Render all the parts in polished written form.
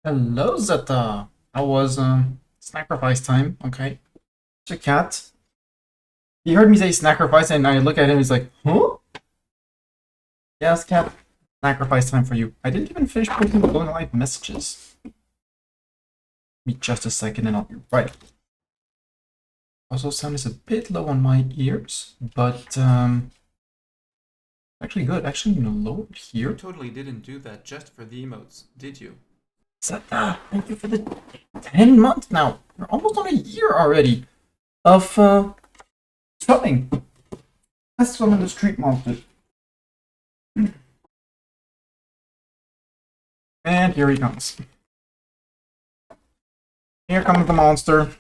Hello, Zeta. How was sacrifice time? Okay. It's a cat. He heard me say sacrifice, and I look at him. He's like, "Huh? Yes, cat. Sacrifice time for you." I didn't even finish putting the going live messages. Give me just a second, and I'll be right. Also, sound is a bit low on my ears, but actually good. Actually, low here. You totally didn't do that just for the emotes, did you? Zeta, thank you for the 10 months now. We're almost on a year already of swimming. Let's swim in the street monster. And here he comes. Here comes the monster.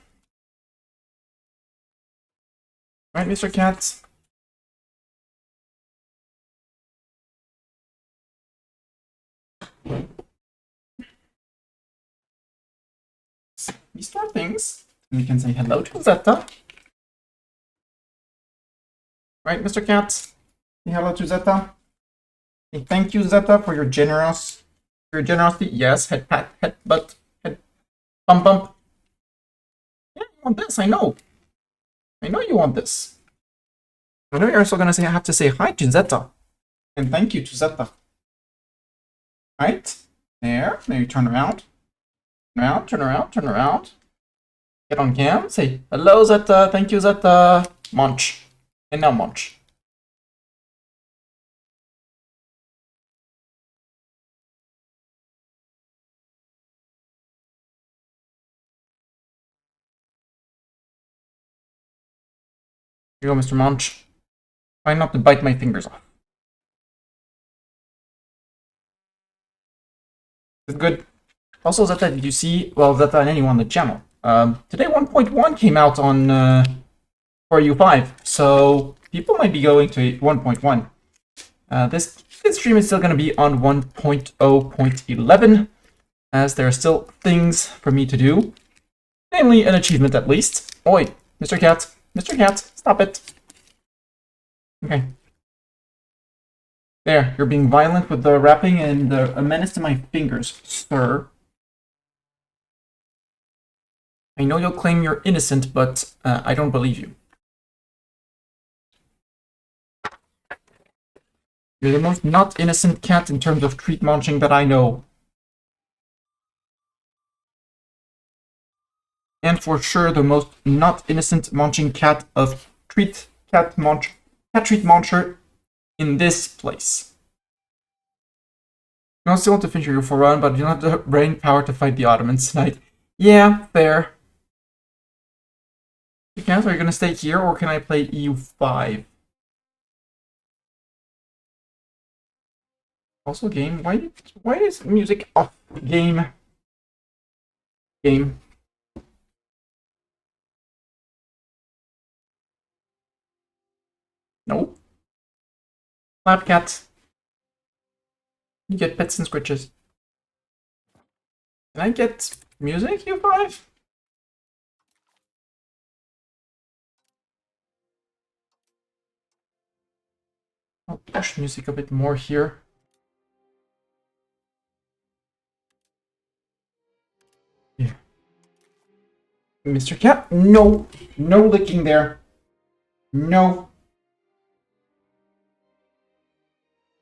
Right, Mr. Cat? We store things. We can say hello to Zeta. Right, Mr. Cat? Say hello to Zeta. Hey, thank you, Zeta, for your generosity. Yes, head pat, head butt, head bump bump. Yeah, you want this, I know. I know you want this. I know you're also gonna say I have to say hi to Zeta. And thank you to Zeta. Right? There. Maybe turn around. Turn around. Get on cam. Say hello, Zeta. Thank you, Zeta. Munch. And now munch. Here you go, Mr. Munch. Try not to bite my fingers off. Is it good? Also, Zeta, did you see? Well, Zeta and anyone on the channel. Today 1.1 came out on for EU5, so people might be going to 1.1. This stream is still going to be on 1.0.11, as there are still things for me to do, namely an achievement at least. Oi, Mr. Cat, stop it. Okay. There, you're being violent with the wrapping and a menace to my fingers, sir. I know you'll claim you're innocent, but I don't believe you. You're the most not innocent cat in terms of treat munching that I know. And for sure the most not innocent munching cat of cat treat muncher in this place. You still want to finish your full run, but you don't have the brain power to fight the Ottomans tonight. Yeah, fair. You can't, are you gonna stay here or can I play EU5? Also game, why is music off? Game. No. Lab cat. You get bits and scratches. Can I get music, EU5? I'll push music a bit more here. Yeah. Mr. Cat, no. No licking there. No.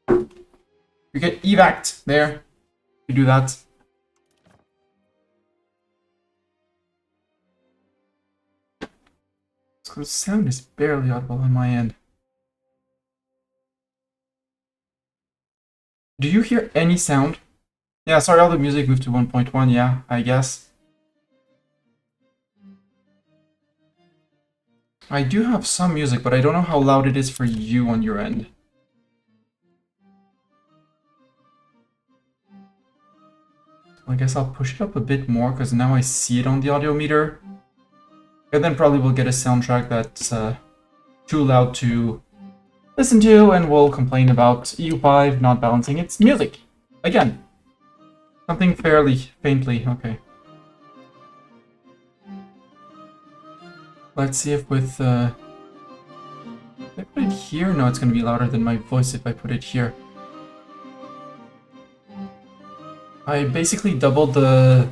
You get evac'd there. You do that. So the sound is barely audible on my end. Do you hear any sound? Yeah, sorry, all the music moved to 1.1, yeah, I guess. I do have some music, but I don't know how loud it is for you on your end. I guess I'll push it up a bit more, because now I see it on the audio meter. And then probably we'll get a soundtrack that's too loud to listen to, and we'll complain about EU5 not balancing its music. Again. Something faintly, okay. Let's see if with, if I put it here? No, it's gonna be louder than my voice if I put it here. I basically doubled the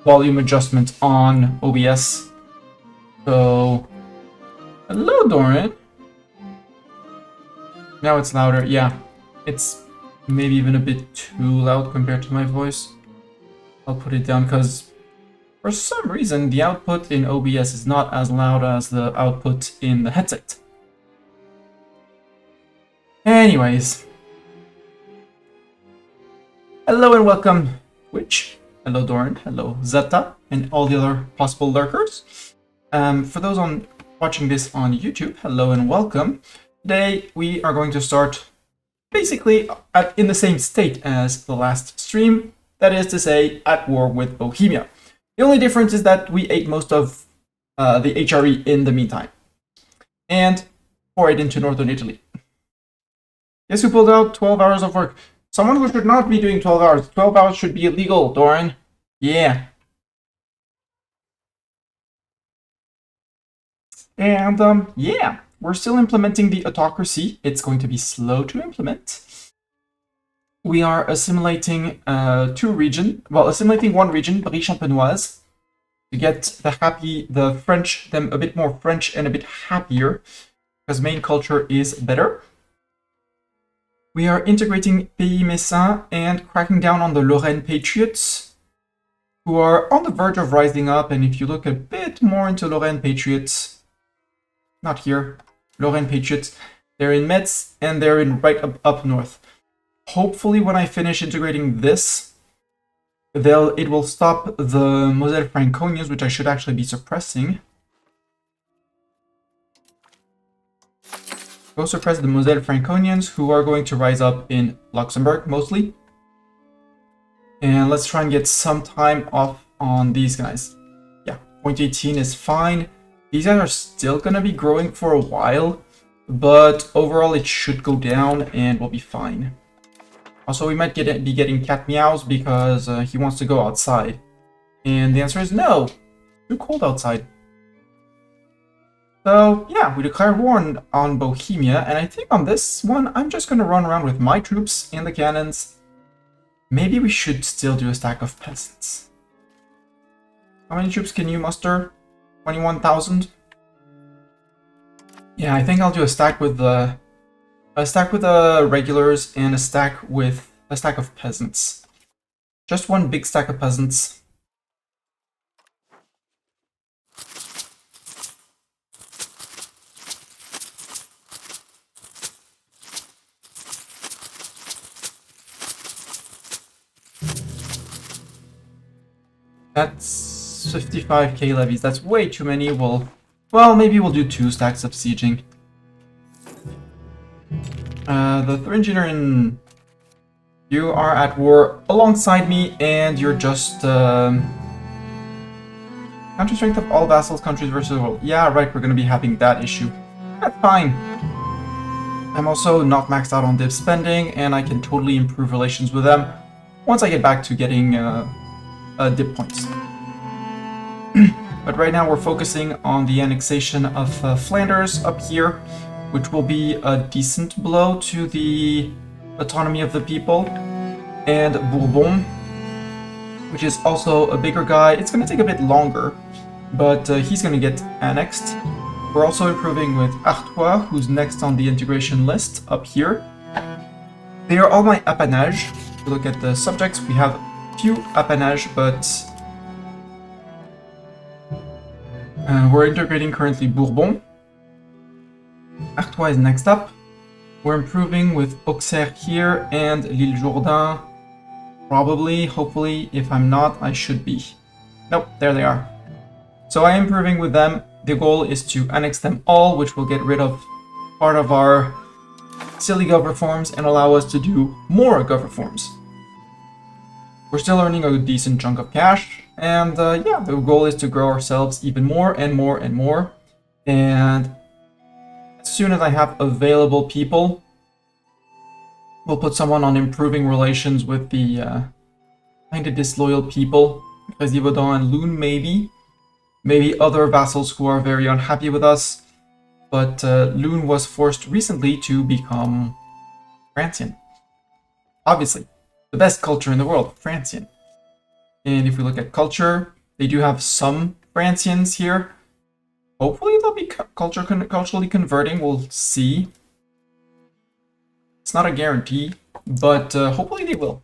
volume adjustment on OBS. So, hello, Doran. Now it's louder. Yeah, it's maybe even a bit too loud compared to my voice. I'll put it down because for some reason the output in OBS is not as loud as the output in the headset. Anyways. Hello and welcome, Twitch. Hello, Doran. Hello, Zeta, and all the other possible lurkers. For those watching this on YouTube, hello and welcome. Today we are going to start basically in the same state as the last stream, that is to say, at war with Bohemia. The only difference is that we ate most of the HRE in the meantime, and poured into northern Italy. Guess who pulled out 12 hours of work? Someone who should not be doing 12 hours. 12 hours should be illegal, Doran. Yeah. And, yeah. We're still implementing the autocracy. It's going to be slow to implement. We are assimilating assimilating one region, Brie-Champenoise, to get the French, them a bit more French and a bit happier, because main culture is better. We are integrating Pays Messin and cracking down on the Lorraine Patriots, who are on the verge of rising up. And if you look a bit more into Lorraine Patriots, not here, Lorraine Patriots, they're in Metz and they're in right up north. Hopefully when I finish integrating this, it will stop the Moselle Franconians, which I should actually be suppressing. Go suppress the Moselle Franconians, who are going to rise up in Luxembourg, mostly. And let's try and get some time off on these guys. Yeah, 0.18 is fine. These guys are still going to be growing for a while, but overall it should go down and we'll be fine. Also, we might be getting cat meows because he wants to go outside. And the answer is no. Too cold outside. So, yeah, we declared war on Bohemia, and I think on this one, I'm just going to run around with my troops and the cannons. Maybe we should still do a stack of peasants. How many troops can you muster? 21,000? Yeah, I think I'll do a stack with the regulars and a stack of peasants. Just one big stack of peasants. That's 55k levies. That's way too many. Well, maybe we'll do 2 stacks of sieging. The Thuringian, you are at war alongside me, and you're just country strength of all vassals, countries versus the world. Yeah, right. We're gonna be having that issue. That's fine. I'm also not maxed out on div spending, and I can totally improve relations with them once I get back to getting dip points. But right now we're focusing on the annexation of Flanders up here, which will be a decent blow to the autonomy of the people, and Bourbon, which is also a bigger guy. It's going to take a bit longer, but he's going to get annexed. We're also improving with Artois, who's next on the integration list up here. They are all my appanage. If you look at the subjects, we have few appanage, but we're integrating currently Bourbon. Artois is next up. We're improving with Auxerre here and L'Île Jourdain. Probably, hopefully, if I'm not, I should be. Nope, there they are. So I am improving with them. The goal is to annex them all, which will get rid of part of our silly gov reforms and allow us to do more gov reforms. We're still earning a decent chunk of cash, and yeah, the goal is to grow ourselves even more and more and more. And as soon as I have available people, we'll put someone on improving relations with the kind of disloyal people. Résivaudon and Loon, maybe. Maybe other vassals who are very unhappy with us. But Loon was forced recently to become Francian. Obviously. the best culture in the world, Francian. And if we look at culture, they do have some Francians here. Hopefully they'll be culturally converting, we'll see. It's not a guarantee, but hopefully they will.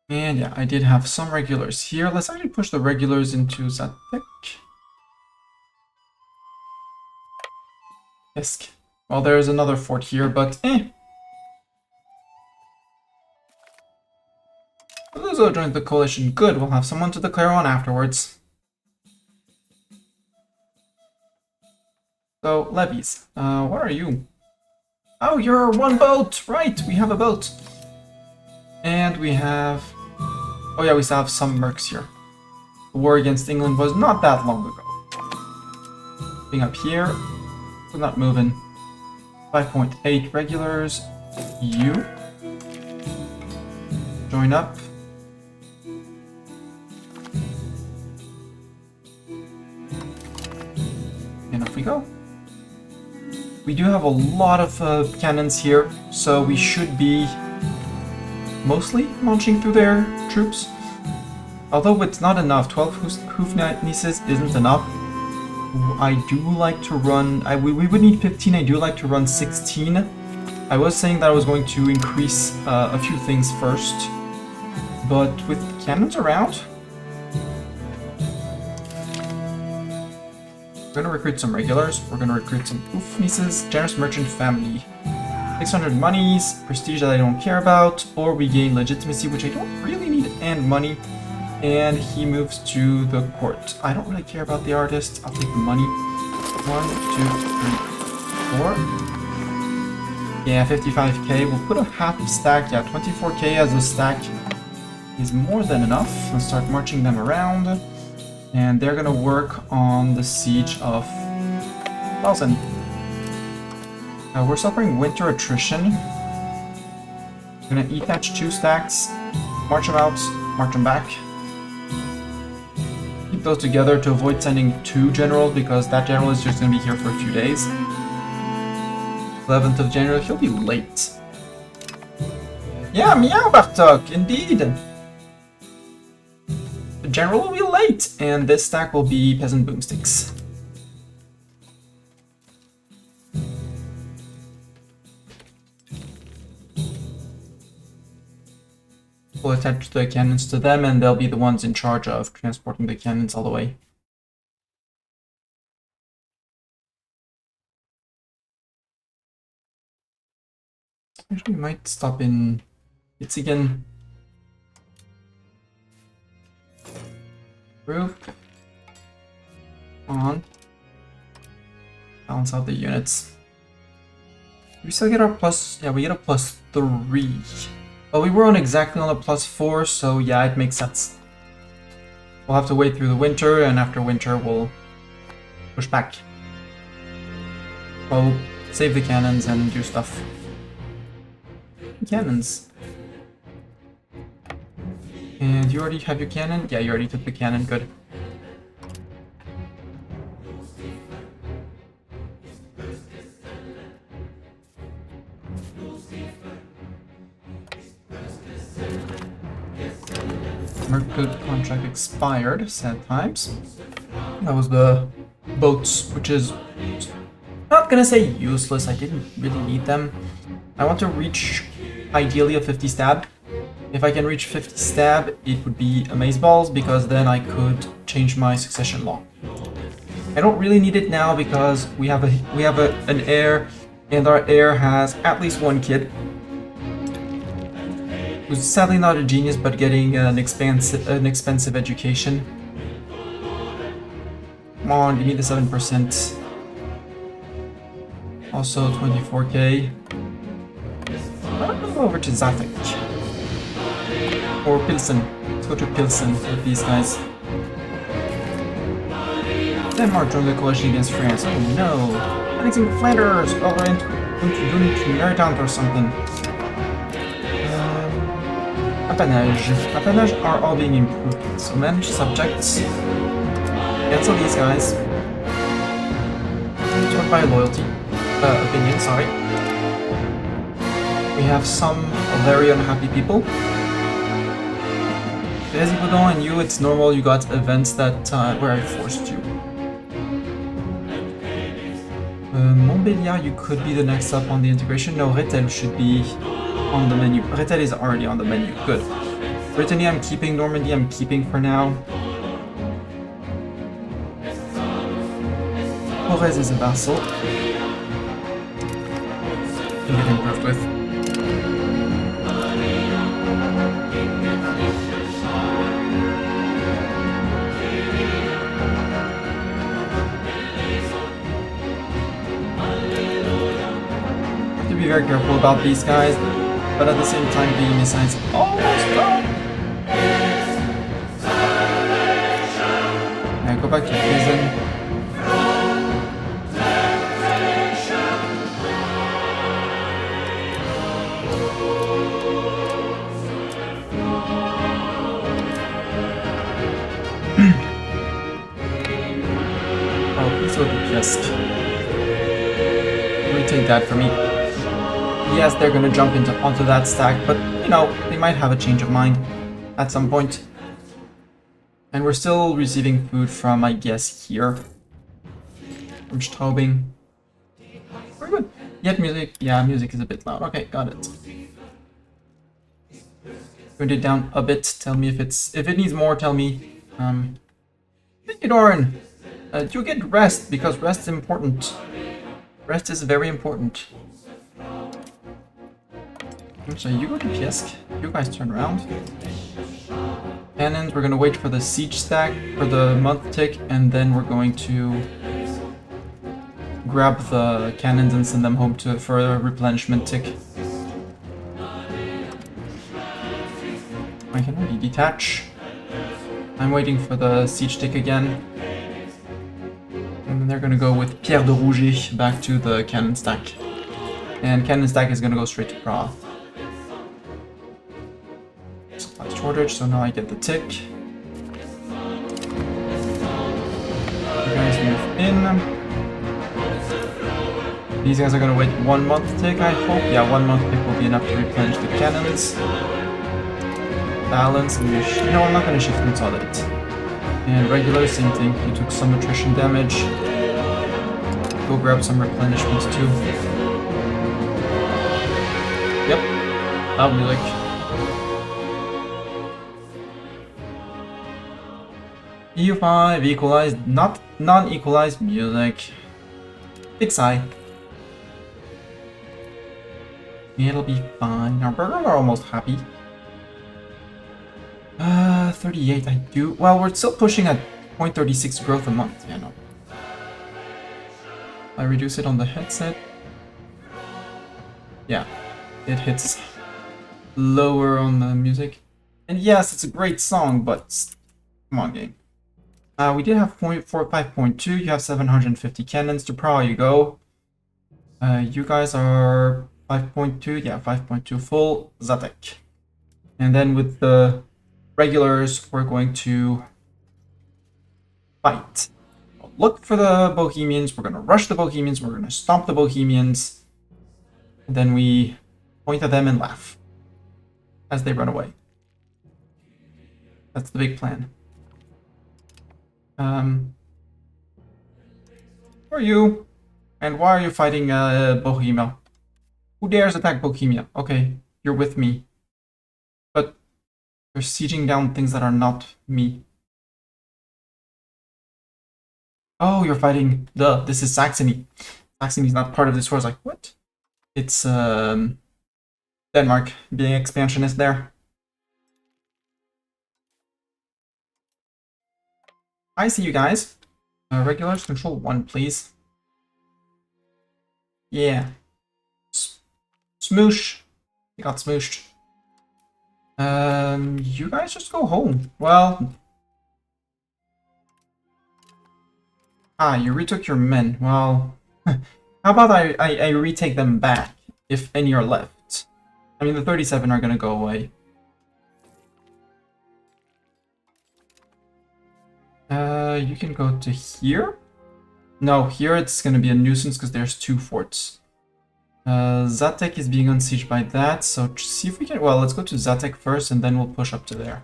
And yeah, I did have some regulars here. Let's actually push the regulars into Zatek. Esk. Well, there's another fort here, but Luzo joined the coalition. Good, we'll have someone to declare on afterwards. So, levies. What are you? Oh, you're one boat! Right, we have a boat. And we have... Oh yeah, we still have some mercs here. The war against England was not that long ago. Being up here, we're not moving. 5.8 regulars. You. Join up. And off we go. We do have a lot of cannons here, so we should be mostly launching through their troops. Although it's not enough, 12 hoofnieces isn't enough. I do like to run, we would need 15, I do like to run 16. I was saying that I was going to increase a few things first, but with cannons around, we're going to recruit some regulars, we're going to recruit some hoofnieces, generous merchant family. 600 monies, prestige that I don't care about, or we gain legitimacy, which I don't really need, and money. And he moves to the court. I don't really care about the artist. I'll take the money. 1, 2, 3, 4. Yeah, 55k. We'll put a half stack. Yeah, 24k as a stack is more than enough. Let's start marching them around. And they're gonna work on the siege of Belsen. We're suffering winter attrition. We're gonna detach 2 stacks, march them out, march them back. Keep those together to avoid sending 2 generals, because that general is just gonna be here for a few days. 11th of January, he'll be late. Yeah, meow, Bartok, indeed! The general will be late, and this stack will be peasant boomsticks. We'll attach the cannons to them, and they'll be the ones in charge of transporting the cannons all the way. Actually, we might stop in Itzigen. Group. On. Balance out the units. We still get our plus... Yeah, we get a +3. But we were on exactly on a +4, so yeah, it makes sense. We'll have to wait through the winter, and after winter we'll push back. We'll save the cannons and do stuff. Cannons. And you already have your cannon? Yeah, you already took the cannon, good. Mercud contract expired, sad times. That was the boats, which is not gonna say useless, I didn't really need them. I want to reach ideally a 50 stab. If I can reach 50 stab, it would be amazeballs, because then I could change my succession law. I don't really need it now because we have an heir, and our heir has at least 1 kid. Who's sadly not a genius, but getting an expensive education. Come on, give me the 7%. Also 24k. I'll go over to Zatek. Or Pilsen. Let's go to Pilsen with these guys. Denmark joined the coalition against France. Oh no! Annexing Flanders! Oh, we're into Maritime or something. Appanage are all being improved. So manage subjects. Cancel these guys. Sort by loyalty. Opinion, sorry. We have some very unhappy people. As Igodon and you, it's normal you got events that where I forced you. Montbéliard, you could be the next up on the integration. No, Rethel should be on the menu. Rethel is already on the menu. Good. Brittany, I'm keeping. Normandy, I'm keeping for now. Torres is a vassal. Can get improved with. Have to be very careful about these guys, but at the same time being assigned almost done. Yeah, go back to prison. Risk. Retake that for me. Yes, they're gonna jump onto that stack, but you know, they might have a change of mind at some point. And we're still receiving food from, I guess, here. From Straubing. Very good. Yet music, yeah, music is a bit loud. Okay, got it. Turned it down a bit. Tell me if it needs more. Tell me. Thank you, Doran. You get rest, because rest is important. Rest is very important. So you go to Piesk. You guys turn around. Cannons, we're gonna wait for the siege stack for the month tick, and then we're going to grab the cannons and send them home for a replenishment tick. I can already detach. I'm waiting for the siege tick again. And then they're gonna go with Pierre de Rouget back to the cannon stack. And cannon stack is gonna go straight to Prague. Supply shortage, so now I get the tick. You guys move in. These guys are gonna wait 1 month tick, I hope. Yeah, 1 month tick will be enough to replenish the cannons. Balance, and no, I'm not gonna shift consolidate. And regular, same thing. You took some attrition damage. Go grab some replenishments too. Yep, loud music. EU5 equalized, not non-equalized music. Big sigh. It'll be fine. Our burgers are almost happy. 38, I do. Well, we're still pushing at 0.36 growth a month. Yeah, no. I reduce it on the headset. Yeah, it hits lower on the music. And yes, it's a great song, but come on, game. We did have 5.2. You have 750 cannons. To Prague you go. You guys are 5.2. Yeah, 5.2 full. Zatek. And then with the regulars, we're going to fight. Look for the Bohemians. We're going to rush the Bohemians. We're going to stomp the Bohemians. And then we point at them and laugh as they run away. That's the big plan. Who are you? And why are you fighting Bohemia? Who dares attack Bohemia? Okay, you're with me. But you're sieging down things that are not me. Oh, you're fighting this is Saxony. Saxony's not part of this war. I was like, what? It's Denmark being expansionist there. I see you guys. Regulars, control 1, please. Yeah. Smoosh. You got smooshed. You guys just go home. Well. You retook your men. Well, how about I retake them back, if any are left. I mean, the 37 are gonna go away. You can go to here. No, here it's gonna be a nuisance because there's 2 forts. Zatek is being unsieged by that, so see if we can... Well, let's go to Zatek first, and then we'll push up to there.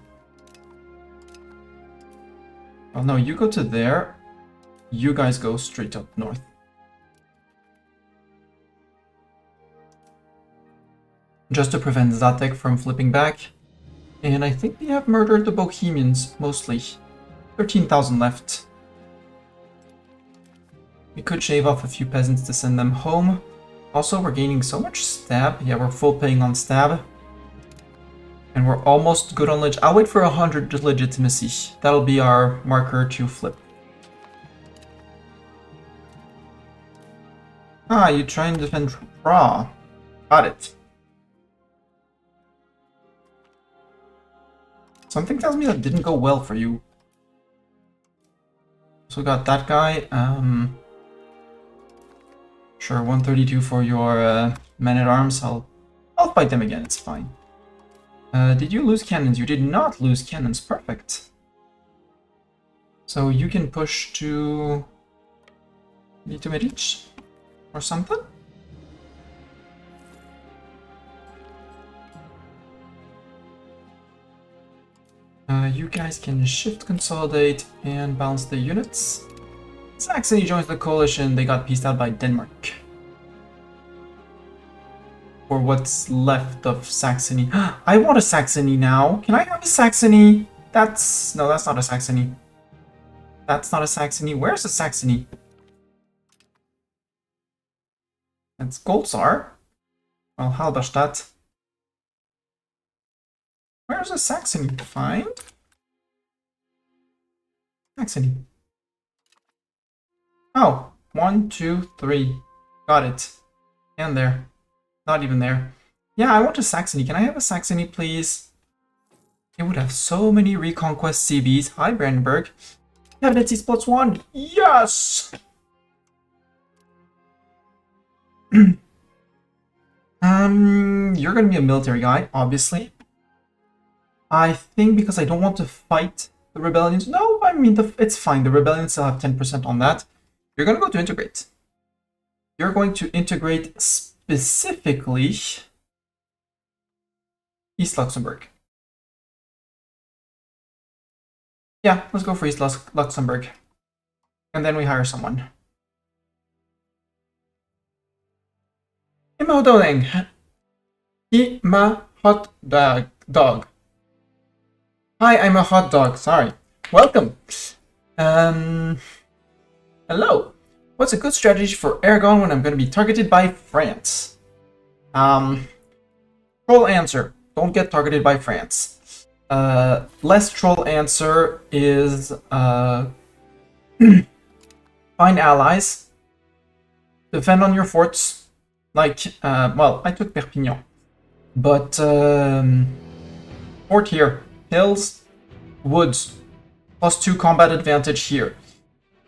Oh no, you go to there. You guys go straight up north. Just to prevent Zatek from flipping back. And I think they have murdered the Bohemians, mostly. 13,000 left. We could shave off a few peasants to send them home. Also, we're gaining so much stab. Yeah, we're full paying on stab. And we're almost good on I'll wait for 100 legitimacy. That'll be our marker to flip. Ah, you try and defend Ra. Got it. Something tells me that didn't go well for you. So we got that guy. Sure, 132 for your men-at-arms. I'll fight them again, it's fine. Did you lose cannons? You did not lose cannons. Perfect. So you can push to... Need to Medici? Or something? You guys can shift, consolidate, and balance the units. Saxony joins the coalition. They got pieced out by Denmark. Or what's left of Saxony. I want a Saxony now. Can I have a Saxony? That's... No, that's not a Saxony. That's not a Saxony. Where's a Saxony? That's Goldsar. Well, Halberstadt. Where's a Saxony? Find? Saxony. Oh, 1, 2, 3. Got it. And there. Not even there. Yeah, I want a Saxony. Can I have a Saxony, please? It would have so many Reconquest CBs. Hi, Brandenburg. Cabinet plus 1. Yes! You're gonna be a military guy, obviously. I think because I don't want to fight the rebellions. No, I mean, it's fine. The rebellions still have 10% on that. You're gonna go to integrate. You're going to integrate specifically East Luxembourg. Yeah, let's go for East Luxembourg. And then we hire someone. Imodoleng. Eat my hot dog. Hi, I'm a hot dog. Sorry. Welcome. Hello. What's a good strategy for Aragon when I'm going to be targeted by France? Troll answer. Don't get targeted by France. Less troll answer is find allies. Defend on your forts. Like, well, I took Perpignan. But, fort here. Hills, woods. +2 combat advantage here.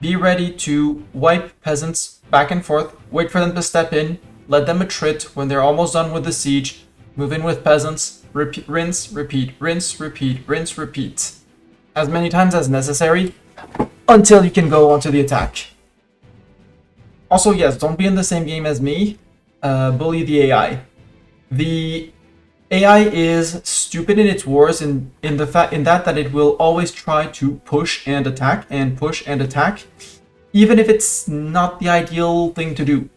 Be ready to wipe peasants back and forth. Wait for them to step in. Let them attrit when they're almost done with the siege. Move in with peasants. Repeat, rinse, repeat, rinse, repeat, rinse, repeat. As many times as necessary until you can go onto the attack. Also, yes, don't be in the same game as me. Bully the AI. The AI is stupid in its wars in that it will always try to push and attack and push and attack, even if it's not the ideal thing to do.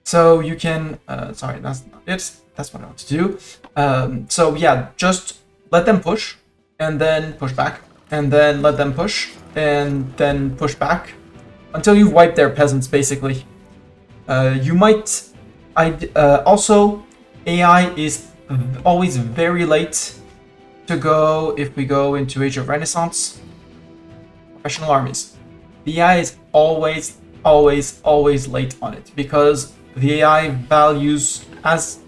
So you can sorry, that's not it. That's what I want to do. So yeah, just let them push and then push back and then let them push and then push back until you've wiped their peasants, basically. You might also, AI is always very late to go if we go into Age of Renaissance. Professional armies. The AI is always late on it because the AI values as...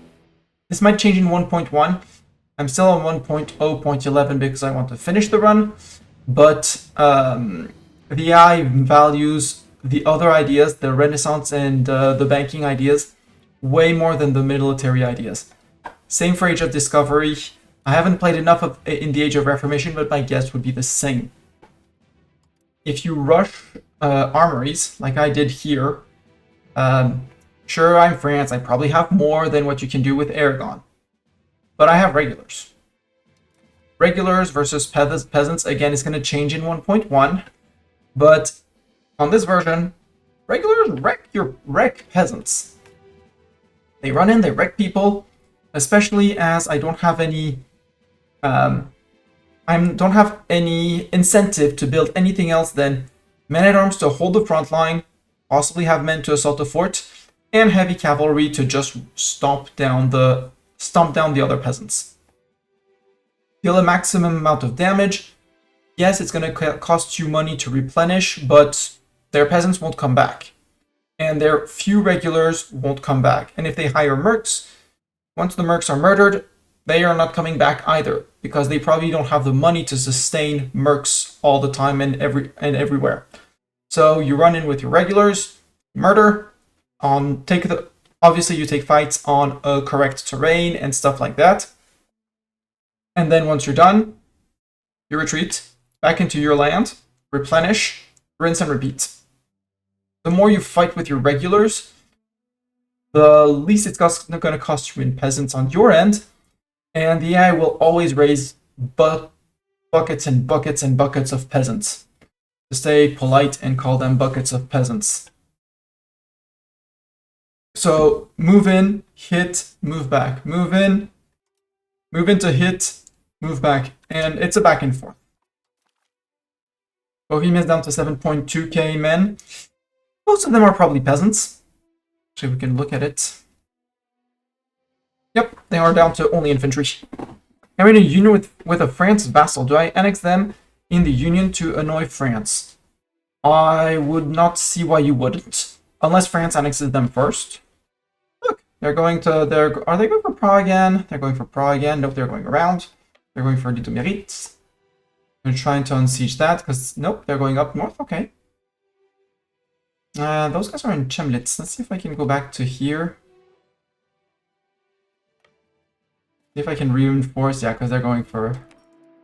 This might change in 1.1. I'm still on 1.0.11 because I want to finish the run, but the AI values the other ideas, the Renaissance and the banking ideas, way more than the military ideas. Same for Age of Discovery. I haven't played enough of in the Age of Reformation, but my guess would be the same. If you rush armories, like I did here, Sure, I'm France. I probably have more than what you can do with Aragon. But I have regulars. Regulars versus peasants, again, is going to change in 1.1. But on this version, regulars wreck peasants. They run in, they wreck people, especially as I don't have any don't have any incentive to build anything else than men-at-arms to hold the front line, possibly have men to assault the fort, and heavy cavalry to just stomp down the other peasants. Deal a maximum amount of damage. Yes, it's going to cost you money to replenish, but their peasants won't come back. And their few regulars won't come back. And if they hire mercs, once the mercs are murdered, they are not coming back either, because they probably don't have the money to sustain mercs all the time and everywhere. So you run in with your regulars, murder, obviously you take fights on a correct terrain and stuff like that. And then once you're done, you retreat back into your land, replenish, rinse and repeat. The more you fight with your regulars, the least it's going to cost you in peasants on your end, and the AI will always raise buckets and buckets and buckets of peasants. To stay polite and call them buckets of peasants. So move in, hit, move back. Move in to hit, move back. And it's a back and forth. Bohemia is down to 7.2k men. Most of them are probably peasants. Actually, we can look at it. Yep, they are down to only infantry. I'm in a union with a France vassal. Do I annex them in the union to annoy France? I would not see why you wouldn't, unless France annexes them first. Look, they're going to, are they going for Prague again? They're going for Prague again. Nope, they're going around. They're going for Litomerit. They're trying to unsiege that, because, nope, they're going up north. Okay. Those guys are in Chemnitz. Let's see if I can go back to here. See if I can reinforce, yeah, because they're going to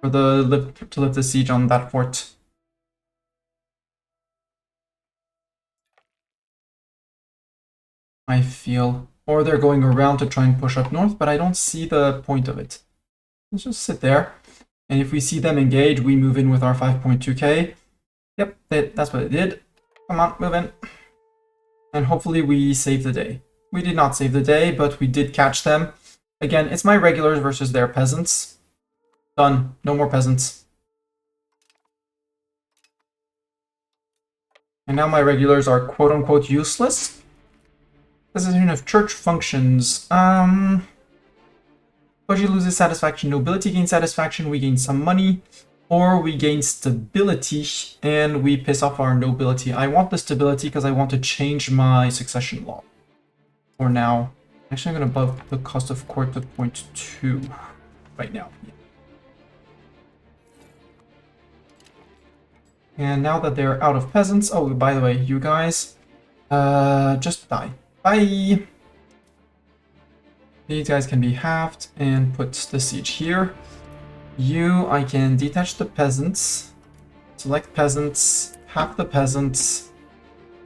lift the siege on that fort. I feel, or they're going around to try and push up north, but I don't see the point of it. Let's just sit there, and if we see them engage, we move in with our 5.2k. Yep, that's what it did. Come on, move in, and hopefully we save the day. We did not save the day, but we did catch them. Again, it's my regulars versus their peasants. Done. No more peasants. And now my regulars are quote-unquote useless. Decision of church functions. Clergy loses satisfaction. Nobility gains satisfaction. We gain some money. Or we gain stability and we piss off our nobility. I want the stability because I want to change my succession law. For now. Actually, I'm going to buff the cost of court to 0.2 right now. And now that they're out of peasants... Oh, by the way, you guys... just die. Bye! These guys can be halved and put the siege here. I can detach the peasants. Select peasants. Half the peasants.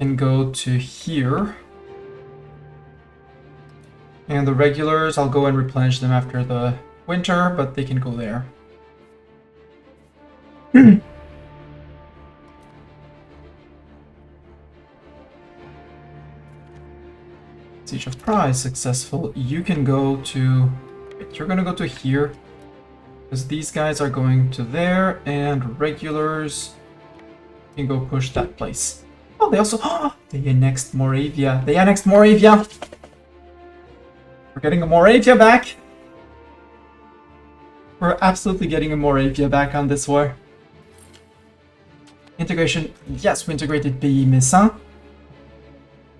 And go to here. And the regulars, I'll go and replenish them after the winter, but they can go there. Siege of Prague is successful. You can go to... You're going to go to here. Because these guys are going to there, and regulars can go push that place. Oh, they also... Oh, they annexed Moravia. They annexed Moravia! We're getting a Moravia back. We're absolutely getting a Moravia back on this war. Integration. Yes, we integrated Pays Messin,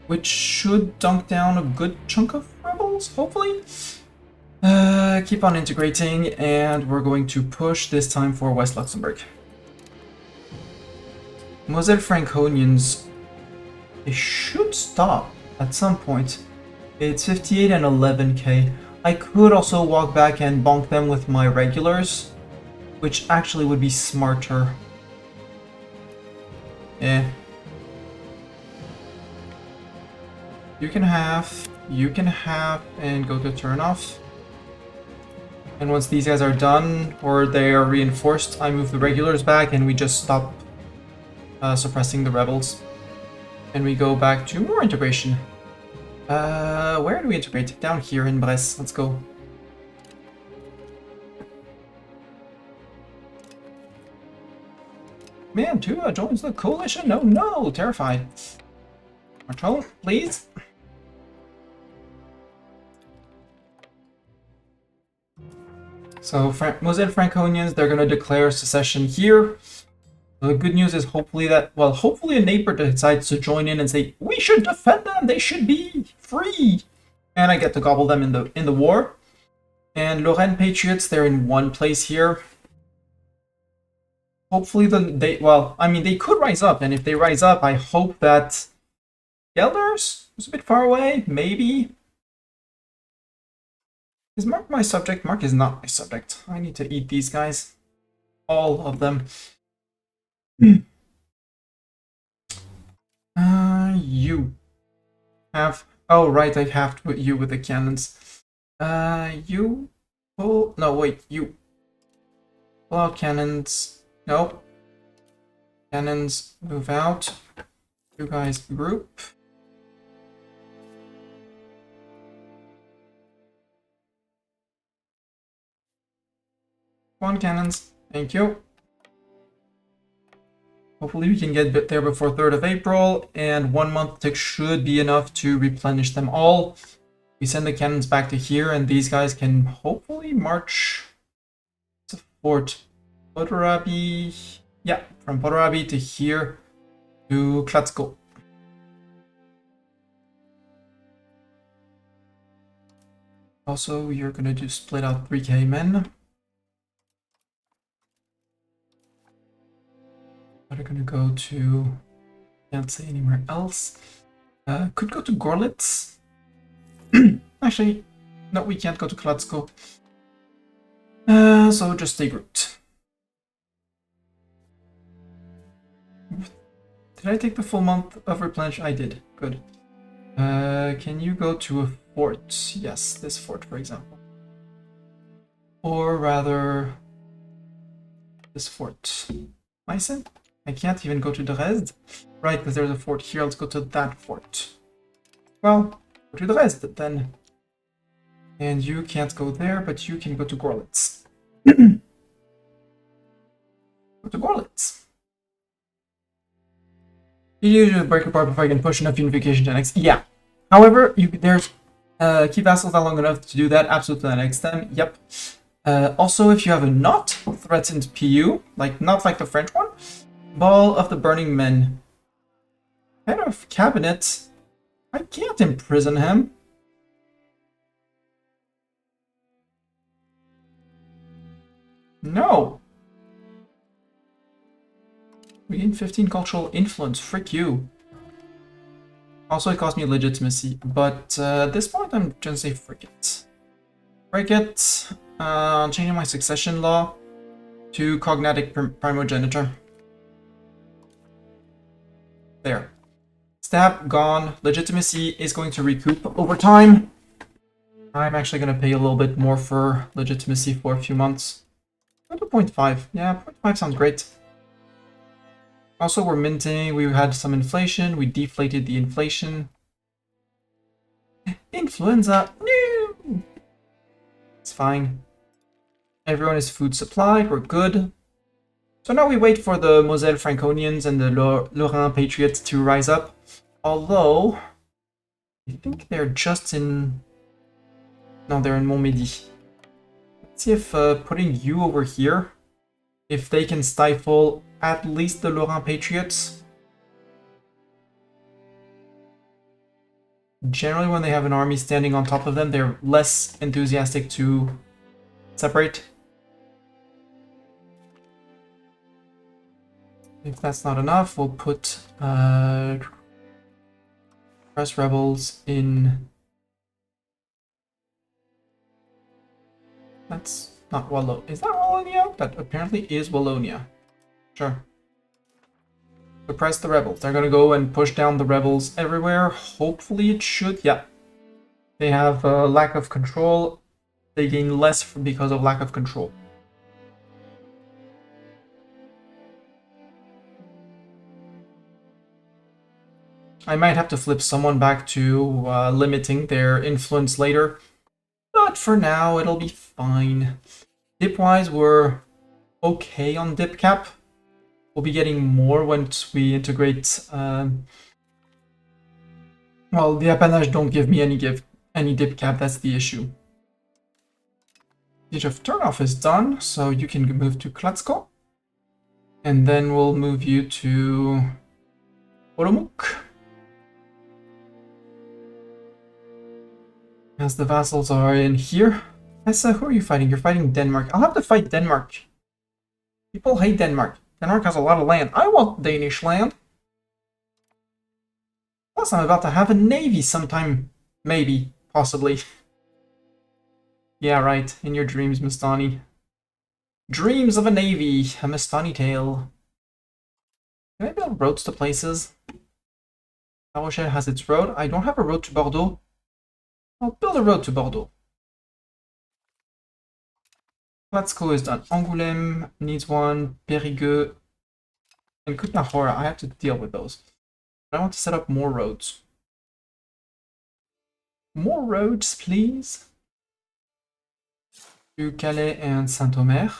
which should dunk down a good chunk of rebels, hopefully. Keep on integrating, and we're going to push this time for West Luxembourg. Moselle Franconians, they should stop at some point. It's 58 and 11k. I could also walk back and bonk them with my regulars, which actually would be smarter. Yeah. You can have, and go to turn off. And once these guys are done, or they are reinforced, I move the regulars back and we just stop suppressing the rebels. And we go back to more integration. Where do we integrate? Down here in Brest. Let's go. Man, Tua joins the coalition? No, no! Terrified. Martel, please? So, Moselle Franconians, they're gonna declare secession here. The good news is hopefully a neighbor decides to join in and say, we should defend them, they should be free! And I get to gobble them in the war. And Lorraine Patriots, they're in one place here. Hopefully they could rise up, and if they rise up, I hope that Gelders was a bit far away, maybe. Is Mark my subject? Mark is not my subject. I need to eat these guys. All of them. You have... Oh, right, I have to put you with the cannons. You... Oh, no, wait, you. Pull out cannons. Nope. Cannons, move out. You guys group. One cannons. Thank you. Hopefully we can get there before 3rd of April, and 1 month tick should be enough to replenish them all. We send the cannons back to here, and these guys can hopefully march to Fort Podarabi. Yeah, from Podarabi to here to Klatsko. Also, you're gonna do split out 3k men. Are gonna go to... Can't say anywhere else. Could go to Gorlitz. Actually, no, we can't go to Klatsko. So just stay grouped. Did I take the full month of replenish? I did. Good. Can you go to a fort? Yes, this fort, for example. Or rather, this fort. Meissen? I can't even go to Dresde. Right, because there's a fort here. Let's go to that fort. Well, go to Dresde then. And you can't go there, but you can go to Gorlitz. Go to Gorlitz. You usually break apart before I can push enough unification to annex. Yeah. However, there's key vassals not long enough to do that. Absolutely annex them. Yep. Also, if you have a not threatened PU, not like the French one, Ball of the Burning Men. Head of Cabinet. I can't imprison him. No. We gain 15 cultural influence. Frick you. Also, it cost me legitimacy, but at this point, I'm gonna say frick it. Frick it. Changing my succession law to cognatic primogeniture. There. Stab gone. Legitimacy is going to recoup over time. I'm actually going to pay a little bit more for legitimacy for a few months. Go to 0.5. Yeah, 0.5 sounds great. Also, we're minting. We had some inflation. We deflated the inflation. Influenza. No! It's fine. Everyone is food supplied. We're good. So now we wait for the Moselle Franconians and the Lorrain Patriots to rise up. Although, I think they're just in... No, they're in Montmedy. Let's see if putting you over here, if they can stifle at least the Lorrain Patriots. Generally, when they have an army standing on top of them, they're less enthusiastic to separate. If that's not enough, we'll put press rebels in. That's not Wallonia. Is that Wallonia? That apparently is Wallonia. Sure. Suppress the rebels. They're gonna go and push down the rebels everywhere. Hopefully it should. Yeah. They have a lack of control. They gain less because of lack of control. I might have to flip someone back to limiting their influence later. But for now, it'll be fine. Dip-wise, we're okay on dip cap. We'll be getting more once we integrate... well, the appanage don't give me any dip cap, that's the issue. Siege of Turnoff is done, so you can move to Klatsko. And then we'll move you to Olomouc. As the vassals are in here. Essa, who are you fighting? You're fighting Denmark. I'll have to fight Denmark. People hate Denmark. Denmark has a lot of land. I want Danish land. Plus, I'm about to have a navy sometime. Maybe. Possibly. Yeah, right. In your dreams, Mastani. Dreams of a navy. A Mastani tale. Can I build roads to places? La Rochelle has its road. I don't have a road to Bordeaux. I'll build a road to Bordeaux. Klatsko is done. Angoulême needs one. Périgueux. And Kutna-Hora. I have to deal with those. I want to set up more roads. More roads, please. To Calais and Saint-Omer.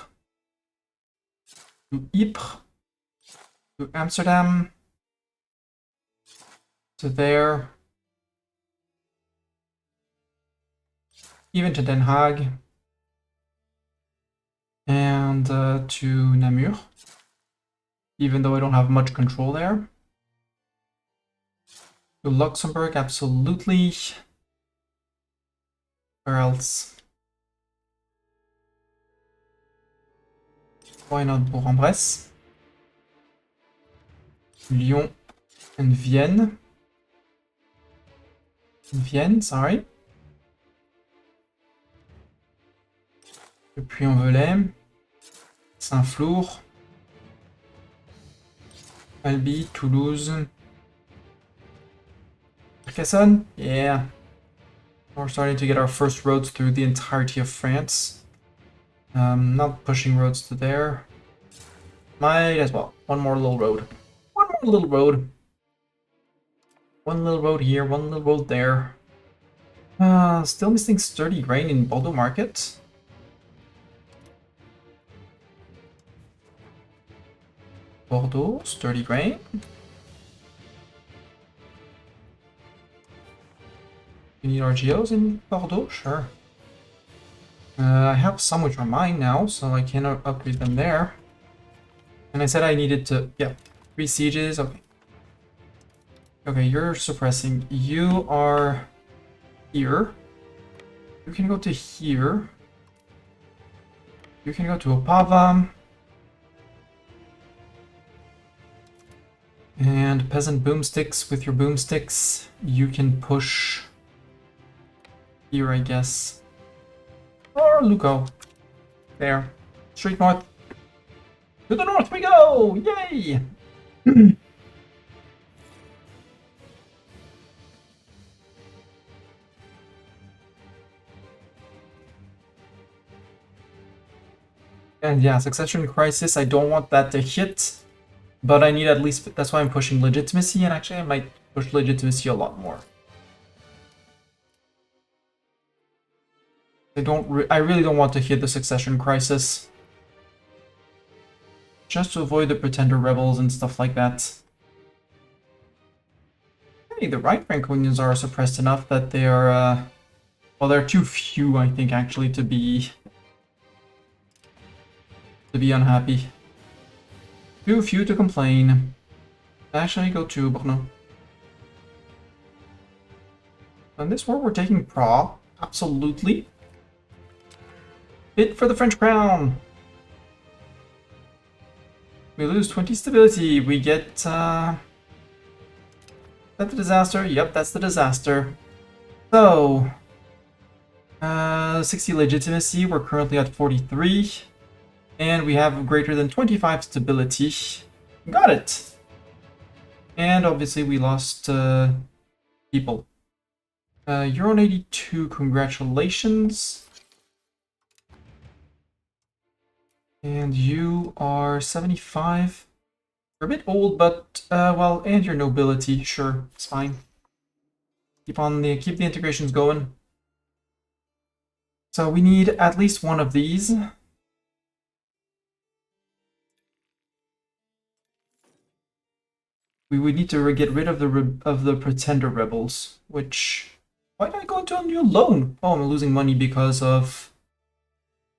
To Ypres. To Amsterdam. To there. Even to Den Haag. And to Namur. Even though I don't have much control there. To Luxembourg, absolutely. Where else? Why not Bourg-en-Bresse? Lyon and Vienne. Vienne, sorry. Le Puy-en-Velay. Saint-Flour. Albi, Toulouse. Carcassonne? Yeah. We're starting to get our first roads through the entirety of France. Not pushing roads to there. Might as well. One more little road. One more little road. One little road here, one little road there. Still missing sturdy grain in Bordeaux Market. Bordeaux, sturdy grain. You need RGOs in Bordeaux? Sure. I have some which are mine now, so I can upgrade them there. And I said I needed to... yeah, 3 sieges, okay. Okay, you're suppressing. You are here. You can go to here. You can go to Opava. And peasant boomsticks, with your boomsticks, you can push here, I guess. Or Luco. There. Straight north. To the north we go! Yay! And yeah, succession crisis, I don't want that to hit. But I need at least, that's why I'm pushing legitimacy, and actually I might push legitimacy a lot more. I really don't want to hit the succession crisis. Just to avoid the pretender rebels and stuff like that. Hey, the right Franconians are suppressed enough that they are, well, they're too few, I think, actually, to be unhappy. Too few to complain. Actually, go to Brno. On this war, we're taking Prague. Absolutely. Bid for the French crown. We lose 20 stability. We get... is that the disaster? Yep, that's the disaster. So... 60 legitimacy. We're currently at 43. And we have greater than 25 stability. Got it! And obviously we lost people. You're on 82, congratulations. And you are 75. You're a bit old, but, well, and your nobility, sure, it's fine. Keep the integrations going. So we need at least one of these. We would need to get rid of the pretender rebels, which... Why did I go into a new loan? Oh, I'm losing money because of...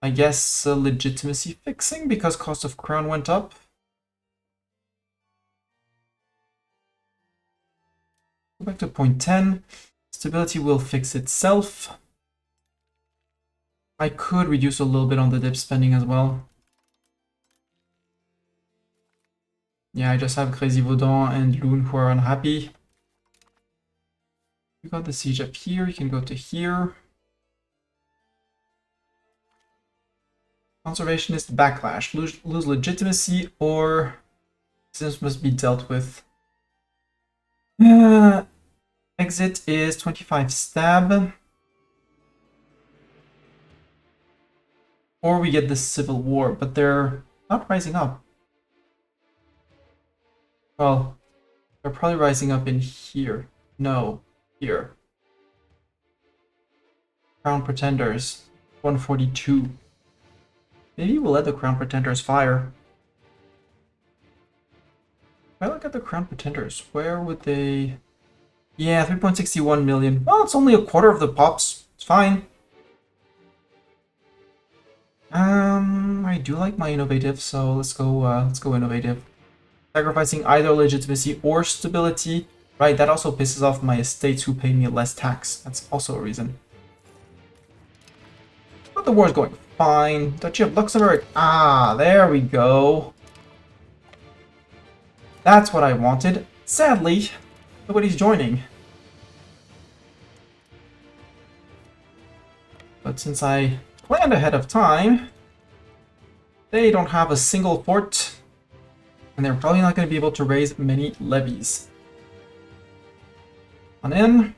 I guess legitimacy fixing, because cost of crown went up. Go back to point 10. Stability will fix itself. I could reduce a little bit on the dip spending as well. Yeah, I just have Crazy Vaudan and Loon who are unhappy. You got the siege up here, you can go to here. Conservationist backlash. Lose legitimacy or this must be dealt with. Exit is 25 stab. Or we get the civil war, but they're not rising up. Well, they're probably rising up in here. No, here. Crown Pretenders, 142. Maybe we'll let the Crown Pretenders fire. If I look at the Crown Pretenders, where would they... Yeah, 3.61 million. Well, it's only a quarter of the pops. It's fine. I do like my innovative, so let's go innovative. Sacrificing either legitimacy or stability. Right, that also pisses off my estates who pay me less tax. That's also a reason. But the war's going fine. Duchy of Luxembourg. Ah, there we go. That's what I wanted. Sadly, nobody's joining. But since I planned ahead of time, they don't have a single fort. And they're probably not going to be able to raise many levies. On in.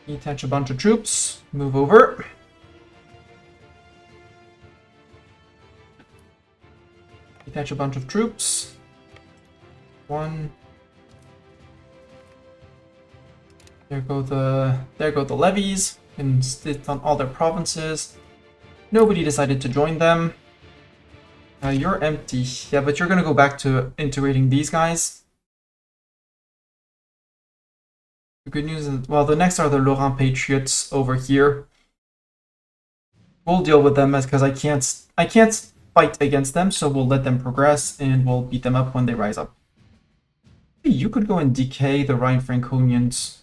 Detach a bunch of troops. Move over. Detach a bunch of troops. One. There go the levies. And sit on all their provinces. Nobody decided to join them. You're empty. Yeah, but you're gonna go back to integrating these guys. The good news is, well, the next are the Laurent Patriots over here. We'll deal with them because I can't fight against them, so we'll let them progress and we'll beat them up when they rise up. You could go and decay the Rhine Franconians.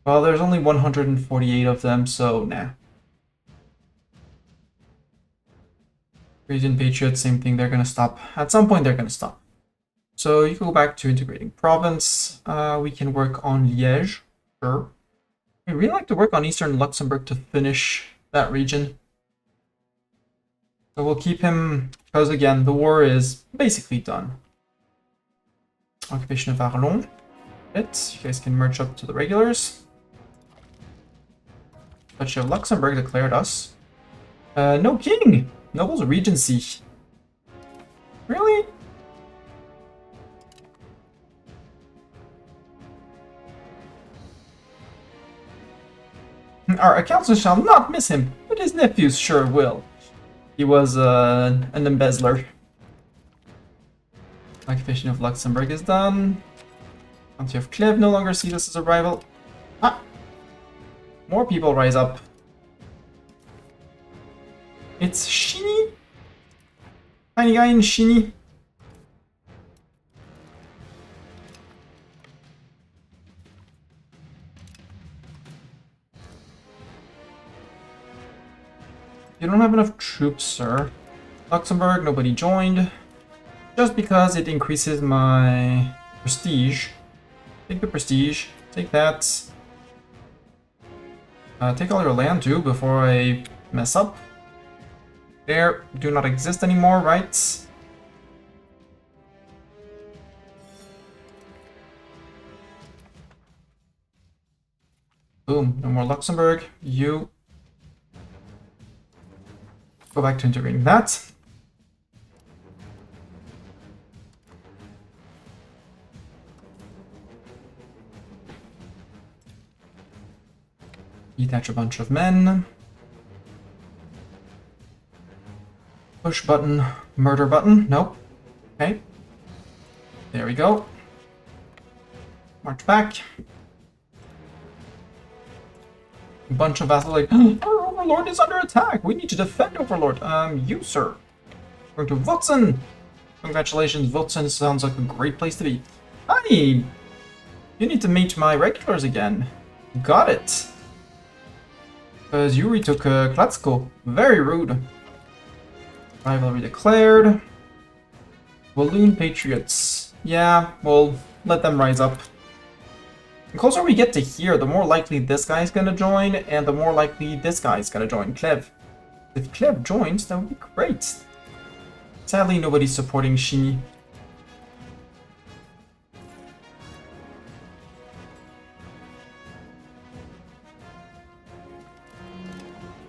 Well, there's only 148 of them, so nah. Parisian Patriots, same thing, they're gonna stop. At some point, they're gonna stop. So you can go back to integrating province. We can work on Liège, sure. I'd really like to work on Eastern Luxembourg to finish that region. So we'll keep him, because again, the war is basically done. Occupation of Arlon. You guys can merge up to the regulars. Duchy of Luxembourg declared us. No king! Noble's regency. Really? Our accountants shall not miss him, but his nephews sure will. He was an embezzler. Occupation of Luxembourg is done. County of Clèves no longer sees us as a rival. Ah! More people rise up. It's Shini? Tiny guy in Shini? You don't have enough troops, sir. Luxembourg, nobody joined. Just because it increases my prestige. Take the prestige. Take that. Take all your land too before I mess up. There do not exist anymore, right? Boom, no more Luxembourg. You go back to integrating that. Detach a bunch of men. Push button, murder button. Nope. Okay. There we go. March back. A bunch of vassals like, our overlord is under attack. We need to defend overlord. You, sir. Going to Wurzen. Congratulations, Wurzen sounds like a great place to be. Hi! You need to meet my regulars again. Got it. Because you retook Klatsko. Very rude. Rivalry declared. Walloon Patriots. Yeah, we'll let them rise up. The closer we get to here, the more likely this guy's gonna join, and the more likely this guy's gonna join, Clev. If Clev joins, that would be great. Sadly, nobody's supporting Shini.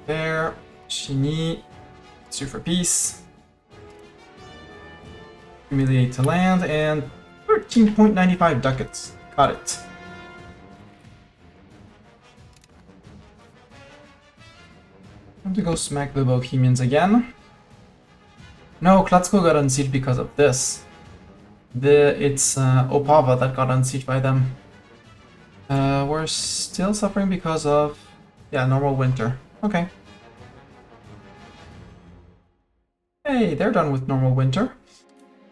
There, Shini, sue for peace. Humiliate to land, and 13.95 ducats. Got it. Time to go smack the Bohemians again. No, Klatsko got unsealed because of this. It's Opava that got unsealed by them. We're still suffering because of, yeah, normal winter. Okay. Hey, they're done with normal winter.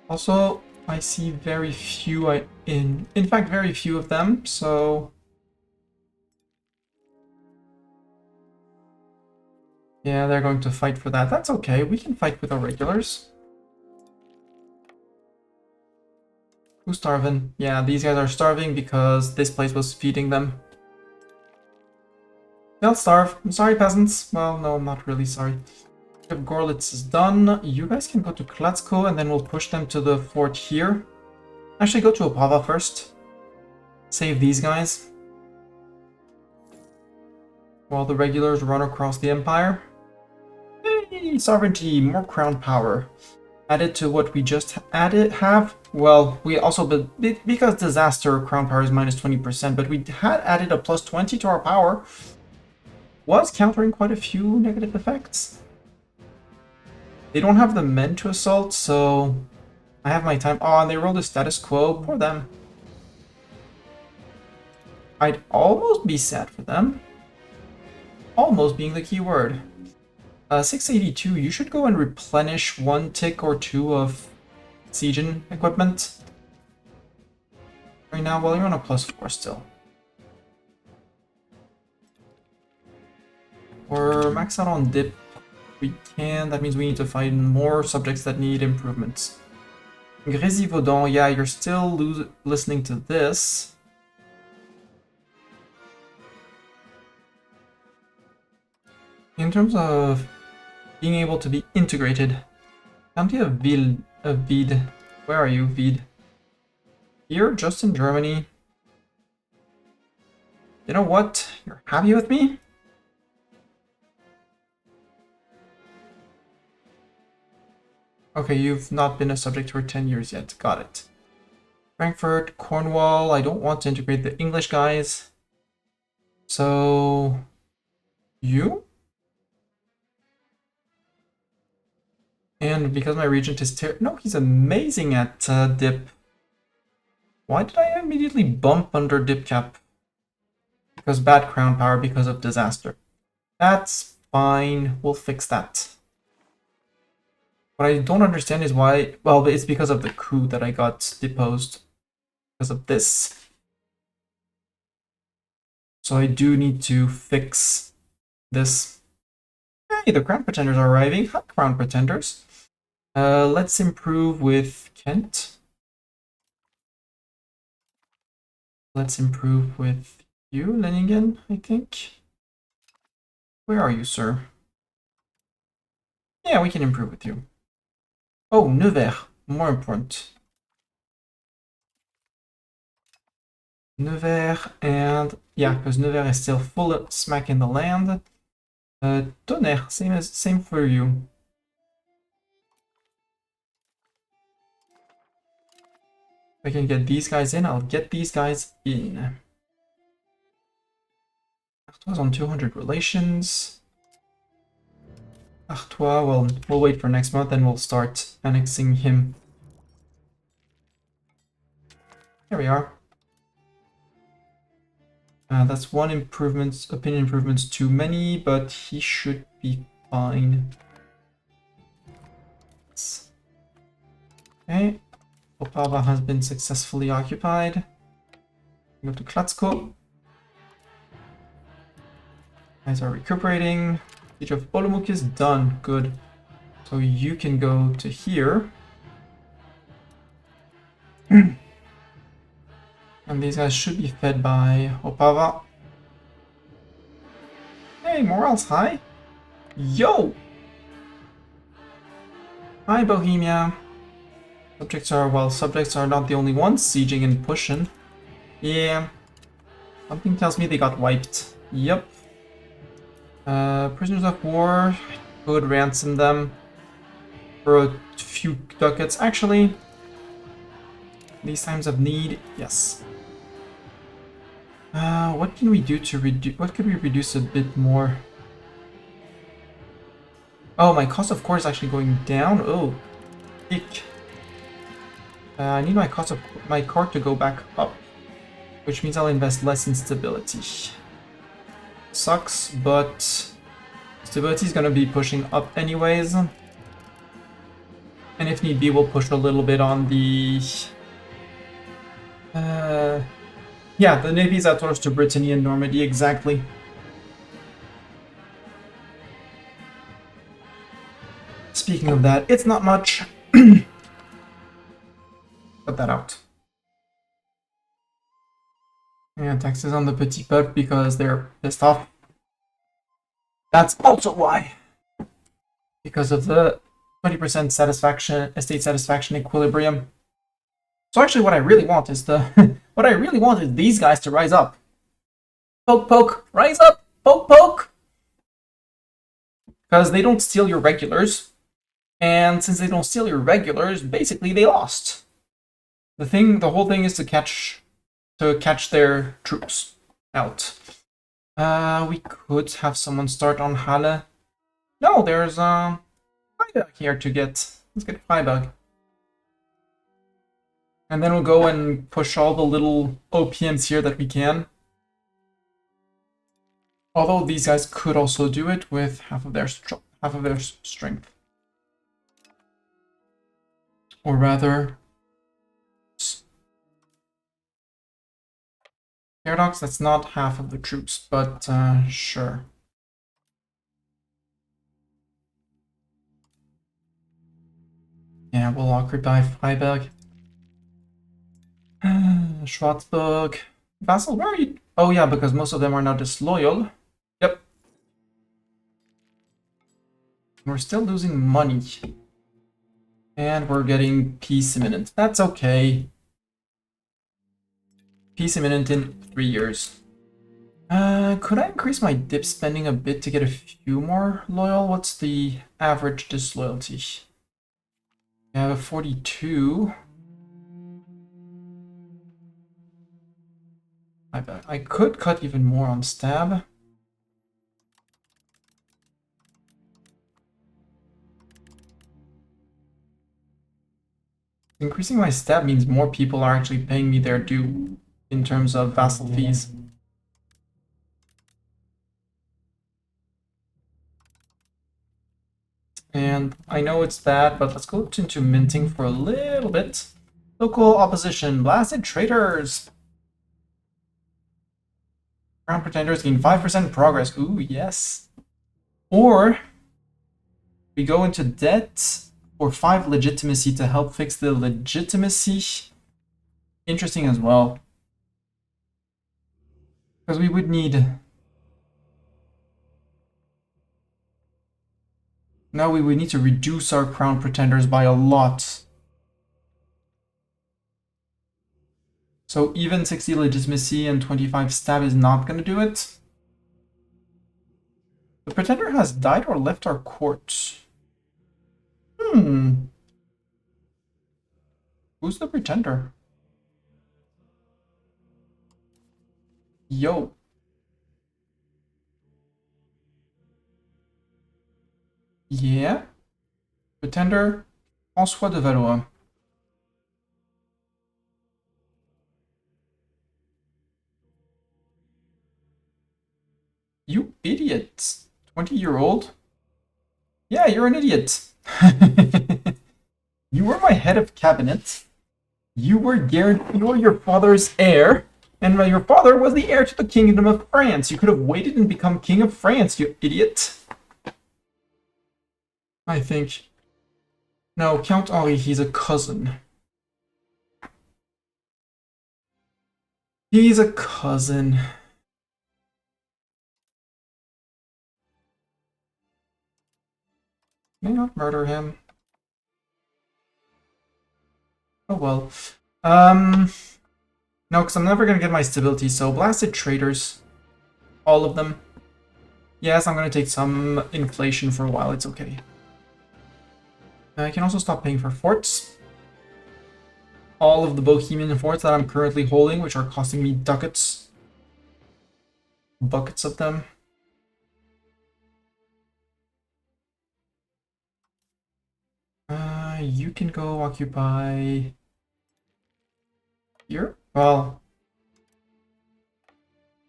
Also, I see very few, in fact, very few of them, so... Yeah, they're going to fight for that. That's okay, we can fight with our regulars. Who's starving? Yeah, these guys are starving because this place was feeding them. They'll starve. I'm sorry, peasants. Well, no, I'm not really sorry. If Gorlitz is done, you guys can go to Klatsko and then we'll push them to the fort here. Actually, go to Opava first. Save these guys. While the regulars run across the empire. Hey, sovereignty, more crown power. Added to what we just have. Well, we also, because disaster, crown power is minus 20%, but we had added a plus 20 to our power. Was countering quite a few negative effects. They don't have the men to assault, so I have my time. Oh, and they rolled a status quo. Poor them. I'd almost be sad for them. Almost being the key word. 682, you should go and replenish 1 tick or 2 of siege equipment. Right now, well, you're on a plus 4 still. We're maxed out on dip. We can, that means we need to find more subjects that need improvements. Grésivaudan, yeah, you're still listening to this. In terms of being able to be integrated, County of Wied, where are you, Wied? Here, just in Germany. You know what? You're happy with me? Okay, you've not been a subject for 10 years yet. Got it. Frankfurt, Cornwall. I don't want to integrate the English guys. So... you? And because my regent is no, he's amazing at dip. Why did I immediately bump under dip cap? Because bad crown power because of disaster. That's fine, we'll fix that. What I don't understand is why, well, it's because of the coup that I got deposed. Because of this. So I do need to fix this. Hey, the crown pretenders are arriving. Hi, crown pretenders. Let's improve with Kent. Let's improve with you, Leningen, I think. Where are you, sir? Yeah, we can improve with you. Oh, Nevers, more important. Nevers, and Yeah, because Nevers is still full smack in the land. Tonnerre, same for you. If I can get these guys in, I'll get these guys in. Artois on 200 relations. Artois, well, we'll wait for next month and we'll start annexing him. There we are. That's one improvement, opinion improvements too many, but he should be fine. Okay, Opava has been successfully occupied. Go to Klatsko. Guys are recuperating. Siege of Olomouc is done. Good. So you can go to here. And these guys should be fed by Opava. Hey, morale's high. Yo! Hi, Bohemia. Subjects are not the only ones sieging and pushing. Yeah. Something tells me they got wiped. Yep. Prisoners of war. Could ransom them for a few ducats. Actually, these times of need, yes. What can we do to reduce? What could we reduce a bit more? Oh, my cost of core is actually going down. Oh, ick. I need my cost of my core to go back up, which means I'll invest less in stability. Sucks, but stability is gonna be pushing up anyways. And if need be, we'll push a little bit on the. Yeah, the Navy's outsourced to Brittany and Normandy, exactly. Speaking of that, it's not much. Cut that out. Yeah, taxes on the petit peuple because they're pissed off. That's also why. Because of the 20% satisfaction, estate satisfaction equilibrium. So actually what I really want is what I really want is these guys to rise up. Poke, poke, rise up, poke, poke. Because they don't steal your regulars. And since they don't steal your regulars, basically they lost. The whole thing is to catch their troops out. We could have someone start on Halle. No, there's Freiburg here to get. Let's get Freiburg. And then we'll go and push all the little OPMs here that we can. Although these guys could also do it with half of their strength. Or rather, Paradox, that's not half of the troops, but sure. Yeah, we'll occupy Freiburg. Schwarzburg. Vassal, where are you? Oh yeah, because most of them are now disloyal. Yep. We're still losing money. And we're getting peace imminent. That's okay. Peace imminent in 3 years. Could I increase my dip spending a bit to get a few more loyal? What's the average disloyalty? I have a 42. I bet I could cut even more on stab. Increasing my stab means more people are actually paying me their due in terms of vassal fees. And I know it's bad, but let's go into minting for a little bit. Local opposition, blasted traitors. Crown pretenders gain 5% progress. Ooh, yes. Or we go into debt for 5 legitimacy to help fix the legitimacy. Interesting as well. Because we would need. Now we would need to reduce our crown pretenders by a lot. So even 60 legitimacy and 25 stab is not going to do it. The pretender has died or left our court. Who's the pretender? Yo. Yeah. Pretender, François de Valois. You idiot. 20-year-old? Yeah, you're an idiot. You were my head of cabinet. You were your father's heir. And your father was the heir to the kingdom of France. You could have waited and become king of France, you idiot. I think. No, Count Henri, he's a cousin. He's a cousin. May not murder him. Oh well. No, because I'm never going to get my stability, so blasted traitors. All of them. Yes, I'm going to take some inflation for a while, it's okay. I can also stop paying for forts. All of the Bohemian forts that I'm currently holding, which are costing me ducats. Buckets of them. You can go occupy here. Well,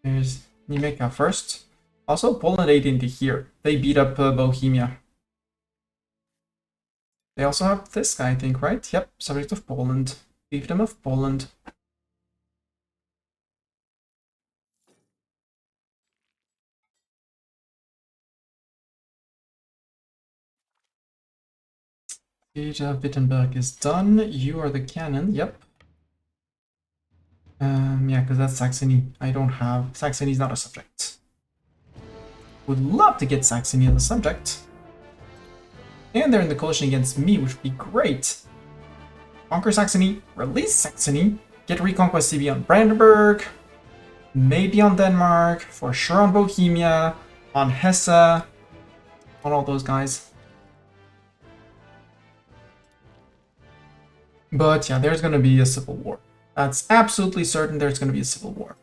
there's Nimeka first. Also, Poland ate into here. They beat up Bohemia. They also have this guy, I think, right? Yep, subject of Poland. Fiefdom of Poland. Siege of Wittenberg is done. You are the cannon. Yep. Yeah, because that's Saxony. I don't have... Saxony's not a subject. Would love to get Saxony as a subject. And they're in the coalition against me, which would be great. Conquer Saxony, release Saxony, get Reconquest CB on Brandenburg, maybe on Denmark, for sure on Bohemia, on Hesse, on all those guys. But yeah, there's going to be a civil war. That's absolutely certain there's going to be a civil war.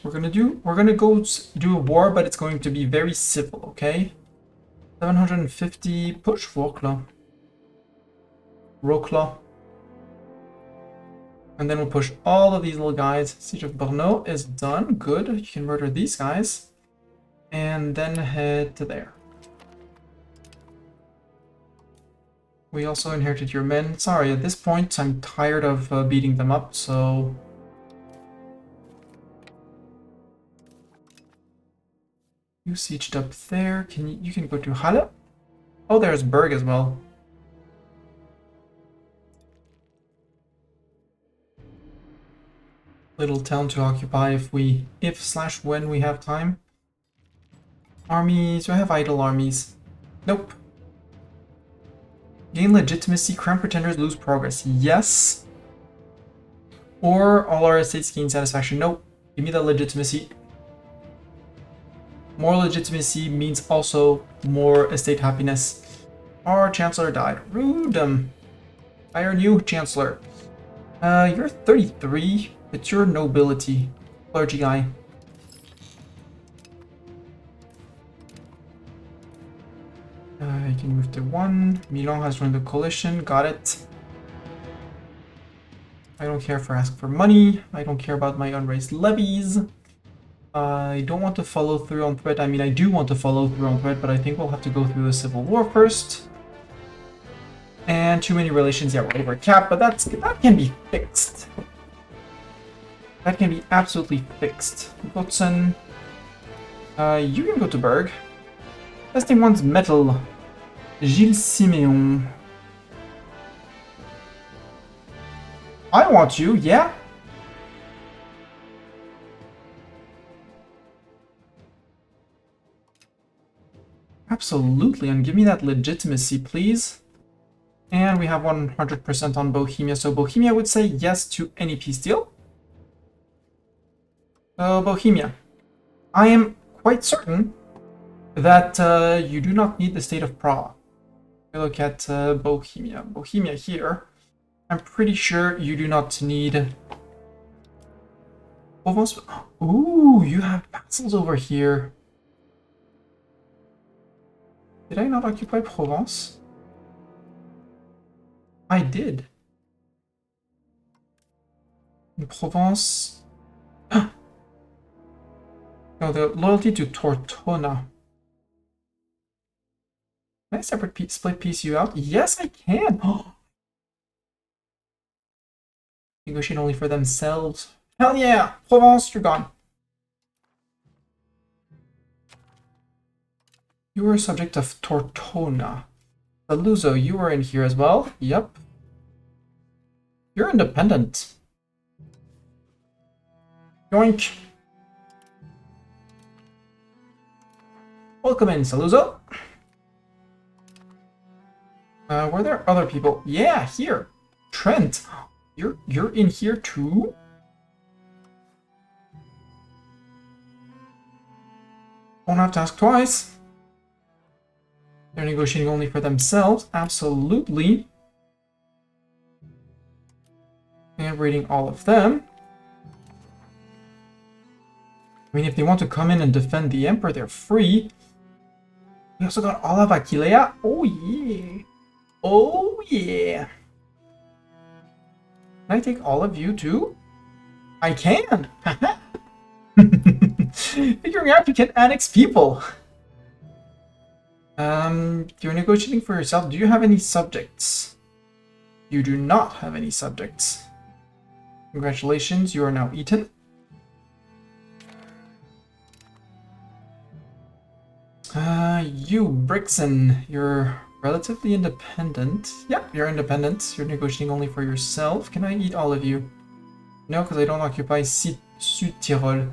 We're gonna go do a war, but it's going to be very civil, okay? 750 push Wroclaw. And then we'll push all of these little guys. Siege of Brno is done. Good. You can murder these guys. And then head to there. We also inherited your men. Sorry, at this point, I'm tired of beating them up, so... You sieged up there. You can go to Halle? Oh, there's Berg as well. Little town to occupy if/when we have time. Armies, do I have idle armies? Nope. Gain legitimacy, crown pretenders lose progress. Yes. Or all our estates gain satisfaction. Nope. Give me the legitimacy. More legitimacy means also more estate happiness. Our chancellor died. Rude. Hire new chancellor. You're 33. It's your nobility. Clergy guy. You can move to 1. Milan has joined the coalition. Got it. I don't care for ask for money. I don't care about my unraised levies. I don't want to follow through on threat. I mean, I do want to follow through on threat, but I think we'll have to go through the civil war first. And too many relations. Yeah, we're over cap, but that can be fixed. That can be absolutely fixed. Botzen. You can go to Berg. Testing one's metal. Gilles Siméon. I want you, yeah? Absolutely, and give me that legitimacy, please. And we have 100% on Bohemia, so Bohemia would say yes to any peace deal. So, Bohemia, I am quite certain that you do not need the state of Prague. We look at Bohemia. Bohemia here, I'm pretty sure you do not need... Almost... Ooh, you have vassals over here. Did I not occupy Provence? I did. In Provence... No, the loyalty to Tortona. Can I split piece you out? Yes, I can! Negotiate only for themselves. Hell yeah! Provence, you're gone. You were a subject of Tortona. Saluzzo, you were in here as well. Yep. You're independent. Yoink. Welcome in, Saluzzo. Were there other people? Yeah, here. Trent, you're in here too? Won't have to ask twice. They're negotiating only for themselves. Absolutely. And raiding all of them. I mean, if they want to come in and defend the Emperor, they're free. We also got all of Aquilea. Oh, yeah. Oh, yeah. Can I take all of you, too? I can! Figuring out you can annex people. You're negotiating for yourself. Do you have any subjects? You do not have any subjects. Congratulations, you are now eaten. You, Brixen, you're relatively independent. Yep, you're independent. You're negotiating only for yourself. Can I eat all of you? No, because I don't occupy Südtirol.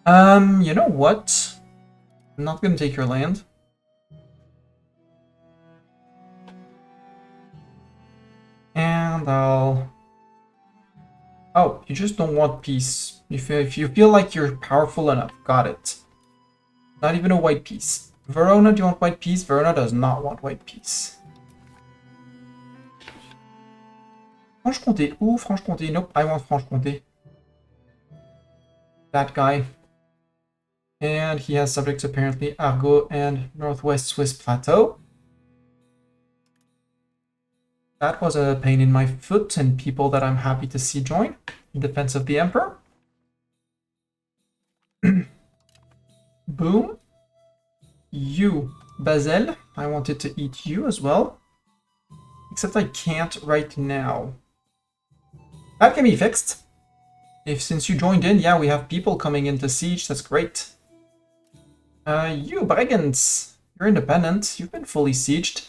You know what? I'm not gonna take your land. And I'll... Oh, you just don't want peace. If you feel like you're powerful enough, got it. Not even a white peace. Verona, do you want white peace? Verona does not want white peace. Franche-Comté. Ooh, Franche-Comté. Nope, I want Franche-Comté. That guy. And he has subjects apparently Argot and Northwest Swiss Plateau. That was a pain in my foot and people that I'm happy to see join in defense of the Emperor. Boom. You, Basel. I wanted to eat you as well. Except I can't right now. That can be fixed. Since you joined in, yeah, we have people coming into siege. That's great. You, Bregenz. You're independent. You've been fully sieged.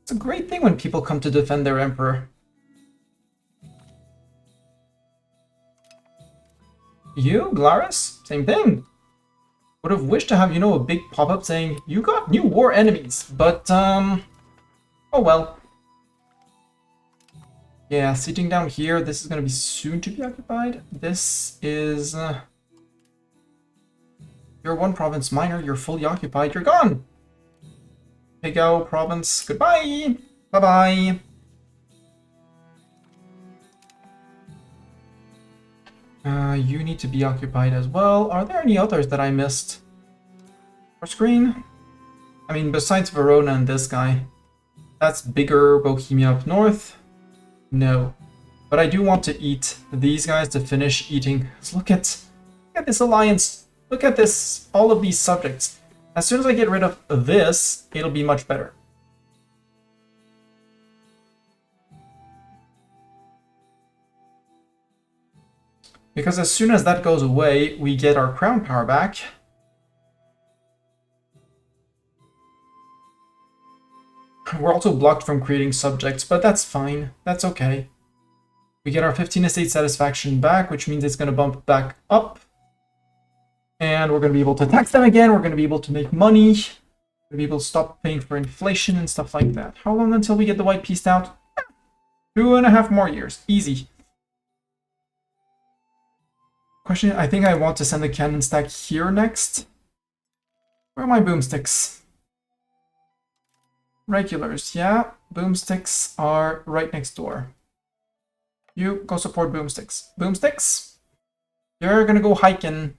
It's a great thing when people come to defend their emperor. You, Glarus? Same thing. Would have wished to have, you know, a big pop-up saying, you got new war enemies, but, oh well. Yeah, sitting down here, this is gonna be soon to be occupied. This is, you're one province minor, you're fully occupied, you're gone! Pigao province, goodbye! Bye-bye! You need to be occupied as well. Are there any others that I missed? Or screen? I mean, besides Verona and this guy. That's bigger Bohemia up north? No. But I do want to eat these guys to finish eating. Look at this alliance. Look at this, all of these subjects. As soon as I get rid of this, it'll be much better. Because as soon as that goes away, we get our crown power back. We're also blocked from creating subjects, but that's fine. That's okay. We get our 15 estate satisfaction back, which means it's going to bump back up. And we're going to be able to tax them again. We're going to be able to make money. We're going to be able to stop paying for inflation and stuff like that. How long until we get the white pieced out? 2.5 more years. Easy. Question, I think I want to send the cannon stack here next. Where are my boomsticks? Regulars, yeah. Boomsticks are right next door. You go support boomsticks. Boomsticks? You're gonna go hiking.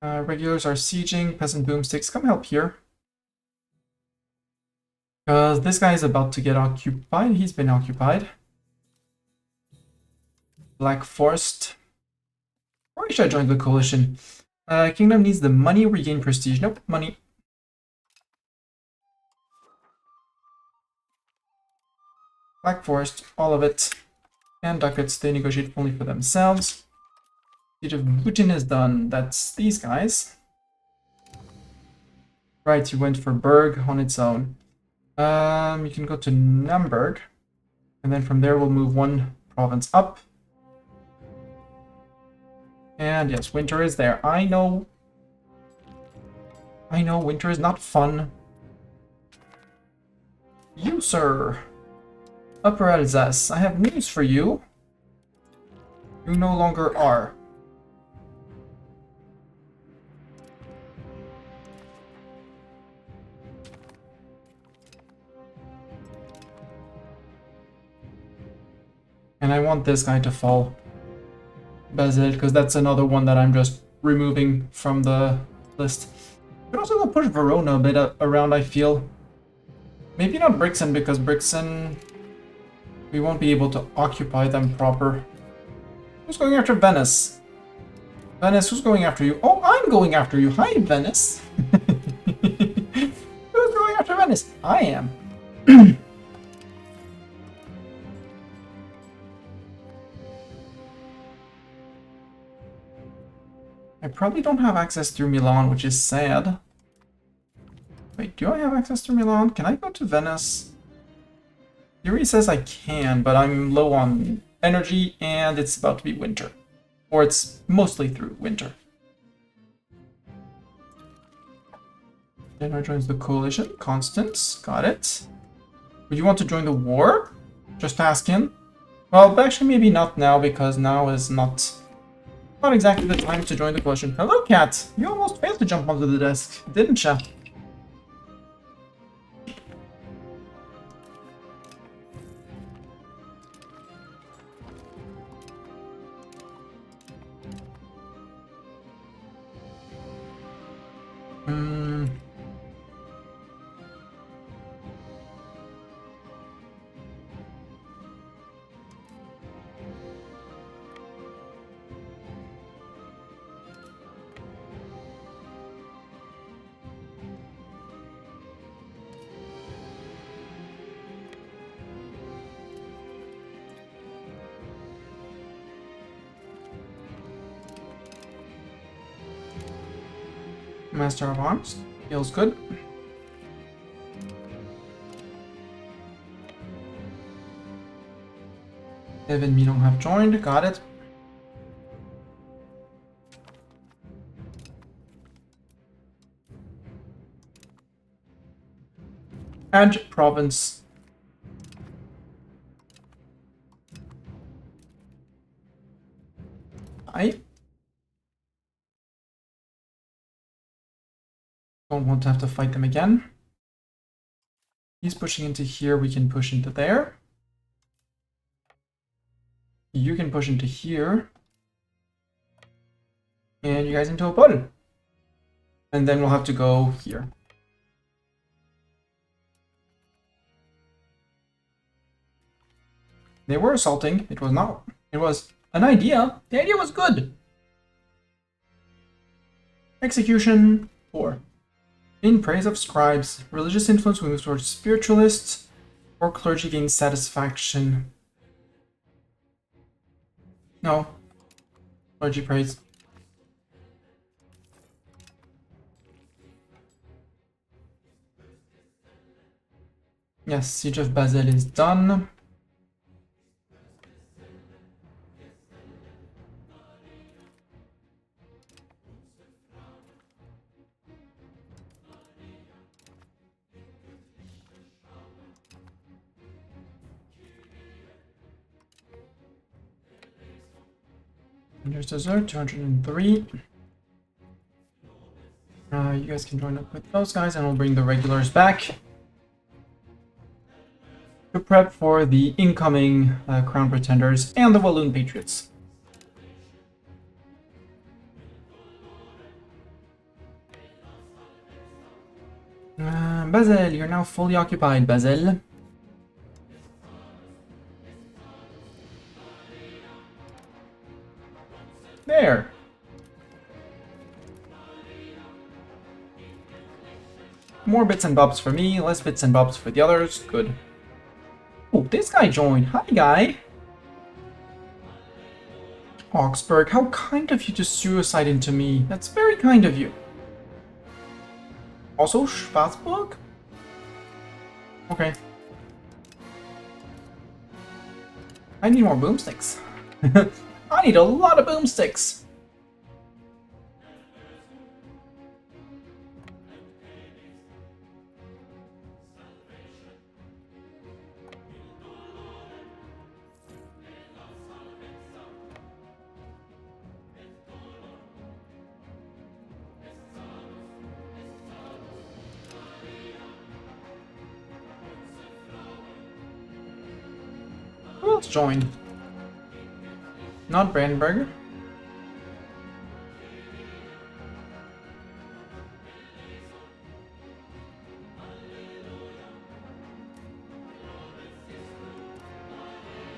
Regulars are sieging. Peasant boomsticks, come help here. Because this guy is about to get occupied. He's been occupied. Black Forest. Or should I join the coalition? Kingdom needs the money, regain prestige. Nope, money. Black Forest, all of it. And ducats, they negotiate only for themselves. Siege of Putin is done. That's these guys. Right, you went for Berg on its own. You can go to Nuremberg. And then from there we'll move one province up. And yes, winter is there. I know, winter is not fun. You, sir. Upper Alsace, I have news for you. You no longer are. And I want this guy to fall. Basil, because that's another one that I'm just removing from the list. You can also go push Verona a bit around, I feel. Maybe not Brixen, because Brixen, we won't be able to occupy them proper. Who's going after Venice? Venice, who's going after you? Oh, I'm going after you. Hi, Venice. Who's going after Venice? I am. I probably don't have access through Milan, which is sad. Wait, do I have access through Milan? Can I go to Venice? Theory says I can, but I'm low on energy and it's about to be winter. Or it's mostly through winter. General joins the coalition. Constance, got it. Would you want to join the war? Just asking. Well, actually maybe not now, because now is not exactly the time to join the coalition. Hello, cat! You almost failed to jump onto the desk, didn't ya? Master of Arms. Feels good. Evan and Milan have joined. Got it. And province. I don't want to have to fight them again. He's pushing into here, we can push into there. You can push into here. And you guys into a puddle. And then we'll have to go here. They were assaulting. It was not. It was an idea. The idea was good. Execution 4. In praise of scribes, religious influence moves towards spiritualists, or clergy gains satisfaction. No. Clergy praise. Yes, Siege of Basel is done. There's dessert, 203. You guys can join up with those guys, and we'll bring the regulars back to prep for the incoming Crown Pretenders and the Walloon Patriots. Basel, you're now fully occupied, Basel. There. More bits and bobs for me, less bits and bobs for the others. Good. Oh, this guy joined. Hi, guy. Augsburg, how kind of you to suicide into me. That's very kind of you. Also, Schwarzburg? Okay. I need more boomsticks. I need a lot of boomsticks. Who else joined? Not Brandenburg.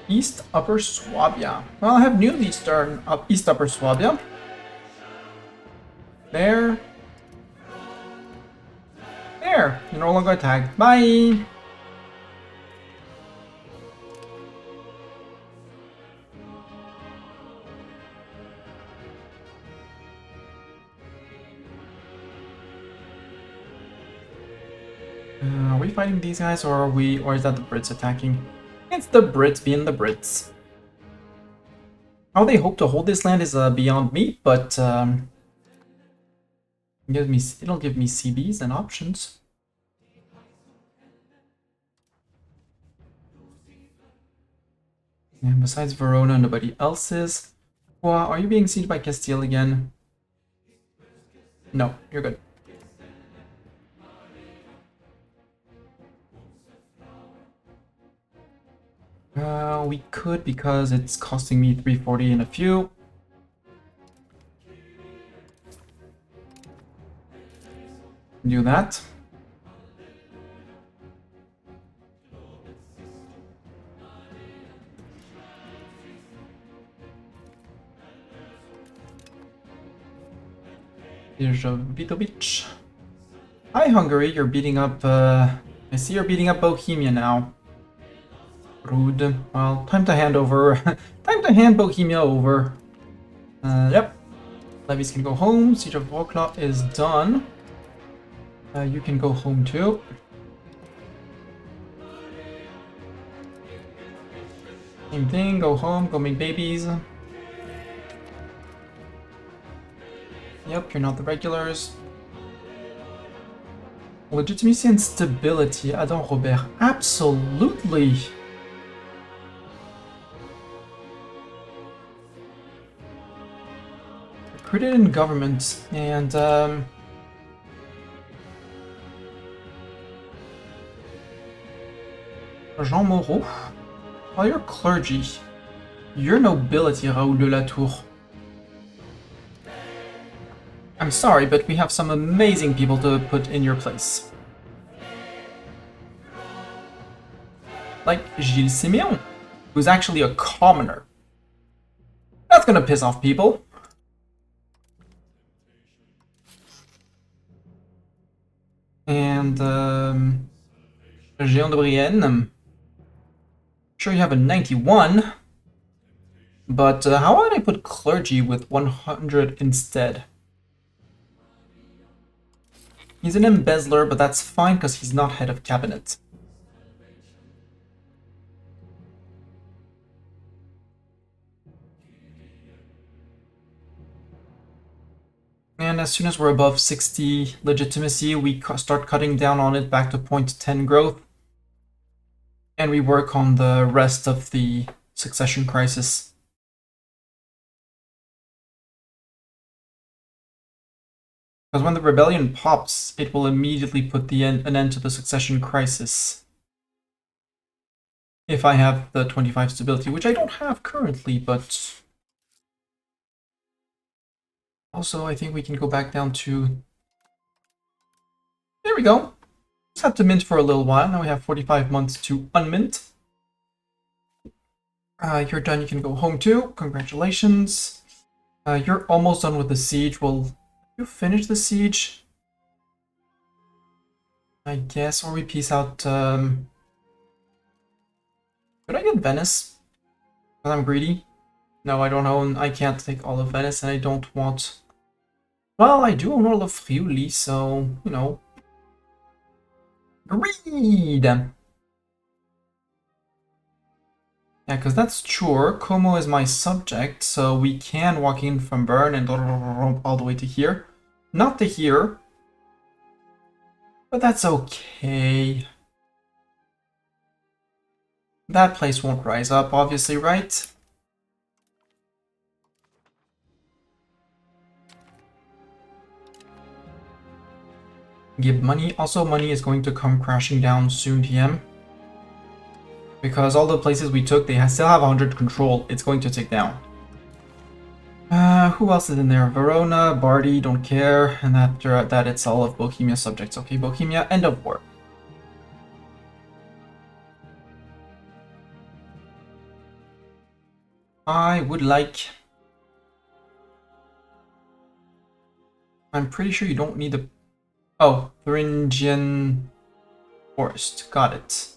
East Upper Swabia. Well, I have new Eastern East Upper Swabia. There. There. You're no longer tagged. Bye. Are we fighting these guys, or are we, or is that the Brits attacking? It's the Brits being the Brits. How they hope to hold this land is beyond me, but it'll give me CBs and options. And besides Verona, nobody else is. Wow, are you being sieged by Castile again? No, you're good. We could, because it's costing me 340 in a few. Do that. Here's Vitovic. Hi, Hungary. You're beating up. I see you're beating up Bohemia now. Rude. Well, time to hand over. Time to hand Bohemia over. Yep. Levies can go home. Siege of Wroclaw is done. You can go home too. Same thing. Go home. Go make babies. Yep, you're not the regulars. Legitimacy and stability. Adam Robert. Absolutely. Recruited in government, and Jean Moreau. Well, you're clergy. You're nobility, Raoul de la Tour. I'm sorry, but we have some amazing people to put in your place. Like Gilles Simeon, who's actually a commoner. That's gonna piss off people. And Géant de Brienne. Sure, you have a 91, but how would I put clergy with 100 instead? He's an embezzler, but that's fine because he's not head of cabinet. And as soon as we're above 60 legitimacy, we start cutting down on it back to 0.10 growth. And we work on the rest of the succession crisis. Because when the rebellion pops, it will immediately put an end to the succession crisis. If I have the 25 stability, which I don't have currently, but... Also, I think we can go back down to... There we go. Just had to mint for a little while. Now we have 45 months to unmint. You're done. You can go home too. Congratulations. You're almost done with the siege. Well, you finish the siege? I guess, or we peace out. Could I get Venice? Because I'm greedy. No, I don't own. I can't take all of Venice, and I don't want. Well, I do own all of Friuli, so you know. Greed. Yeah, because that's sure. Como is my subject, so we can walk in from Bern and all the way to here. Not to here. But that's okay. That place won't rise up, obviously, right? Give money. Also, money is going to come crashing down soon, TM. Because all the places we took, they still have 100 control. It's going to take down. Who else is in there? Verona, Bardi, don't care. And after that, it's all of Bohemia subjects. Okay, Bohemia, end of war. I would like... I'm pretty sure you don't need the... Oh, Thuringian Forest. Got it.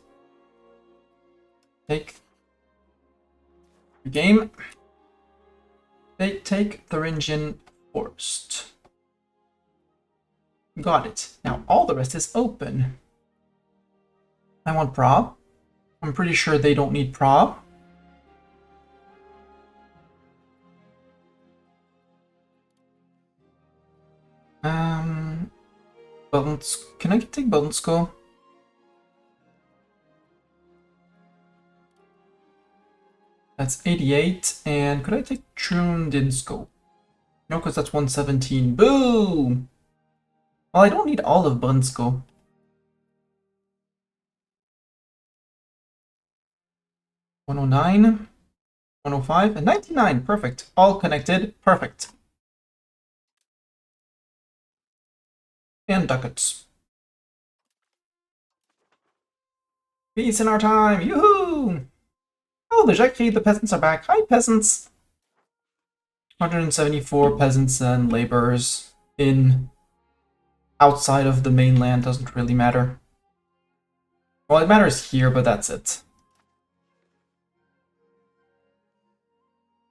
Take... Game. They take Thuringian Forest. Got it. Now all the rest is open. I want prob. I'm pretty sure they don't need prob. Can I take Belensko? That's 88, and could I take Trundinsko? No, because that's 117. Boom! Well, I don't need all of Brunsko. 109, 105, and 99. Perfect. All connected. Perfect. And ducats. Peace in our time. Yoo-hoo! Oh, the Jacques, the peasants are back. Hi, peasants. 174 peasants and laborers in outside of the mainland. Doesn't really matter. Well, it matters here, but that's it.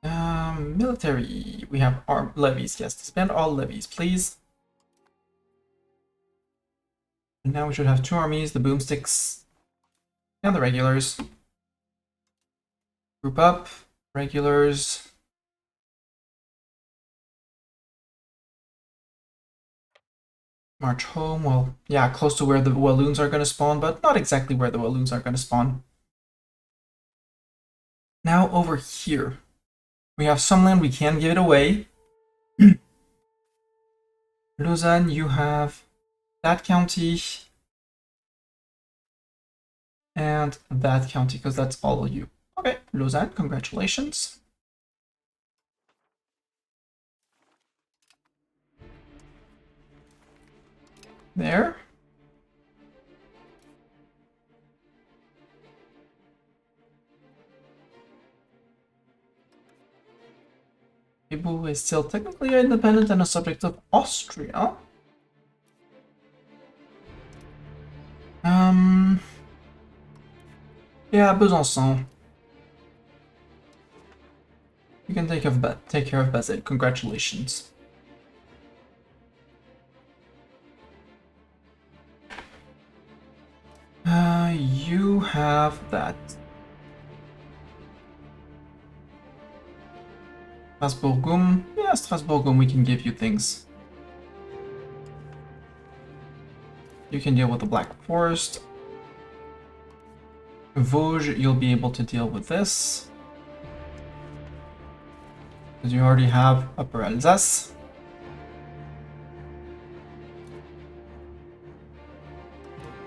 Military. We have levies. Yes, spend all levies, please. And now we should have 2 armies, the boomsticks and the regulars. Group up, regulars. March home. Well, yeah, close to where the Walloons are going to spawn, but not exactly where the Walloons are going to spawn. Now over here. We have some land, we can give it away. Lausanne, you have that county. And that county, because that's all of you. Okay, Lausanne, congratulations. There. Ibu is still technically independent and a subject of Austria. Yeah, Besançon. You can take care of Bazet. Congratulations. You have that. Strasbourgum. Yeah, Strasbourgum, we can give you things. You can deal with the Black Forest. Vosges, you'll be able to deal with this. Because you already have Upper Alsace.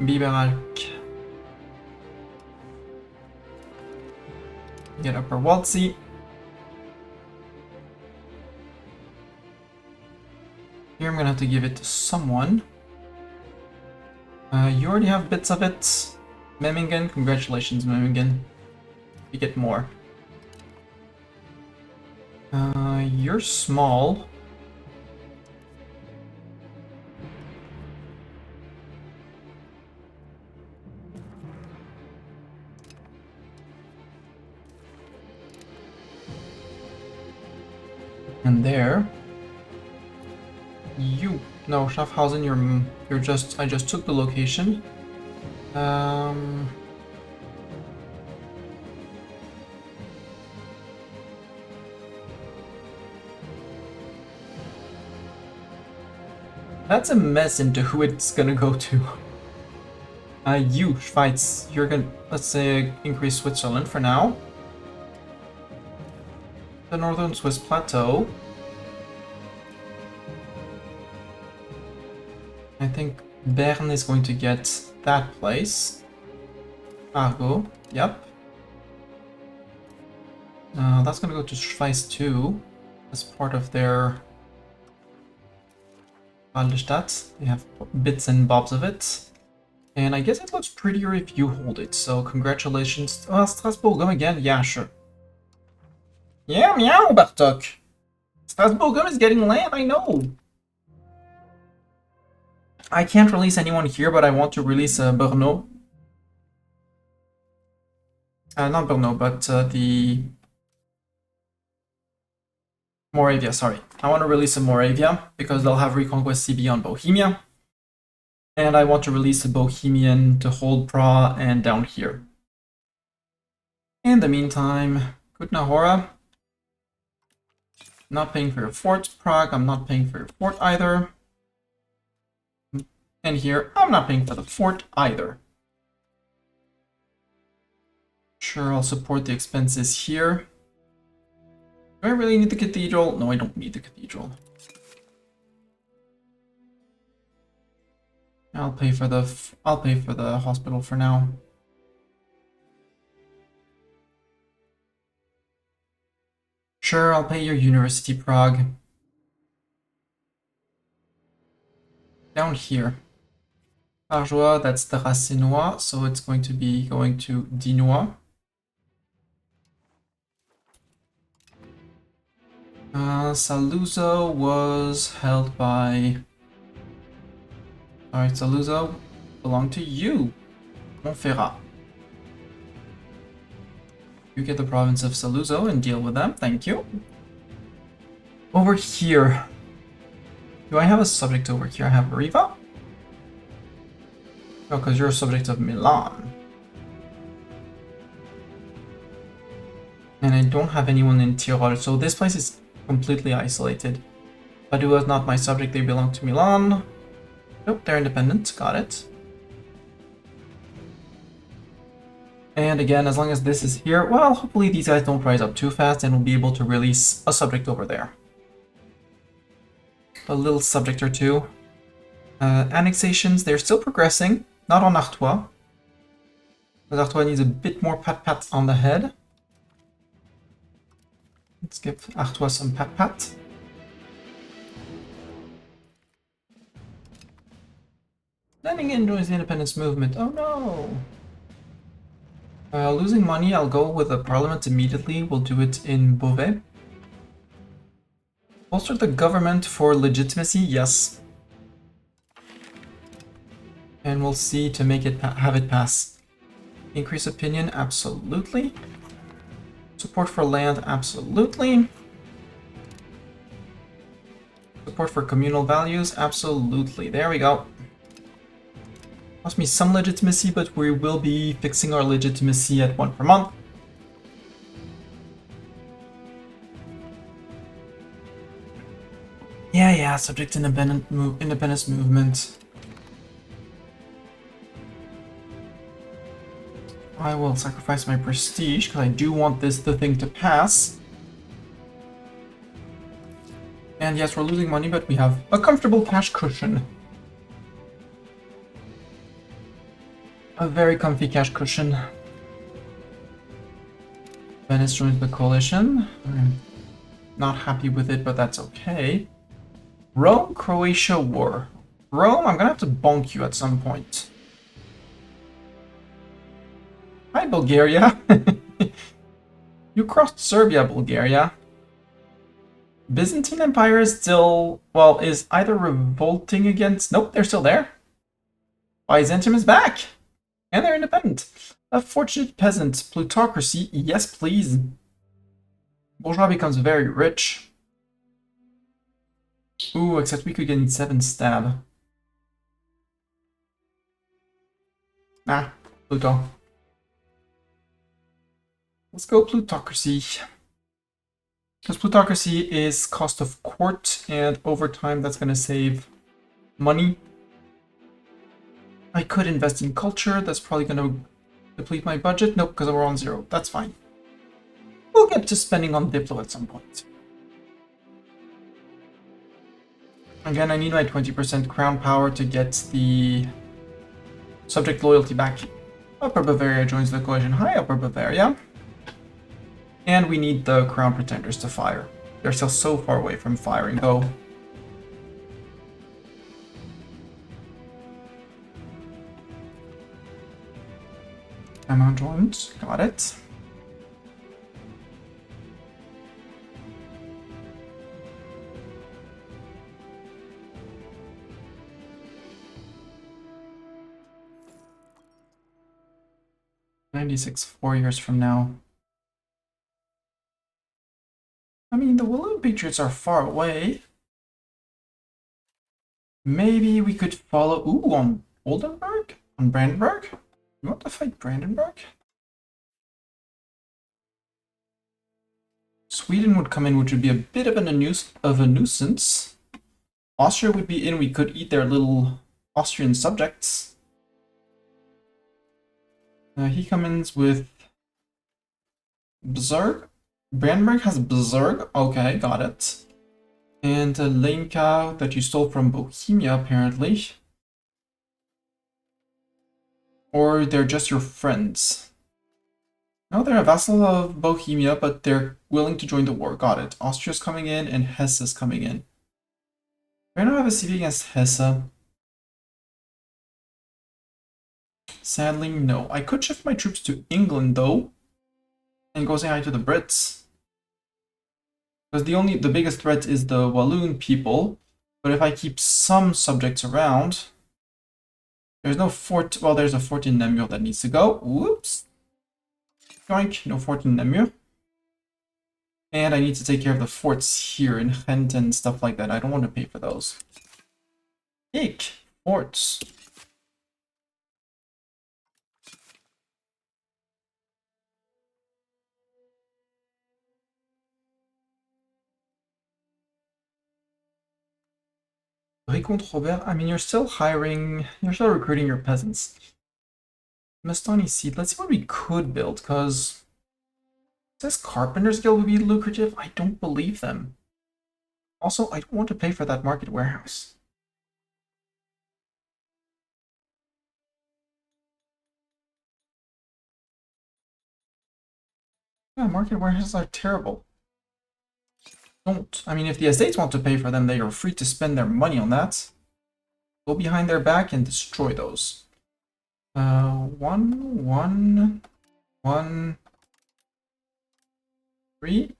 Biberach. Get Upper Waldsee. Here I'm gonna have to give it to someone. You already have bits of it. Memmingen, congratulations Memmingen. You get more. You're small. And there. You. No, Schaffhausen, you're just, I just took the location. That's a mess into who it's gonna go to. You, Schweiz, you're gonna, let's say, increase Switzerland for now. The northern Swiss plateau. I think Bern is going to get that place. Argo, yep. That's gonna go to Schweiz too, as part of their Waldestadt. They have bits and bobs of it. And I guess it looks prettier if you hold it, so congratulations. Oh, Strasbourg again? Yeah, sure. Yeah, meow, Bartok. Strasbourg is getting land, I know. I can't release anyone here, but I want to release Brno. Not Brno, but the Moravia, sorry. I want to release a Moravia because they'll have Reconquest CB on Bohemia. And I want to release a Bohemian to hold Prague and down here. In the meantime, Kutna Hora. Not paying for your fort. Prague, I'm not paying for your fort either. And here, I'm not paying for the fort either. Sure, I'll support the expenses here. Do I really need the cathedral? No, I don't need the cathedral. I'll pay for the hospital for now. Sure, I'll pay your University Prague. Down here. Arjois, that's the Racinois, so it's going to be going to Dinois. Saluzzo was held by... Alright, Saluzzo belonged to you, Montferrat. You get the province of Saluzzo and deal with them, thank you. Over here. Do I have a subject over here? I have Riva? No, because you're a subject of Milan. And I don't have anyone in Tyrol, so this place is completely isolated. Padua is not my subject, they belong to Milan. Nope, they're independent, got it. And again, as long as this is here, well, hopefully these guys don't rise up too fast and we'll be able to release a subject over there. A little subject or two. Annexations, they're still progressing, not on Artois. But Artois needs a bit more pat-pat on the head. Let's give Artois some pat-pat. Leningen joins the independence movement. Oh no! Losing money, I'll go with the parliament immediately. We'll do it in Beauvais. Bolster the government for legitimacy, yes. And we'll see to make it have it pass. Increase opinion, absolutely. Support for land, absolutely. Support for communal values, absolutely. There we go. Cost me some legitimacy, but we will be fixing our legitimacy at 1 per month. Yeah, subject independence movement. I will sacrifice my prestige because I do want the thing to pass. And yes, we're losing money, but we have a comfortable cash cushion. A very comfy cash cushion. Venice joins the coalition. I'm not happy with it, but that's okay. Rome, Croatia war. Rome, I'm gonna have to bonk you at some point. Hi, Bulgaria. You crossed Serbia, Bulgaria. Byzantine Empire is still, well, is either revolting against... Nope, they're still there. Byzantium is back. And they're independent. A fortunate peasant. Plutocracy, yes please. Bourgeois becomes very rich. Ooh, except we could get 7 stab. Nah, Pluto. Let's go plutocracy. Because plutocracy is cost of court, and over time that's going to save money. I could invest in culture, that's probably going to deplete my budget. Nope, because we're on 0. That's fine. We'll get to spending on Diplo at some point. Again, I need my 20% crown power to get the subject loyalty back. Upper Bavaria joins the coalition. Hi, Upper Bavaria. And we need the crown pretenders to fire. They're still so far away from firing, though. Emma joined. Got it. '96, 4 years from now. I mean, the Walloon Patriots are far away. Maybe we could follow... Ooh, on Oldenburg? On Brandenburg? You want to fight Brandenburg? Sweden would come in, which would be a bit of a nuisance. Austria would be in, we could eat their little Austrian subjects. He comes in with Berserk. Brandenburg has Berserk. Okay, got it. And Lenka that you stole from Bohemia, apparently. Or they're just your friends. No, they're a vassal of Bohemia, but they're willing to join the war. Got it. Austria's coming in and Hesse's coming in. Do I not have a CB against Hesse? Sadly, no. I could shift my troops to England, though. And go say hi to the Brits. Because the biggest threat is the Walloon people. But if I keep some subjects around... There's no fort... Well, there's a fort in Namur that needs to go. Whoops. Yoink, no fort in Namur. And I need to take care of the forts here in Ghent and stuff like that. I don't want to pay for those. Eek! Forts. Recompte Robert. I mean, you're still hiring... You're still recruiting your peasants. Mastani Seed. Let's see what we could build, because... This Carpenter's Guild would be lucrative. I don't believe them. Also, I don't want to pay for that market warehouse. Yeah, market warehouses are terrible. Don't. I mean, if the estates want to pay for them, they are free to spend their money on that. Go behind their back and destroy those. 1, 3.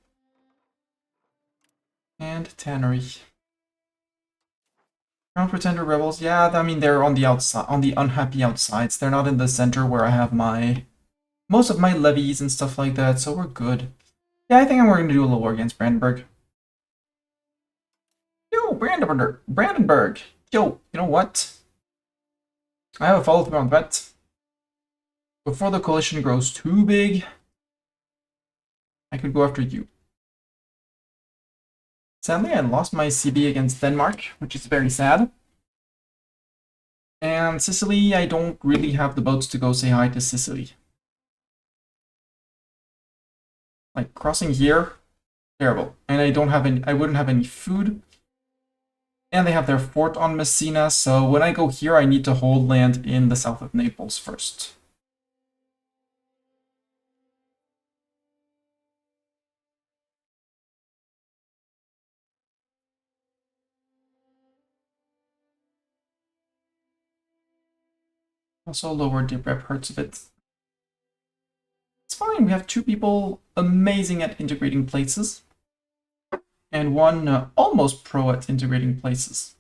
And Tannery. Crown Pretender Rebels, yeah, I mean, they're on the outside, on the unhappy outsides. They're not in the center where I have most of my levies and stuff like that, so we're good. Yeah, I think I'm going to do a little war against Brandenburg. Yo, Brandenburg. Yo, you know what? I have a follow-through on that. Before the coalition grows too big, I could go after you. Sadly, I lost my CB against Denmark, which is very sad. And Sicily, I don't really have the boats to go say hi to Sicily. Like, crossing here, terrible. And I wouldn't have any food. And they have their fort on Messina, so when I go here, I need to hold land in the south of Naples first. Also lowered the rep hertz of it. It's fine, we have two people amazing at integrating places, and one almost pro at integrating places.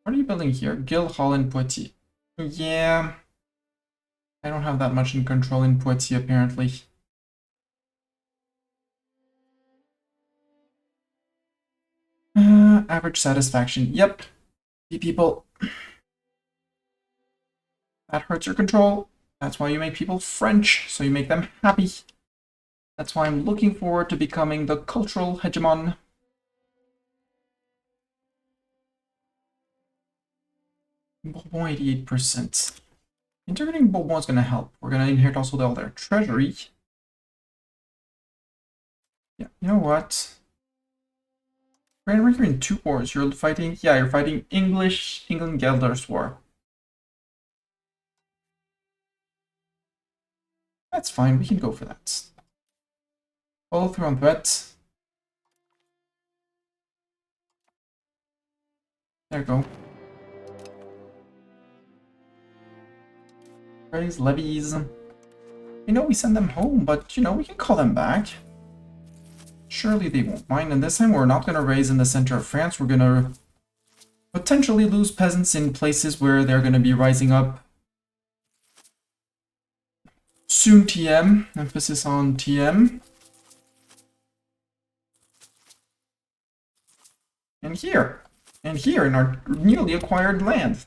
What are you building here? Guildhall Poitiers. Yeah. I don't have that much in control in Poitiers, apparently. Average satisfaction. Yep. People. That hurts your control. That's why you make people French, so you make them happy. That's why I'm looking forward to becoming the cultural hegemon. Bourbon 88%. Integrating Bourbon is going to help. We're going to inherit also all their treasury. Yeah, you know what? You're in two wars. You're fighting, yeah, you're fighting England Gelders War. That's fine, we can go for that. Follow through on that. There you go. Raise levies. I know we send them home, but, you know, we can call them back. Surely they won't mind, and this time we're not going to raise in the center of France. We're going to potentially lose peasants in places where they're going to be rising up. Soon TM, emphasis on TM. And here in our newly acquired land.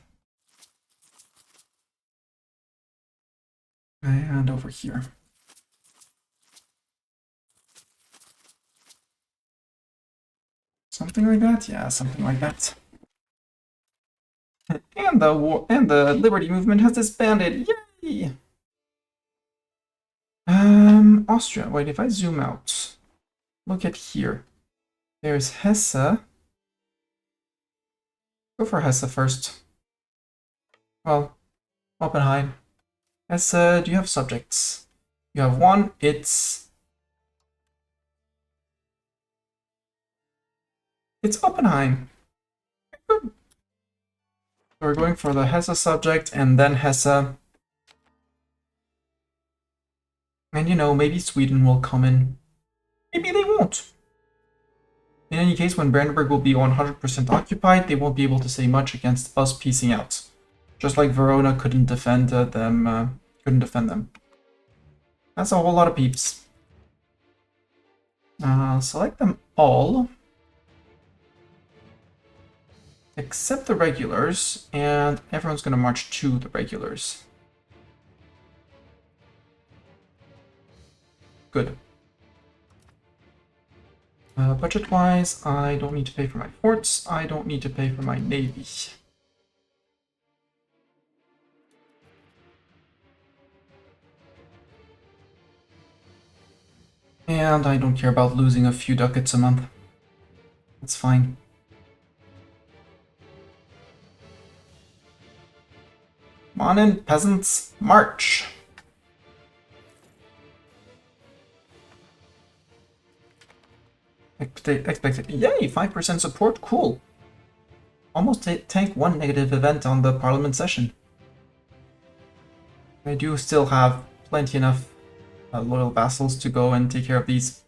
And over here. Something like that? Yeah, something like that. And the Liberty Movement has disbanded. Yay! Austria. Wait, if I zoom out, look at here. There's Hesse. Go for Hesse first. Well, Oppenheim. Hesse, do you have subjects? You have one. It's Oppenheim. Good. So we're going for the Hesse subject and then Hesse. And you know, maybe Sweden will come in. Maybe they won't. In any case, when Brandenburg will be 100% occupied, they won't be able to say much against us piecing out. Just like Verona couldn't defend them. That's a whole lot of peeps. Select them all. Except the regulars, and everyone's gonna march to the regulars. Good. Budget-wise, I don't need to pay for my forts, I don't need to pay for my navy. And I don't care about losing a few ducats a month. That's fine. Come on in, peasants, march! Expected. Yay, 5% support, cool. Almost tank one negative event on the parliament session. I do still have plenty enough loyal vassals to go and take care of these.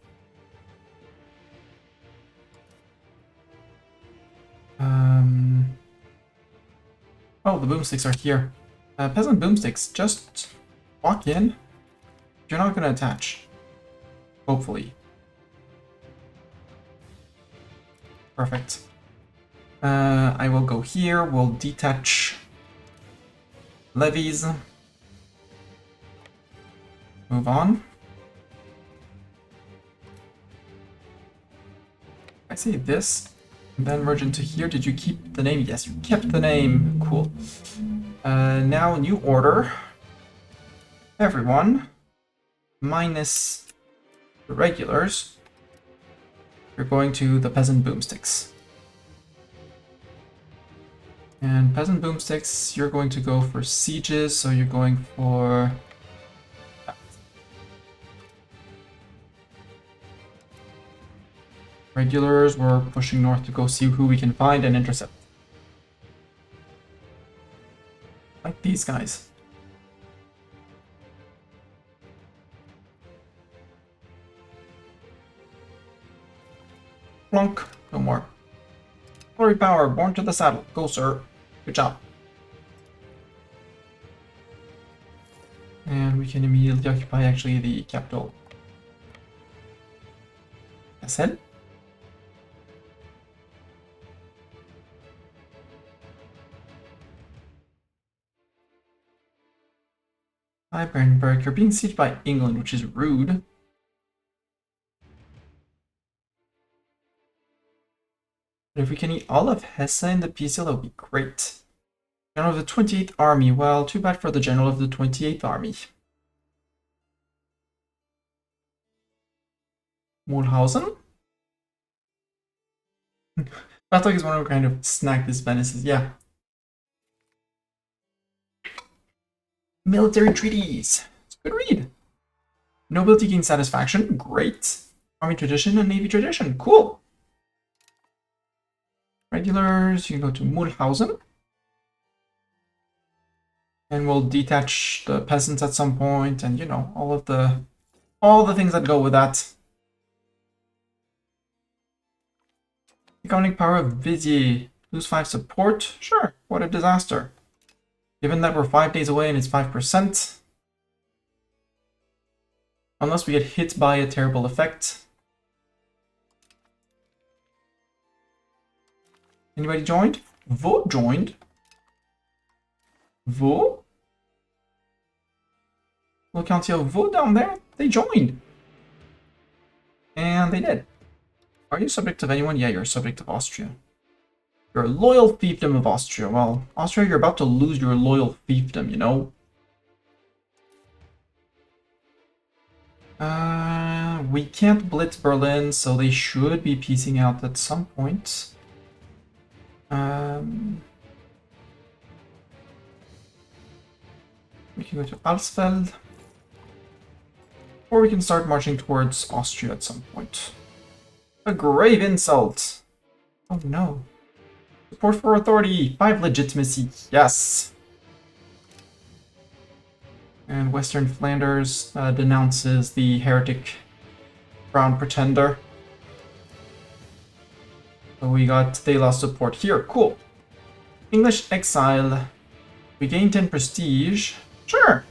Oh, the boomsticks are here. Peasant boomsticks, just walk in. You're not going to attach. Hopefully. Perfect. I will go here, we'll detach levies. Move on. I say this, and then merge into here. Did you keep the name? Yes, you kept the name. Cool. Now, new order. Everyone, minus the regulars, you're going to the peasant boomsticks. And peasant boomsticks, you're going to go for sieges, so you're going for... Regulars, we're pushing north to go see who we can find and intercept. Like these guys. Plunk. No more. Glory power, born to the saddle. Go, sir. Good job. And we can immediately occupy actually the capital. Cassel. Hi, Brandenburg. You're being sieged by England, which is rude. But if we can eat all of Hesse in the peace deal, that would be great. General of the 28th Army. Well, too bad for the General of the 28th Army. Mulhausen? Batok is one of kind of snack this Venice's, yeah. Military treaties. It's a good read. Nobility gains satisfaction. Great. Army tradition and navy tradition. Cool. Regulars, you can go to Mulhausen. And we'll detach the peasants at some point, and you know, all the things that go with that. Economic power of Vizier. Lose 5 support? Sure, what a disaster. Given that we're 5 days away and it's 5%. Unless we get hit by a terrible effect. Anybody joined? Vaux joined. Vaux? Little county of Vaux down there? They joined. And they did. Are you subject of anyone? Yeah, you're a subject of Austria. You're a loyal fiefdom of Austria. Well, Austria, you're about to lose your loyal fiefdom, you know? We can't blitz Berlin, so they should be piecing out at some point. We can go to Alsfeld. Or we can start marching towards Austria at some point. A grave insult! Oh no. Support for authority! 5 legitimacy, yes! And Western Flanders denounces the heretic Crown Pretender. So we got, they lost support here, cool. English exile. We gain 10 prestige. Sure!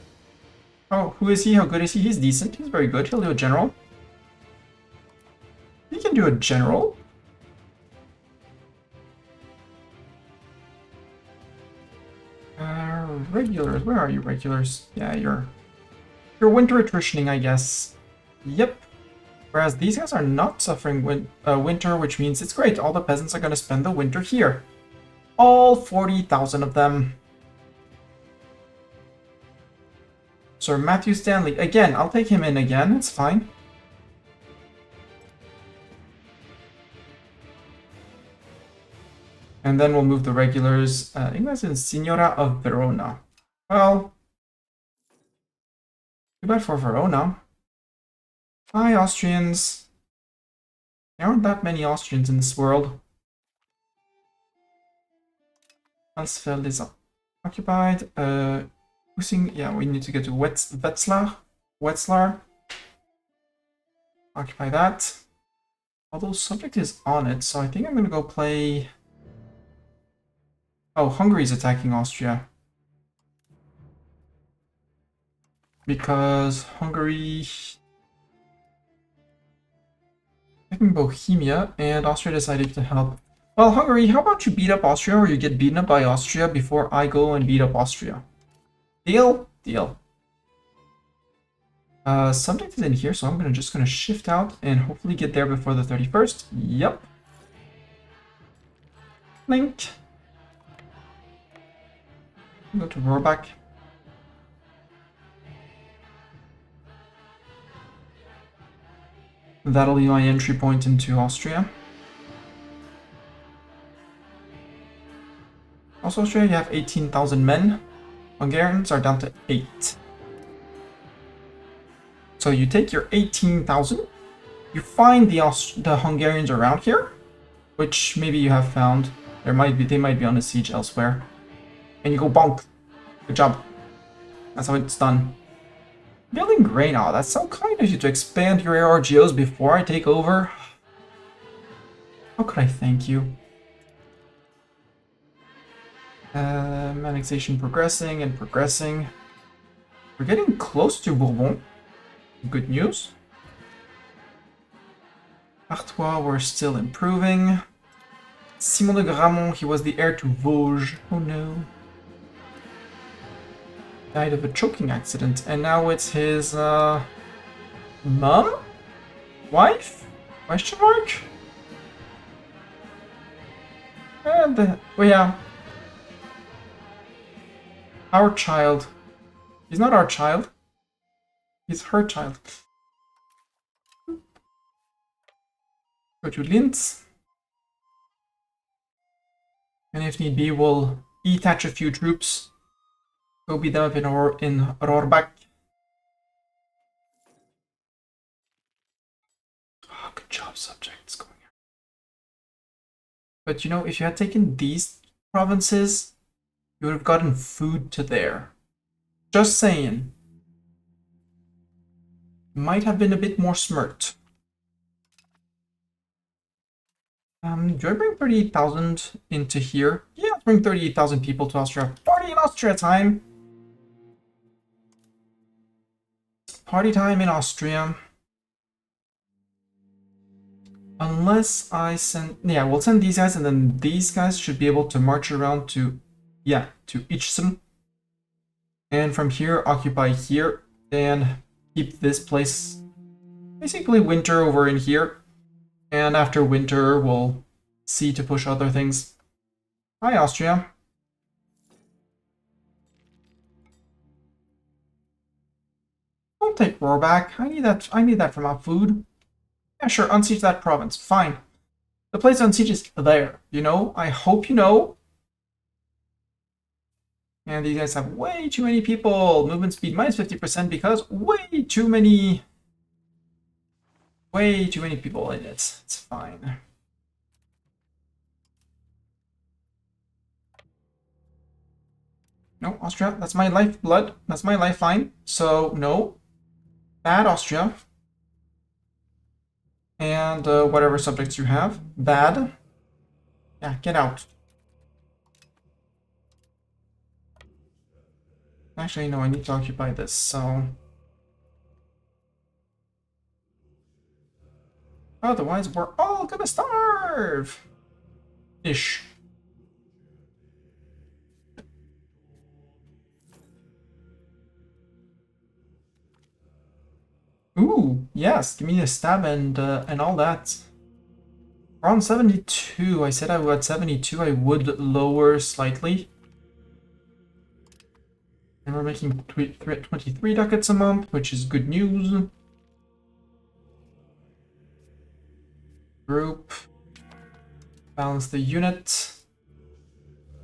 Oh, who is he? How good is he? He's decent. He's very good. He'll do a general. He can do a general. Regulars. Where are you, regulars? Yeah, you're winter attritioning, I guess. Yep. Whereas these guys are not suffering winter, which means it's great. All the peasants are going to spend the winter here. All 40,000 of them. Sir Matthew Stanley. Again, I'll take him in again. It's fine. And then we'll move the regulars. England and Signora of Verona. Well, too bad for Verona. Hi, Austrians. There aren't that many Austrians in this world. Alsfeld is occupied. Yeah, we need to get to Wetzlar. Occupy that. Although subject is on it, so I think I'm gonna go play... Oh, Hungary's attacking Austria. Because Hungary... Attacking Bohemia, and Austria decided to help. Well, Hungary, how about you beat up Austria, or you get beaten up by Austria before I go and beat up Austria? Deal? Deal. Subject is in here, so I'm just gonna shift out and hopefully get there before the 31st. Yep. Link. Go to Rohrbach. That'll be my entry point into Austria. Also, Austria, you have 18,000 men. Hungarians are down to 8. So you take your 18,000, you find the Hungarians around here, which maybe you have found. They might be on a siege elsewhere. And you go bonk. Good job. That's how it's done. Building grain. Oh, that's so kind of you to expand your ARGOs before I take over. How could I thank you? Annexation progressing and progressing. We're getting close to Bourbon. Good news. Artois, we're still improving. Simon de Gramont, he was the heir to Vosges. Oh no. Died of a choking accident, and now it's his, mom? Wife? Question mark? And, well, yeah. Our child. He's not our child. He's her child. Go to Linz. And if need be, we'll detach a few troops. Go beat them up in Rohrbach. Oh, good job, subjects. Going here. But you know, if you had taken these provinces, you would have gotten food to there. Just saying. Might have been a bit more smart. Do I bring 38,000 into here? Yeah, let's bring 38,000 people to Austria. Party in Austria time! Party time in Austria. Unless I send... Yeah, we'll send these guys, and then these guys should be able to march around to... Yeah, to Ichsen. And from here, occupy here. And keep this place... Basically winter over in here. And after winter, we'll see to push other things. Hi, Austria. Don't take Rohrbach. I need that for my food. Yeah, sure, unsiege that province. Fine. The place on siege is there, you know? I hope you know. And these guys have way too many people. Movement speed minus 50% because way too many people in it. It's fine. No, Austria, that's my lifeblood. That's my lifeline. So, no. Bad Austria. And whatever subjects you have. Bad. Yeah, get out. Actually, no, I need to occupy this, so... Otherwise, we're all gonna starve! Ish. Ooh, yes, give me a stab and all that. We're on 72. I said I would at 72. I would lower slightly. And we're making 23 ducats a month, which is good news. Group. Balance the unit.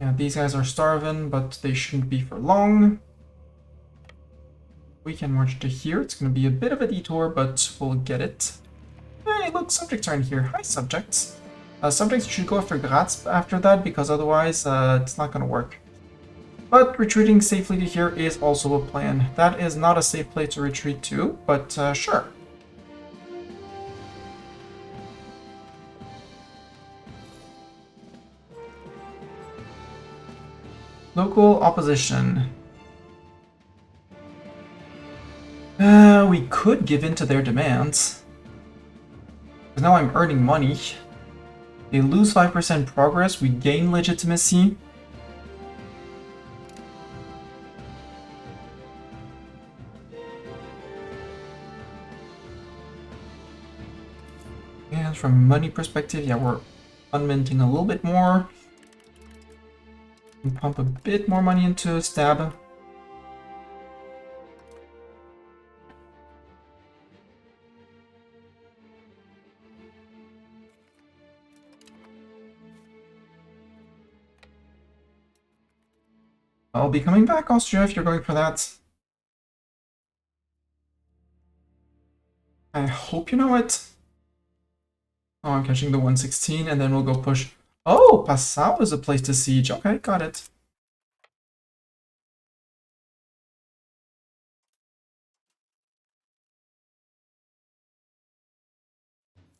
Yeah, these guys are starving, but they shouldn't be for long. We can march to here. It's going to be a bit of a detour, but we'll get it. Hey, look, subjects are in here. Hi, subjects. Subjects should go after Graz after that, because otherwise it's not going to work. But retreating safely to here is also a plan. That is not a safe place to retreat to, but sure. Local opposition. We could give in to their demands. Because now I'm earning money. They lose 5% progress, we gain legitimacy. And from a money perspective, yeah, we're unminting a little bit more. And pump a bit more money into stab. I'll be coming back, Austria, if you're going for that. I hope you know it. Oh, I'm catching the 116, and then we'll go push. Oh, Passau is a place to siege. Okay, got it.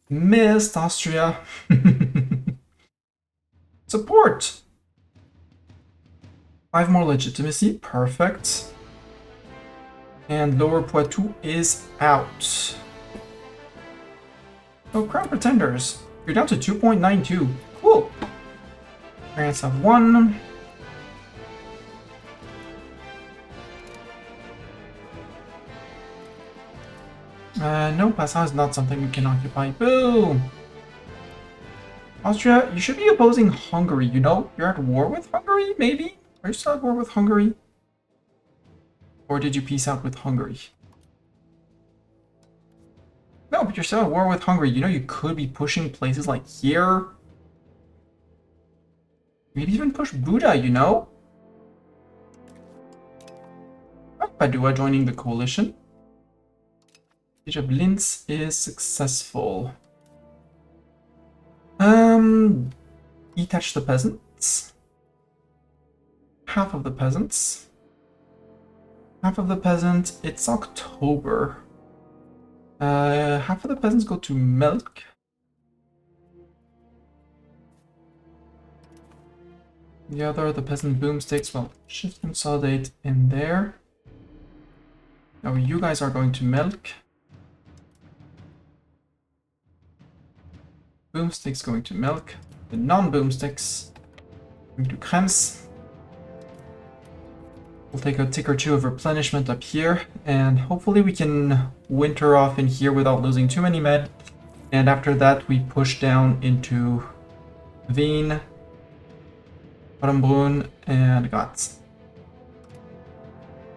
Missed Austria. Support. 5 more legitimacy. Perfect. And Lower Poitou is out. Oh, Crown Pretenders. You're down to 2.92. Cool. France have 1. No, Passau is not something we can occupy. Boo! Austria, you should be opposing Hungary, you know? You're at war with Hungary, maybe? Are you still at war with Hungary? Or did you peace out with Hungary? No, but you're still at war with Hungary. You know you could be pushing places like here. Maybe even push Buda, you know? Padua joining the coalition. Siege of Linz is successful. Detach the peasants. Half of the peasants. Half of the peasants. It's October. Half of the peasants go to milk. The other, the peasant boomsticks, well, shift consolidate in there. Now you guys are going to milk. Boomsticks going to milk. The non-boomsticks going to Krems. We'll take a tick or two of replenishment up here, and hopefully we can winter off in here without losing too many med. And after that we push down into Wien, Barenbrunn, and Graz.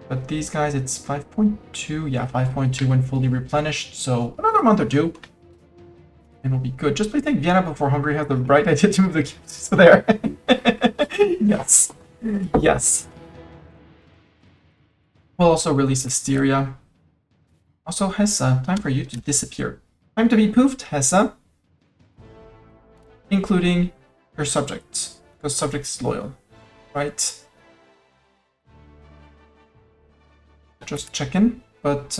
But these guys, it's 5.2, yeah, 5.2 when fully replenished, so another month or two. And we'll be good. Just please take Vienna before Hungary has the right idea to move the cubes to there. Yes. Yes. We'll also release Styria. Also, Hesse, time for you to disappear. Time to be poofed, Hesse. Including your subjects. Because subjects is loyal. Right? Just checking. But,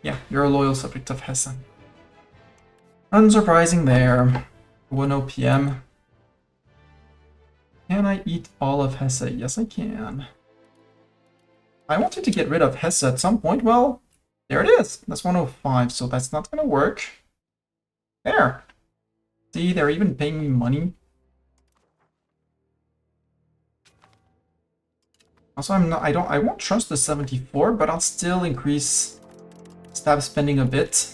yeah, you're a loyal subject of Hesse. Unsurprising there. 1:00 PM. Can I eat all of Hesse? Yes, I can. I wanted to get rid of Hesse at some point. Well, there it is. That's 105, so that's not going to work. There. See, they're even paying me money. Also, I won't trust the 74, but I'll still increase stab spending a bit.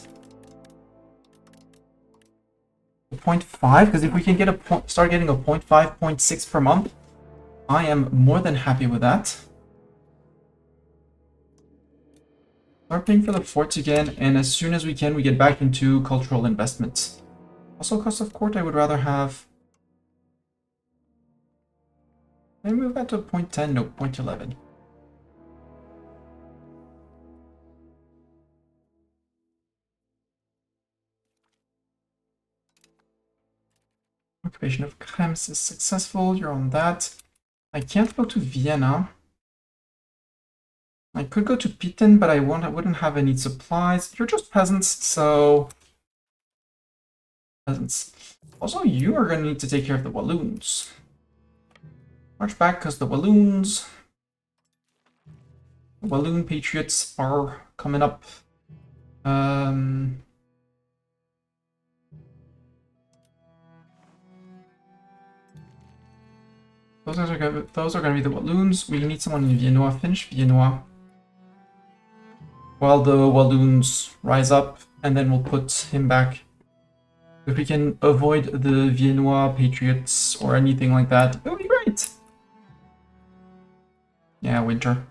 0.5, because if we can get start getting a 0.5, 0.6 per month, I am more than happy with that. Start paying for the forts again, and as soon as we can, we get back into cultural investments. Also, cost of court, I would rather have. Can I move that to 0.10? No, 0.11. Occupation of Krems is successful. You're on that. I can't go to Vienna. I could go to Pitten, but I wouldn't have any supplies. You're just peasants, so... Peasants. Also, you are going to need to take care of the Walloons. March back, because the Walloons... The Walloon Patriots are coming up. Those are going to be the Walloons. We need someone in Viennois. Finish Viennois. While the Walloons rise up, and then we'll put him back. If we can avoid the Viennois Patriots or anything like that, it would be great. Yeah, winter.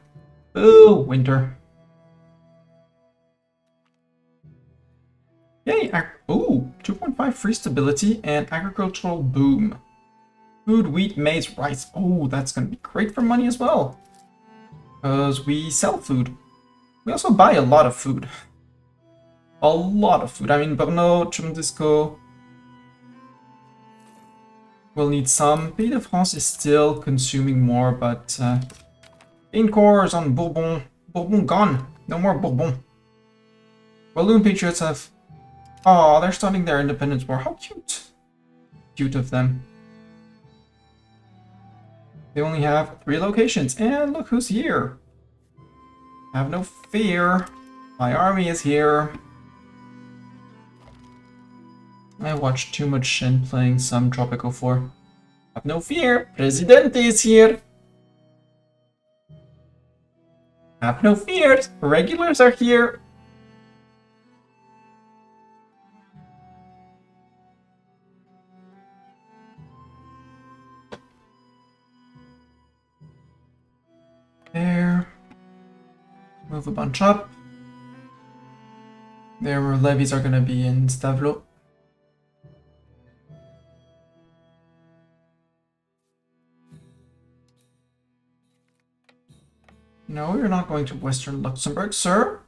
Ooh, winter. Yay! Ooh, 2.5 free stability and agricultural boom. Food, wheat, maize, rice. Oh, that's gonna be great for money as well. Because we sell food. We also buy a lot of food. A lot of food. I mean, Brno, Chumdisco will need some. Pays de France is still consuming more, but Incours on Bourbon. Bourbon gone. No more Bourbon. Walloon Patriots have... Oh, they're starting their independence war. How cute. Cute of them. They only have 3 locations. And look who's here. Have no fear. My army is here. I watched too much Shen playing some Tropical 4. Have no fear. Presidente is here. Have no fears. Regulars are here. There. Move a bunch up. Their levies are gonna be in Stavlo. No, you're not going to Western Luxembourg, sir.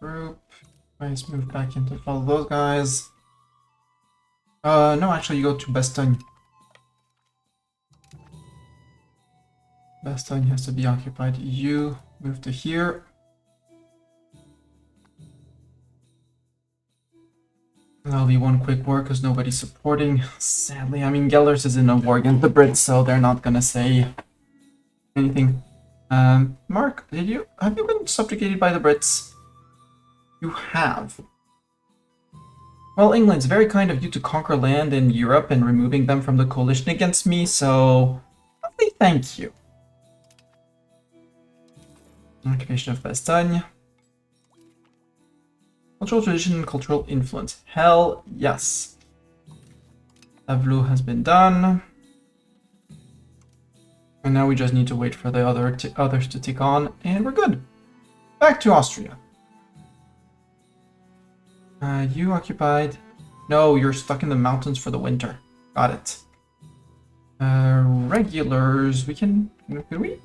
Group. Guys, move back in to follow those guys. No, actually, you go to Bastogne. Bastogne has to be occupied. You move to here. That'll be one quick war because nobody's supporting. Sadly, I mean, Gellers is in a war against the Brits, so they're not gonna say anything. Mark, have you been subjugated by the Brits? You have. Well, England's very kind of you to conquer land in Europe and removing them from the coalition against me, so lovely, thank you. Occupation of Bastogne. Cultural tradition and cultural influence. Hell yes. Avlo has been done. And now we just need to wait for the others to take on, and we're good. Back to Austria. You occupied... No, you're stuck in the mountains for the winter. Got it. Regulars, we can... Could we?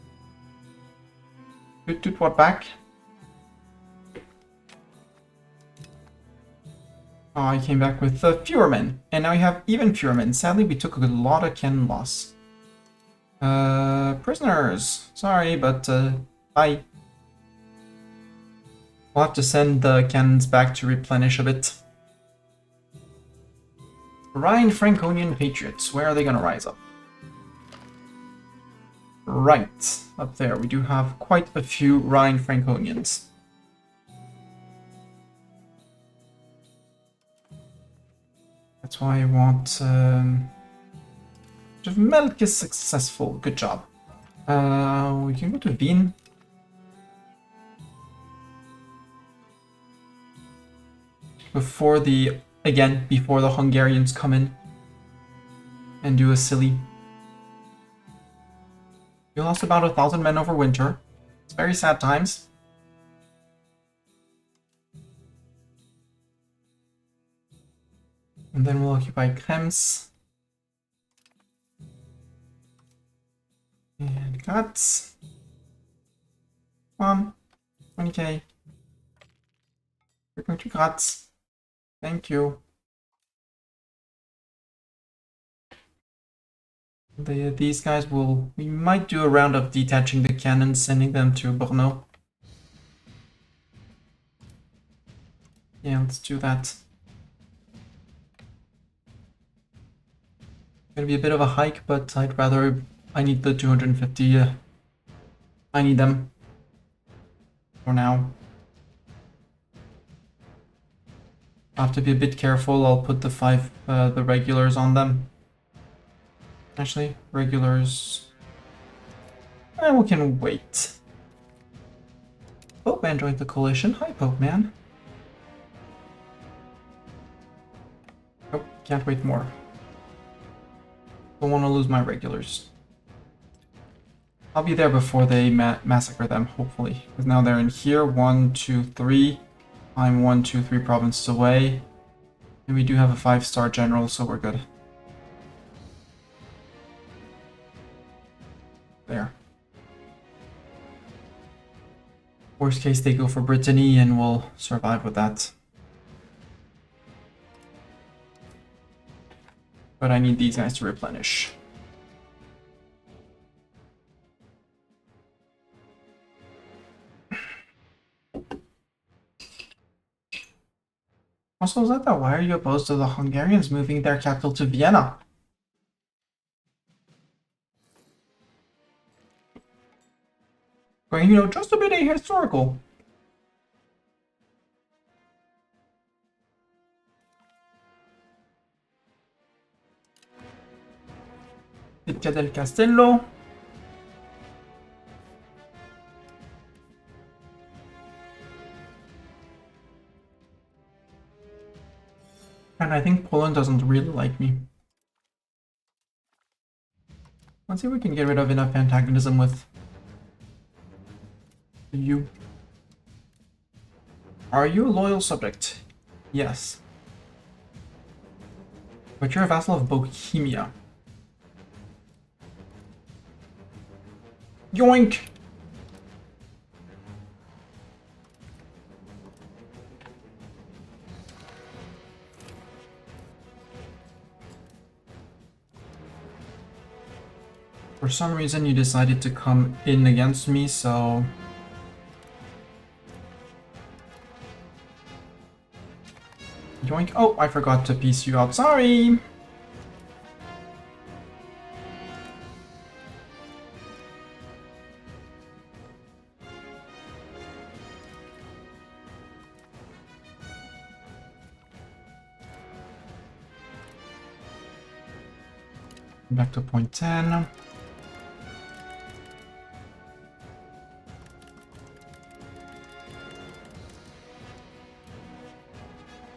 Could what back? Oh, I came back with fewer men, and now we have even fewer men. Sadly, we took a lot of cannon loss. Prisoners. Sorry, but bye. We'll have to send the cannons back to replenish a bit. Rhine Franconian Patriots. Where are they gonna rise up? Right, up there. We do have quite a few Rhine Franconians. That's why I want... Melk is successful. Good job. We can go to Wien. Before the... Again, before the Hungarians come in. And do a silly. We lost about 1,000 men over winter. It's very sad times. And then we'll occupy Krems. And Graz. Come on. 20k. We're going to Graz. Thank you. These guys will... We might do a round of detaching the cannons, sending them to Brno. Yeah, let's do that. Gonna be a bit of a hike, but I'd rather... I need the 250... I need them. For now. I'll have to be a bit careful. I'll put the the regulars on them. Actually, regulars... we can wait. Pope Man joined the coalition. Hi, Pope Man. Oh, can't wait more. Don't want to lose my regulars. I'll be there before they massacre them, hopefully. Because now they're in here. 1, 2, 3. I'm 1, 2, 3 provinces away. And we do have a 5-star general, so we're good. There. Worst case, they go for Brittany, and we'll survive with that. But I need these guys to replenish. Also, Zeta, why are you opposed to the Hungarians moving their capital to Vienna? Going, just a bit ahistorical. Picca del Castello. And I think Poland doesn't really like me. Let's see if we can get rid of enough antagonism with you. Are you a loyal subject? Yes. But you're a vassal of Bohemia. Yoink! For some reason you decided to come in against me, so... Yoink. Oh, I forgot to piece you out. Sorry! Back to point 10.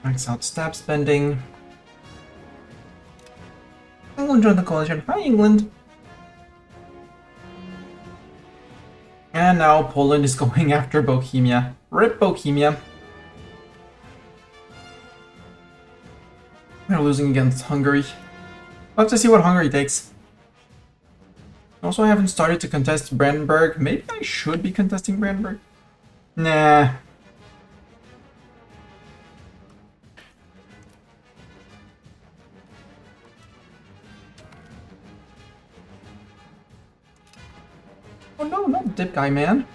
Max out stab spending. England joined the coalition. Hi, England! And now Poland is going after Bohemia. RIP Bohemia. They're losing against Hungary. We'll have to see what Hungary takes. Also, I haven't started to contest Brandenburg. Maybe I should be contesting Brandenburg? Nah. Oh no, not dip guy, man.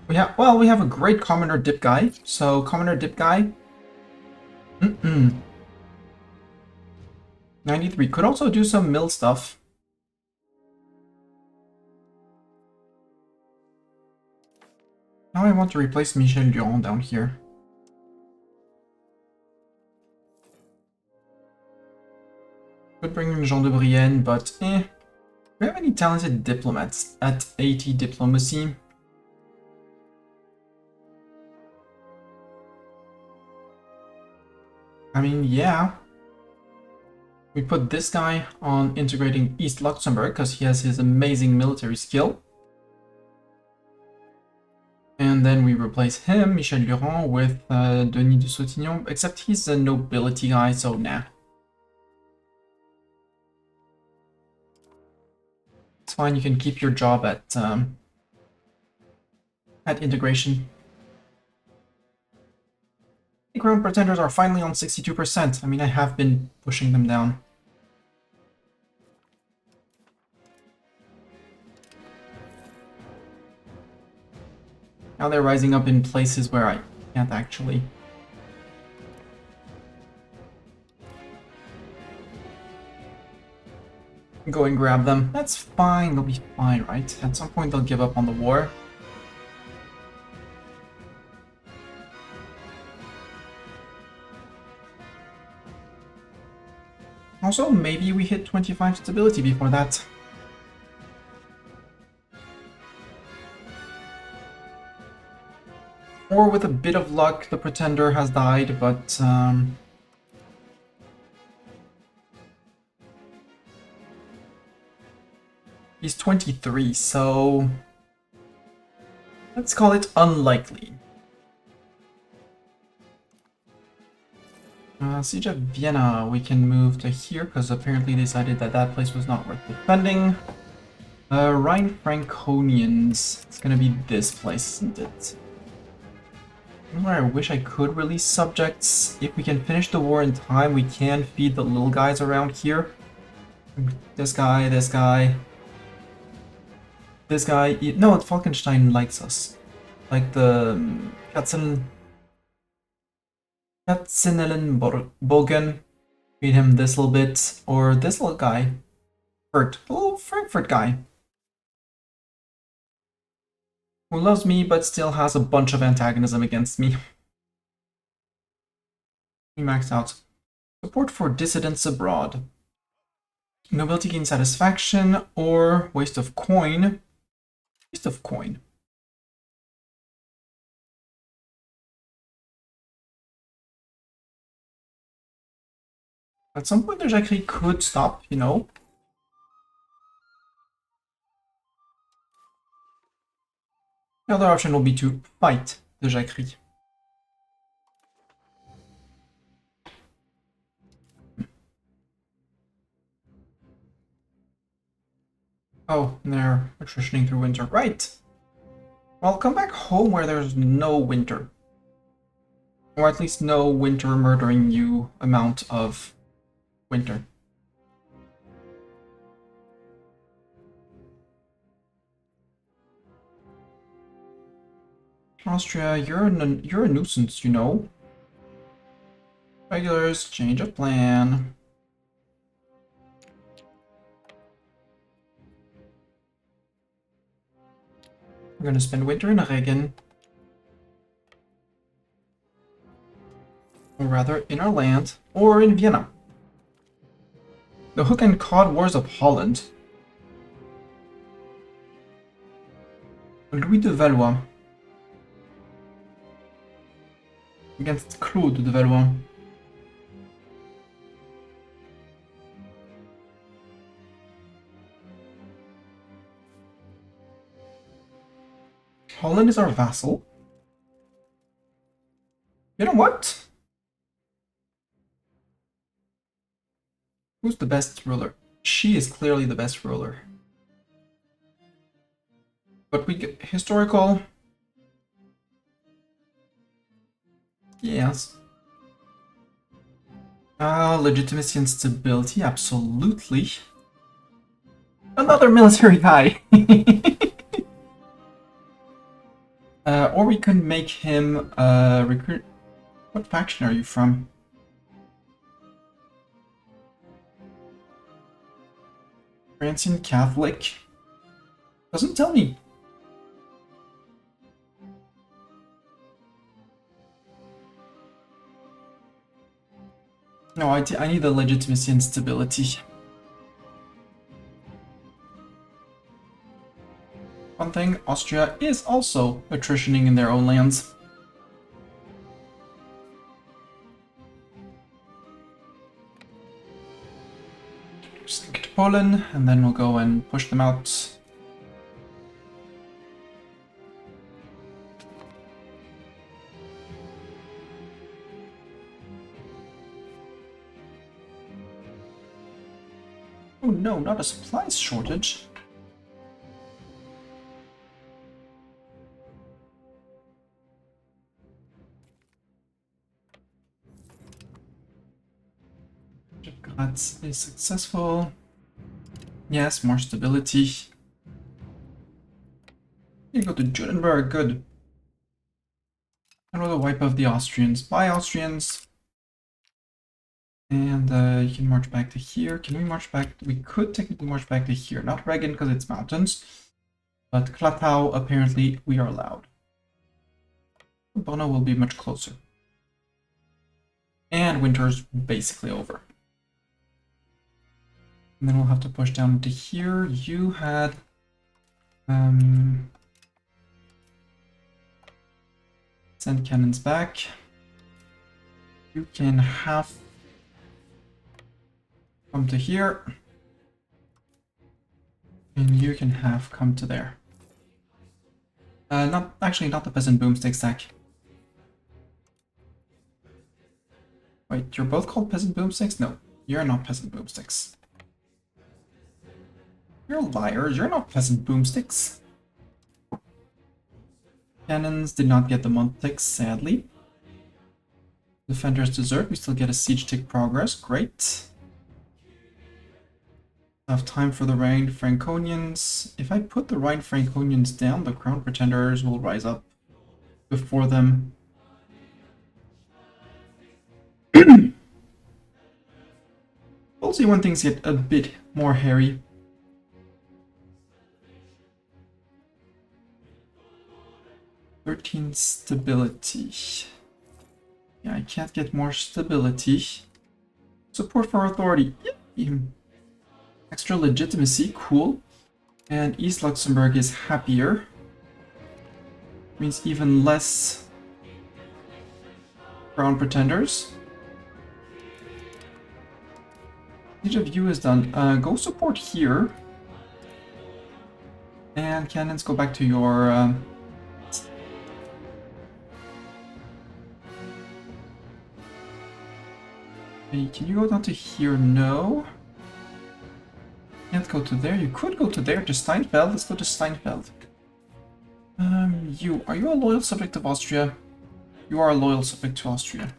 We have a great commoner dip guy. So commoner dip guy. 93 could also do some mill stuff. Now I want to replace Michel Durand down here. Could bring in Jean de Brienne, but eh. Do we have any talented diplomats at 80 diplomacy? I mean, yeah. We put this guy on integrating East Luxembourg because he has his amazing military skill. And then we replace him, Michel Durand, with Denis de Sautignon, except he's a nobility guy, so nah. It's fine, you can keep your job at integration. The Crown Pretenders are finally on 62%. I mean, I have been pushing them down. Now they're rising up in places where I can't actually. Go and grab them. That's fine, they'll be fine, right? At some point they'll give up on the war. Also, maybe we hit 25 stability before that. Or with a bit of luck, the Pretender has died, but... He's 23, so let's call it unlikely. Siege of Vienna, we can move to here because apparently they decided that that place was not worth defending. Rhine Franconians, it's gonna be this place, isn't it? Where I wish I could release subjects. If we can finish the war in time, we can feed the little guys around here. This guy, this guy. This guy. No, Falkenstein likes us. Like the Katzenellenbogen. Feed him this little bit. Or this little guy. The little Frankfurt guy. Who loves me but still has a bunch of antagonism against me. We maxed out. Support for dissidents abroad. Nobility gain satisfaction or waste of coin. Waste of coin. At some point, there's actually could stop, you know. The other option will be to fight the Jacquerie. Oh, they're attritioning through winter. Right. Well, come back home where there's no winter. Or at least no winter murdering you amount of winter. Austria, you're a nuisance, you know. Regulars, change of plan. We're gonna spend winter in Regen. Or rather, in our land, or in Vienna. The Hook and Cod Wars of Holland. Louis de Valois. Against Claude de Valois. Holland is our vassal. You know what? Who's the best ruler? She is clearly the best ruler. But we get historical. Yes. Legitimacy and stability, absolutely. Another military guy. Or we can make him recruit. What faction are you from? Francian Catholic? Doesn't tell me. No, I need the legitimacy and stability. One thing, Austria is also attritioning in their own lands. Just get to Poland, and then we'll go and push them out. Oh no, not a supplies shortage. Graz is successful. Yes, more stability. You go to Judenberg, good. Another wipe of the Austrians. Bye, Austrians. And you can march back to here. Can we march back? We could technically march back to here. Not Regen because it's mountains. But Klatau, apparently, we are allowed. Bono will be much closer. And winter's basically over. And then we'll have to push down to here. You had... send cannons back. You can have... come to here. And you can have come to there. Not the peasant boomstick stack. Wait, you're both called peasant boomsticks? No, you're not peasant boomsticks. You're liars, you're not peasant boomsticks. Cannons did not get the month ticks, sadly. Defenders desert, we still get a siege tick progress, great. Enough time for the Rhine Franconians. If I put the Rhine Franconians down, the Crown Pretenders will rise up before them. We'll see when things get a bit more hairy. "13 stability. Yeah, I can't get more stability. Support for authority. Yep. Extra legitimacy, cool. And East Luxembourg is happier. Means even less Crown Pretenders. Siege of you is done. Go support here. And cannons, go back to your... Hey, can you go down to here? No. Can't go to there. You could go to there, to Steinfeld. Let's go to Steinfeld. Are you a loyal subject of Austria? You are a loyal subject to Austria.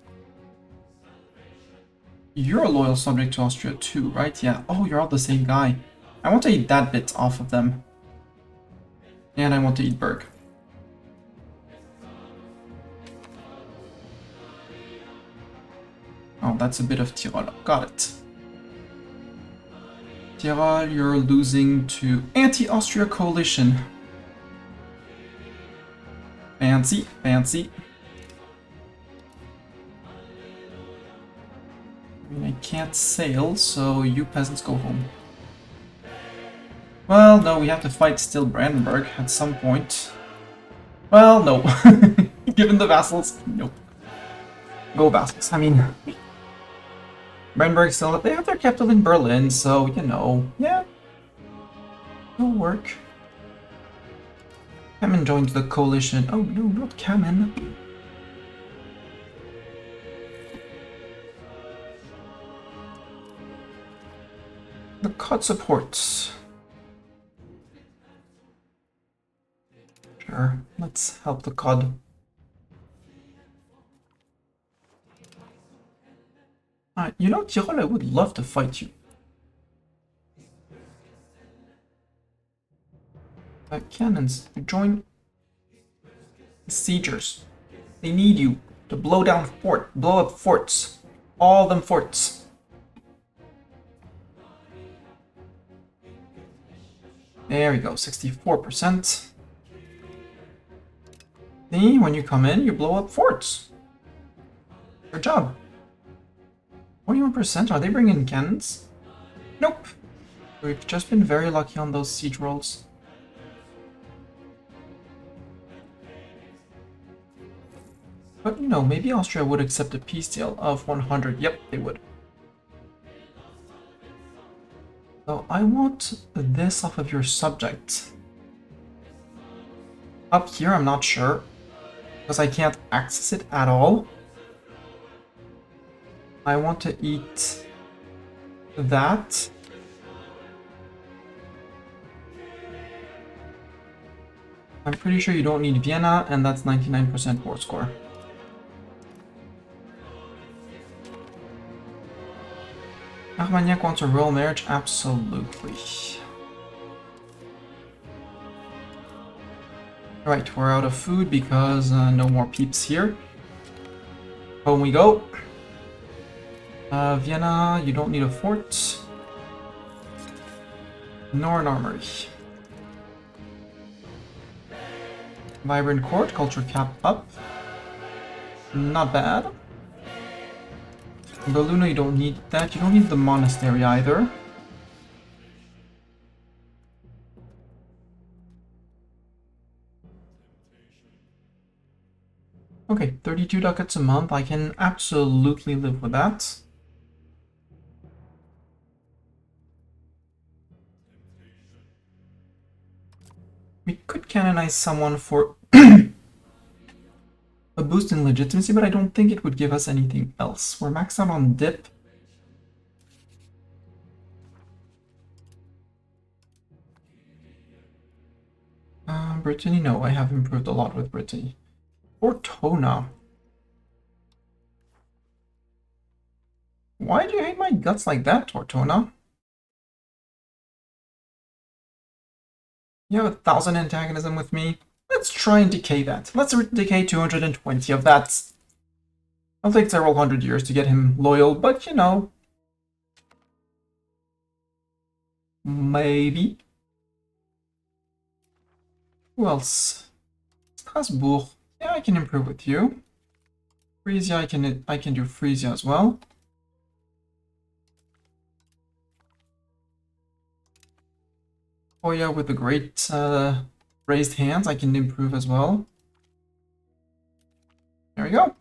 You're a loyal subject to Austria too, right? Yeah. Oh, you're all the same guy. I want to eat that bit off of them. And I want to eat Berg. Oh, that's a bit of Tirol. Got it. Tirol, you're losing to anti-Austria coalition. Fancy, fancy. I mean, I can't sail, so you peasants go home. Well, no, we have to fight still Brandenburg at some point. Well, no. Given the vassals, nope. Go vassals. I mean, Brandenburg still, they have their capital in Berlin, so, you know, yeah. It'll work. Kamen joined the coalition. Oh, no, not Kamen. The COD supports. Sure, let's help the COD. You know, Tirol, I would love to fight you. Cannons, join siegers. They need you to blow up forts. All them forts. There we go, 64%. See, when you come in, you blow up forts. Good job. 41%, are they bringing cannons? Nope. We've just been very lucky on those siege rolls. But, you know, maybe Austria would accept a peace deal of 100. Yep, they would. So I want this off of your subject. Up here, I'm not sure, because I can't access it at all. I want to eat that. I'm pretty sure you don't need Vienna, and that's 99% war score. Armagnac wants a royal marriage? Absolutely. Right, we're out of food because no more peeps here. Home we go. Vienna, you don't need a fort. Nor an armory. Vibrant court, culture cap up. Not bad. Belluno, you don't need that. You don't need the monastery either. Okay, 32 ducats a month. I can absolutely live with that. We could canonize someone for a boost in legitimacy, but I don't think it would give us anything else. We're maxed out on dip. Brittany, no, I have improved a lot with Brittany. Ortona. Why do you hate my guts like that, Tortona? You have 1,000 antagonism with me. Let's try and decay that. Let's decay 220 of that. It'll take several hundred years to get him loyal, but you know. Maybe. Who else? Strasbourg. Yeah, I can improve with you. Frisia, I can do Frisia as well. Hoya with the great raised hands, I can improve as well. There we go.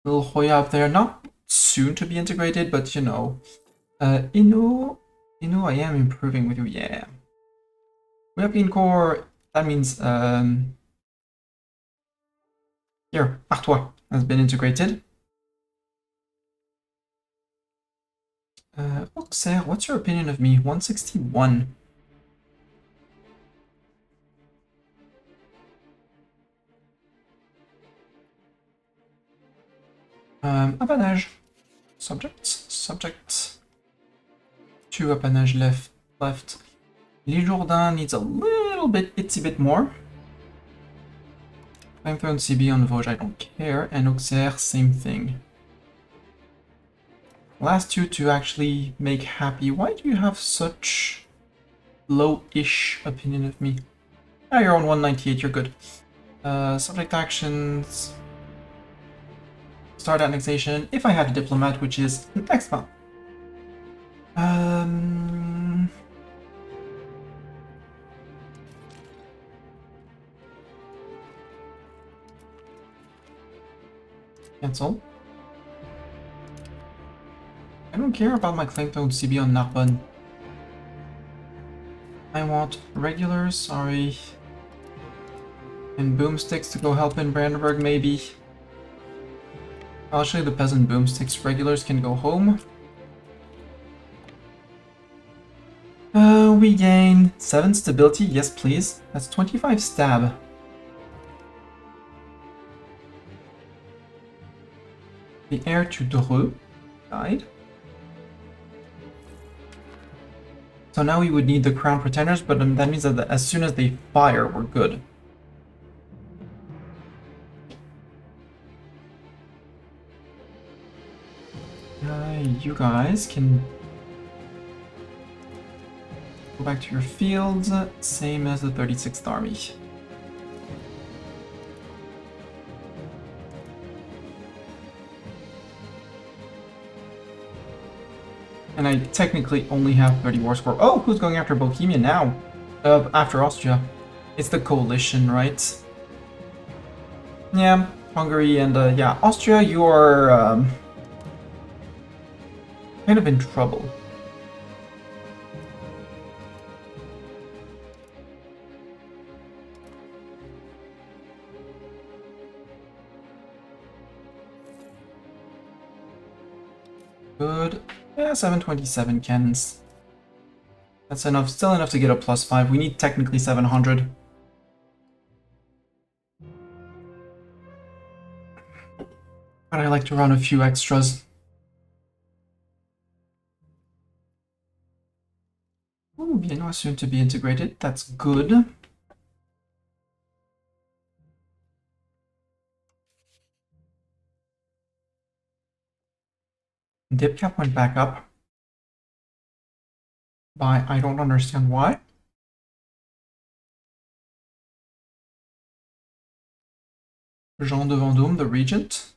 Little Hoya up there, not soon to be integrated, but you know. Inu, I am improving with you, yeah. We have core, that means, here, Artois has been integrated. Auxerre, what's your opinion of me? 161. Apanage. Subject. 2 apanage left. Lee Jourdain needs a little bit, itsy bit more. Flamethrower CB on Vosges, I don't care. And Auxerre, same thing. Last 2 to actually make happy. Why do you have such low-ish opinion of me? Ah, you're on 198, you're good. Subject actions. Start annexation. If I had a diplomat, which is next month. Cancel. I don't care about my claim to CB on Narbonne. I want regulars, sorry. And boomsticks to go help in Brandenburg, maybe. I'll show you the peasant boomsticks. Regulars can go home. We gain 7 stability, yes please. That's 25 stab. The heir to Dreux died. So now we would need the crown pretenders, but that means that as soon as they fire, we're good. You guys can go back to your fields, same as the 36th Army. And I technically only have 30 war score. Oh, who's going after Bohemia now? After Austria. It's the coalition, right? Yeah, Hungary and yeah, Austria, you are kind of in trouble. Good. Yeah, 727 cannons. That's enough, still enough to get a +5. We need technically 700. But I like to run a few extras. Ooh, Viennois soon to be integrated. That's good. Dip cap went back up. By I don't understand why. Jean de Vendôme, the regent.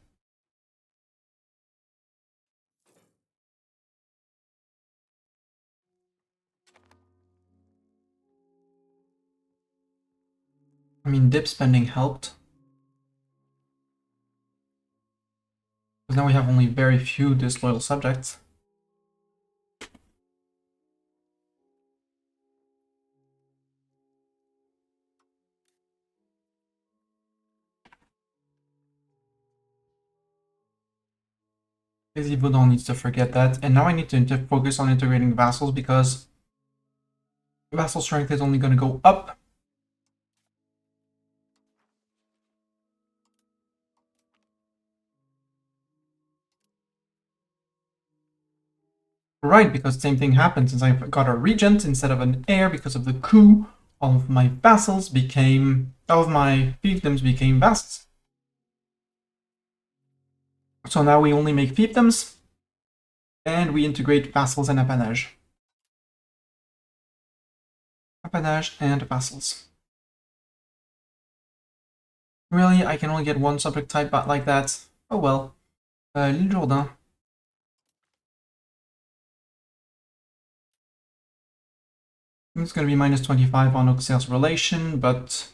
I mean, dip spending helped. Because now we have only very few disloyal subjects. Lazy Boudon needs to forget that. And now I need to focus on integrating vassals because vassal strength is only going to go up. Right, because same thing happened since I got a regent instead of an heir because of the coup. All of my vassals became, all of my fiefdoms became vassals. So now we only make fiefdoms, and we integrate vassals and appanage. Appanage and vassals. Really, I can only get one subject type like that. Oh well. L'île Jourdain. It's going to be minus 25 on Auxerre's relation, but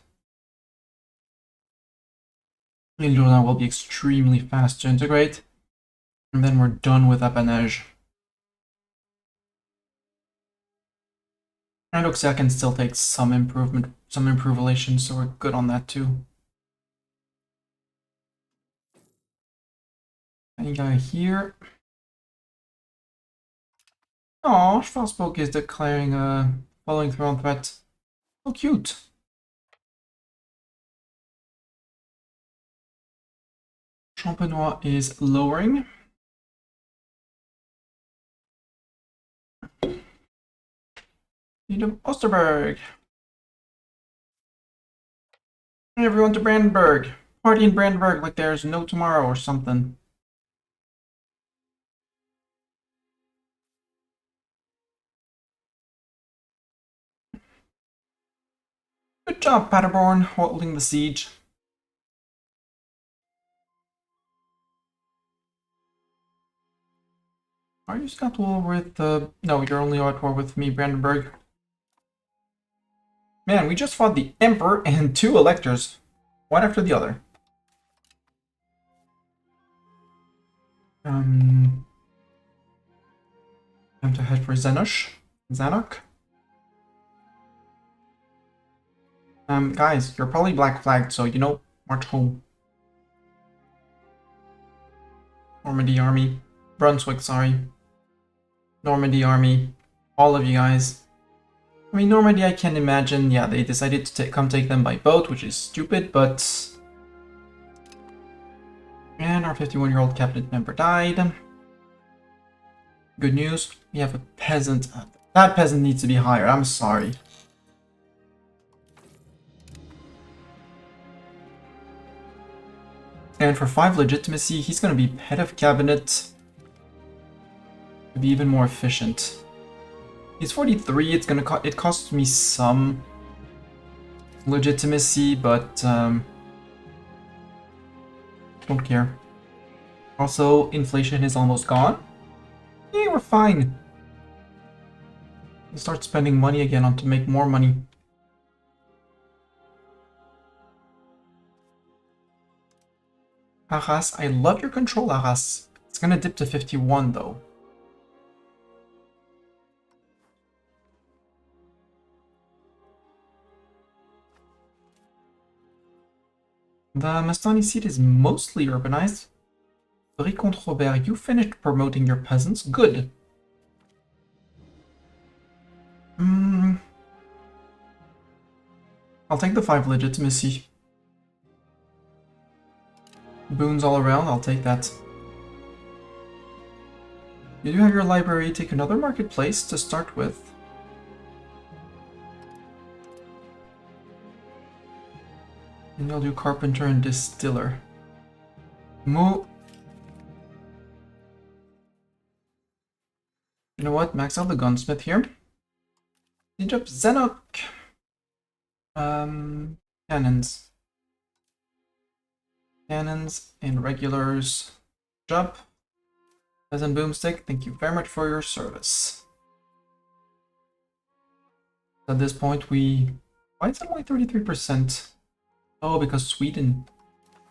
l'île Jourdain will be extremely fast to integrate. And then we're done with appanage. And Auxerre can still take some improvement, some improved relations, so we're good on that too. Any guy here? Oh, Schwarzburg is declaring a following through on threat. So cute. Champenois is lowering. Need of Osterberg. Everyone to Brandenburg. Party in Brandenburg like there's no tomorrow or something. Good job, Paderborn, holding the siege. Are you at war with no, you're only at war with me, Brandenburg. Man, we just fought the Emperor and two electors, one after the other. Time to head for Zanuck. Guys, you're probably black flagged, so march home. Normandy army, Brunswick, sorry. Normandy army, all of you guys. I mean, Normandy, I can imagine, yeah, they decided to come take them by boat, which is stupid, but... And our 51-year-old cabinet member died. Good news, we have a peasant. That peasant needs to be higher, I'm sorry. And for 5 legitimacy, he's going to be head of cabinet to be even more efficient. He's 43, it costs me some legitimacy, but don't care. Also, inflation is almost gone. Yeah, we're fine. We'll start spending money again to make more money. Arras, I love your control, Arras. It's gonna dip to 51 though. The Mastani seat is mostly urbanized. Vicomte Robert, you finished promoting your peasants. Good. I'll take the 5 legitimacy. Boons all around, I'll take that. You do have your library, take another marketplace to start with. And I'll do carpenter and distiller. You know what? Max out the gunsmith here. Siege up Zenok. Cannons. Cannons and regulars. Jump. Peasant boomstick, thank you very much for your service. At this point, why is it only 33%? Oh, because Sweden.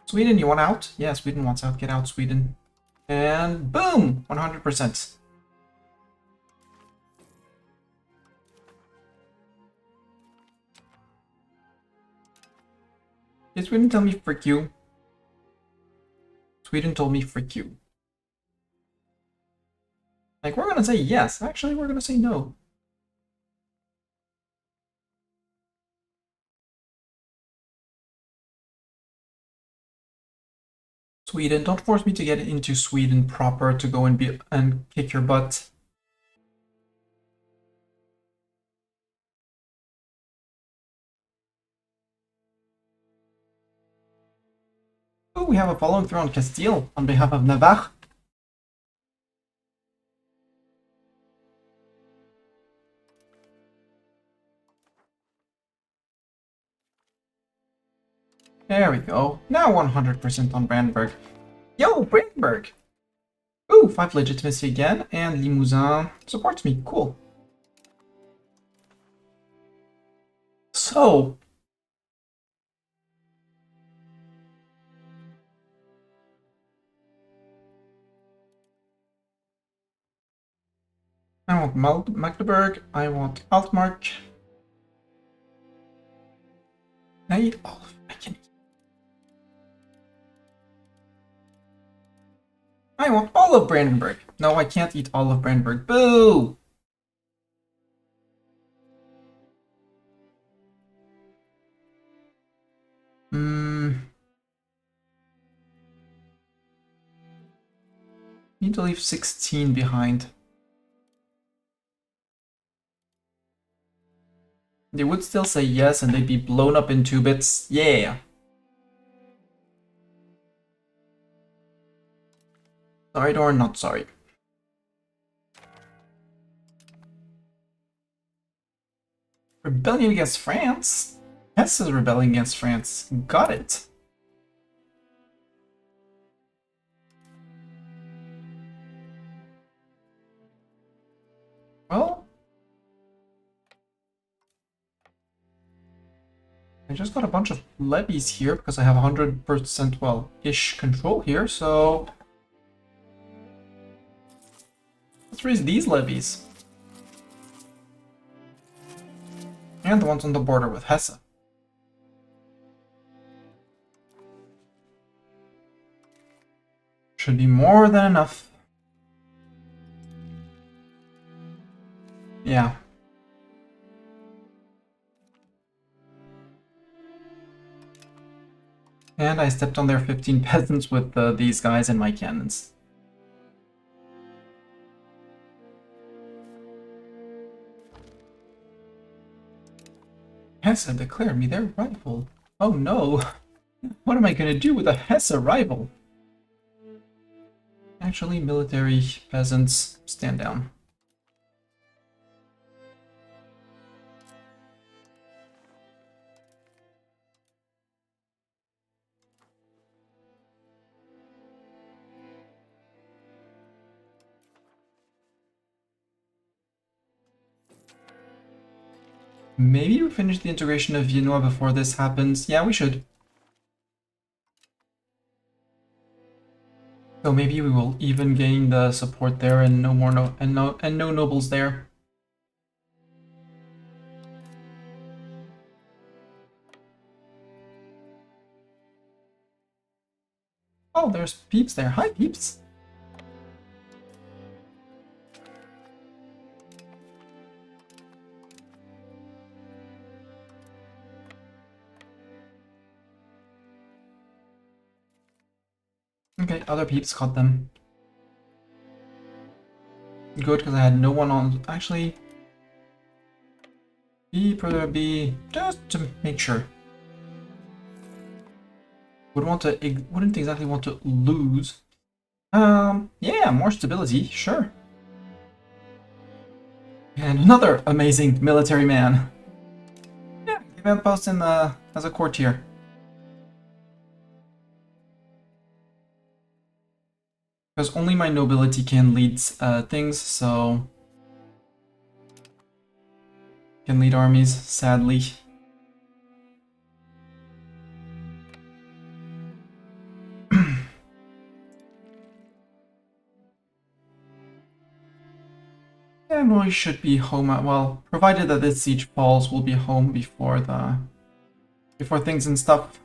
Sweden, you want out? Yeah, Sweden wants out. Get out, Sweden. And boom! 100%. Did Sweden tell me frick you? Sweden told me frick you. Like, we're gonna say yes. Actually, we're gonna say no. Sweden, don't force me to get into Sweden proper to go and kick your butt. Oh, we have a following through on Castile on behalf of Navarre. There we go. Now 100% on Brandenburg. Yo, Brandenburg! Ooh, 5 legitimacy again, and Limousin supports me. Cool. So, I want Magdeburg, I want Altmark. I eat all of I can eat. I want all of Brandenburg. No, I can't eat all of Brandenburg. Boo! Need to leave 16 behind. They would still say yes and they'd be blown up in 2 bits. Yeah! Sorry or not sorry. Rebellion against France? Hesse is rebelling against France. Got it. Well, I just got a bunch of levies here because I have 100%, well, ish control here, so let's raise these levies. And the ones on the border with Hesse. Should be more than enough. Yeah. And I stepped on their 15 peasants with these guys and my cannons. Hesse declared me their rival. Oh no! What am I gonna do with a Hesse rival? Actually, military peasants, stand down. Maybe we finish the integration of Viennois before this happens. Yeah, we should. So maybe we will even gain the support there and no more no nobles there. Oh, there's peeps there. Hi, peeps. Okay, other peeps caught them. Good, because I had no one on. Actually, B, further B, just to make sure. Wouldn't exactly want to lose. Yeah, more stability, sure. And another amazing military man. Yeah, give him a post in the as a courtier. Because only my nobility can lead things, so can lead armies, sadly. And we should be home well, provided that this siege falls, we'll be home before things and stuff.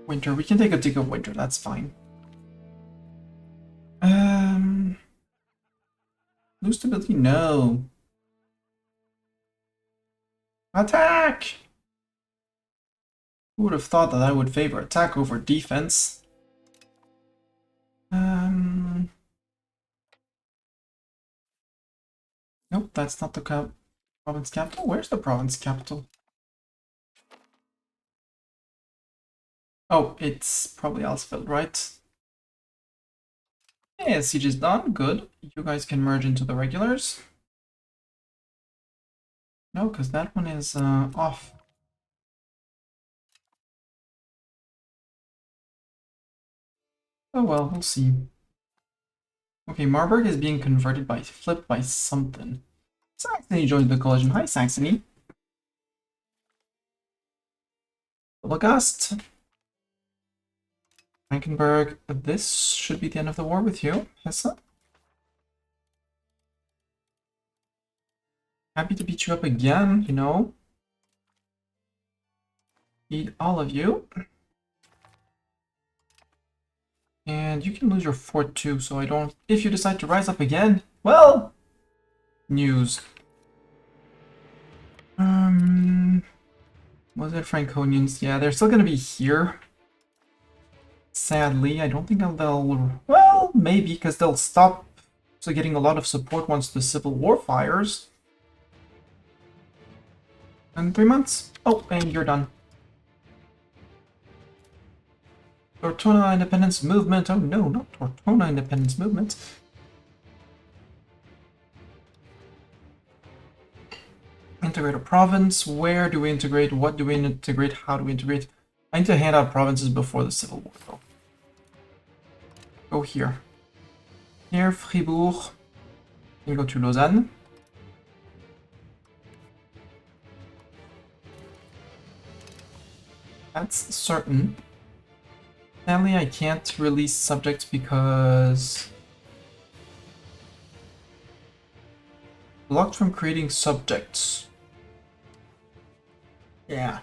Winter, we can take a dig of winter, that's fine. Blue stability? No. Attack! Who would have thought that I would favor attack over defense? Nope, that's not the province capital. Where's the province capital? Oh, it's probably Alsfeld, right? Yeah, siege is done. Good. You guys can merge into the regulars. No, because that one is off. Oh well, we'll see. Okay, Marburg is being converted by flipped by something. Saxony joined the coalition. Hi, Saxony. Logast. Frankenberg. This should be the end of the war with you, Hesse. Happy to beat you up again, you know. Need all of you. And you can lose your fort too, so I don't... If you decide to rise up again, well... News. Was it Franconians? Yeah, they're still gonna be here. Sadly, I don't think they'll... Well, maybe, because they'll stop getting a lot of support once the Civil War fires. And 3 months? Oh, and you're done. Tortona Independence Movement. Oh no, not Tortona Independence Movement. Integrate a province. Where do we integrate? What do we integrate? How do we integrate? I need to hand out provinces before the Civil War, though. Go here. Here, Fribourg. You go to Lausanne. That's certain. Sadly, I can't release subjects because... Blocked from creating subjects. Yeah.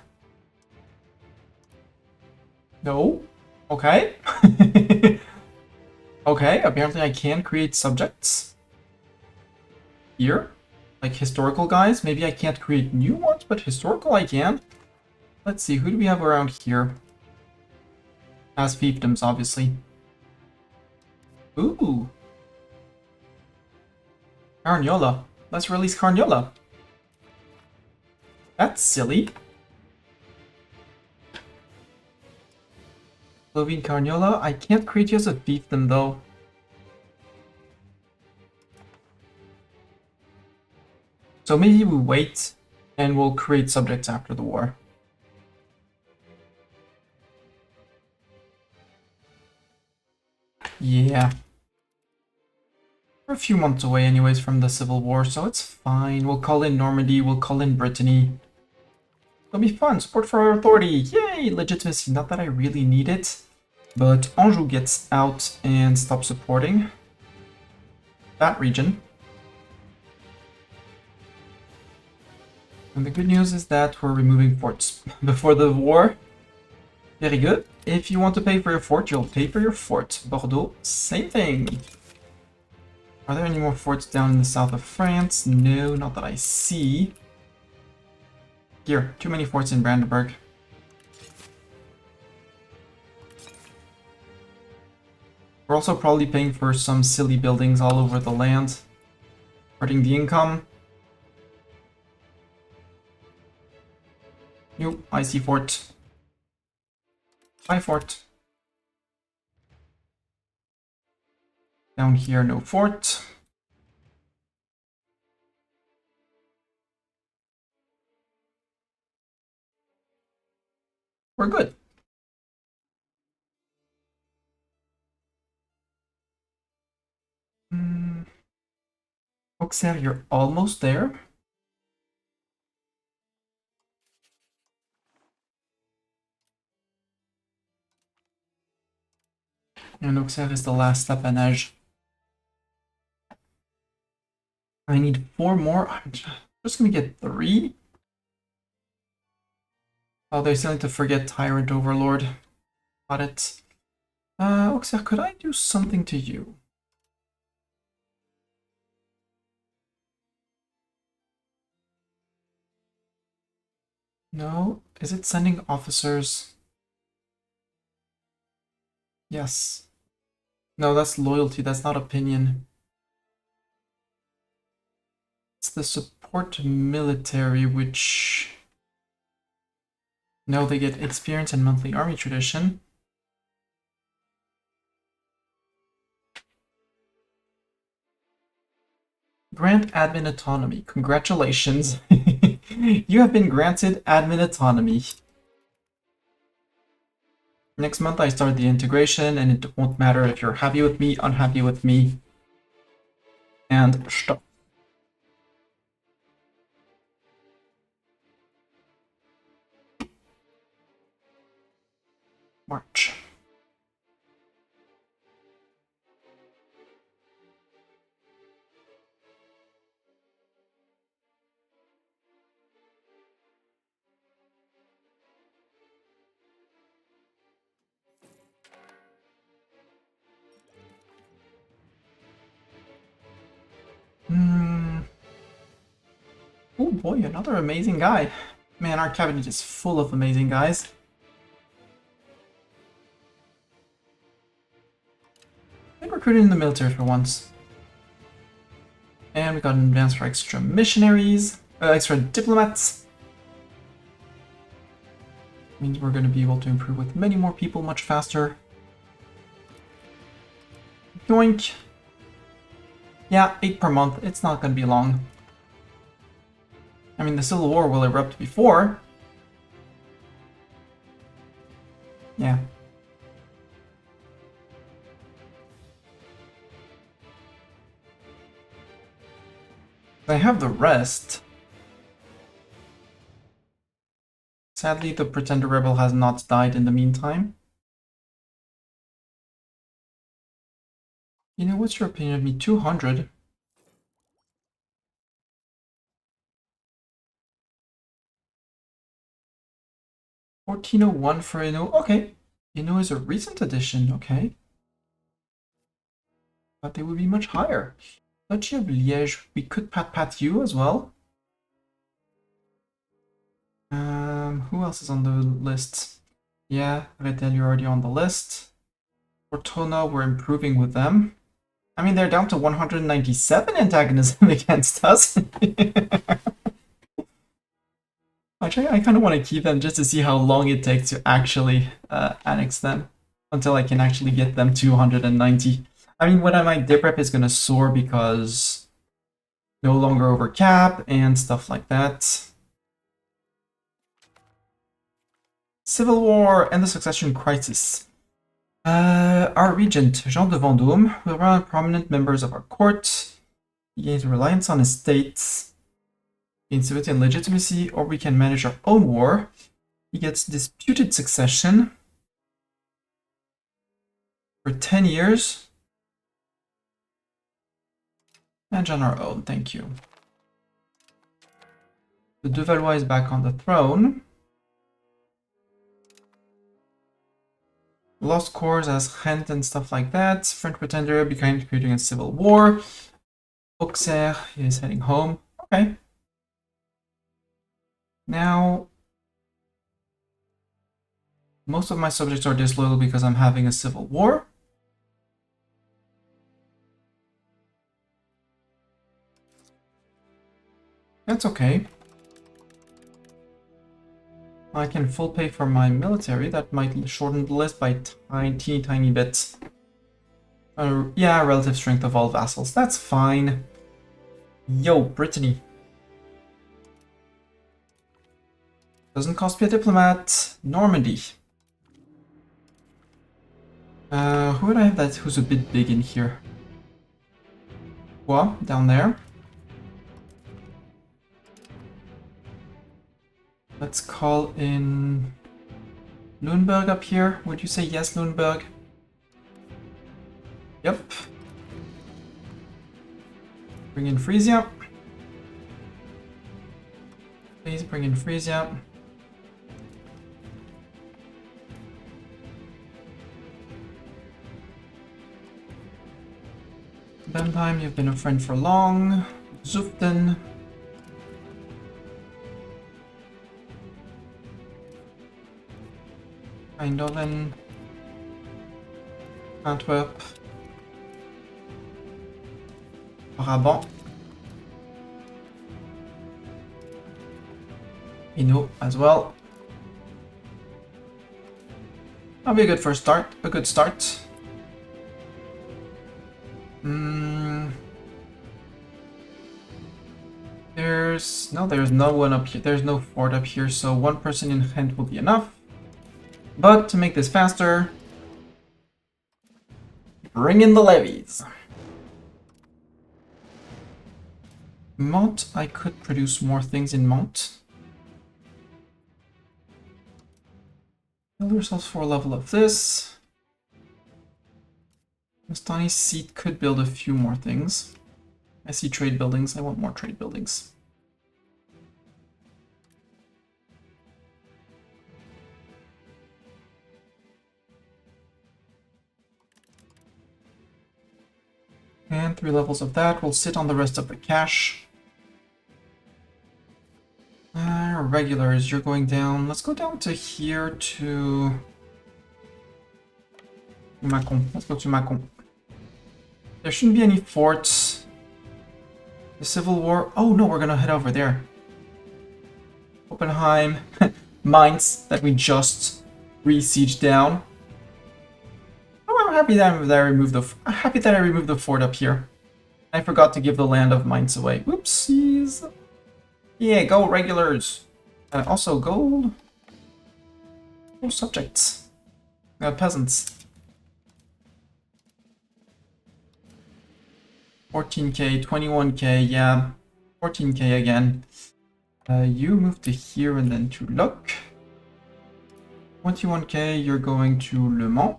No? Okay. Okay, apparently I can create subjects. Here. Like historical guys. Maybe I can't create new ones, but historical I can. Let's see, who do we have around here? As fiefdoms, obviously. Ooh. Carniola. Let's release Carniola. That's silly. Slovene Carniola. I can't create you as a fiefdom, though. So maybe we wait, and we'll create subjects after the war. Yeah. We're a few months away anyways from the Civil War, so it's fine. We'll call in Normandy, we'll call in Brittany. It'll be fun. Support for our authority. Yay! Legitimacy. Not that I really need it, but Anjou gets out and stops supporting that region. And the good news is that we're removing forts before the war. Very good. If you want to pay for your fort, you'll pay for your fort. Bordeaux, same thing. Are there any more forts down in the south of France? No, not that I see. Here, too many forts in Brandenburg. We're also probably paying for some silly buildings all over the land, hurting the income. Nope, I see fort. Hi, fort. Down here, no fort. We're good. Auxerre, you're almost there. And Auxerre is the last appanage. I need 4 more. I'm just gonna get 3. Oh, they still need to forget Tyrant Overlord. Got it. Auxerre, could I do something to you? No, is it sending officers? Yes. No, that's loyalty, that's not opinion. It's the support military, which... No, they get experience and monthly army tradition. Grant admin autonomy. Congratulations. You have been granted admin autonomy. Next month I start the integration, and it won't matter if you're happy with me, unhappy with me, and stop. March. Oh boy, another amazing guy. Man, our cabinet is full of amazing guys. Been recruited in the military for once. And we got an advance for extra missionaries, extra diplomats. Means we're going to be able to improve with many more people much faster. Yoink. Yeah, 8 per month. It's not going to be long. I mean, the Civil War will erupt before. Yeah. I have the rest. Sadly, the Pretender Rebel has not died in the meantime. You know, what's your opinion of me? 200? $1401 for Inno. Okay. Inno is a recent addition, okay. But they would be much higher. Duchy of Liège, we could pat you as well. Who else is on the list? Yeah, Redel, you're already on the list. Fortuna, we're improving with them. I mean, they're down to 197 antagonism against us. Actually, I kind of want to keep them just to see how long it takes to actually annex them. Until I can actually get them to 190. I mean, when my dip rep is going to soar because no longer over cap and stuff like that. Civil War and the Succession Crisis. Our regent, Jean de Vendôme, will run prominent members of our court. He gains reliance on his states, gains stability and legitimacy, or we can manage our own war. He gets disputed succession for 10 years. Manage on our own, thank you. The de Valois is back on the throne. Lost cores as Ghent and stuff like that. French pretender behind creating a civil war. Auxerre is heading home. Okay. Now, most of my subjects are disloyal because I'm having a civil war. That's okay. I can full pay for my military. That might shorten the list by tiny bits. Yeah, relative strength of all vassals. That's fine. Yo, Brittany. Doesn't cost me a diplomat. Normandy. Who would I have that who's a bit big in here? What? Down there. Let's call in Lüneburg up here. Would you say yes, Lüneburg? Yep. Bring in Frisia. Please bring in Frisia. Bentheim, you've been a friend for long. Zuften. Eindhoven, Antwerp, Brabant, Hainaut as well. That'll be a good first start, a good start. There's no one up here. There's no fort up here, so one person in Ghent will be enough. But to make this faster, bring in the levies. Mont, I could produce more things in Mont. Build ourselves for a level of this. Mastani seat could build a few more things. I see trade buildings. I want more trade buildings. And 3 levels of that will sit on the rest of the cash. Regulars, you're going down. Let's go down to here to Macon. Let's go to Macon. There shouldn't be any forts. The Civil War. Oh no, we're gonna head over there. Oppenheim. Mainz that we just re-sieged down. Oh, I'm happy that I removed the fort up here. I forgot to give the land of Mainz away. Whoopsies. Yeah, go regulars. Also gold. Oh, subjects. Peasants. 14k, 21k, yeah. 14k again. You move to here and then to Loc. 21k, you're going to Le Mans.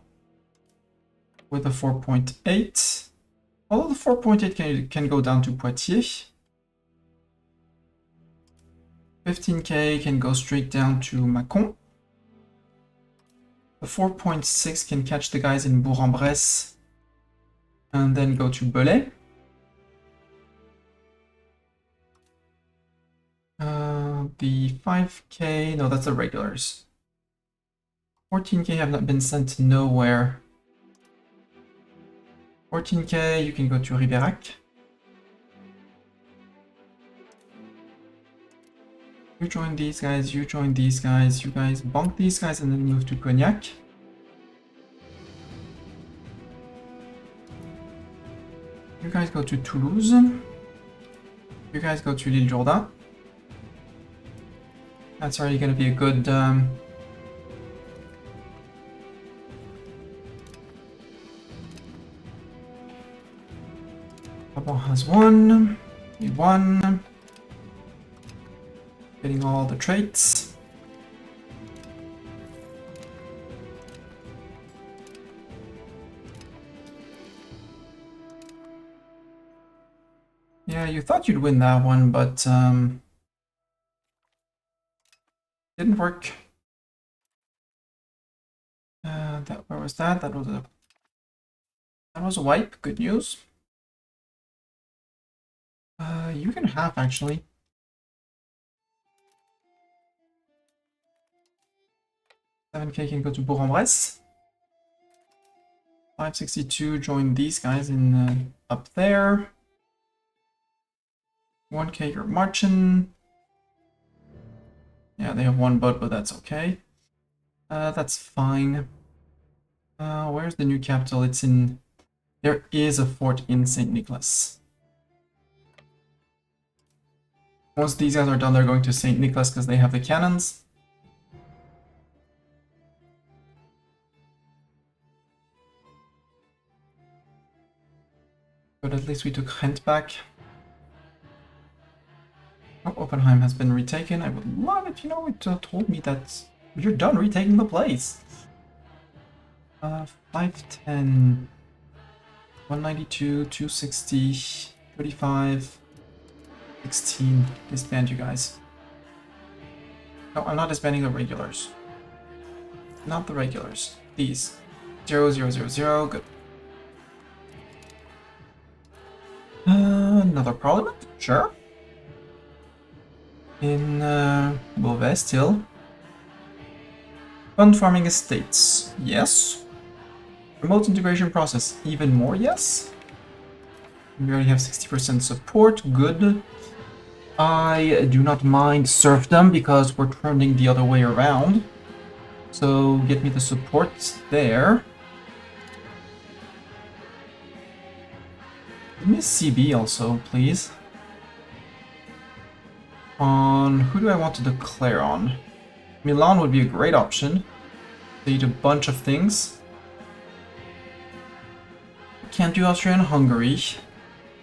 With a 4.8. Although the 4.8 can go down to Poitiers. 15k can go straight down to Macon. The 4.6 can catch the guys in Bourg-en-Bresse and then go to Belay. The 5k, no, that's the regulars. 14k have not been sent nowhere. 14k, you can go to Ribérac. You join these guys, you join these guys, you guys bonk these guys and then move to Cognac. You guys go to Toulouse. You guys go to L'Île Jourdain. That's already going to be a good... Brabant has one. We won. Getting all the traits. Yeah, you thought you'd win that one, but didn't work. Where was that? That was a wipe. Good news. You can have actually. 7k can go to Bourg-en-Bresse. 562 join these guys in up there. 1k you're marching. Yeah, they have one boat, but that's okay. That's fine. Where's the new capital? It's in... There is a fort in St. Nicholas. Once these guys are done, they're going to St. Nicholas because they have the cannons. But at least we took Ghent back. Oh, Oppenheim has been retaken. I would love it, you know, it told me that you're done retaking the place. 510, 192, 260, 35, 16. Disband you guys. No, I'm not disbanding the regulars. Not the regulars. These. 0, 0, 0, 0. Good. Another parliament? Sure. In Beauvais still. Fund farming estates, yes. Remote integration process, even more yes. We already have 60% support, good. I do not mind serfdom because we're turning the other way around. So get me the support there. Give me a CB also, please. On who do I want to declare on? Milan would be a great option. They eat a bunch of things. Can't do Austria and Hungary.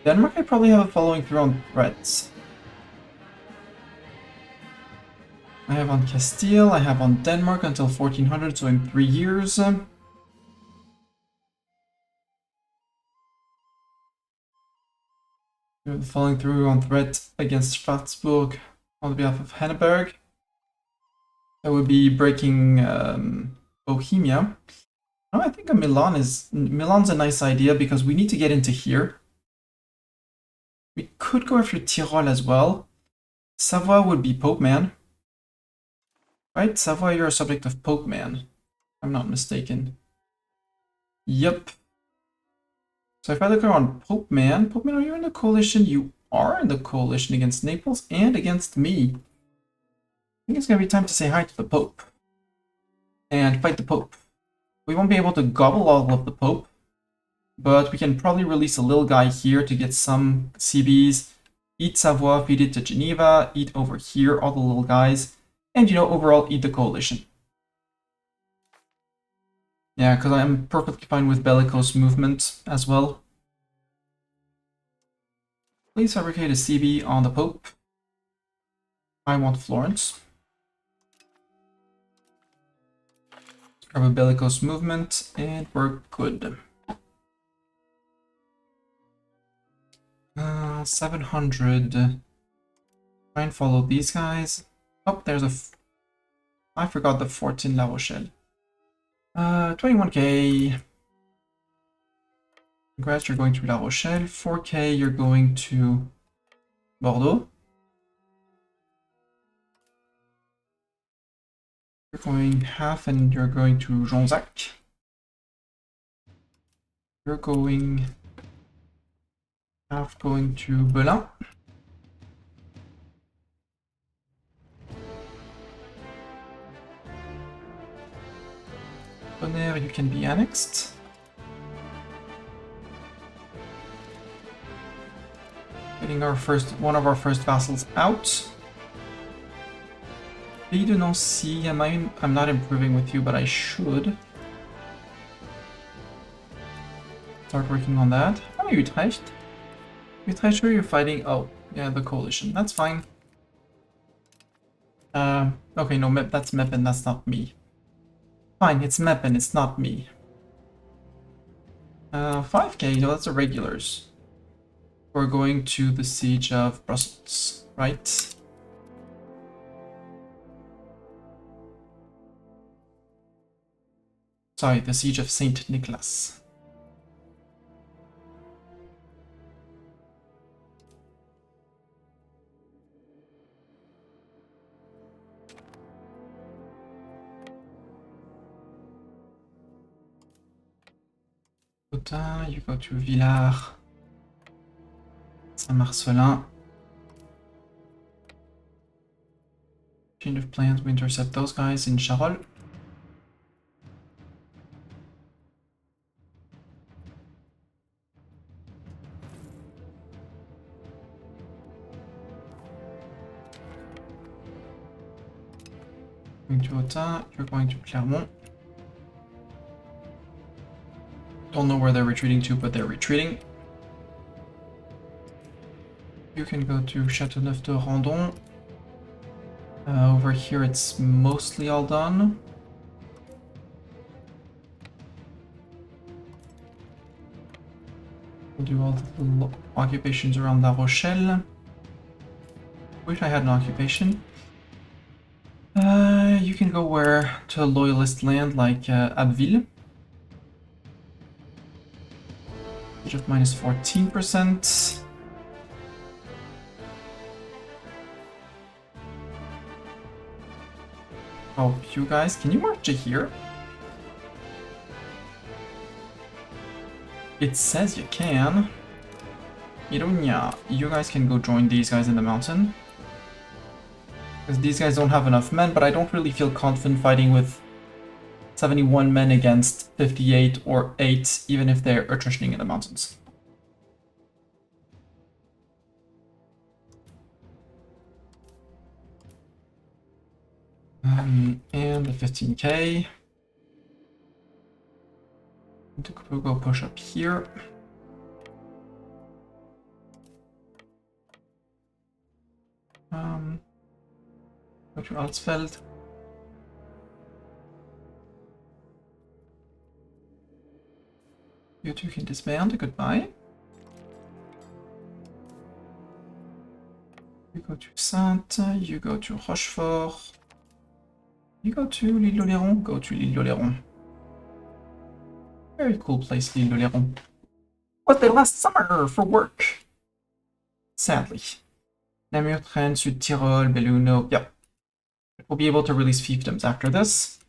Denmark, I probably have a following through on threats. I have on Castile, I have on Denmark until 1400, so in 3 years. Following through on threat against Strasbourg on behalf of Henneberg. That would be breaking Bohemia. Oh, I think Milan's a nice idea because we need to get into here. We could go after Tyrol as well. Savoy would be Pope Man. Right? Savoy, you're a subject of Pope Man. If I'm not mistaken. Yep. So if I look around Pope Man, are you in the coalition? You are in the coalition against Naples and against me. I think it's going to be time to say hi to the Pope. And fight the Pope. We won't be able to gobble all of the Pope, but we can probably release a little guy here to get some CBs, eat Savoy, feed it to Geneva, eat over here, all the little guys, and, you know, overall eat the coalition. Yeah, because I'm perfectly fine with bellicose movement as well. Please fabricate a CB on the Pope. I want Florence. Grab a bellicose movement, and we're good. 700. Try and follow these guys. Oh, there's I forgot the fort in La Rochelle. 21k. Congrats, you're going to La Rochelle. 4k, you're going to Bordeaux. You're going half and you're going to Jonzac. You're going half going to Belin. Tonnerre, you can be annexed. Getting one of our first vassals out. Pays de Nancy, I'm not improving with you, but I should. Start working on that. Oh, Utrecht. Utrecht, sure you're fighting. Oh, yeah, the coalition. That's fine. Okay, no, that's Meppen, that's not me. Fine, it's Meppen, it's not me. 5k, no, that's the regulars. We're going to the siege of Brussels, right? Sorry, the siege of Saint Nicholas. You go to Villars, Saint-Marcelin. Change of plans, we intercept those guys in Charolles. Going to Autun, you're going to Clermont. Don't know where they're retreating to, but they're retreating. You can go to Châteauneuf de Randon. Over here it's mostly all done. We'll do all the little occupations around La Rochelle. Wish I had an occupation. You can go where to loyalist land like Abbeville. Just minus 14%. Oh, you guys, can you march to here? It says you can. Ironia, you guys can go join these guys in the mountain. Because these guys don't have enough men, but I don't really feel confident fighting with 71 men against 58 or 8, even if they're attritioning in the mountains. And the 15k. We'll go push up here. Go to Alsfeld. You two can disband. Goodbye. You go to Sainte. You go to Rochefort. You go to l'Île d'Oléron. Go to l'Île d'Oléron. Very cool place, l'Île d'Oléron. Was there last summer for work? Sadly. Namur, Trent, Sud Tyrol, Belluno. Yep. We'll be able to release fiefdoms after this.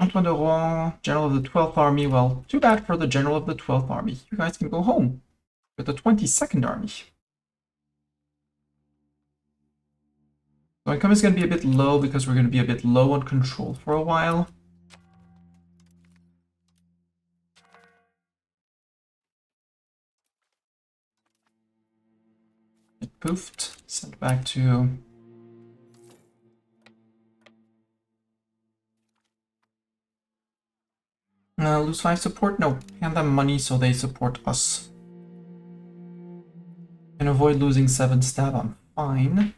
Antoine de Rouen, General of the 12th Army. Well, too bad for the General of the 12th Army. You guys can go home with the 22nd Army. So income is going to be a bit low because we're going to be a bit low on control for a while. It poofed. Sent back to... lose 5 support? No. Hand them money so they support us. And avoid losing 7 stab, I'm fine.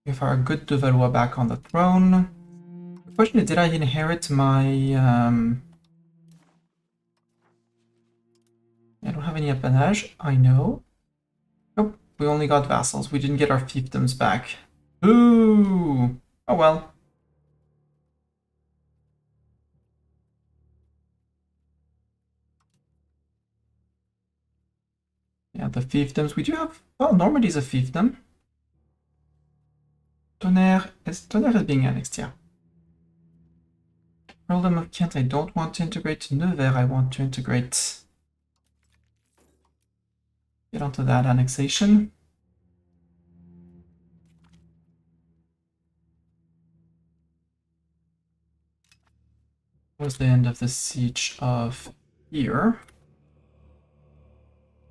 Give our good de Valois back on the throne. The question is, did I inherit my... I don't have any appanage, I know. Nope, we only got vassals. We didn't get our fiefdoms back. Ooh! Oh well. Yeah, the fiefdoms. We do have... Well, Normandy's a fiefdom. Tonnerre is being annexed, yeah. Earldom of Kent, I don't want to integrate. Nevers, I want to integrate. Get onto that annexation. That was the end of the siege of here.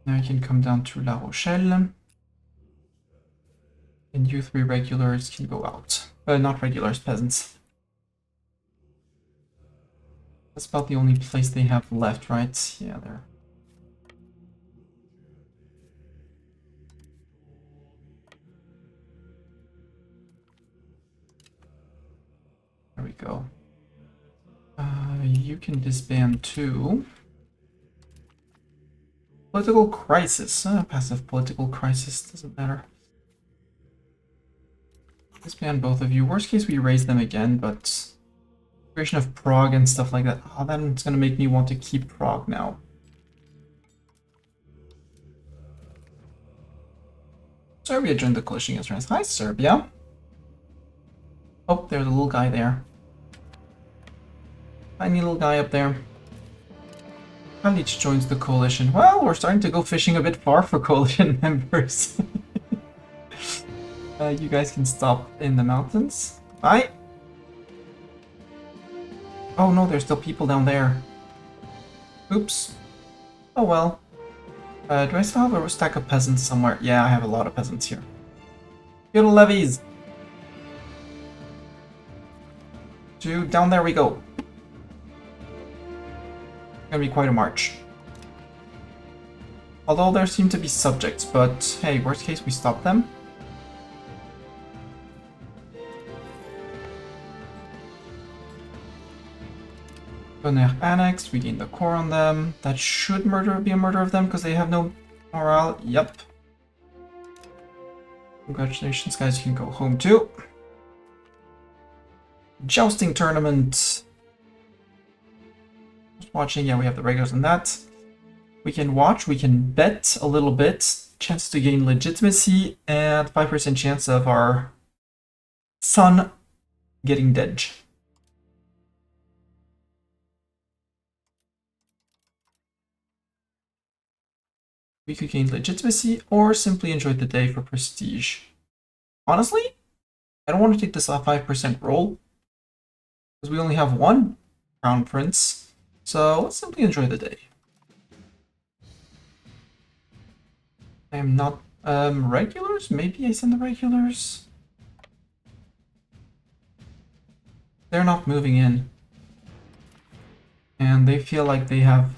Now you can come down to La Rochelle. And you 3 regulars can go out. Not regulars, peasants. That's about the only place they have left, right? Yeah, there. There we go. You can disband too. Political crisis. Passive political crisis, doesn't matter. Disband both of you. Worst case, we raise them again, but... Creation of Prague and stuff like that. Oh, that's gonna make me want to keep Prague now. Serbia joined the coalition against France. Hi, Serbia. Oh, there's a little guy there. Tiny little guy up there. Kalic joins the coalition. Well, we're starting to go fishing a bit far for coalition members. You guys can stop in the mountains. Bye. Oh no, there's still people down there. Oops. Oh well. Do I still have a stack of peasants somewhere? Yeah, I have a lot of peasants here. Go to levies! Down there we go. Gonna be quite a march. Although there seem to be subjects, but hey, worst case we stop them. Tonnerre annexed, we gain the core on them. That should be a murder of them because they have no morale. Yep. Congratulations, guys, you can go home too. Jousting tournament. Just watching, yeah, we have the regulars on that. We can watch, we can bet a little bit. Chance to gain legitimacy and 5% chance of our Son getting dead. We could gain legitimacy or simply enjoy the day for prestige. Honestly, I don't want to take this 5% roll because we only have one crown prince. So let's simply enjoy the day. I am not regulars? Maybe I send the regulars? They're not moving in. And they feel like they have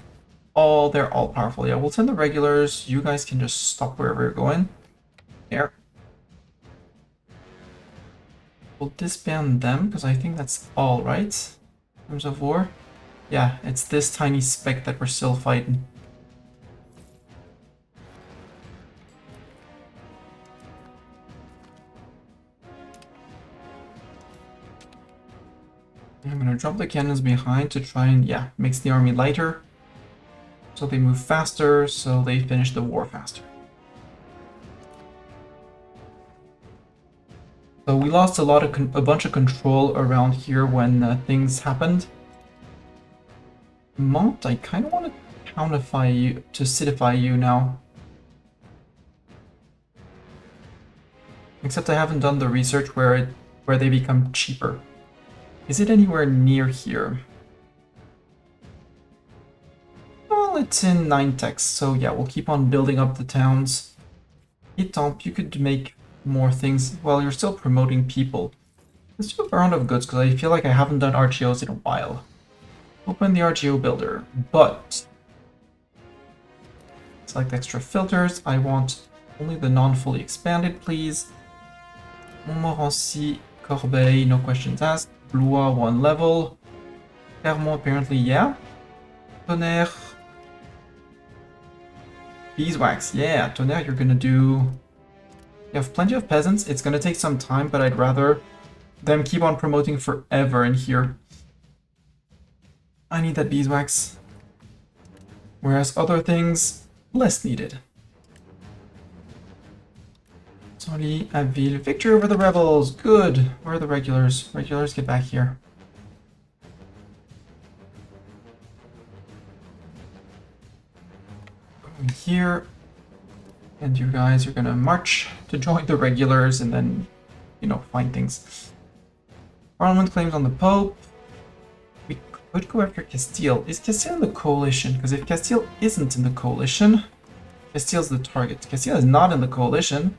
they're all powerful. Yeah, we'll send the regulars. You guys can just stop wherever you're going. There. We'll disband them because I think that's all right. In terms of war. Yeah, it's this tiny speck that we're still fighting. I'm gonna drop the cannons behind to try and, yeah, makes the army lighter. So they move faster, so they finish the war faster. So we lost a bunch of control around here when things happened. Mont, I kind of want to countify you, to citify you now. Except I haven't done the research where they become cheaper. Is it anywhere near here? Well, it's in 9 techs, so yeah, we'll keep on building up the towns. Etamp, you could make more things while you're still promoting people. Let's do a round of goods, because I feel like I haven't done RGOs in a while. Open the RGO builder, but... select extra filters. I want only the non-fully expanded, please. Montmorency, Corbeil, no questions asked. Blois, 1 level. Clermont, apparently, yeah. Tonnerre. Beeswax, yeah. Tonnerre, you're gonna do... You have plenty of peasants. It's gonna take some time, but I'd rather them keep on promoting forever in here. I need that beeswax. Whereas other things, less needed. Sorry, Abbeville. Victory over the rebels. Good. Where are the regulars? Regulars, get back here. Going here. And you guys are gonna march to join the regulars and then, you know, find things. Parliament claims on the Pope. We could go after Castile. Is Castile in the coalition? Because if Castile isn't in the coalition, Castile's the target. Castile is not in the coalition.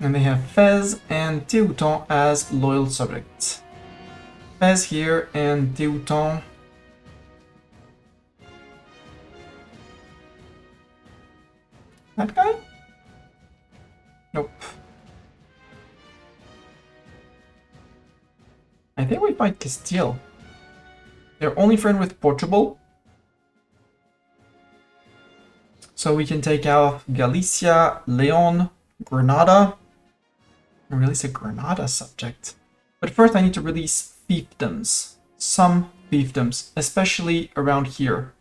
And they have Fez and Teuton as loyal subjects. Fez here and Teuton. That guy? Nope. I think we fight Castile. They're only friend with Portugal. So we can take out Galicia, Leon, Granada. I release a Granada subject. But first I need to release fiefdoms. Some fiefdoms, especially around here.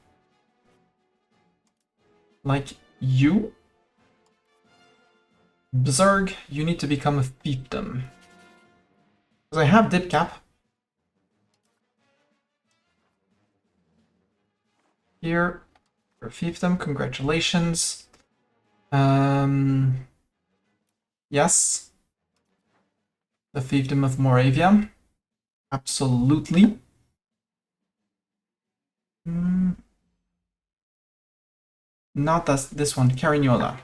Like you. Bzerg, you need to become a fiefdom. Because I have dip cap. Here, for fiefdom, congratulations. Yes. The fiefdom of Moravia. Absolutely. Not this one, Carignola.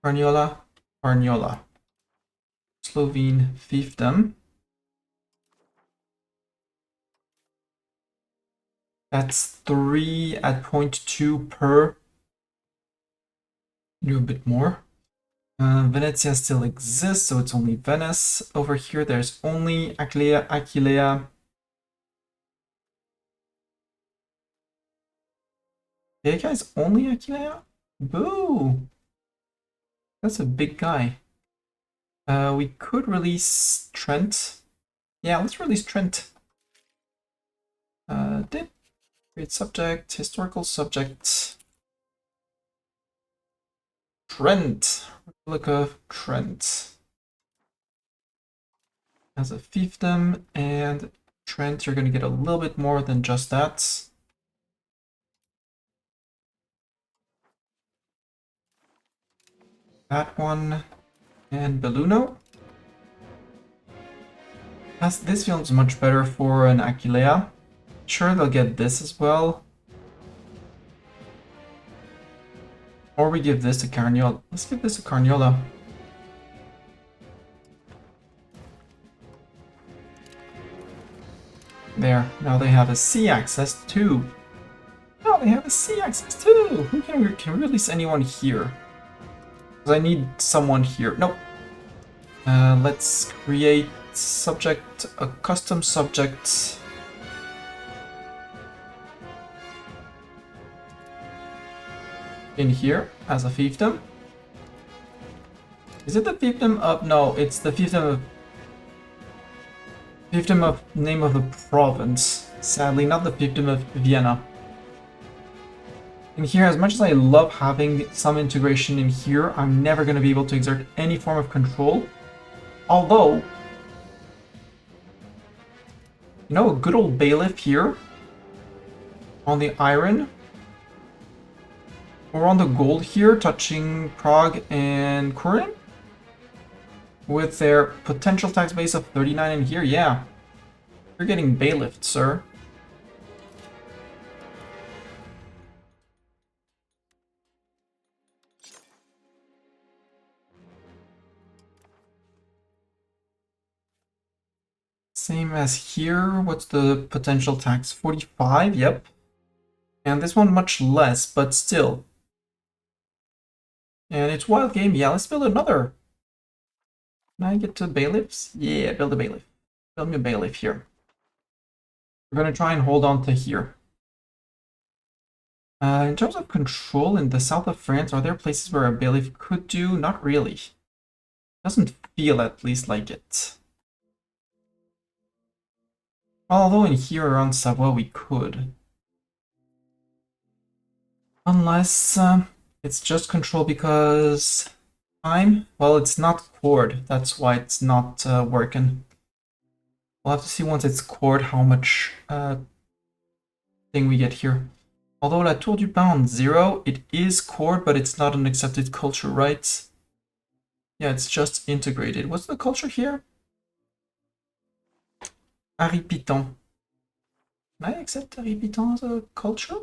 Carniola, Carniola. Slovene fiefdom. That's 3 at 0.2 per. Do a bit more. Venezia still exists, so it's only Venice. Over here, there's only Aquilea. Yeah, guys, only Aquilea? Boo! That's a big guy. We could release Trent. Yeah, let's release Trent. Dip. Create subject, historical subject. Trent. Republic of Trent. As a fiefdom, and Trent, you're going to get a little bit more than just that. That one, and Belluno. This feels much better for an Aquilea. Sure, they'll get this as well. Or we give this to Carniola. Let's give this to Carniola. There, now they have a sea access too. Now they have a sea access too! Who can we release anyone here? Because I need someone here. Nope. Let's create a custom subject. In here as a fiefdom. Is it the fiefdom of... No, it's the fiefdom of name of the province. Sadly, not the fiefdom of Vienna. In here, as much as I love having some integration in here, I'm never going to be able to exert any form of control. Although, you know, a good old bailiff here on the iron, or on the gold here, touching Prague and Kurin, with their potential tax base of 39 in here, yeah. You're getting bailiffed, sir. Same as here. What's the potential tax? 45, yep. And this one much less, but still. And it's wild game, yeah, let's build another. Can I get to bailiffs? Yeah, build a bailiff. Build me a bailiff here. We're going to try and hold on to here. In terms of control in the south of France, are there places where a bailiff could do? Not really. Doesn't feel at least like it. Although in here around Savoie we could. Unless it's just control because time? Well, it's not cored. That's why it's not working. We'll have to see once it's cored how much thing we get here. Although La Tour du Pain on 0, it is cored, but it's not an accepted culture, right? Yeah, it's just integrated. What's the culture here? Aripiton. Can I accept Aripiton as a culture?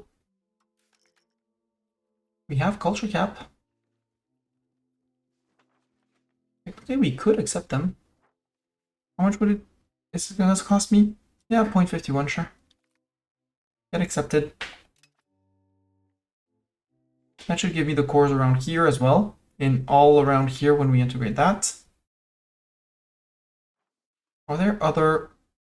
We have culture cap. Technically, we could accept them. How much would it... Is it gonna cost me? Yeah, 0.51, sure. Get accepted. That should give me the cores around here as well. In all around here when we integrate that. Are there other...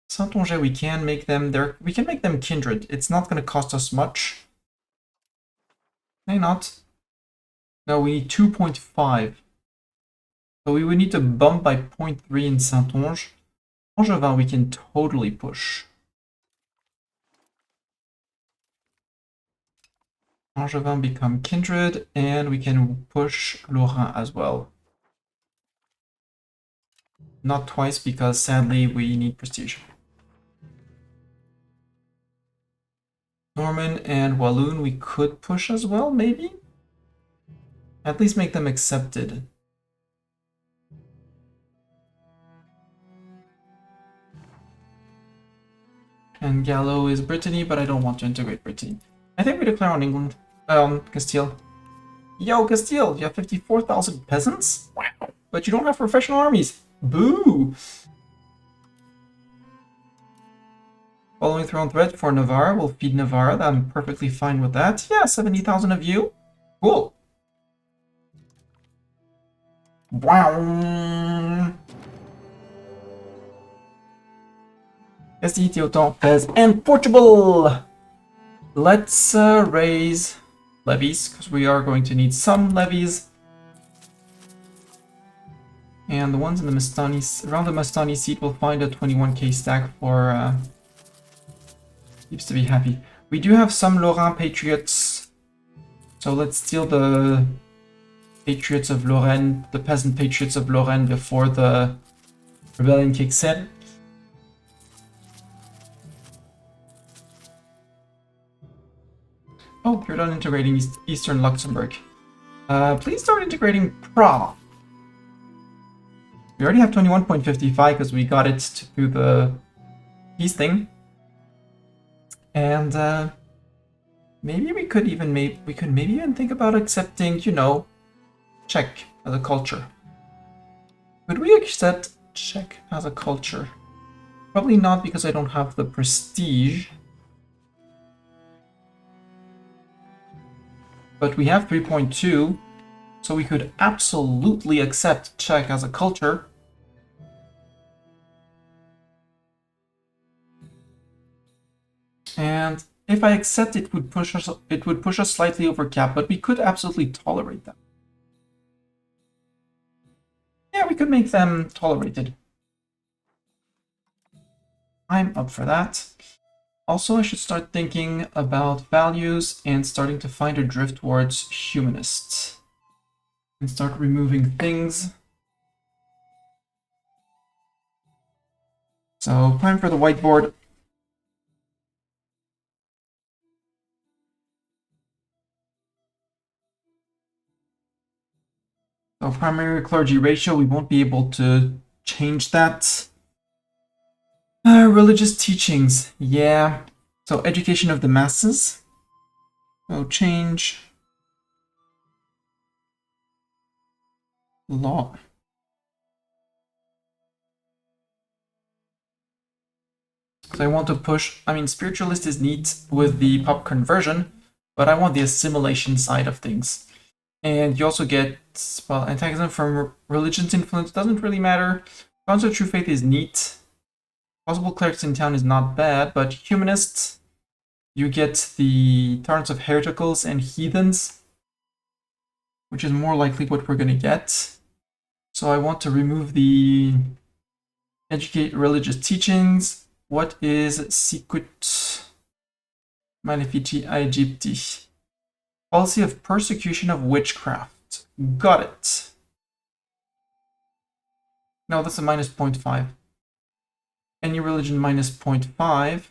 Saint-Onger, we can make them there. We can make them kindred. It's not going to cost us much. May not. No, we need 2.5. So we would need to bump by 0.3 in Saint-Onge. Angevin, we can totally push. Angevin become kindred, and we can push Lorrain as well. Not twice, because sadly we need prestige. Norman and Walloon we could push as well, maybe? At least make them accepted. And Gallo is Brittany, but I don't want to integrate Brittany. I think we declare on England. Castile. Yo, Castile, you have 54,000 peasants? Wow. But you don't have professional armies. Boo! Following throne threat for Navarre, we'll feed Navarre. I'm perfectly fine with that. Yeah, 70,000 of you. Cool. Wow. Castille, Teuton, Fez, and Portugal. Let's raise levies, because we are going to need some levies. And the ones in the Mastani, around the Mastani seat, will find a 21k stack for... Keeps to be happy. We do have some Lorrain patriots, so let's steal the patriots of Lorraine, the peasant patriots of Lorraine before the rebellion kicks in. Oh, you're done integrating Eastern Luxembourg. Please start integrating Prague. We already have 21.55 because we got it to do the peace thing. And maybe we could maybe even think about accepting, you know, Czech as a culture. Could we accept Czech as a culture? Probably not, because I don't have the prestige. But we have 3.2, so we could absolutely accept Czech as a culture. And if I accept it, would push us slightly over cap, but we could absolutely tolerate them. Yeah, we could make them tolerated. I'm up for that. Also, I should start thinking about values and starting to find a drift towards humanists. And start removing things. So, time for the whiteboard. So, primary clergy ratio, we won't be able to change that. Religious teachings, yeah. So, education of the masses. So, change law. So I want to push, I mean, spiritualist is neat with the pop conversion, but I want the assimilation side of things. And you also get, well, antagonism from religion's influence doesn't really matter. Grounds of true faith is neat. Possible clerics in town is not bad, but humanists, you get the tolerance of hereticals and heathens, which is more likely what we're going to get. So I want to remove the educate religious teachings. What is sicut malefici Aegypti? Policy of persecution of witchcraft. Got it. No, that's a minus 0.5. Any religion minus 0.5.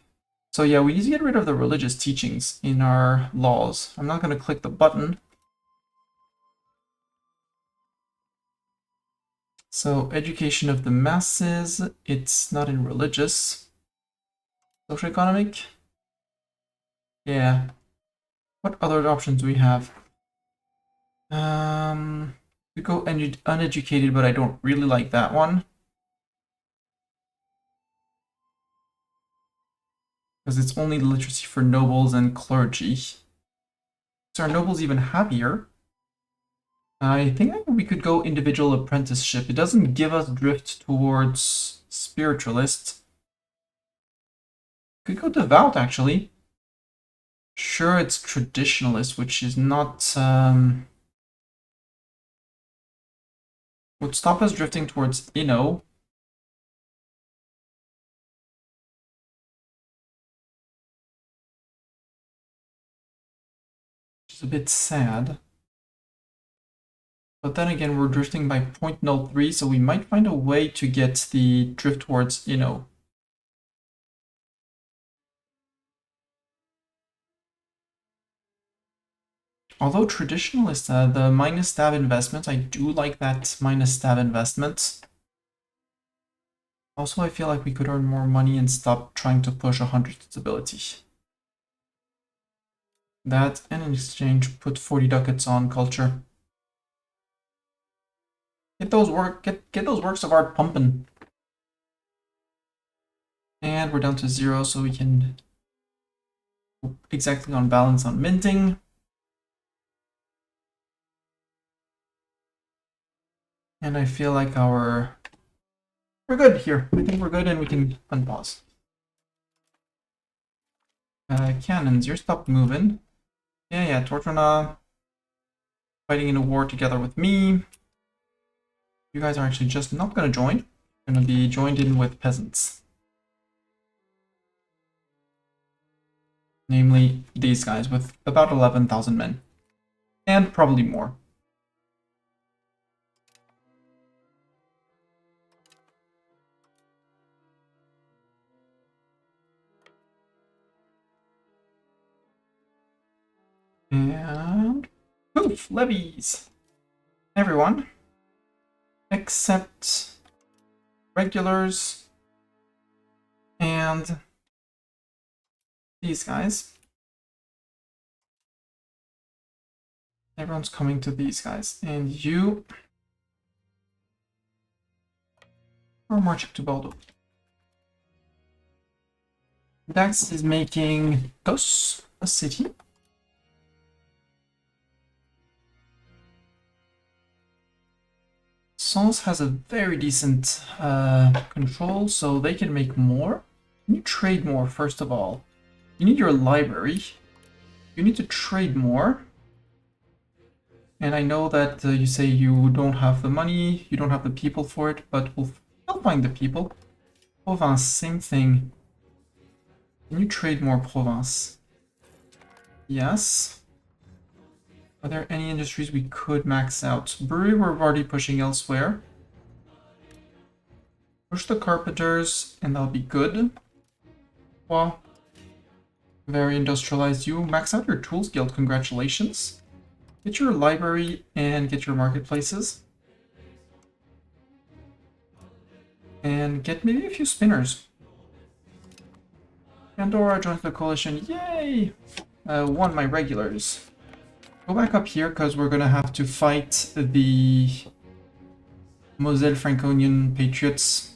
So yeah, we need to get rid of the religious teachings in our laws. I'm not going to click the button. So education of the masses, it's not in religious. Socioeconomic? Yeah. What other options do we have? We go uneducated, but I don't really like that one. Because it's only literacy for nobles and clergy. So are nobles even happier? I think we could go individual apprenticeship. It doesn't give us drift towards spiritualist. Could go devout, actually. Sure, it's traditionalist, which is not... would stop us drifting towards Inno. Which is a bit sad. But then again, we're drifting by 0.03, so we might find a way to get the drift towards Inno. Although traditionalist, the minus stab investment, I do like that minus stab investment. Also, I feel like we could earn more money and stop trying to push 100 stability. That, and in exchange, put 40 ducats on culture. Get those works of art pumping. And we're down to 0, so we can exactly on balance on minting. And I feel like we're good here. I think we're good, and we can unpause. Cannons, you're stopped moving. Yeah, Tortona fighting in a war together with me. You guys are actually just not going to join. You're going to be joined in with peasants. Namely, these guys with about 11,000 men. And probably more. Remove levies. Everyone. Except regulars and these guys. Everyone's coming to these guys. And you are marching to Bordeaux. Dax is making Tos a city. Sens has a very decent control, so they can make more. You need to trade more, first of all. You need your library. You need to trade more. And I know that you say you don't have the money, you don't have the people for it, but we'll find the people. Provence, same thing. Can you trade more Provence? Yes. Are there any industries we could max out? Brewery we're already pushing elsewhere. Push the carpenters and that'll be good. Well, very industrialized you. Max out your tools guild, congratulations. Get your library and get your marketplaces. And get maybe a few spinners. Pandora joins the coalition, yay! Won my regulars. Go back up here because we're gonna have to fight the Moselle Franconian Patriots.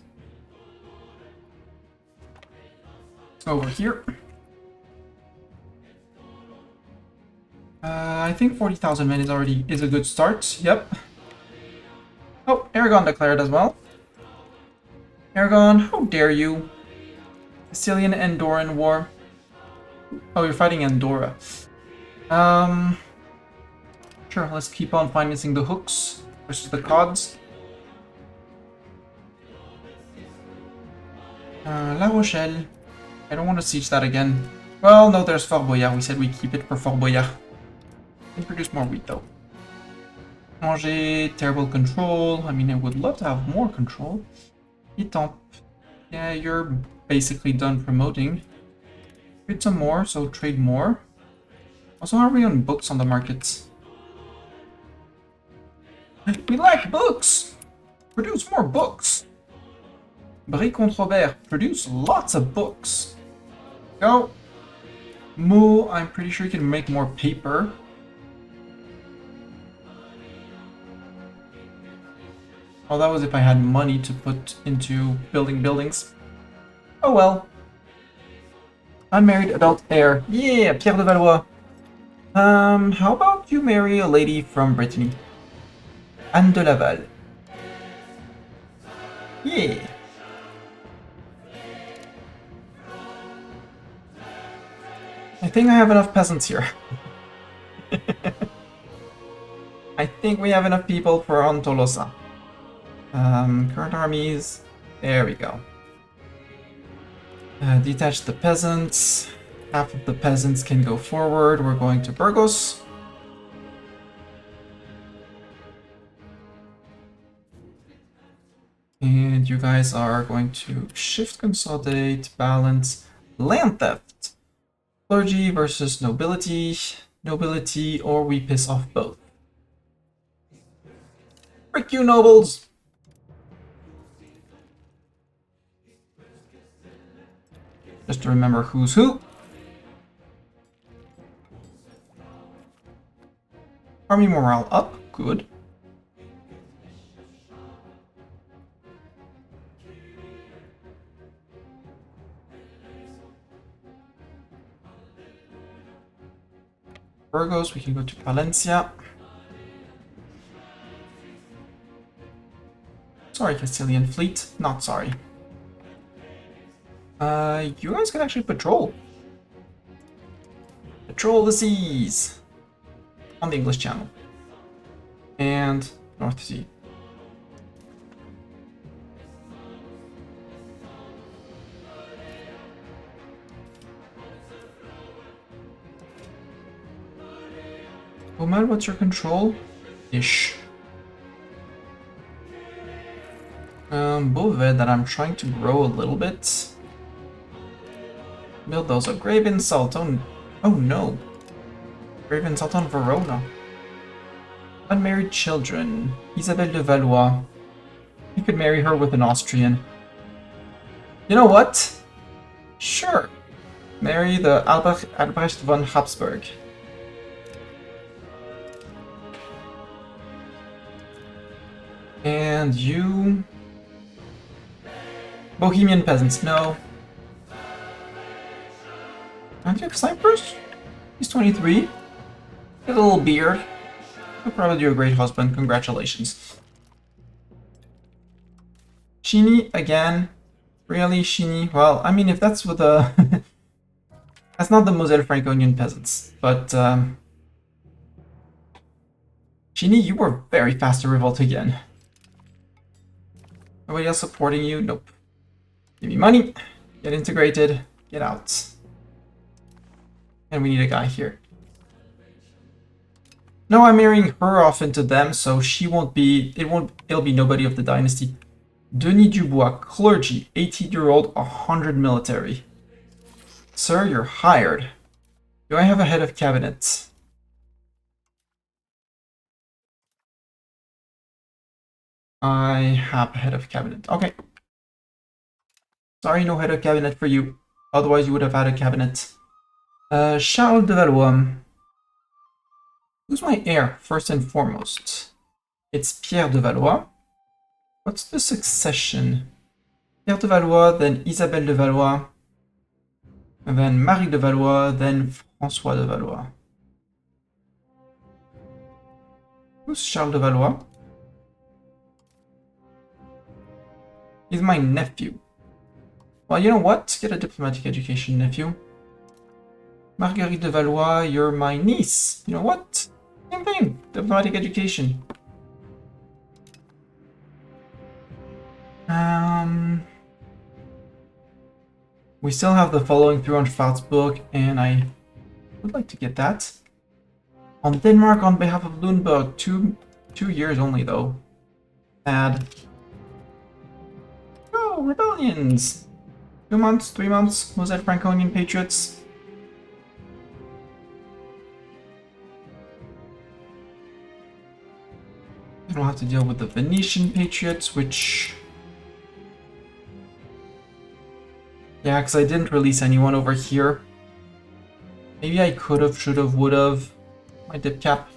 Over here. I think 40,000 men is a good start. Yep. Oh, Aragon declared as well. Aragon, how dare you? Castilian Andorran War. Oh, you're fighting Andorra. Sure, let's keep on financing the hooks versus the cods. La Rochelle. I don't want to siege that again. Well, no, there's Fort Boyard. We said we keep it for Fort Boyard. Can produce more wheat though. Angers, terrible control. I mean, I would love to have more control. Etamp. Yeah, you're basically done promoting. Trade some more, so trade more. Also, are we on books on the markets? We like books! Produce more books! Brie Controbert, produce lots of books. Go! Moo, I'm pretty sure you can make more paper. Well, that was if I had money to put into building buildings. Oh well. Unmarried adult heir. Yeah, Pierre de Valois. How about you marry a lady from Brittany? Anne de Laval. Yeah. I think I have enough peasants here. I think we have enough people for on Tolosa. Current armies. There we go. Detach the peasants. Half of the peasants can go forward. We're going to Burgos. And you guys are going to shift, consolidate, balance, land theft. Clergy versus nobility. Nobility, or we piss off both. Frick you, nobles! Just to remember who's who. Army morale up, good. Burgos, we can go to Valencia. Sorry, Castilian fleet, not sorry. You guys can actually patrol. Patrol the seas on the English Channel and North Sea. Oman, what's your control? Ish. Beauvais that I'm trying to grow a little bit. Build those. A grave insult. Oh no. Grave insult on Verona. Unmarried children. Isabelle de Valois. You could marry her with an Austrian. You know what? Sure. Marry the Albrecht von Habsburg. And you... Bohemian peasants, no. Antioch Cyprus? He's 23. Get a little beard. He'll probably do a great husband. Congratulations. Chini again. Really, Chini? Well, I mean, if that's with the... that's not the Moselle Franconian peasants, but... Chini, you were very fast to revolt again. Nobody else supporting you? Nope. Give me money. Get integrated. Get out. And we need a guy here. No, I'm marrying her off into them, so she won't be... It'll be nobody of the dynasty. Denis Dubois, clergy, 18-year-old, 100 military. Sir, you're hired. Do I have a head of cabinet? I have a head of cabinet. Okay. Sorry, no head of cabinet for you. Otherwise, you would have had a cabinet. Charles de Valois. Who's my heir, first and foremost? It's Pierre de Valois. What's the succession? Pierre de Valois, then Isabelle de Valois, and then Marie de Valois, then François de Valois. Who's Charles de Valois? He's my nephew. Well, you know what? Get a diplomatic education, nephew. Marguerite de Valois, you're my niece. You know what? Same thing. Diplomatic education. We still have the following through on Schwarzburg, and I would like to get that. On Denmark on behalf of Lundberg, two years only though. Sad. Oh, rebellions! 2 months, 3 months, Moselle Franconian patriots. I don't have to deal with the Venetian patriots, which... yeah, because I didn't release anyone over here. Maybe I could have, should have, would have. My dip cap.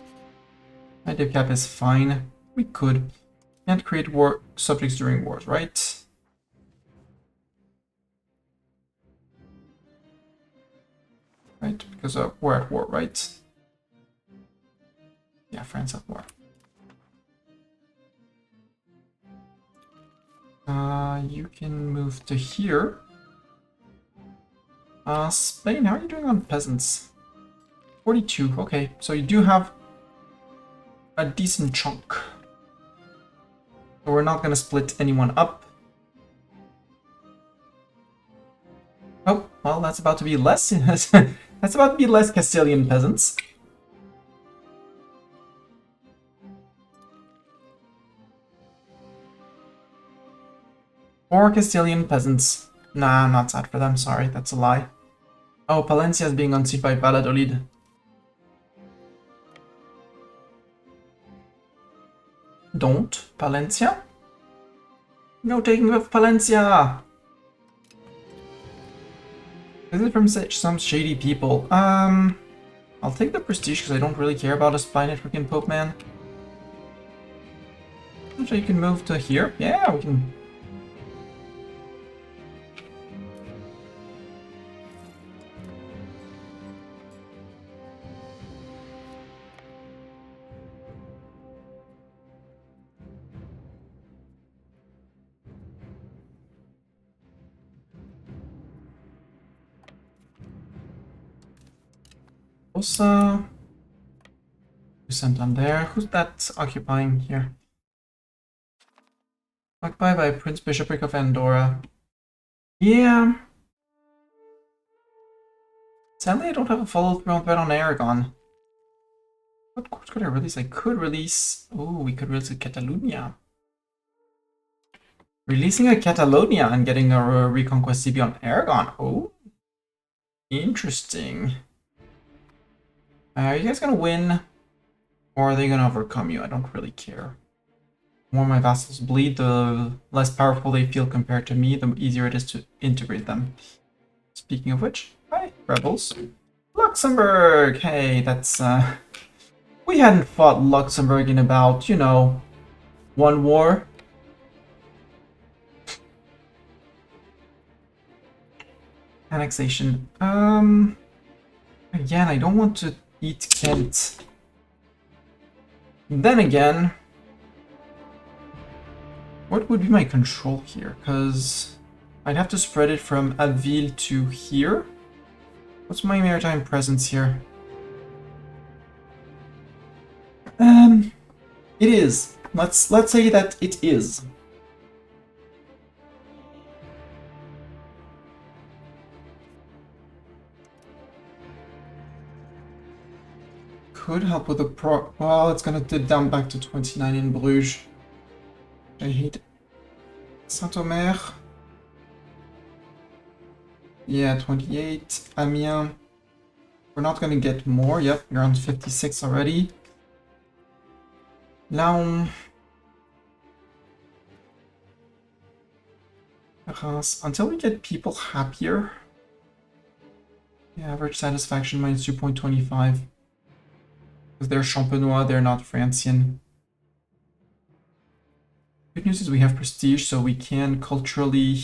My dip cap is fine. We could. Can't create war subjects during wars, right? Right, because we're at war, right? Yeah, France at war. You can move to here. Spain, how are you doing on peasants? 42, okay, so you do have a decent chunk. So we're not gonna split anyone up. Oh, well, that's about to be less. That's about to be less Castilian peasants. Or Castilian peasants. Nah, I'm not sad for them, sorry, that's a lie. Oh, Palencia is being unseated by Valladolid. Don't, Palencia? No taking of Palencia! Is it from some shady people? I'll take the prestige because I don't really care about a spy network in Pope Man. So you can move to here. Yeah, we can. Also, Santander. Who's that occupying here? Occupied by Prince Bishopric of Andorra. Yeah. Sadly, I don't have a follow-through on threat on Aragon. What course could I release? I could release... oh, we could release a Catalonia. Releasing a Catalonia and getting a Reconquest CB on Aragon. Oh. Interesting. Are you guys gonna win? Or are they gonna overcome you? I don't really care. The more my vassals bleed, the less powerful they feel compared to me, the easier it is to integrate them. Speaking of which, hi, rebels. Luxembourg! Hey, that's, we hadn't fought Luxembourg in about, you know, one war. Annexation. Again, I don't want to eat Kent. Then again, what would be my control here? Because I'd have to spread it from Abbeville to here. What's my maritime presence here? It is. Let's say that it is. Could help with the well, it's gonna dip down back to 29 in Bruges. I hate it. Saint-Omer. Yeah, 28. Amiens. We're not gonna get more. Yep, you're on 56 already. Laon. Reims. Until we get people happier. Yeah, average satisfaction minus 2.25. Because they're Champenois, they're not Francian. Good news is we have prestige, so we can culturally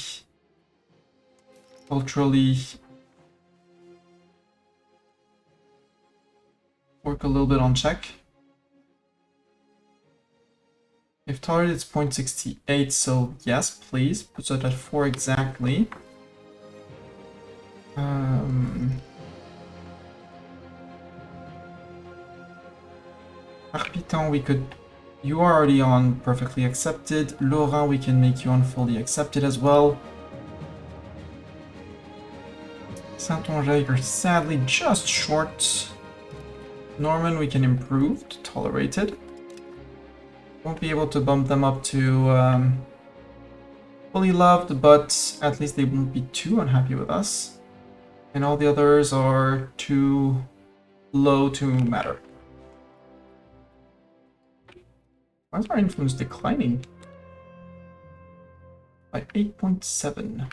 work a little bit on Czech. If tolerated, it's 0.68, so yes, please. Put that at 4 exactly. Arpitan, we could... You are already on perfectly accepted. Laurent, we can make you on fully accepted as well. Saint-Onger, you're sadly just short. Norman, we can improve to tolerated. Won't be able to bump them up to fully loved, but at least they won't be too unhappy with us. And all the others are too low to matter. Why is our influence declining? By 8.7.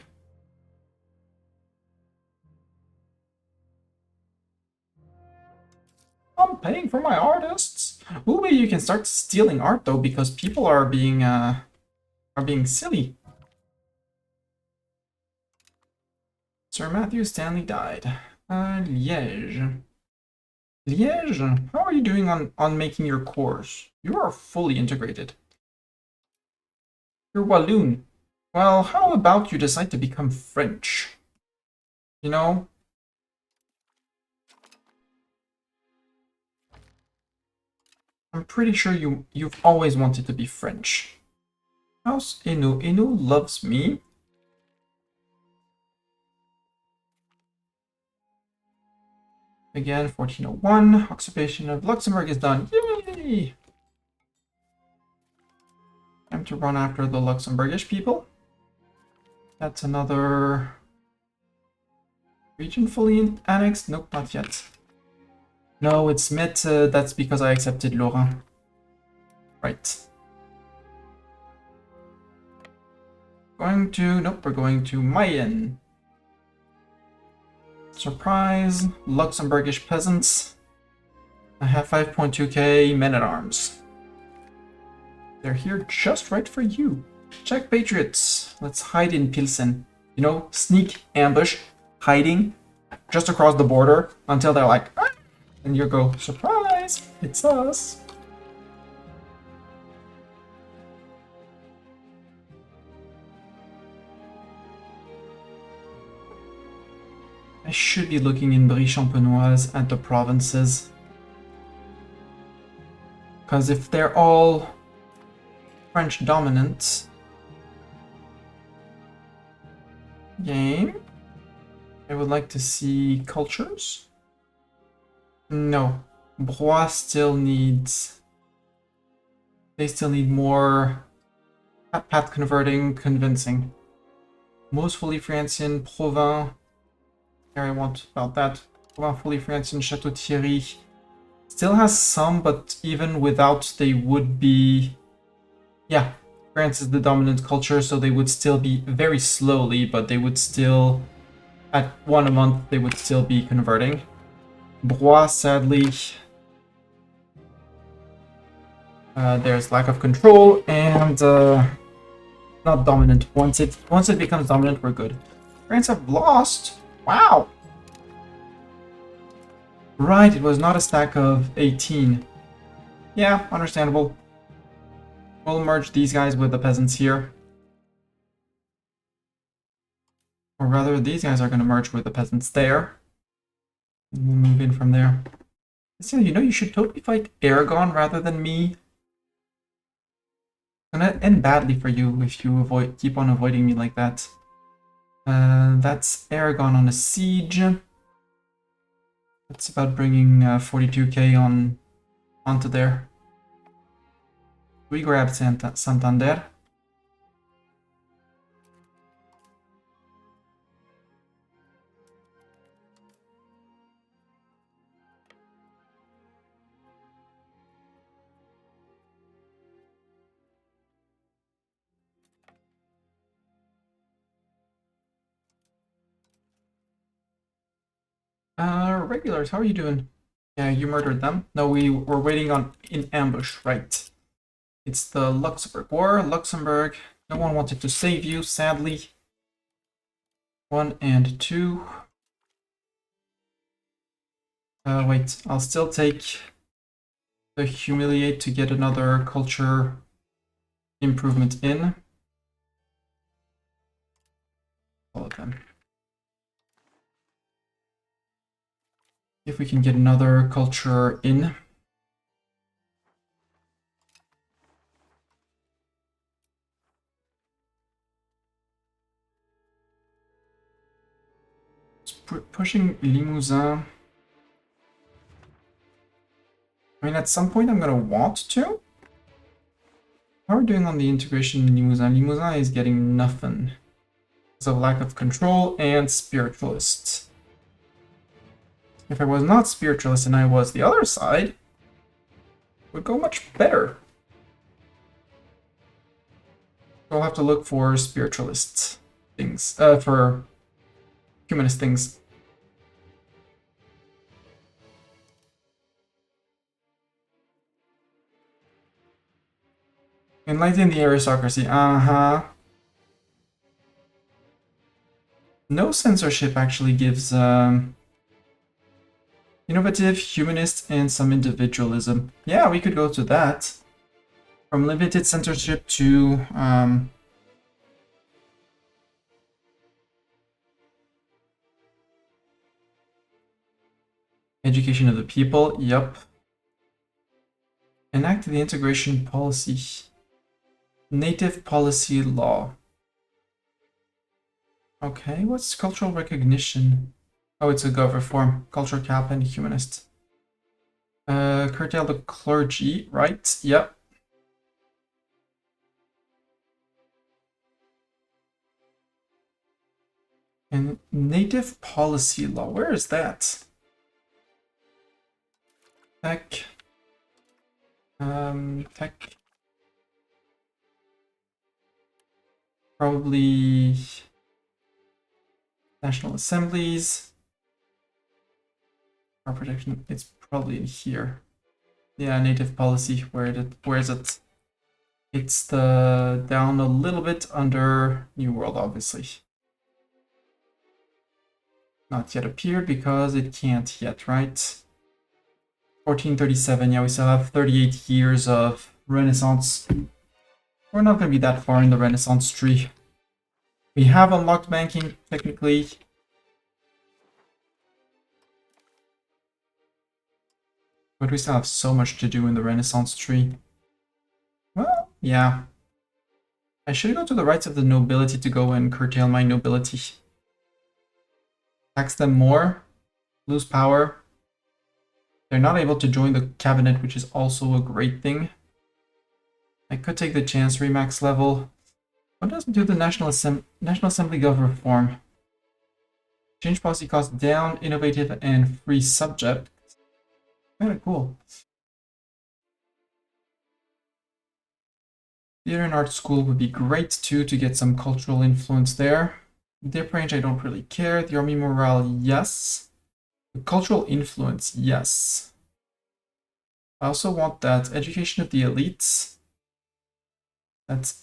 I'm paying for my artists. Ooh, maybe you can start stealing art though, because people are being silly. Sir Matthew Stanley died. Liège. Liège, how are you doing on making your cores? You are fully integrated. You're Walloon. Well, how about you decide to become French? You know? I'm pretty sure you've always wanted to be French. How's Inu? Inu loves me. Again, 1401. Occupation of Luxembourg is done. Yay! Time to run after the Luxembourgish people. That's another region fully annexed. Nope, not yet. No, it's Met. That's because I accepted Laurent. Right. Nope, we're going to Mayen. Surprise, Luxembourgish peasants. I have 5.2k men-at-arms. They're here just right for you. Czech patriots. Let's hide in Pilsen. You know, sneak, ambush, hiding just across the border until they're like, ah! And you go, surprise, it's us. I should be looking in Brie Champenoise at the provinces. Because if they're all French dominant... Game. I would like to see cultures. No. Blois still needs... They still need more path converting, convincing. Most fully Francian, Provins. Here I want about that. Provins fully Francian, Chateau Thierry. Still has some, but even without, they would be... Yeah, France is the dominant culture, so they would still be very slowly, but they would still... At 1 a month, they would still be converting. Blois, sadly... there's lack of control, and not dominant. Once it becomes dominant, we're good. France have lost? Wow! Right, it was not a stack of 18. Yeah, understandable. We'll merge these guys with the peasants here. Or rather, these guys are going to merge with the peasants there. And we'll move in from there. So, you know, you should totally fight Aragon rather than me. It's gonna end badly for you if you keep on avoiding me like that. That's Aragon on a siege. That's about bringing 42k onto there. We grab Santander. Regulars, how are you doing? Yeah, you murdered them. No, we were waiting on in ambush, right? It's the Luxembourg War. Luxembourg, no one wanted to save you, sadly. 1 and 2. Wait, I'll still take the humiliate to get another culture improvement in. All of them. If we can get another culture in. Pushing Limousin. I mean, at some point I'm gonna want to. How are we doing on the integration in Limousin? Limousin is getting nothing because of lack of control and spiritualists. If I was not spiritualist and I was the other side, it would go much better. So I'll have to look for spiritualist things, for humanist things. Enlighten the aristocracy, No censorship actually gives innovative, humanist, and some individualism. Yeah, we could go to that. From limited censorship to education of the people. Yep. Enact the integration policy. Native policy law. Okay, what's cultural recognition? Oh, it's a gov reform. Culture cap and humanist. Curtail the clergy, right? Yep. And native policy law, where is that? Tech. Tech. Probably national assemblies. Our protection, it's probably in here. Yeah, native policy, where is it? It's the down a little bit under New World, obviously. Not yet appeared because it can't yet, right? 1437, yeah, we still have 38 years of Renaissance. We're not going to be that far in the Renaissance tree. We have unlocked banking, technically. But we still have so much to do in the Renaissance tree. Well, yeah. I should go to the rights of the nobility to go and curtail my nobility. Tax them more, lose power. They're not able to join the cabinet, which is also a great thing. I could take the Chancery max level. What does it do the National Assembly Gov reform? Change policy cost down, innovative and free subject. Kind of cool. Theater and art school would be great too to get some cultural influence there. Dip range, I don't really care. The army morale, yes. The cultural influence, yes. I also want that education of the elites. That's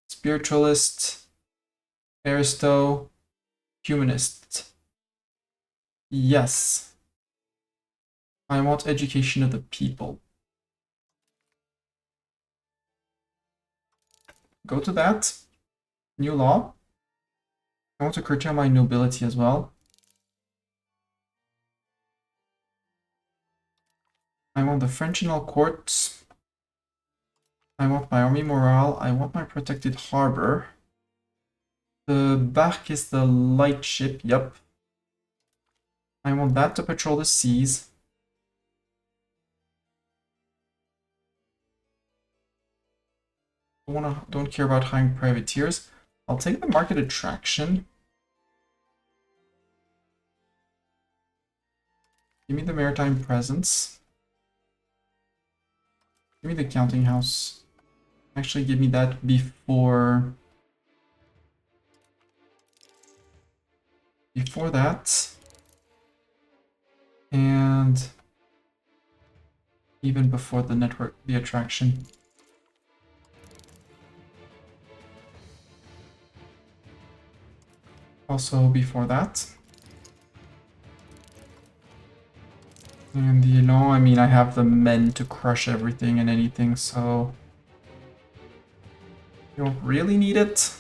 spiritualist, aristo, humanist. Yes. I want education of the people. Go to that. New law. I want to curtail my nobility as well. I want the French in all courts. I want my army morale. I want my protected harbor. The barque is the light ship, yep. I want that to patrol the seas. Don't care about hiring privateers. I'll take the market attraction. Give me the maritime presence. Give me the counting house. Actually, give me that before that. And even before the network, the attraction. Also before that. And I mean, I have the men to crush everything and anything, so you don't really need it.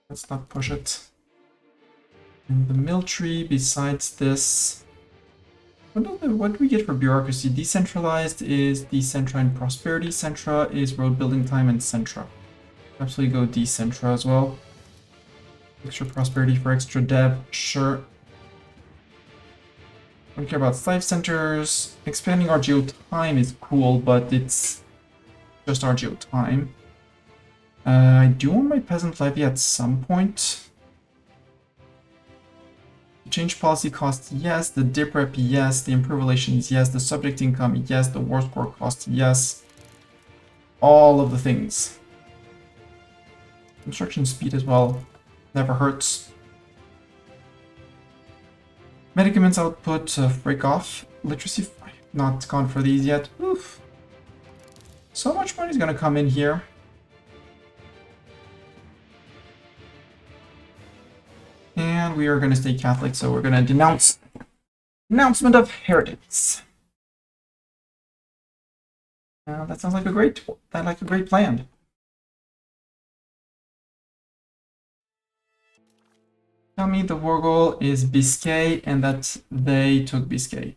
Let's not push it. And the military, besides this, what do we get for bureaucracy? Decentralized is Decentra and Prosperity. Centra is road building time and Centra. Absolutely go Decentra as well. Extra prosperity for extra dev, sure. Don't care about life centers. Expanding RGO time is cool, but it's just RGO time. I do want my peasant levy at some point. Change policy cost, yes. The dip rep, yes. The improve relations, yes. The subject income, yes. The war score cost, yes. All of the things. Construction speed as well. Never hurts. Medicaments output, break off. Literacy, not gone for these yet. Oof. So much money is gonna come in here. And we are gonna stay Catholic, so we're gonna denounce announcement of heretics. That sounds like a great plan. Tell me the war goal is Biscay and that they took Biscay.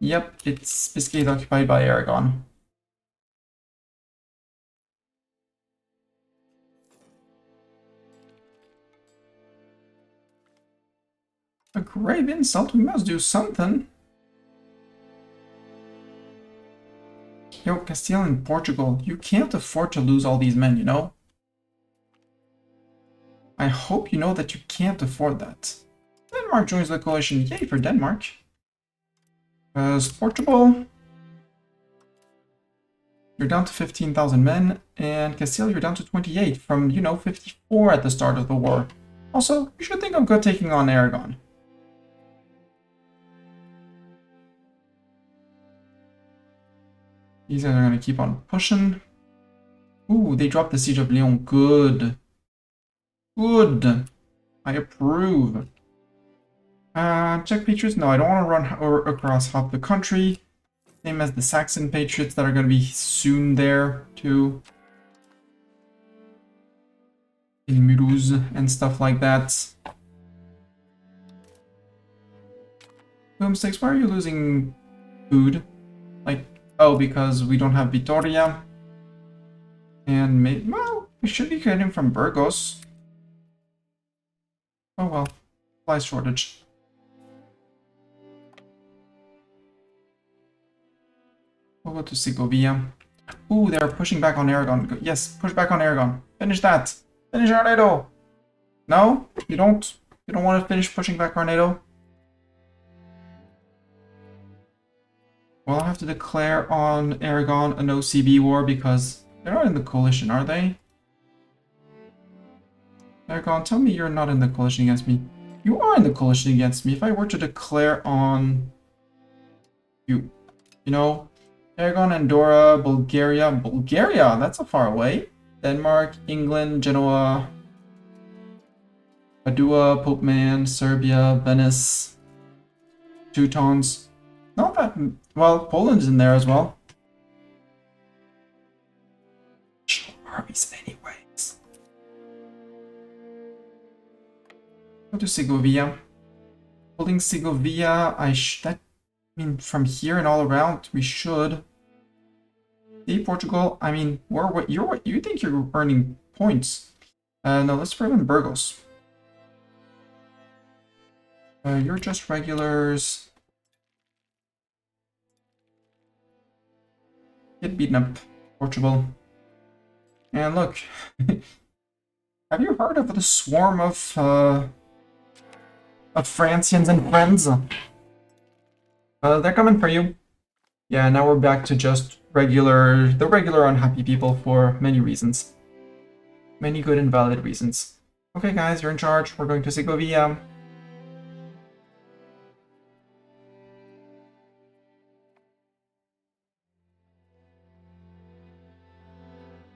Yep, it's Biscay is occupied by Aragon. A grave insult, we must do something. Yo, Castile and Portugal, you can't afford to lose all these men, you know? I hope you know that you can't afford that. Denmark joins the coalition. Yay for Denmark. Because Portugal, you're down to 15,000 men, and Castile, you're down to 28 from, 54 at the start of the war. Also, you should think of good taking on Aragon. These guys are going to keep on pushing. Ooh, they dropped the Siege of Lyon. Good. Good. I approve. Czech Patriots? No, I don't want to run across half the country. Same as the Saxon Patriots that are going to be soon there, too. In Mulhouse and stuff like that. Boomsticks, why are you losing food? Like, oh, because we don't have Vitoria. And maybe, well, we should be getting from Burgos. Oh well, supply shortage. We'll go to Segovia. Ooh, they're pushing back on Aragon. Yes, push back on Aragon. Finish that. Finish Arnedo. No? You don't? You don't want to finish pushing back Tornado? Well, I'll have to declare on Aragon an OCB war because they're not in the coalition, are they? Aragon, tell me you're not in the coalition against me. You are in the coalition against me. If I were to declare on you know, Aragon, Andorra, Bulgaria. Bulgaria, that's a far away. Denmark, England, Genoa, Padua, Popeman, Serbia, Venice, Teutons. Not that... Well, Poland's in there as well. Armies anyways. Go to Segovia. Holding Segovia, I mean, from here and all around, we should. See, Portugal, I mean, you think you're earning points. No, let's prevent Burgos. You're just regulars. Get beaten up, Portugal. And look, have you heard of the swarm of Francians and friends? They're coming for you. Yeah, now we're back to just the regular unhappy people for many reasons. Many good and valid reasons. Okay, guys, you're in charge. We're going to Segovia.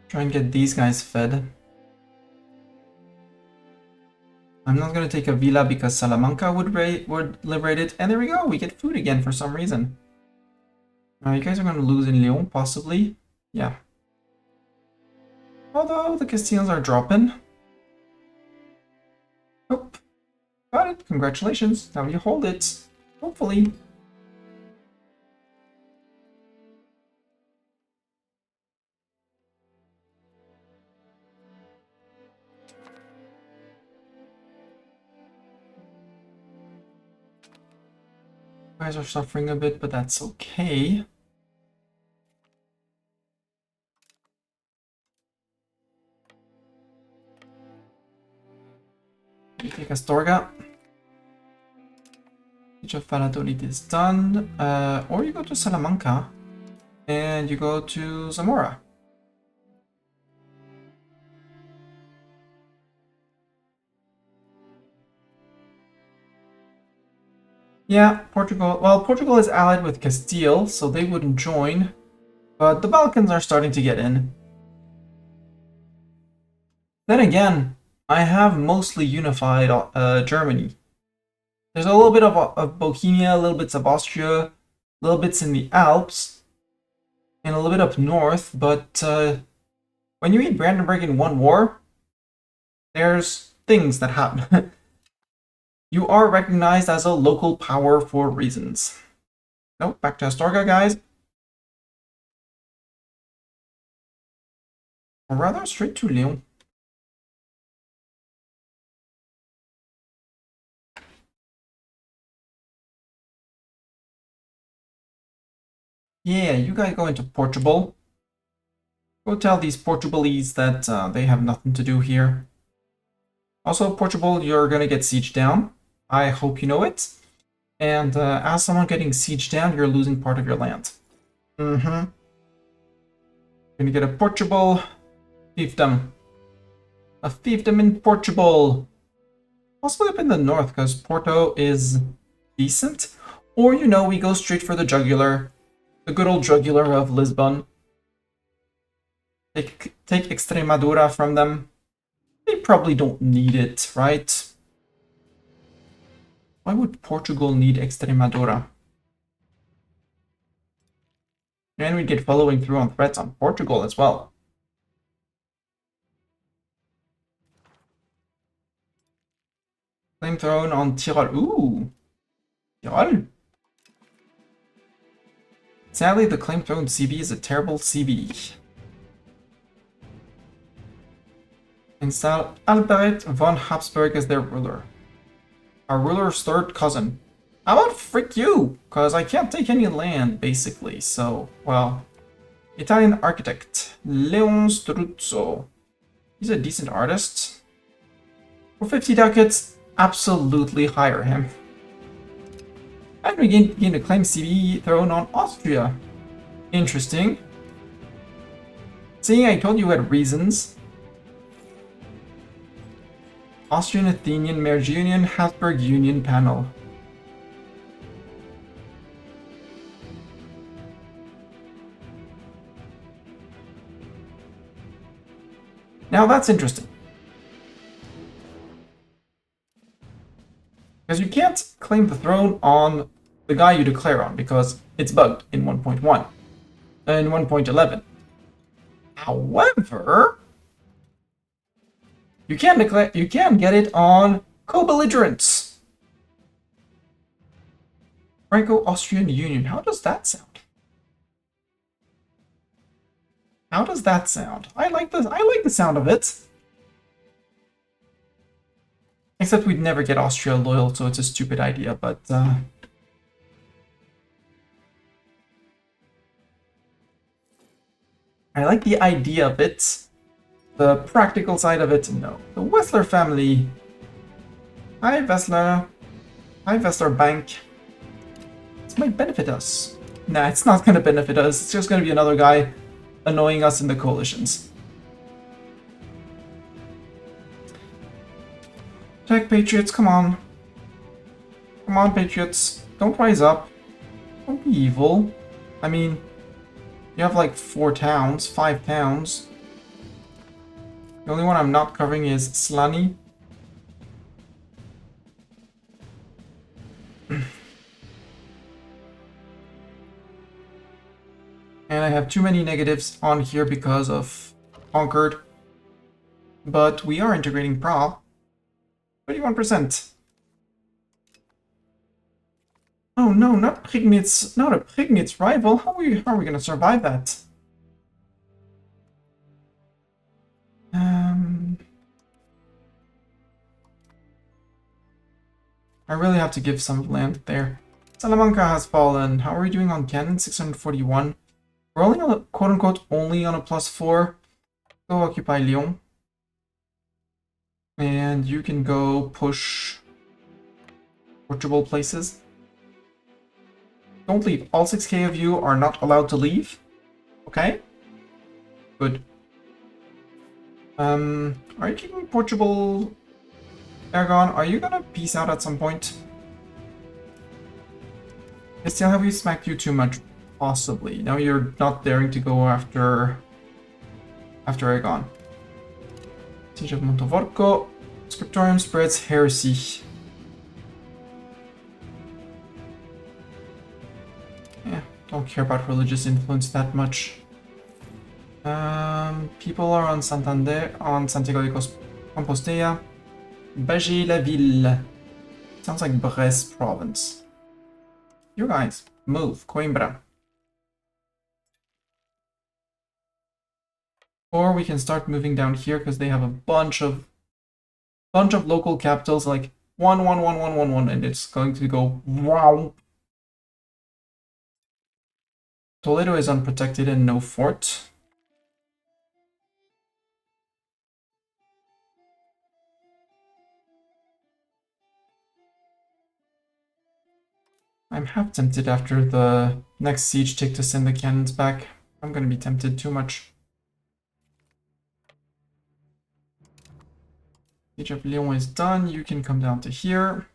Try and get these guys fed. I'm not gonna take a villa because Salamanca would liberate it. And there we go, we get food again for some reason. You guys are gonna lose in Leon, possibly. Yeah. Although the Castilians are dropping. Oh, got it. Congratulations. Now you hold it. Hopefully. You guys are suffering a bit, but that's okay. You take Astorga. Siege of Valladolid is done. Or you go to Salamanca and you go to Zamora. Yeah, Portugal. Well, Portugal is allied with Castile, so they wouldn't join. But the Balkans are starting to get in. Then again, I have mostly unified Germany. There's a little bit of Bohemia, a little bits of Austria, little bits in the Alps, and a little bit up north, but when you meet Brandenburg in one war, there's things that happen. You are recognized as a local power for reasons. Nope, back to Astorga, guys. Or rather, straight to Lyon. Yeah, you guys go into Portugal. Go tell these Portugalese that they have nothing to do here. Also, Portugal, you're gonna get sieged down. I hope you know it. And as someone getting sieged down, you're losing part of your land. Gonna get a Portugal fiefdom. A fiefdom in Portugal. Possibly up in the north, because Porto is decent. Or, you know, we go straight for the jugular. The good old jugular of Lisbon. Take Extremadura from them. They probably don't need it, right? Why would Portugal need Extremadura? And we get following through on threats on Portugal as well. Claim throne on Tyrol. Ooh! Tyrol? Sadly, the claim throne CB is a terrible CB. Install Albert von Habsburg as their ruler. Our ruler's third cousin. How about frick you? Because I can't take any land, basically, so, well. Italian architect, Leon Struzzo. He's a decent artist. For 50 ducats, absolutely hire him. And we gain to claim CB throne on Austria. Interesting. Seeing I told you had reasons. Austrian, Athenian, Marriage Union, Habsburg Union panel. Now that's interesting. Because you can't claim the throne on the guy you declare on, because it's bugged in 1.1 and 1.11. However, you can get it on co-belligerents. Franco-Austrian Union. How does that sound? How does that sound? I like the sound of it. Except we'd never get Austria loyal, so it's a stupid idea, but I like the idea of it. The practical side of it, no. The Wessler family. Hi, Wessler. Hi, Wessler Bank. This might benefit us. Nah, it's not gonna benefit us. It's just gonna be another guy annoying us in the coalitions. Tech Patriots, come on. Come on, Patriots. Don't rise up. Don't be evil. I mean, you have like 4 towns, 5 towns. The only one I'm not covering is Slani. And I have too many negatives on here because of Conquered. But we are integrating Prague. 31%. Oh no, not Prignitz, not a Prignitz rival. How are we gonna survive that? I really have to give some land there. Salamanca has fallen. How are we doing on cannon? 641. We're only on a quote-unquote only on a +4. Go occupy Lyon. And you can go push Portugal places. Don't leave. All 6k of you are not allowed to leave. Okay? Good. Are you keeping Portugal? Aragon, are you gonna peace out at some point? I still have we smacked you too much? Possibly. Now you're not daring to go after Aragon. Siege of Montevorco. Scriptorium spreads heresy. Yeah, don't care about religious influence that much. People are on Santander, on Santiago de Compostela. Bâgé-la-Ville. Sounds like Brest province. You guys, move. Coimbra. Or we can start moving down here because they have a bunch of local capitals, like 1, 1, 1, 1, 1, 1, and it's going to go wow. Toledo is unprotected and no fort. I'm half tempted after the next siege tick to send the cannons back. I'm gonna be tempted too much. Siege of Lyon is done. You can come down to here.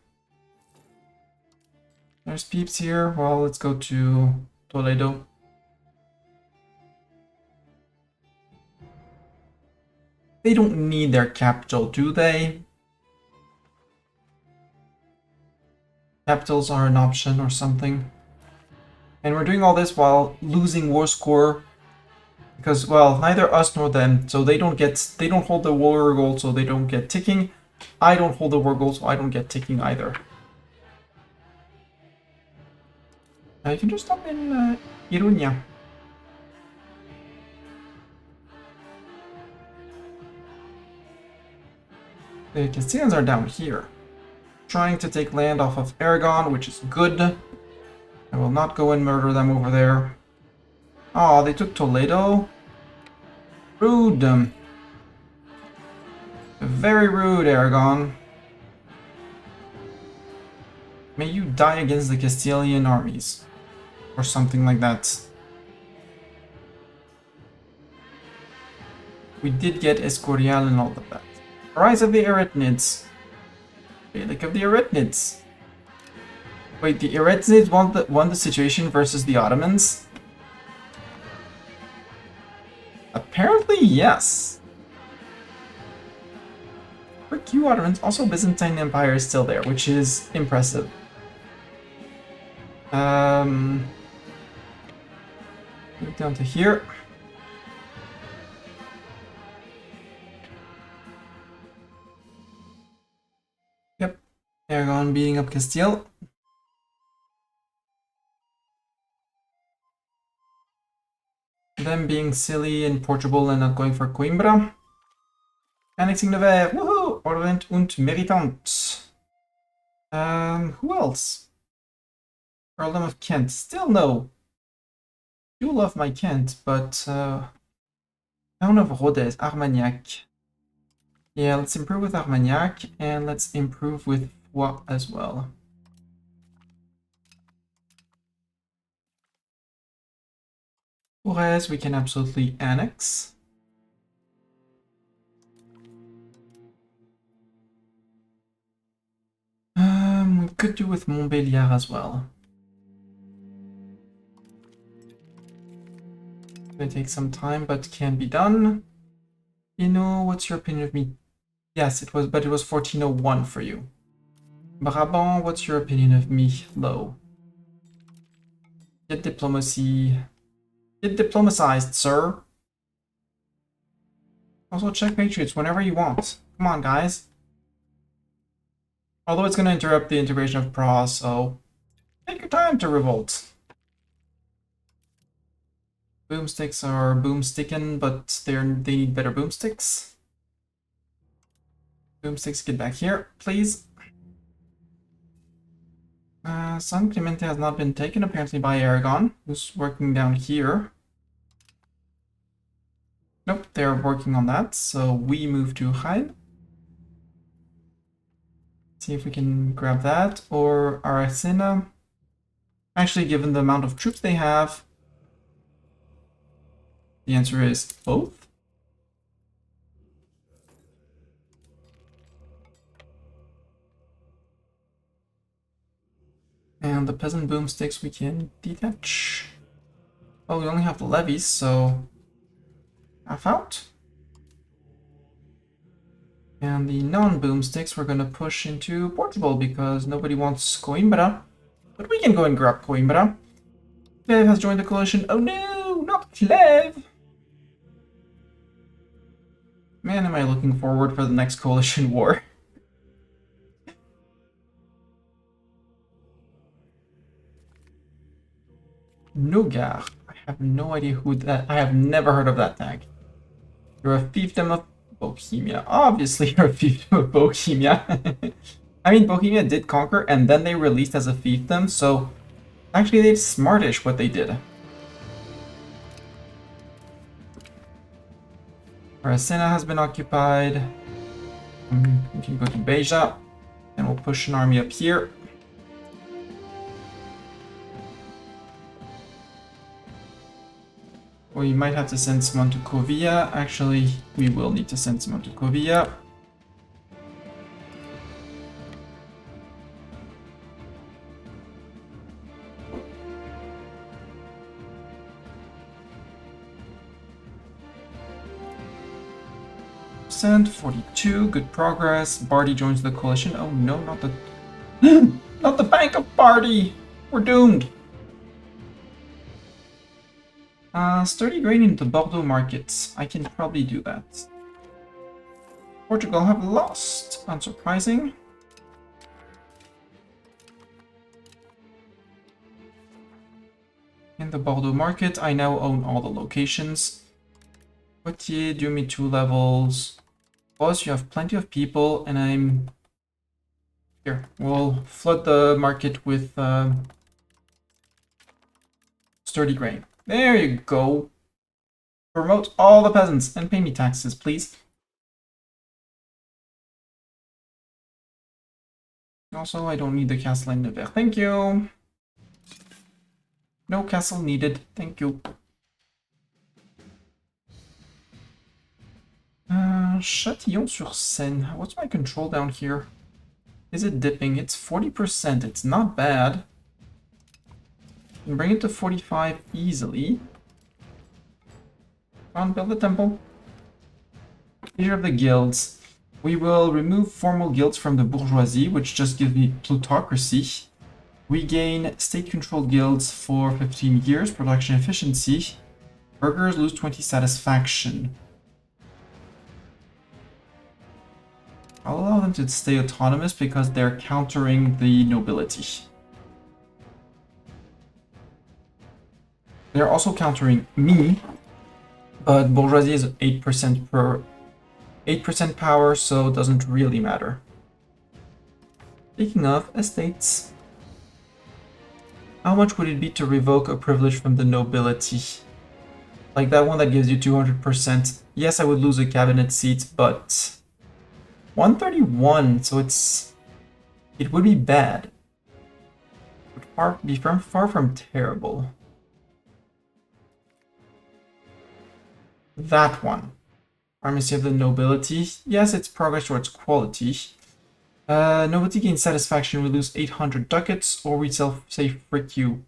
There's peeps here. Well, let's go to Toledo. They don't need their capital, do they? Capitals are an option or something. And we're doing all this while losing war score. Because, well, neither us nor them. So they don't hold the war goal, so they don't get ticking. I don't hold the war goal, so I don't get ticking either. You can just stop in Iruña. The Castilians are down here, trying to take land off of Aragon, which is good. I will not go and murder them over there. Oh, they took Toledo? Rude. Very rude, Aragon. May you die against the Castilian armies. Or something like that. We did get Escorial and all of that. Rise of the Eretnids. Relic of the Eretnids. Wait, the Eretnids won the situation versus the Ottomans? Apparently, yes. Frick you, Ottomans. Also, Byzantine Empire is still there, which is impressive. Move down to here. Yep. Aragon beating up Castile. Them being silly in Portugal and not going for Coimbra. Annexing Nevers. Woohoo! Ordent und meritant. Who else? Earldom of Kent. Still no. Do love my Kent, but Town of Rodez, Armagnac. Yeah, let's improve with Armagnac, and let's improve with Foix as well. Forez we can absolutely annex. We could do with Montbéliard as well. Gonna take some time, but can be done. You know, what's your opinion of me? Yes, it was, but it was 1401 for you. Brabant, what's your opinion of me? Low. Get diplomacy. Get diplomatized, sir. Also check Patriots whenever you want. Come on, guys. Although it's gonna interrupt the integration of Prague, so take your time to revolt. Boomsticks are boomsticking, but they need better boomsticks. Boomsticks, get back here, please. San Clemente has not been taken, apparently by Aragon, who's working down here. Nope, they're working on that, so we move to Jaén. See if we can grab that, or Aracena. Actually, given the amount of troops they have, the answer is both. And the peasant boomsticks we can detach. Oh, we only have the levies, so half out. And the non-boomsticks we're gonna push into Portugal because nobody wants Coimbra. But we can go and grab Coimbra. Cleve has joined the coalition. Oh no, not Cleve! Man, am I looking forward for the next coalition war. Nougat. I have no idea who that. I have never heard of that tag. You're a fiefdom of Bohemia. Obviously, you're a fiefdom of Bohemia. I mean, Bohemia did conquer, and then they released as a fiefdom, so actually they did smartish what they did. Aracena has been occupied. We can go to Beja, and we'll push an army up here. We might have to send someone to Kovia. Actually, we will need to send someone to Kovia. Send 42, good progress. Bardi joins the coalition. Oh no, not the not the Bank of Bardi! We're doomed! Sturdy grain into Bordeaux markets. I can probably do that. Portugal have lost. Unsurprising. In the Bordeaux market, I now own all the locations. Poitiers, do me 2 levels. Plus, you have plenty of people, and I'm... Here, we'll flood the market with sturdy grain. There you go. Promote all the peasants and pay me taxes, please. Also, I don't need the castle in Nevers. Thank you. No castle needed. Thank you. Châtillon-sur-Seine. What's my control down here? Is it dipping? It's 40%. It's not bad. Can bring it to 45 easily. Come on, build the temple. Leader of the guilds. We will remove formal guilds from the bourgeoisie, which just gives me plutocracy. We gain state-controlled guilds for 15 years, production efficiency. Burghers lose 20 satisfaction. I'll allow them to stay autonomous because they're countering the nobility. They're also countering me, but bourgeoisie is 8% per 8% power, so it doesn't really matter. Speaking of estates, how much would it be to revoke a privilege from the nobility? Like that one that gives you 200%. Yes, I would lose a cabinet seat, but 131, so it would be bad. It would be far from terrible. That one. Primacy of the nobility. Yes, it's progress towards quality. Nobility gains satisfaction. We lose 800 ducats, or we say frick you.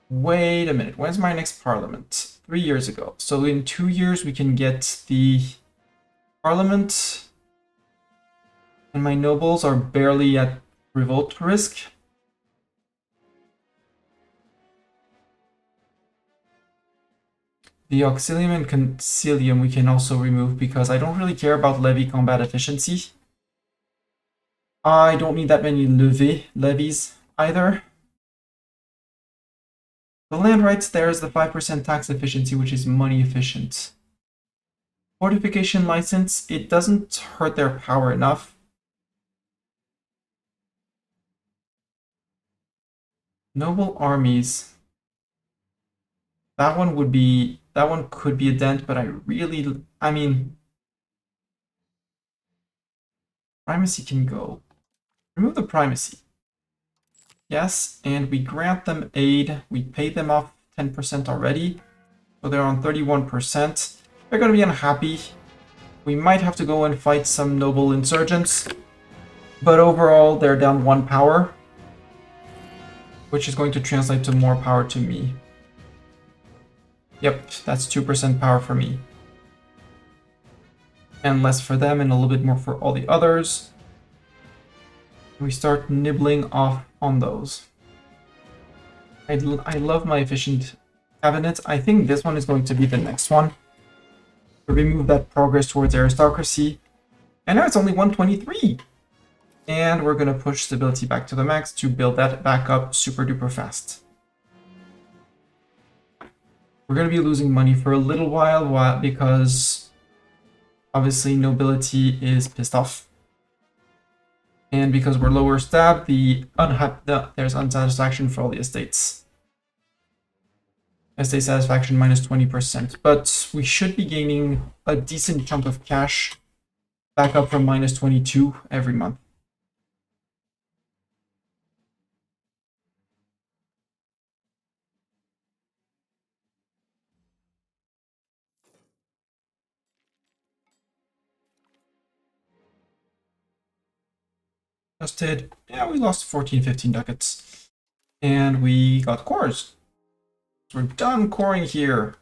Wait a minute. When's my next parliament? 3 years ago. So in 2 years we can get the parliament. And my nobles are barely at revolt risk. The auxilium and concilium we can also remove because I don't really care about levy combat efficiency. I don't need that many levies either. The land rights, there is the 5% tax efficiency, which is money efficient. Fortification license, it doesn't hurt their power enough. Noble armies. That one could be a dent, but I mean, primacy can go. Remove the primacy. Yes, and we grant them aid. We paid them off 10% already, so they're on 31%. They're going to be unhappy. We might have to go and fight some noble insurgents, but overall they're down 1 power, which is going to translate to more power to me. Yep, that's 2% power for me. And less for them and a little bit more for all the others. We start nibbling off on those. I love my efficient cabinet. I think this one is going to be the next one. To remove that progress towards aristocracy. And now it's only 123. And we're going to push stability back to the max to build that back up super duper fast. We're going to be losing money for a little while because obviously nobility is pissed off. And because we're lower stab, there's unsatisfaction for all the estates. Estate satisfaction minus 20%. But we should be gaining a decent chunk of cash back up from minus 22 every month. Adjusted. Yeah, we lost 14, 15 ducats. And we got cores. So we're done coring here.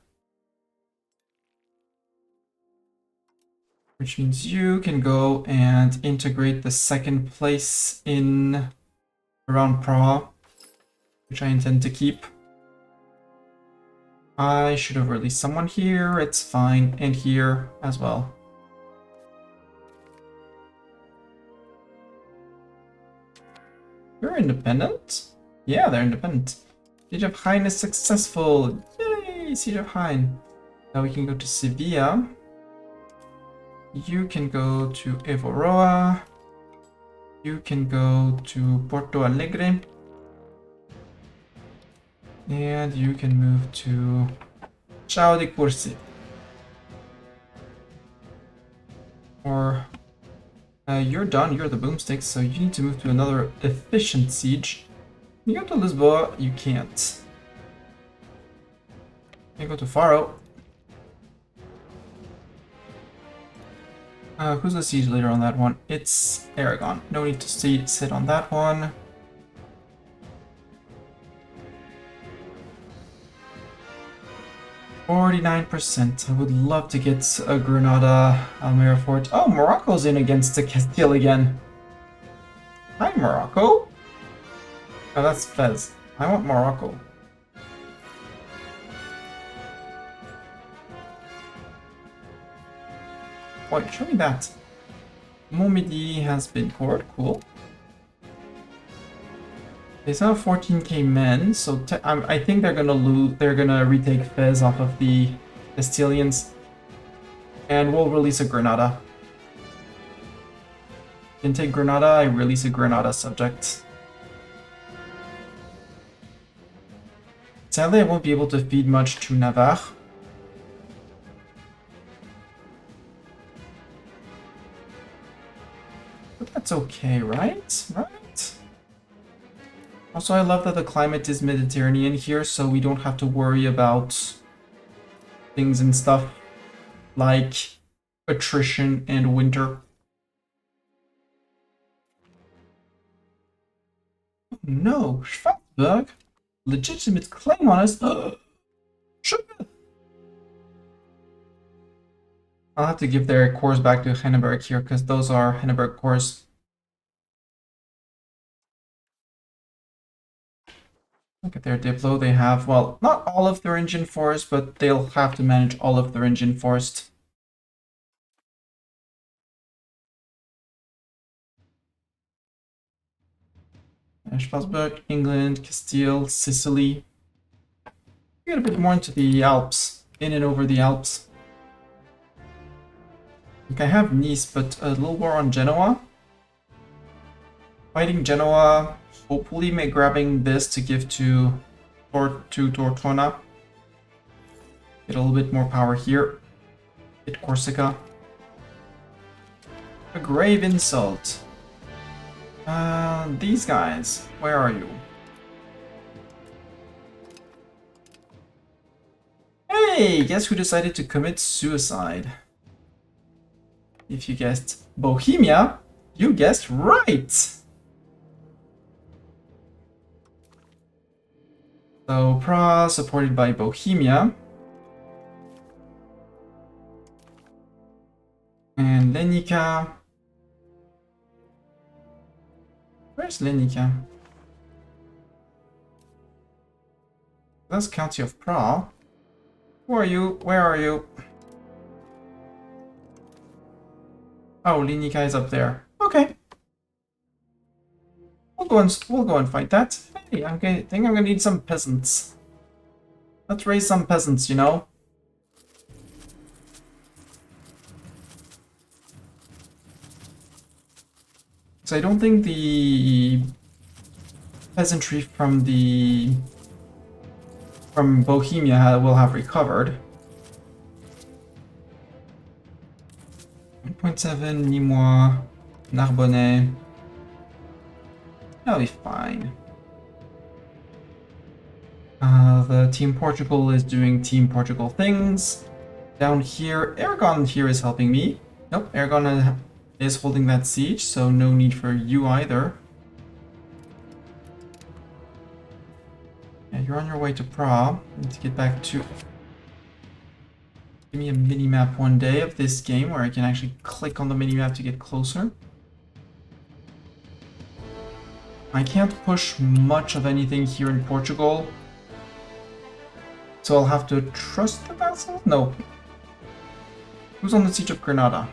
Which means you can go and integrate the second place in around Prague, which I intend to keep. I should have released someone here, it's fine, and here as well. You're independent? Yeah, they're independent. Siege of Jaén is successful. Yay, Siege of Jaén. Now we can go to Sevilla. You can go to Evoroa. You can go to Porto Alegre. And you can move to Chao de Cursi. Or You're done, you're the boomstick, so you need to move to another efficient siege. You go to Lisboa, you can't. You go to Faro. Who's the siege leader on that one? It's Aragon. No need to sit on that one. %. I would love to get a Granada Almera fort. Oh, Morocco's in against the Castile again. Hi, Morocco. Oh, that's Fez. I want Morocco. Wait, show me that. Montmedy has been poured. Cool. They still have 14k men, so I think they're gonna lose. They're gonna retake Fez off of the Castilians, and we'll release a Granada. Can take Granada. I release a Granada subject. Sadly, I won't be able to feed much to Navarre. But that's okay, right? Right? Also, I love that the climate is Mediterranean here, so we don't have to worry about things and stuff like attrition and winter. Oh, no, Schwarzburg? Legitimate claim on us? Sugar! I'll have to give their cores back to Henneberg here, because those are Henneberg cores. Look at their Diplo. They have, well, not all of their engine force, but they'll have to manage all of their engine force. Strasbourg, England, Castile, Sicily. Get a bit more into the Alps, in and over the Alps. I have Nice, but a little war on Genoa. Fighting Genoa, hopefully grabbing this to give to Tortona. Get a little bit more power here. Hit Corsica. A grave insult. These guys, where are you? Hey, guess who decided to commit suicide? If you guessed Bohemia, you guessed right! So, Prague supported by Bohemia. And Lenica. Where's Lenica? That's County of Prague. Who are you? Where are you? Oh, Lenica is up there. Okay. We'll go and fight that. Hey, I think I'm gonna need some peasants. Let's raise some peasants, you know? So I don't think the peasantry from Bohemia will have recovered. 1.7, Nîmois, Narbonnais. That'll be fine. The Team Portugal is doing Team Portugal things. Down here, Aragon here is helping me. Nope, Aragon is holding that siege, so no need for you either. Yeah, you're on your way to Prague. Need to get back to... Give me a mini-map one day of this game where I can actually click on the mini-map to get closer. I can't push much of anything here in Portugal. So I'll have to trust the vassal? No. Who's on the siege of Granada?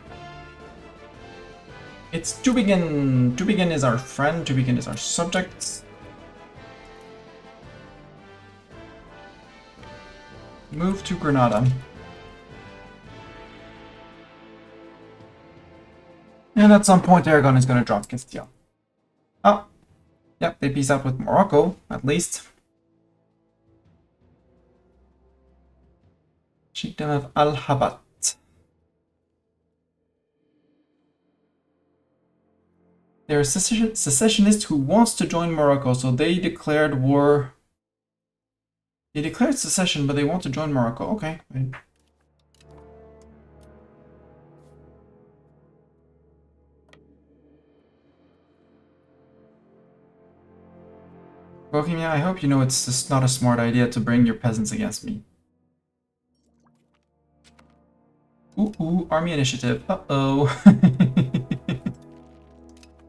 It's Tübingen. Tübingen is our friend. Tübingen is our subject. Move to Granada. And at some point, Aragon is going to drop Castile. Oh. Yep, they peace out with Morocco, at least. Chieftain of Al-Habat. They're a secessionist who wants to join Morocco, so they declared war. They declared secession, but they want to join Morocco. Okay. Bohemia, I hope you know it's just not a smart idea to bring your peasants against me. Ooh, army initiative. Uh-oh.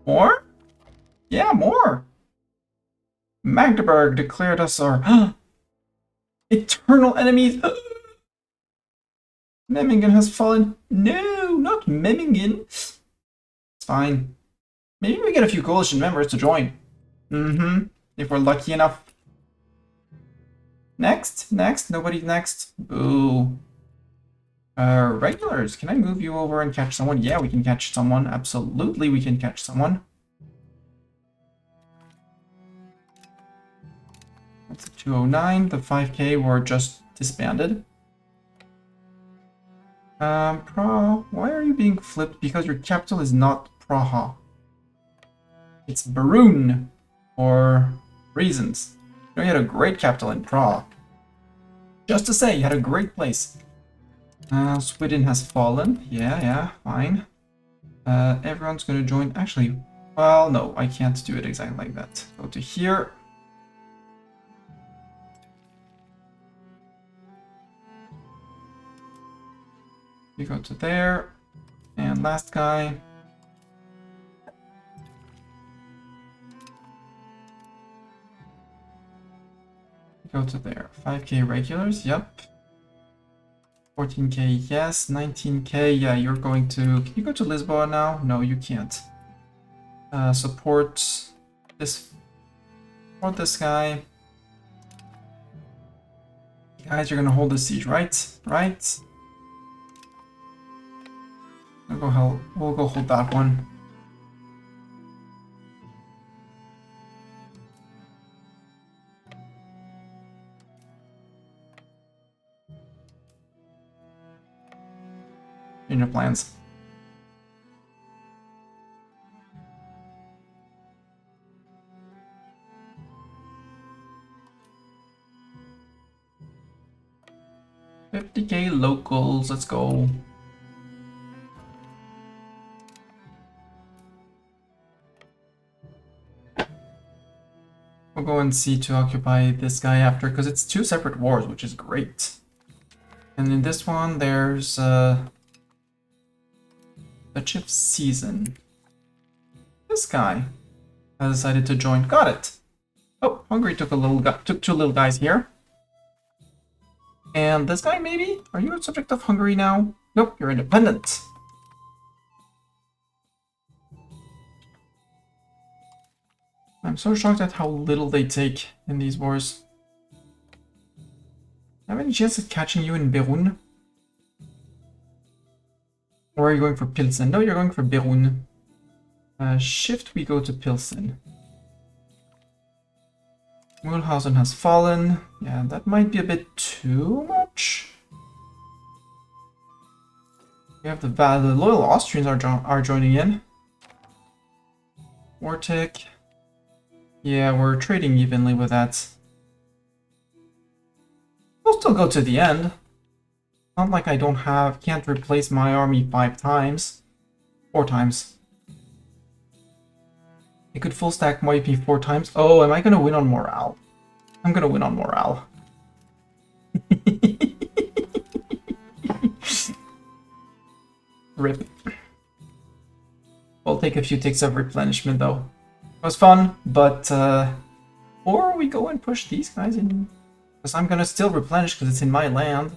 More? Yeah, more. Magdeburg declared us our eternal enemies. Memmingen has fallen. No, not Memmingen. It's fine. Maybe we get a few coalition members to join. If we're lucky enough. Next? Nobody's next. Boo. Regulars, can I move you over and catch someone? Yeah, we can catch someone. Absolutely, we can catch someone. That's a 209. The 5K were just disbanded. Why are you being flipped? Because your capital is not Praha. It's Barun. For reasons. You know, you had a great capital in Prague. Just to say, you had a great place. Sweden has fallen. Yeah, fine. Everyone's gonna join. Actually, well, no, I can't do it exactly like that. Go to here. You go to there. And last guy. Go to there. 5K regulars, yep. 14K, yes. 19K, yeah, you're going to... Can you go to Lisboa now? No, you can't. Support this... Support this guy. Guys, you're gonna hold the siege, right? Right? We'll go hold that one. In your plans. $50K locals, let's go. We'll go and see to occupy this guy after, because it's two separate wars, which is great. And in this one, there's the chip season. This guy has decided to join. Got it. Oh, Hungary took two little guys here. And this guy, maybe? Are you a subject of Hungary now? Nope, you're independent. I'm so shocked at how little they take in these wars. Have any chance of catching you in Berun? Or are you going for Pilsen? No, you're going for Berun. Shift, we go to Pilsen. Mulhausen has fallen. Yeah, that might be a bit too much. We have the loyal Austrians are joining in. Wartik. Yeah, we're trading evenly with that. We'll still go to the end. Not like I can't replace my army 5 times. 4 times. I could full stack my AP 4 times. Oh, am I gonna win on morale? I'm gonna win on morale. Rip. We'll take a few ticks of replenishment though. It was fun, but or we go and push these guys in. Because I'm gonna still replenish because it's in my land.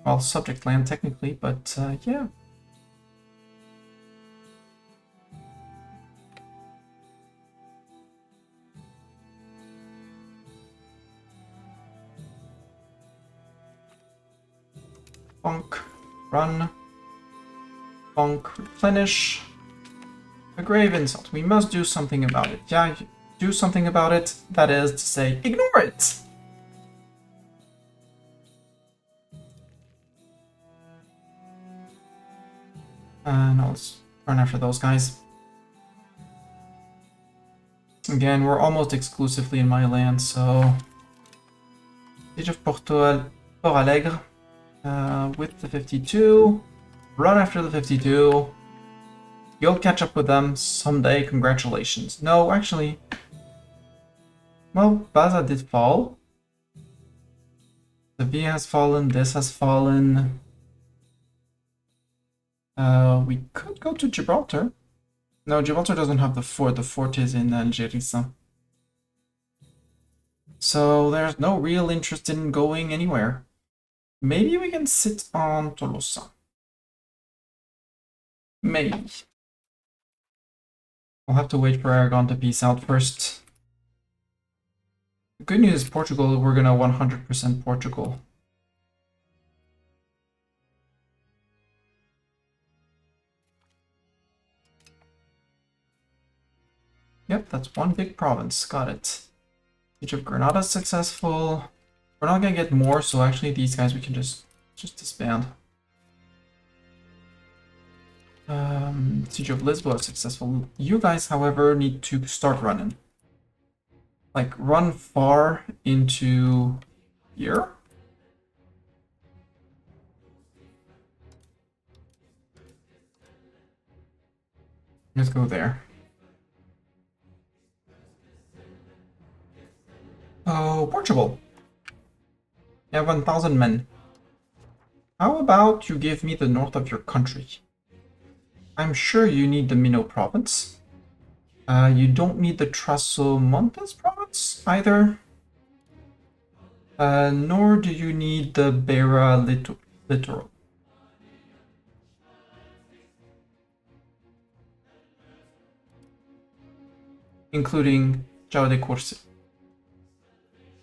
Well, subject land technically, but yeah. Bonk, run. Bonk, replenish. A grave insult. We must do something about it. Yeah, do something about it. That is to say, ignore it. No, let's run after those guys. Again, we're almost exclusively in my land, so... Siege of Port Alegre with the 52. Run after the 52. You'll catch up with them someday, congratulations. No, actually... Well, Baza did fall. Sevilla has fallen, this has fallen. We could go to Gibraltar. No, Gibraltar doesn't have the fort is in Algerissa. So there's no real interest in going anywhere. Maybe we can sit on Tolosa. Maybe. I'll have to wait for Aragon to peace out first. The good news is Portugal, we're gonna 100% Portugal. Yep, that's one big province, got it. Siege of Granada is successful. We're not gonna get more, so actually these guys we can just disband. Siege of Lisboa is successful. You guys, however, need to start running. Like, run far into here. Let's go there. Oh, Portugal. You have 1,000 men. How about you give me the north of your country? I'm sure you need the Minho province. You don't need the Trás-os-Montes province either. Nor do you need the Beira littoral. Including João de Corse.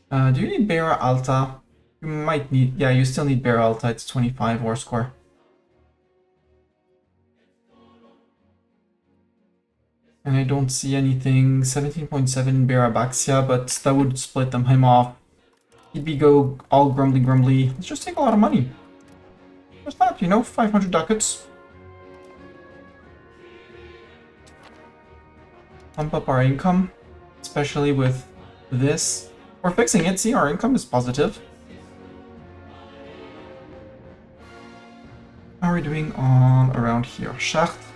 Do you need Beira Alta? You might need... Yeah, you still need Beira Alta. It's 25 war score. And I don't see anything. 17.7 Beira Baxia, but that would split him off. He'd be go all grumbly. Let's just take a lot of money. What's that, you know? 500 ducats. Pump up our income, especially with this. We're fixing it. See, our income is positive. How are we doing on around here? Schacht.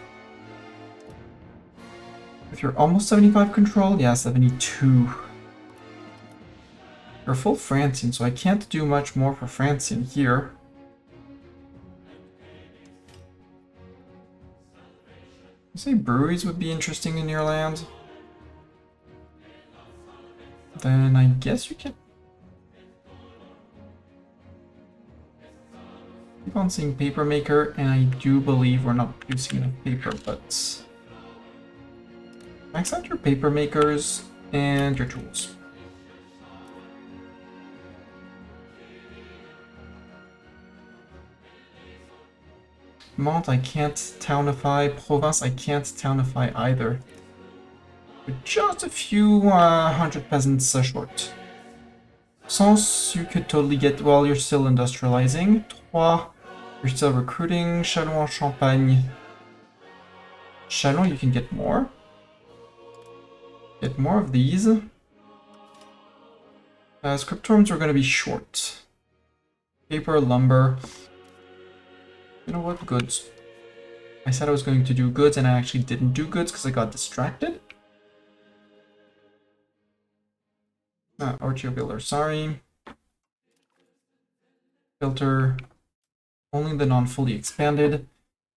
If you're almost 75 control, yeah, 72. You're full Francian, so I can't do much more for Francian here. You say breweries would be interesting in your land? Then I guess you can... Keep on seeing paper maker, and I do believe we're not producing enough paper, but... Max out your paper makers and your tools. Mont, I can't townify. Provence, I can't townify either. With just a few hundred peasants short. Sens, you could totally get... Well, you're still industrializing. Troyes, you're still recruiting. Châlons-en-Champagne. Châlons, you can get more. Get more of these. Scriptoriums are going to be short. Paper, lumber. You know what? Goods. I said I was going to do goods and I actually didn't do goods because I got distracted. Archeo builder, sorry. Filter. Only the non-fully expanded.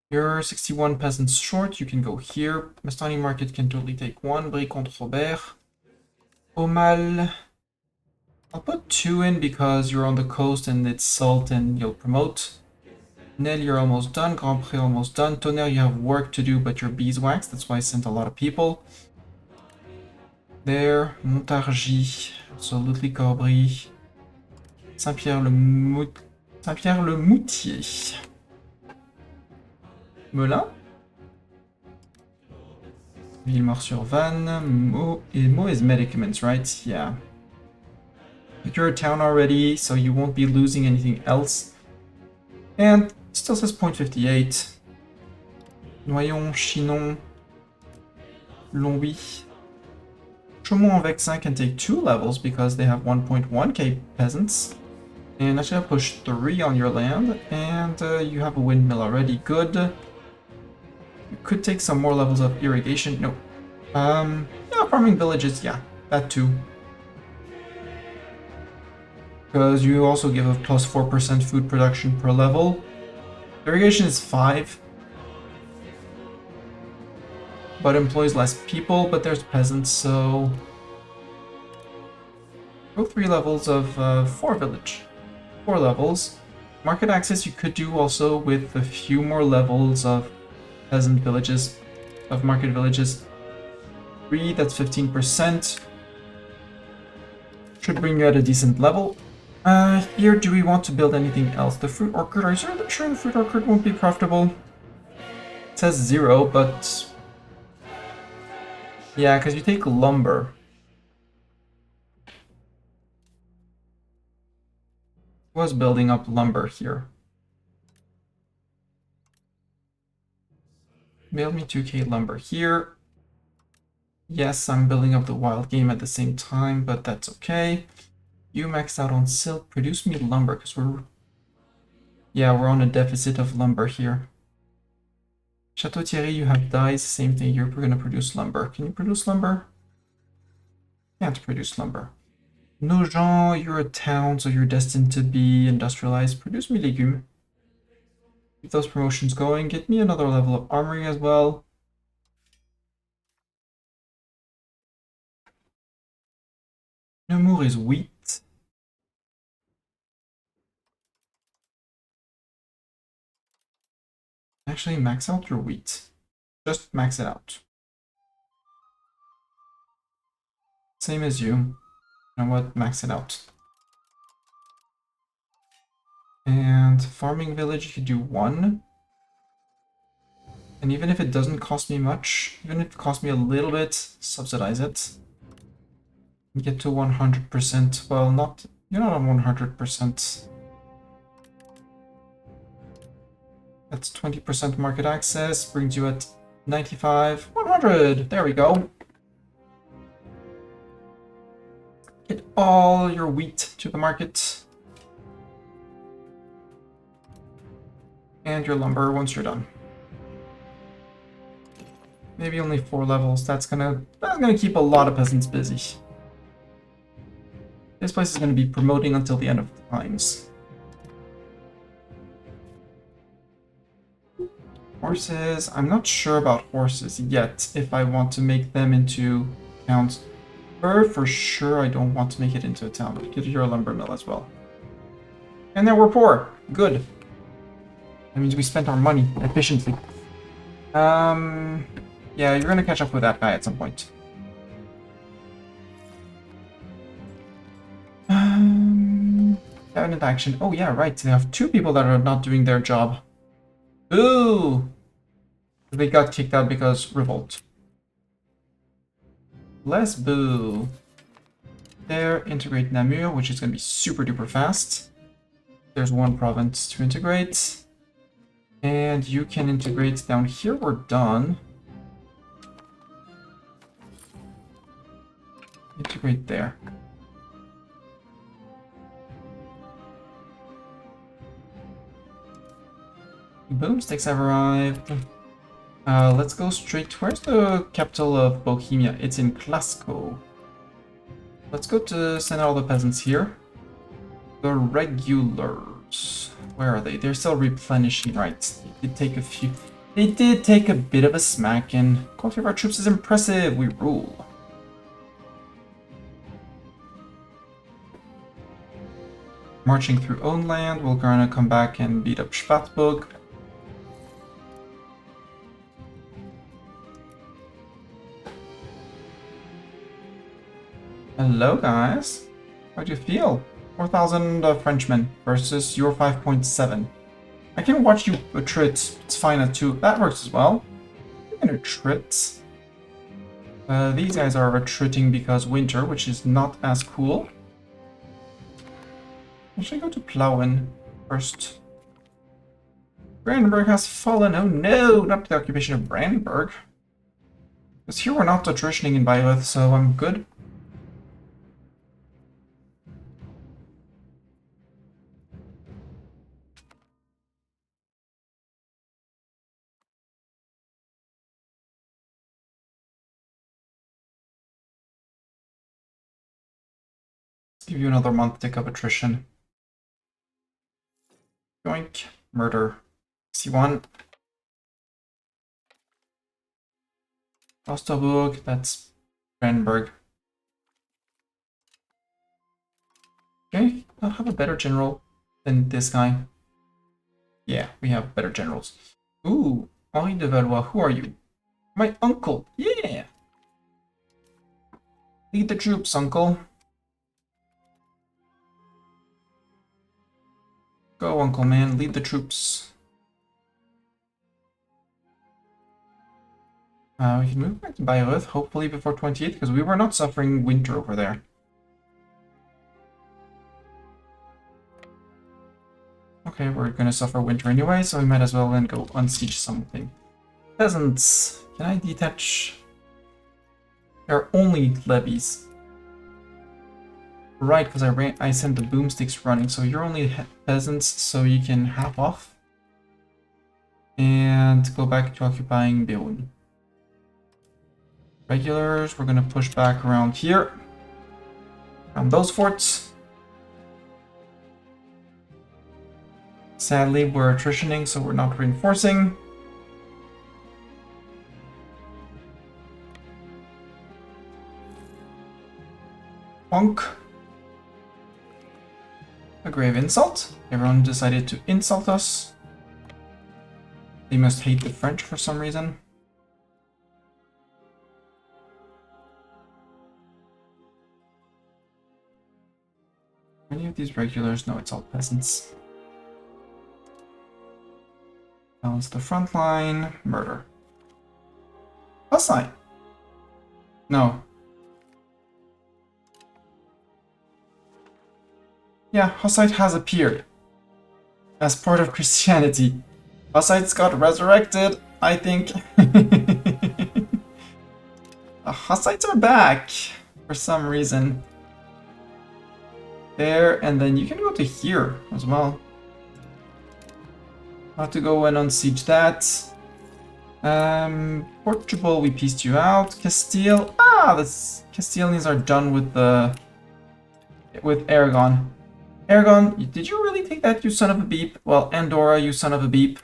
You're 61 peasants short, you can go here. Mestani Market can totally take one. Brie contre Robert. Aumale. I'll put 2 in because you're on the coast and it's salt and you'll promote. Nel, you're almost done. Grand Prix, almost done. Tonnerre, you have work to do, but you're beeswax. That's why I sent a lot of people. There. Montargis. Absolutely Corbry. Saint-Pierre-le-Moutier. Melun. Villemort-sur-Vanne. Meaux is medicaments, right? Yeah. But you're a town already, so you won't be losing anything else. And still says 0.58. Noyon, Chinon, Longwy, Chaumont-en-Vexin can take 2 levels because they have 1.1k peasants. And that's gonna push 3 on your land, and you have a windmill already. Good. You could take some more levels of irrigation. No. Yeah, farming villages, yeah, that too. Because you also give a plus 4% food production per level. Irrigation is 5. But employs less people, but there's peasants, so... Go 3 levels of 4 village. 4 levels. Market access you could do also with a few more levels of peasant villages, of market villages. 3, that's 15%. Should bring you at a decent level. Here, do we want to build anything else? The fruit orchard, are you sure the fruit orchard won't be profitable? It says 0, but... Yeah, because you take lumber. Was building up lumber here. Build me 2k lumber here. Yes, I'm building up the wild game at the same time, but that's okay. You maxed out on silk. Produce me lumber, because we're... Yeah, we're on a deficit of lumber here. Chateau Thierry, you have dyes. Same thing here. We're going to produce lumber. Can you produce lumber? Can't produce lumber. Nogent, you're a town, so you're destined to be industrialized. Produce me legumes. Keep those promotions going. Get me another level of armory as well. Namur is wheat. Actually, max out your wheat. Just max it out. Same as you. You know what? Max it out. And farming village, you could do 1. And even if it doesn't cost me much, even if it costs me a little bit, subsidize it. Get to 100%. Well, not... You're not on 100%. That's 20% market access, brings you at 95, 100! There we go. Get all your wheat to the market. And your lumber once you're done. Maybe only 4 levels. That's gonna keep a lot of peasants busy. This place is gonna be promoting until the end of times. Horses. I'm not sure about horses yet, if I want to make them into towns. For sure, I don't want to make it into a town. But get your lumber mill as well. And then we're poor. Good. That means we spent our money efficiently. Yeah, you're gonna catch up with that guy at some point. Cabinet action. Oh yeah, right. They have 2 people that are not doing their job. Boo! They got kicked out because revolt. Less boo. There, integrate Namur, which is gonna be super duper fast. There's 1 province to integrate. And you can integrate down here. We're done. Integrate there. Boomsticks have arrived. Let's go straight. Where's the capital of Bohemia? It's in Glasgow. Let's go to send all the peasants here. The regulars. Where are they? They're still replenishing, right? They did take a few. They did take a bit of a smacking. Quality of our troops is impressive. We rule. Marching through own land. We're gonna come back and beat up Schwarzburg. Hello, guys. How do you feel? 4,000 Frenchmen versus your 5.7. I can watch you attrit. It's fine at 2. That works as well. You can attrit. These guys are retreating because winter, which is not as cool. I should go to Plauen first. Brandenburg has fallen. Oh no, not the occupation of Brandenburg. Because here we're not attritioning in Bayreuth, so I'm good. give you another month tick of attrition. Yoink. Murder. 61. Osterburg, that's Brandenburg. Okay, I'll have a better general than this guy. Yeah, we have better generals. Ooh, Henri de Valois, who are you? My uncle, yeah! Lead the troops, uncle. Go, uncle man, lead the troops. We can move back to Bayreuth, hopefully before 28th, because we were not suffering winter over there. Okay, we're gonna suffer winter anyway, so we might as well then go unsiege something. Peasants, can I detach? There are only levies. Right, because I sent the boomsticks running, so you're only peasants, so you can half off. And go back to occupying Beun. Regulars, we're gonna push back around here. Around those forts. Sadly, we're attritioning, so we're not reinforcing. Bonk. A grave insult. Everyone decided to insult us. They must hate the French for some reason. Any of these regulars? No, it's all peasants. Balance the front line. Murder. Hussite. No. Yeah, Hussite has appeared as part of Christianity. Hussites got resurrected, I think. The Hussites are back for some reason. There, and then you can go to here as well. I'll have to go and unsiege that. Portugal, we pieced you out. Castile, the Castilians are done with Aragon. Aragon, did you really take that, you son of a beep? Well, Andorra, you son of a beep.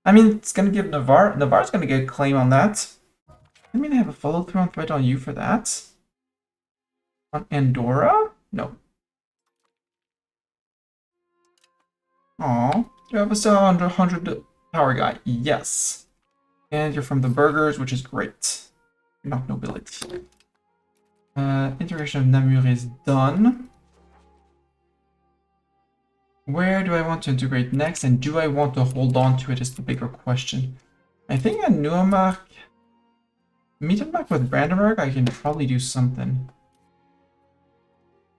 I mean, it's gonna give Navarre. Navarre's gonna get a claim on that. I mean, I have a follow-through on threat on you for that. On Andorra? No. Aw, you have a 700 power guy. Yes. And you're from the burghers, which is great. You're not nobility. Integration of Namur is done. Where do I want to integrate next, and do I want to hold on to it is the bigger question. I think at Nuremberg, Mittenbach with Brandenburg, I can probably do something.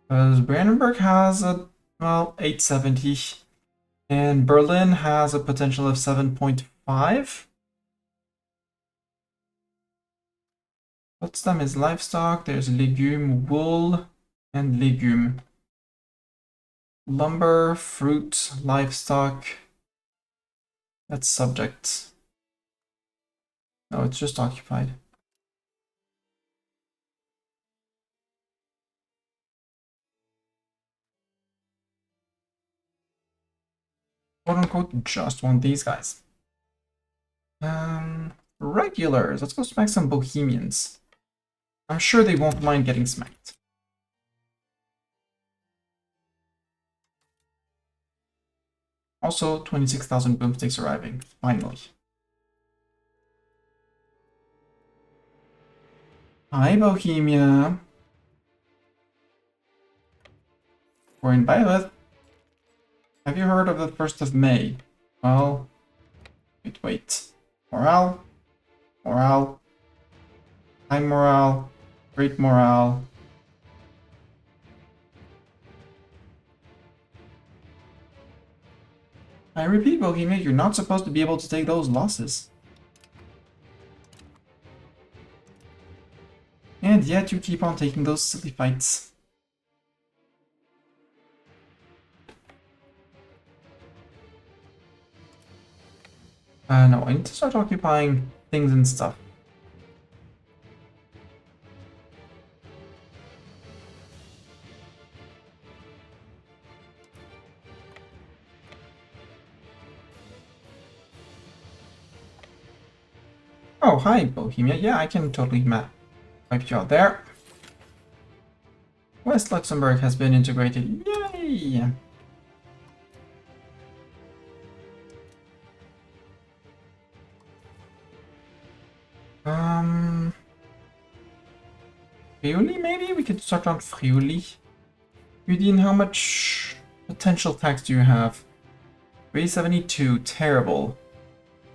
Because Brandenburg has a, well, 870, and Berlin has a potential of 7.5. Potsdam is livestock, there's legume, wool, and legume. Lumber, fruit, livestock. That's subject. No, it's just occupied. Quote unquote, just want these guys. Regulars. Let's go smack some Bohemians. I'm sure they won't mind getting smacked. Also, 26,000 boomsticks arriving, finally. Hi, Bohemia. We're in Bayreuth. Have you heard of the 1st of May? Well, wait. Morale, morale, high morale, great morale. I repeat, Bohemia, you're not supposed to be able to take those losses. And yet you keep on taking those silly fights. No, I need to start occupying things and stuff. Oh, hi, Bohemia. Yeah, I can totally wipe you out there. West Luxembourg has been integrated. Yay! Friuli, maybe? We could start on Friuli. Udine, how much potential tax do you have? 372, terrible.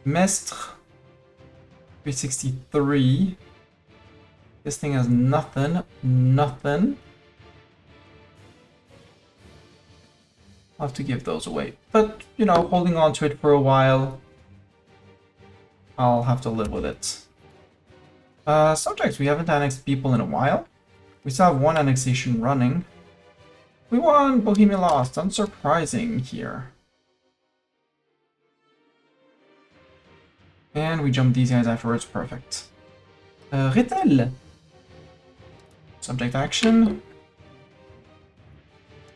Mestre, 363. This thing has nothing. Nothing. I'll have to give those away. But, you know, holding on to it for a while, I'll have to live with it. Subjects, we haven't annexed people in a while. We still have one annexation running. We won! Bohemia lost. Unsurprising here. And we jump these guys afterwards. Perfect. Rethel. Subject action.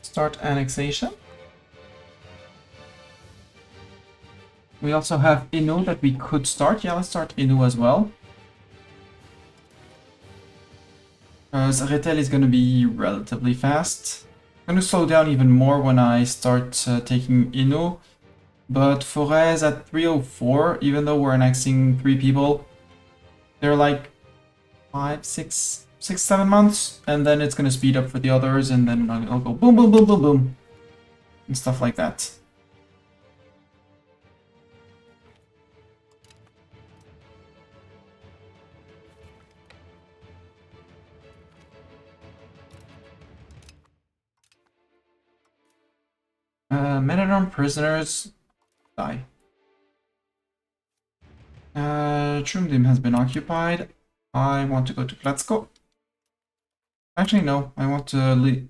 Start annexation. We also have Inu that we could start. Yeah, let's start Inu as well. Rethel is going to be relatively fast. I'm going to slow down even more when I start taking Inu. But Forez at 304, even though we're annexing 3 people, they're like 5, 6, 7 months, and then it's going to speed up for the others, and then I'll go boom, boom, boom, boom, boom, and stuff like that. Men-at-arms prisoners die. Trumdim has been occupied. I want to go to Klatsko. Actually, no. I want to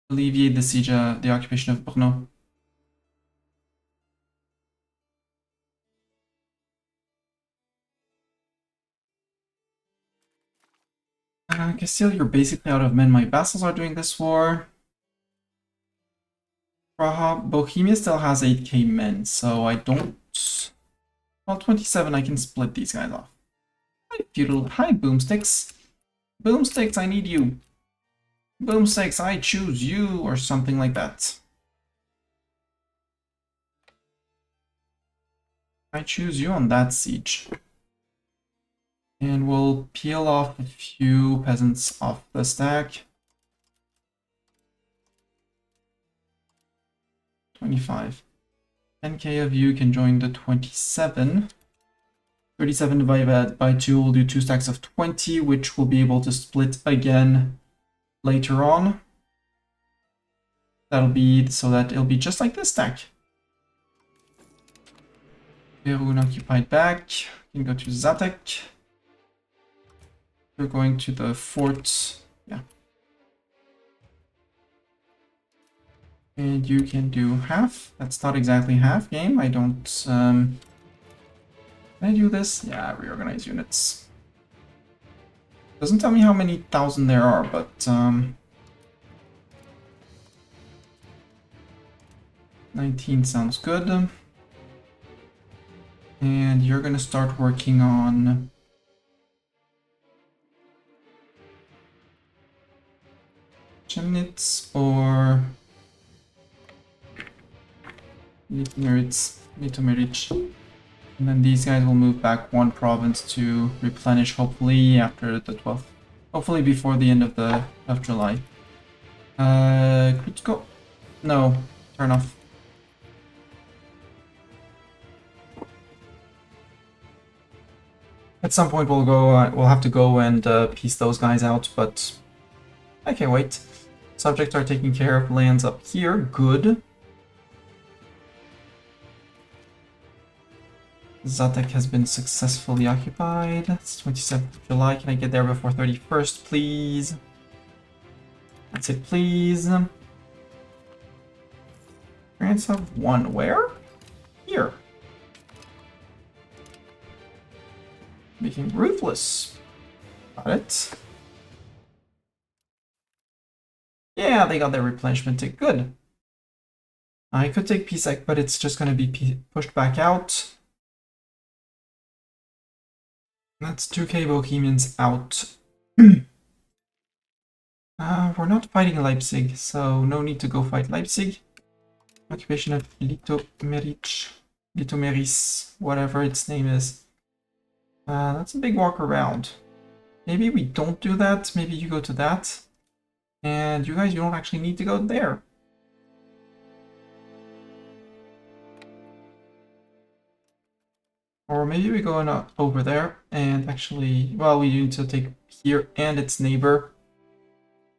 alleviate the siege, the occupation of Brno. Castile, you're basically out of men. My vassals are doing this war. Praha, Bohemia still has 8k men, so I don't... Well, 27, I can split these guys off. Hi, feudal. Hi, boomsticks. Boomsticks, I need you. Boomsticks, I choose you, or something like that. I choose you on that siege. And we'll peel off a few peasants off the stack. 25. 10k of you can join the 27. 37 divided by 2 will do 2 stacks of 20, which we'll be able to split again later on. That'll be so that it'll be just like this stack. Perun occupied back. You can go to Zatek. We're going to the fort. Yeah. And you can do half. That's not exactly half game. I don't... Can I do this? Yeah, reorganize units. Doesn't tell me how many thousand there are, but... 19 sounds good. And you're gonna start working on... Chemnitz or... Litomerich. And then these guys will move back 1 province to replenish, hopefully after the 12th. Hopefully before the end of July. Kutsko? No, turn off. At some point we'll have to go and piece those guys out, but I can't wait. Subjects are taking care of lands up here, good. Zatek has been successfully occupied. It's 27th of July. Can I get there before 31st, please? That's it, please. France have 1. Where? Here. Making ruthless. Got it. Yeah, they got their replenishment tick. Good. I could take Pisek, but it's just going to be pushed back out. That's 2k Bohemians out. We're not fighting Leipzig, so no need to go fight Leipzig. Occupation of Litomeris, whatever its name is. That's a big walk around. Maybe we don't do that. Maybe you go to that. And you guys, you don't actually need to go there. Or maybe we go over there and actually, well, we need to take here and its neighbor.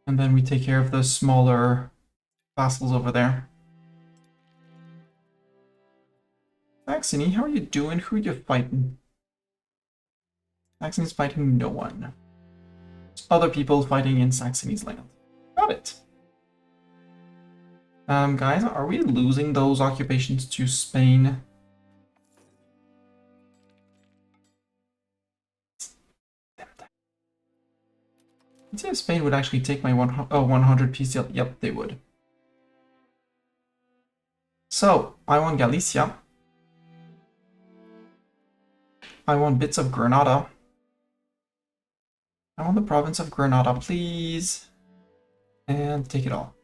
And then we take care of the smaller vassals over there. Saxony, how are you doing? Who are you fighting? Saxony's fighting no one. There's other people fighting in Saxony's land. Got it. Guys, are we losing those occupations to Spain? Let's see if Spain would actually take my 100 piece deal. Yep, they would. So, I want Galicia. I want bits of Granada. I want the province of Granada, please. And take it all.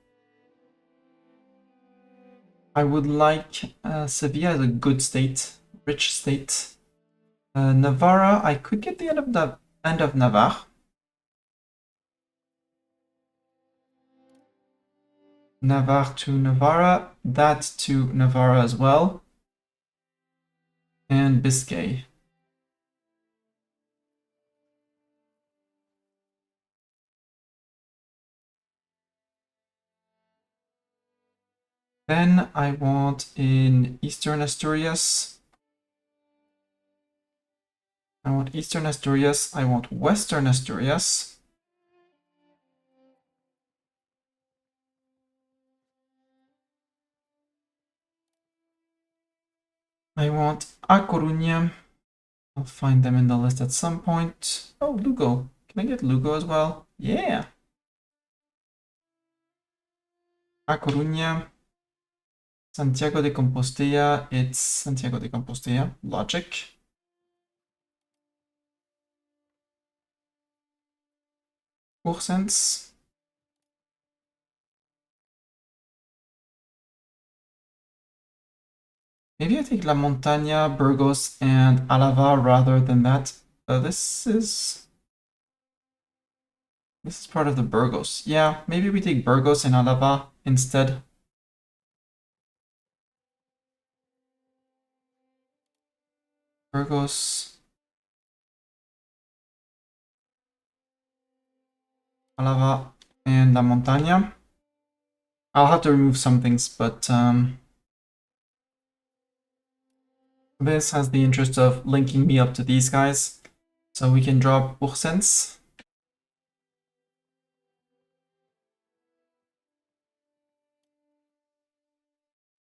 I would like Sevilla as a good state, rich state. Navarra, I could get the end of Navarre. Navarre to Navarra, that to Navarra as well. And Biscay. Then I want in Eastern Asturias. I want Eastern Asturias. I want Western Asturias. I want A Coruña. I'll find them in the list at some point. Oh, Lugo. Can I get Lugo as well? Yeah. A Coruña. Santiago de Compostela. It's Santiago de Compostela. Logic. Hoogsense. Maybe I take La Montaña, Burgos, and Álava rather than that. This is part of the Burgos. Yeah, maybe we take Burgos and Álava instead. Burgos, Álava, and La Montaña. I'll have to remove some things, but this has the interest of linking me up to these guys. So we can drop Hoogsense.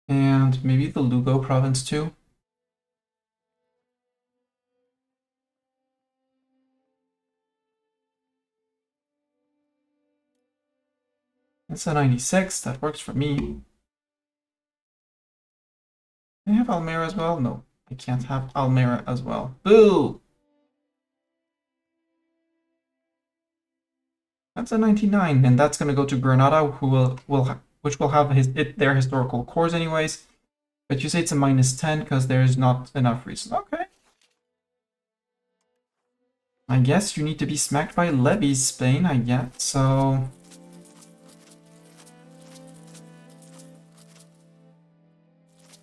And maybe the Lugo province too. That's a 96, that works for me. Can I have Almera as well? No, I can't have Almera as well. Boo! That's a 99, and that's gonna go to Granada, which will have their historical cores anyways. But you say it's a -10 because there's not enough reason. Okay. I guess you need to be smacked by levies, Spain, I get, so...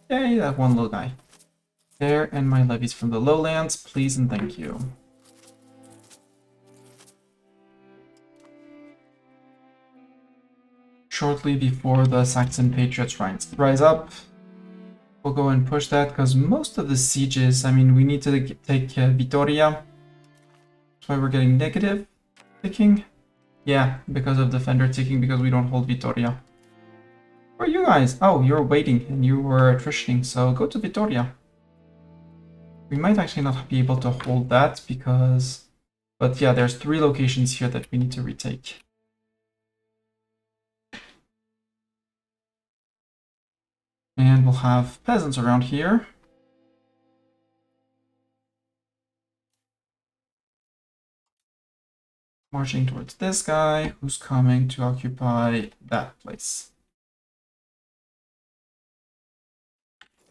Yay, that one little guy. There, and my levies from the lowlands, please and thank you. Shortly before the Saxon Patriots rise up, we'll go and push that, because most of the sieges, I mean, we need to take Vitoria. That's why we're getting negative ticking. Yeah, because of defender ticking, because we don't hold Vitoria. Where are you guys? Oh, you're waiting, and you were attritioning, so go to Vitoria. We might actually not be able to hold that, because... But yeah, there's 3 locations here that we need to retake. And we'll have peasants around here. Marching towards this guy who's coming to occupy that place.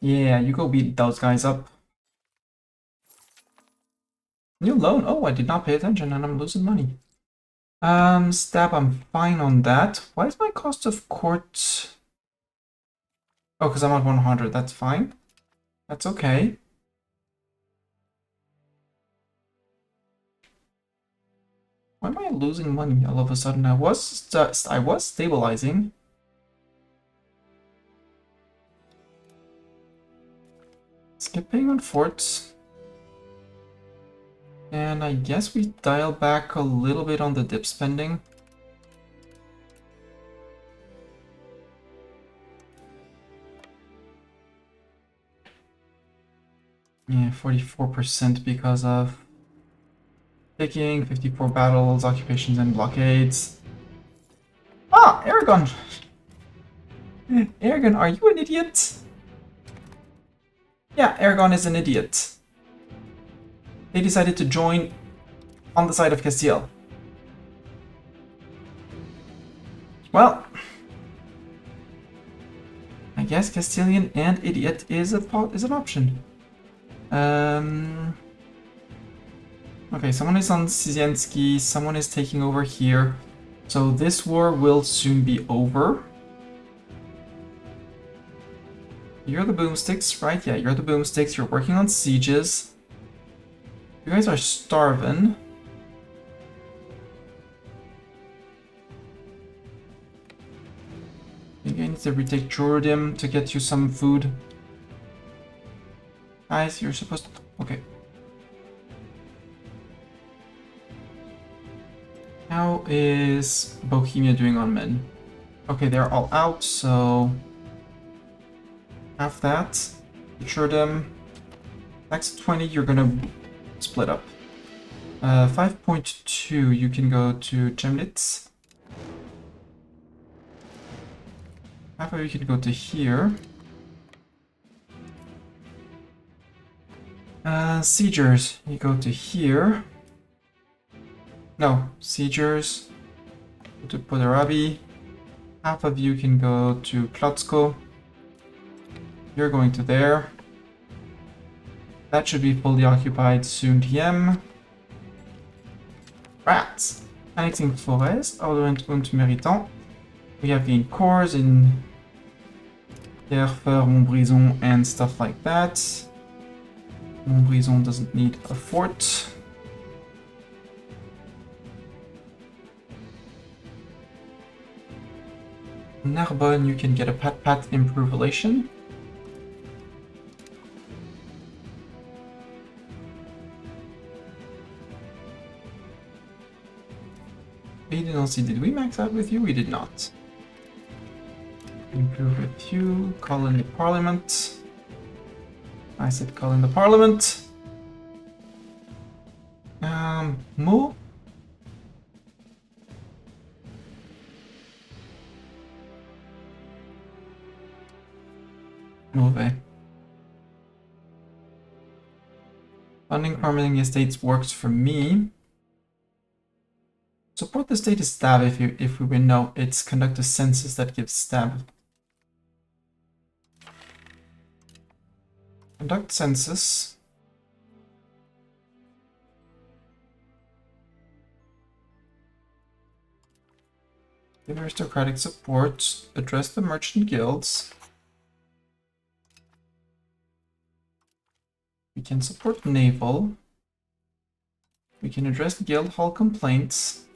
Yeah, you go beat those guys up. New loan. Oh, I did not pay attention and I'm losing money. Stab, I'm fine on that. Why is my cost of court? Oh, because I'm at 100. That's fine. That's okay. Why am I losing money all of a sudden? I was stabilizing. Skipping on forts. And I guess we dial back a little bit on the dip spending. Yeah, 44% because of picking, 54 battles, occupations, and blockades. Ah, Aragon! Aragon, are you an idiot? Yeah, Aragon is an idiot. They decided to join on the side of Castile. Well, I guess Castilian and idiot is an option. Okay, someone is on Siziensky, someone is taking over here. So this war will soon be over. You're the boomsticks, right? Yeah, you're the boomsticks. You're working on sieges. You guys are starving. Maybe I need to retake Jordim to get you some food. Guys, you're supposed to... Okay. How is Bohemia doing on men? Okay, they're all out, so... Have that. Ensure them. Next 20, you're gonna split up. 5.2, you can go to Chemnitz. Half of you can go to here. Siegers, you go to here. No, Siegers, go to Podarabi. Half of you can go to Klotsko. You're going to there. That should be fully occupied soon, TM. Rats! Annexing Forest, Ordnung und Méritant. We have gained cores in Pierrefer, Montbrison, and stuff like that. Montbrison doesn't need a fort. Narbonne, you can get a pat-pat, improve relation. Adency, did we max out with you? We did not. Improve with you. Call in the parliament. I said call in the parliament. Move. Move. Funding farming estates works for me. Support the state is stab if we win. No, it's conduct a census that gives stab. Conduct census. Give aristocratic support. Address the merchant guilds. We can support naval. We can address guild hall complaints.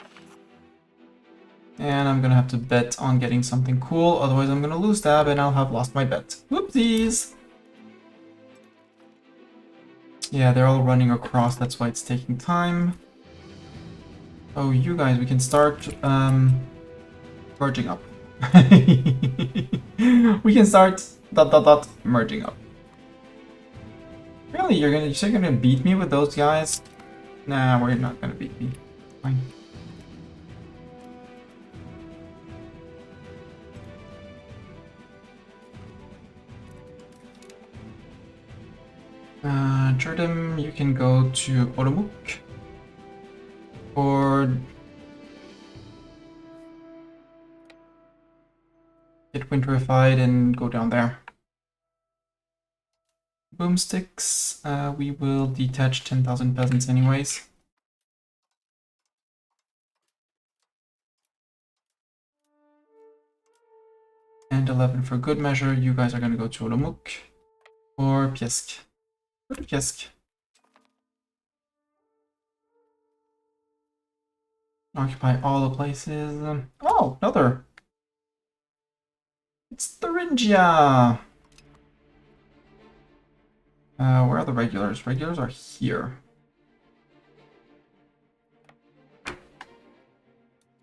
And I'm gonna have to bet on getting something cool, otherwise I'm gonna lose that and I'll have lost my bet. Whoopsies! Yeah, they're all running across, that's why it's taking time. Oh, you guys, we can start merging up. We can start ... merging up. Really? You're still gonna beat me with those guys? Nah, we're not gonna beat me. Fine. Jordan, you can go to Olomouc. Or get winterified and go down there. Boomsticks, we will detach 10,000 peasants anyways. And 11 for good measure. You guys are gonna go to Olomouc or Piesk. Go to Piesk. Occupy all the places. Oh, another. It's Thuringia. Where are the regulars? Regulars are here.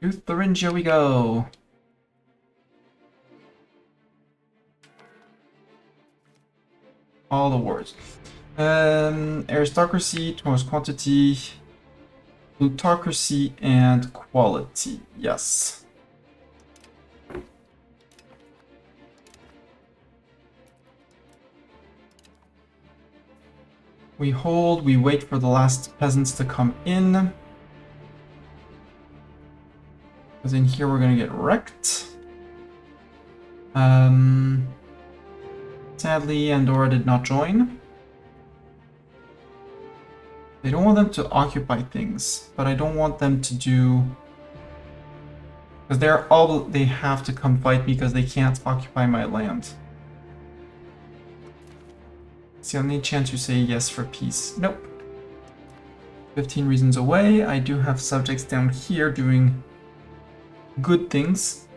To Thuringia we go. All the wars. Aristocracy, towards quantity, plutocracy, and quality. Yes. We hold, we wait for the last peasants to come in. Because in here we're gonna get wrecked. Sadly, Andorra did not join. They don't want them to occupy things, but I don't want them to do... Because they have to come fight me because they can't occupy my land. It's the only chance you say yes for peace. Nope. 15 reasons away. I do have subjects down here doing good things.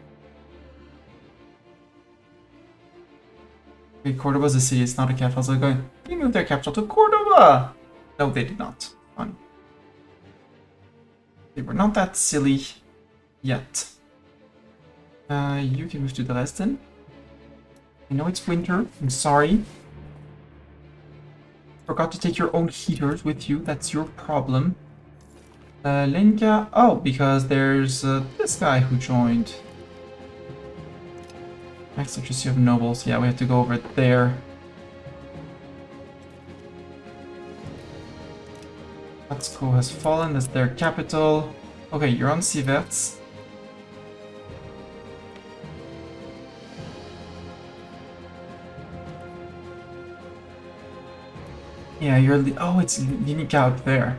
Okay, Cordoba's a city, it's not a capital. So they're going, they moved their capital to Cordoba! No, they did not. Fun. They were not that silly yet. You can move to Dresden. I know it's winter, I'm sorry. Forgot to take your own heaters with you, that's your problem. Lenka, oh, because there's this guy who joined. Max literacy of nobles, yeah, we have to go over there. Patsko has fallen, that's their capital. Okay, you're on Civets. Yeah, you're oh, it's Linica out there.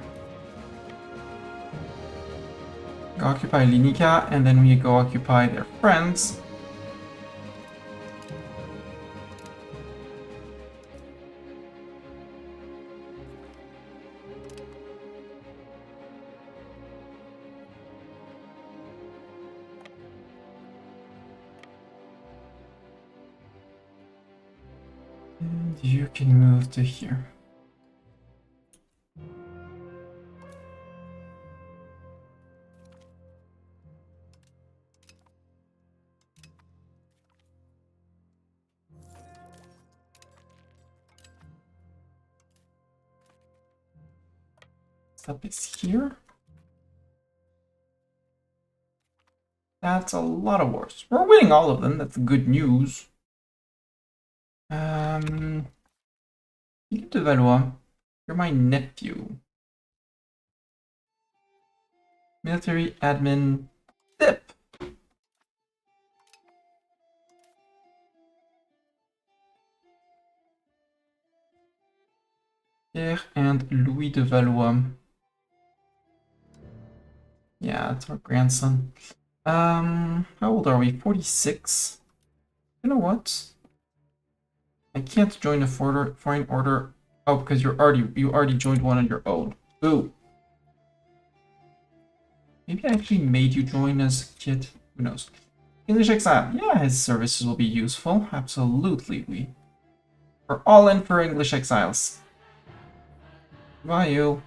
Go occupy Linica, and then we go occupy their friends. And you can move to here. Step is here. That's a lot of wars. We're winning all of them, that's good news. Philippe de Valois, you're my nephew. Military admin tip. Pierre and Louis de Valois. Yeah, that's our grandson. How old are we? 46. You know what? I can't join a foreign order. Oh, because you already joined one on your own. Boo. Maybe I actually made you join as a kid. Who knows? English exile. Yeah, his services will be useful. Absolutely. We're all in for English exiles. Bye, you.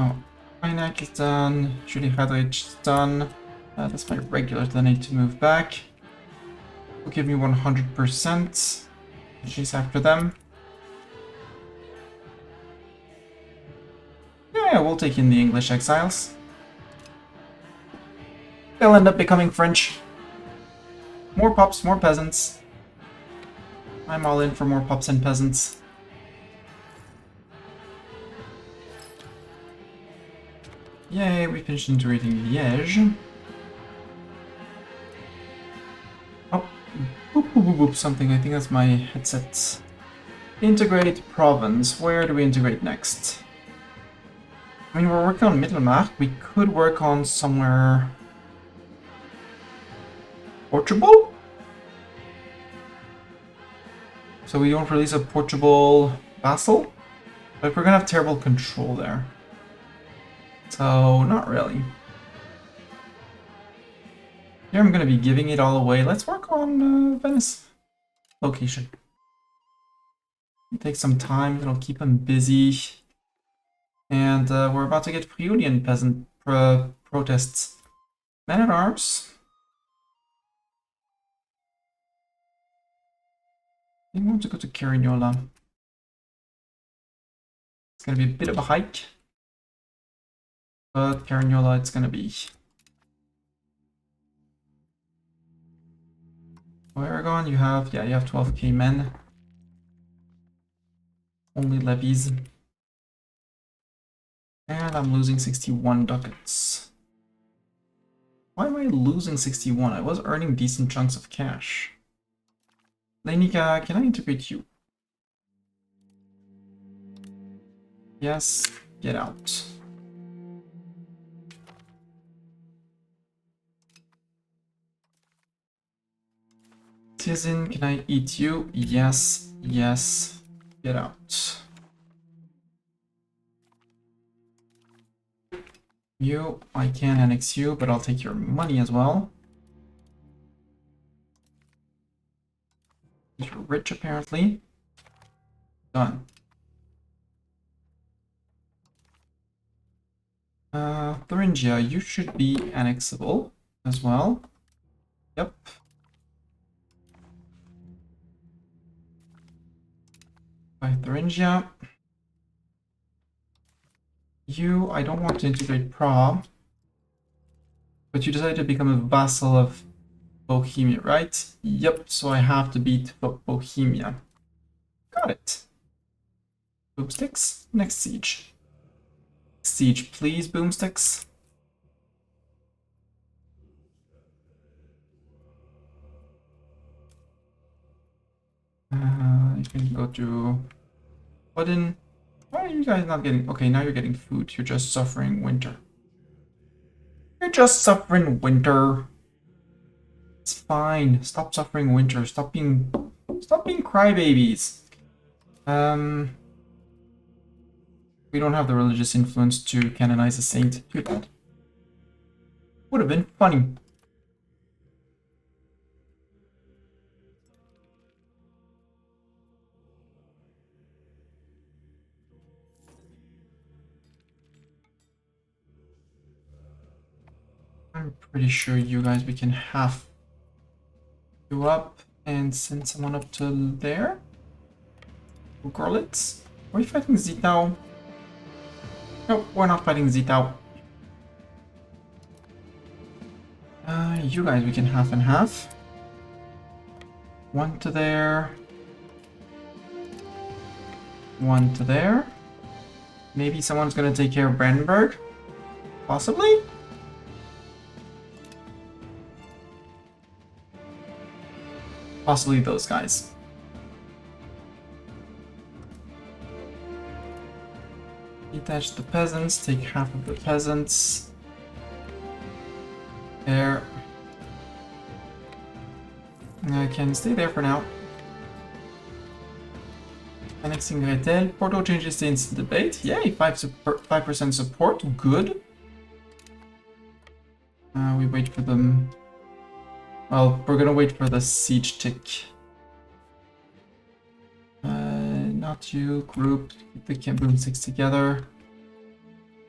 Oh, Einak is done. Julie Hadrich is done. That's my regulars that I need to move back. Will give me 100%. She's after them. Yeah, we'll take in the English exiles. They'll end up becoming French. More pups, more peasants. I'm all in for more pups and peasants. Yay, we finished integrating Liège. Oh, boop, boop, boop, boop, something. I think that's my headset. Integrate province. Where do we integrate next? I mean, we're working on Mittelmark. We could work on somewhere... Portugal? So we don't release a Portugal vassal? But we're gonna have terrible control there. So, not really. Here I'm gonna be giving it all away. Let's work on Venice location. It'll take some time, it'll keep them busy. And we're about to get Friulian peasant protests. Men at arms. I want to go to Carignola. It's gonna be a bit of a hike. But Carignola it's gonna be. Aragon, you have 12k men. Only levies. And I'm losing 61 ducats. Why am I losing 61? I was earning decent chunks of cash. Leinica, can I integrate you? Yes, get out. Citizen, can I eat you? Yes, yes, get out. You, I can annex you, but I'll take your money as well. You're rich, apparently. Done. Thuringia, you should be annexable as well. Yep. By Thuringia. You, I don't want to integrate Prague. But you decided to become a vassal of Bohemia, right? Yep, so I have to beat Bohemia. Got it. Boomsticks, next siege. Siege, please, boomsticks. You can go to Odin. Why are you guys not getting... Okay, now you're getting food. You're just suffering winter. You're just suffering winter. It's fine. Stop suffering winter. Stop being crybabies. We don't have the religious influence to canonize a saint. Too bad. Would have been funny. I'm pretty sure you guys, we can half you up and send someone up to there. Gorlitz? Are we fighting Zitao? Nope, we're not fighting Zitao. You guys, we can half and half. One to there. One to there. Maybe someone's gonna take care of Brandenburg? Possibly? Possibly those guys. Detach the peasants, take half of the peasants. There. I can stay there for now. Annexing Gretel. Porto changes the instant debate. Yay, 5% support. Good. We wait for them. Well, we're gonna wait for the siege tick. Not you. Group. Keep the boomsticks together.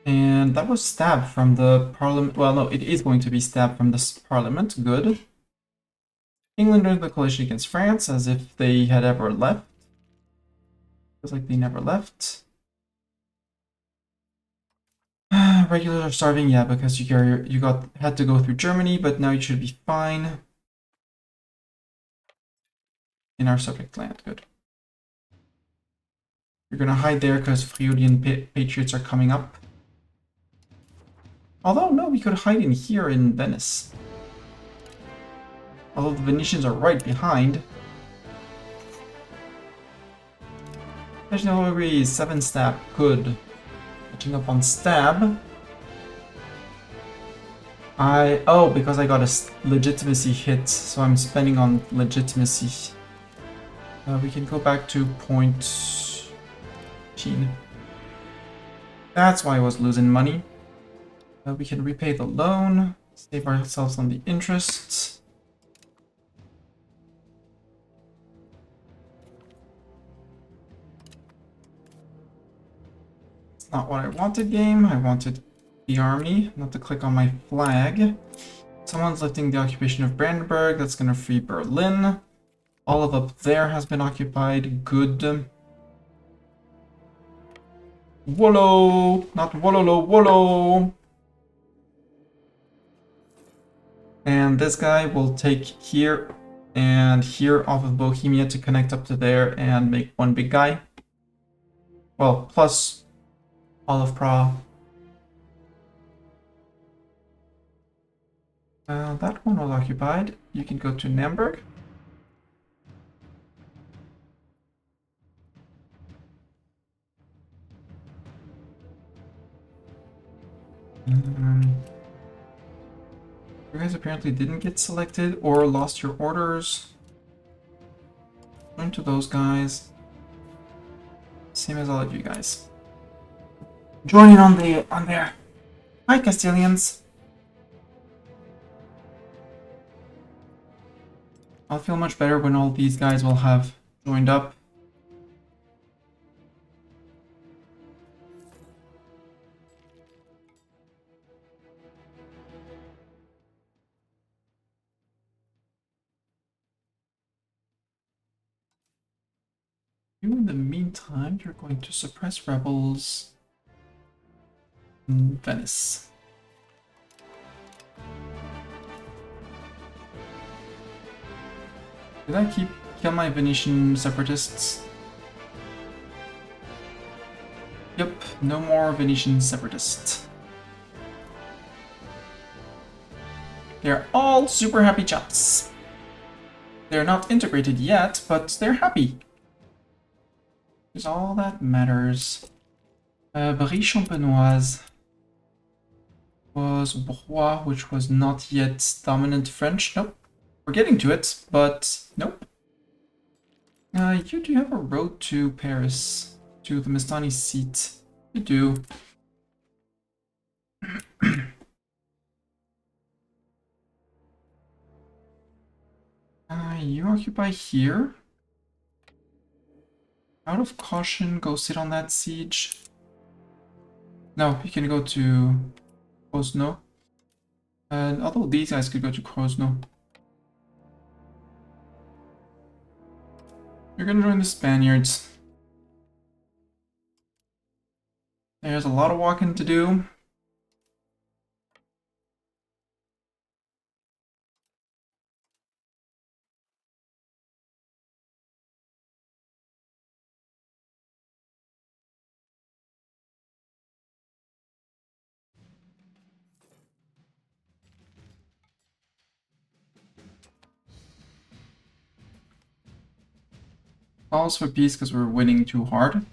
And that was stabbed from the parliament. Well, no, it is going to be stabbed from the parliament. Good. England joined the coalition against France as if they had ever left. Feels like they never left. Regulars are starving, yeah, because you had to go through Germany, but now you should be fine. in our subject land. Good. You're gonna hide there because Friulian patriots are coming up. Although, no, we could hide in here in Venice. Although the Venetians are right behind. National agree, 7 stab. Good. Catching up on stab. Oh, because I got a legitimacy hit, so I'm spending on legitimacy. We can go back to point 15. That's why I was losing money. We can repay the loan, save ourselves on the interest. It's not what I wanted, game. I wanted the army, not to click on my flag. Someone's lifting the occupation of Brandenburg. That's gonna free Berlin. All of up there has been occupied. Good. Wollo! Not Wololo, Wollo! And this guy will take here and here off of Bohemia to connect up to there and make one big guy. Well, plus all of Prague. That one was occupied. You can go to Namberg. You guys apparently didn't get selected or lost your orders. Join to those guys. Same as all of you guys. Join in on there. Hi, Castilians. I'll feel much better when all these guys will have joined up. You, in the meantime, you're going to suppress rebels in Venice. Did I kill my Venetian separatists? Yep, no more Venetian separatists. They're all super happy chaps. They're not integrated yet, but they're happy. Is all that matters. Berry-Champenoise was Broye, which was not yet dominant French. Nope. We're getting to it, but nope. You do have a road to Paris, to the Mestani seat. You do. You occupy here. Out of caution, go sit on that siege. No, you can go to Krosno. Although these guys could go to Krosno. You're gonna join the Spaniards. There's a lot of walking to do. Calls for peace because we're winning too hard.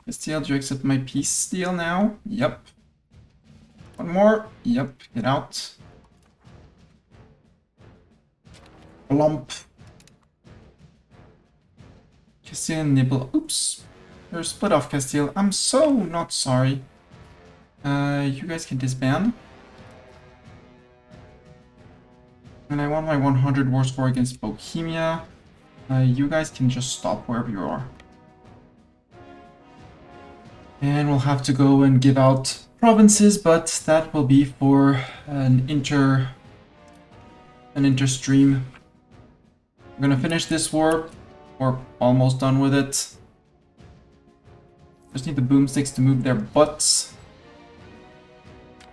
Castile, do you accept my peace deal now? Yep. One more. Yep. Get out. Blump. Castile and nibble. Oops. You're split off, Castile. I'm so not sorry. You guys can disband. And I want my 100 war score against Bohemia. You guys can just stop wherever you are. And we'll have to go and give out provinces, but that will be for an inter-stream. We're gonna finish this war. We're almost done with it. Just need the boomsticks to move their butts.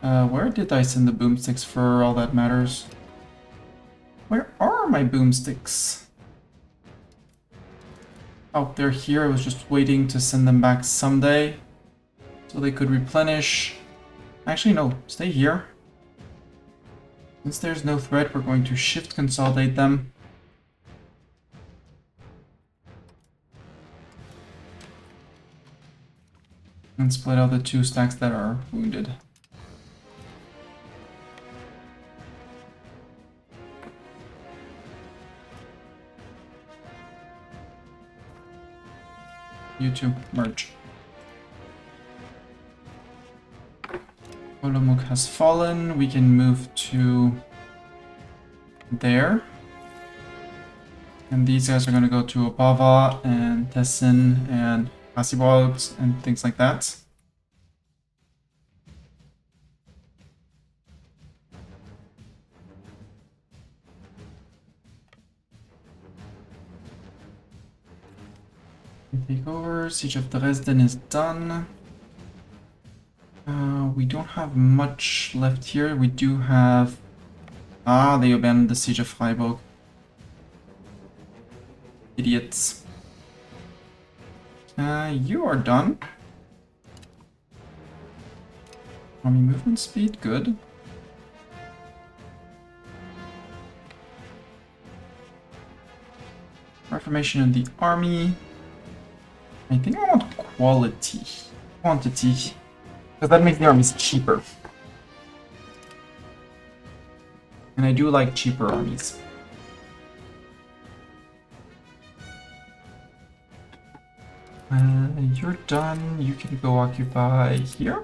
Where did I send the boomsticks for all that matters? Where are my boomsticks? out there here. I was just waiting to send them back someday so they could replenish. Actually, no, stay here. Since there's no threat, we're going to shift consolidate them. And split out the 2 stacks that are wounded. You two, merge. Olomouc has fallen. We can move to there. And these guys are going to go to Opava and Tessin and Passibot and things like that. Take over. Siege of Dresden is done. We don't have much left here. We do have... Ah, they abandoned the Siege of Freiburg. Idiots. You are done. Army movement speed, good. Reformation of the army. I think I want quantity, because that makes the armies cheaper. And I do like cheaper armies. You're done. You can go occupy here.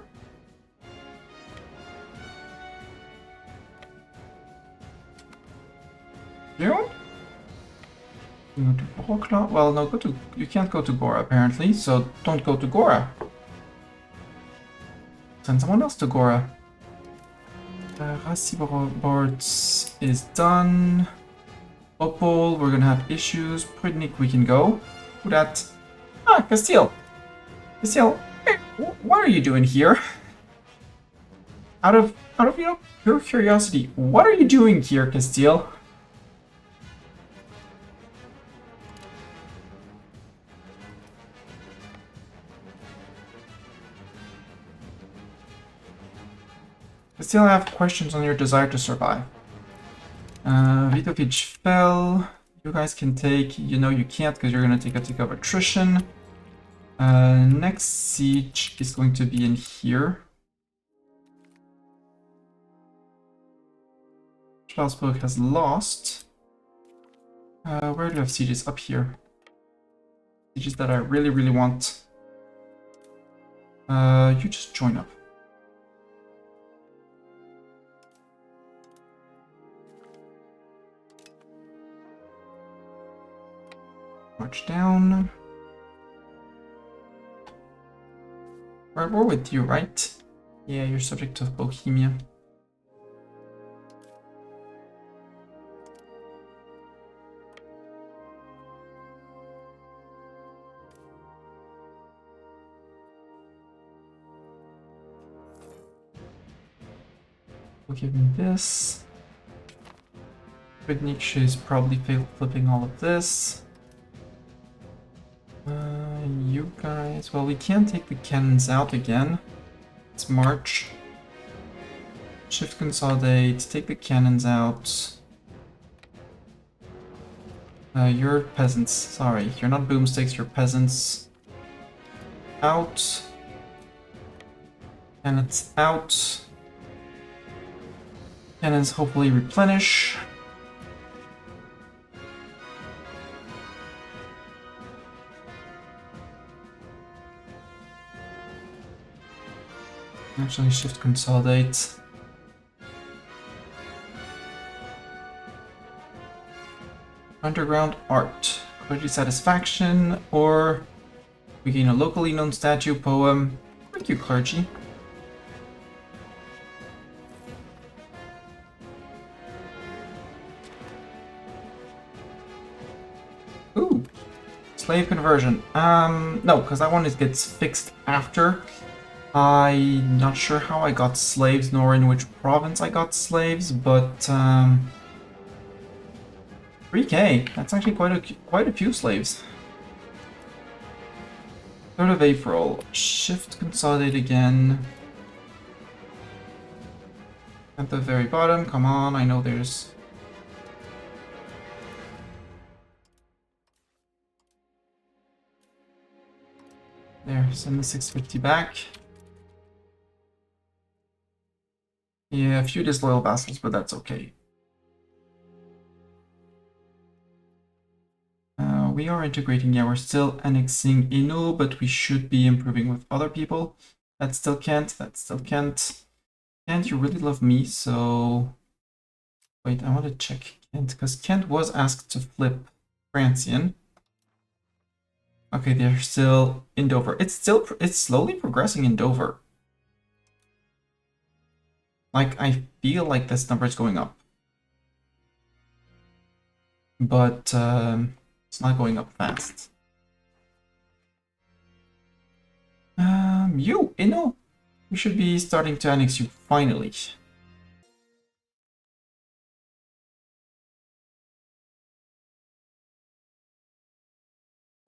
You? Go to Brokla. Well, no, you can't go to Gora apparently, so don't go to Gora. Send someone else to Gora. Rasiborts is done. Opol, we're gonna have issues. Pridnik, we can go. Who that? Ah, Castile. Castile, hey, what are you doing here? Out of pure curiosity, what are you doing here, Castile? I still have questions on your desire to survive. Vitovich fell. You guys can take... You know you can't because you're going to take a tick of attrition. Next siege is going to be in here. Strasbourg has lost. Where do I have sieges? Up here. Sieges that I really, really want. You just join up. March down. We're with you, right? Yeah, you're subject to Bohemia. We'll give me this. Pridnik is probably flipping all of this. You guys... Well, we can't take the cannons out again. Let's march. Shift consolidate, take the cannons out. You're peasants. Sorry, you're not boomsticks, you're peasants. Out. Cannons out. Cannons hopefully replenish. Actually, shift consolidate. Underground art. Clergy satisfaction, or we gain a locally known statue poem. Thank you, clergy. Ooh. Slave conversion. No, because that one gets fixed after. I'm not sure how I got slaves, nor in which province I got slaves, but 3K. That's actually quite a few slaves. 3rd of April. Shift consolidate again. At the very bottom, come on, I know there's... There, send the 650 back. Yeah, a few disloyal vassals, but that's okay. We are integrating, yeah, we're still annexing Inu, but we should be improving with other people. That still can't, that still can't. Kent, you really love me, so... Wait, I want to check Kent, because Kent was asked to flip Francian. Okay, they're still in Dover. It's slowly progressing in Dover. Like, I feel like this number is going up. But it's not going up fast. You know, we should be starting to annex you finally.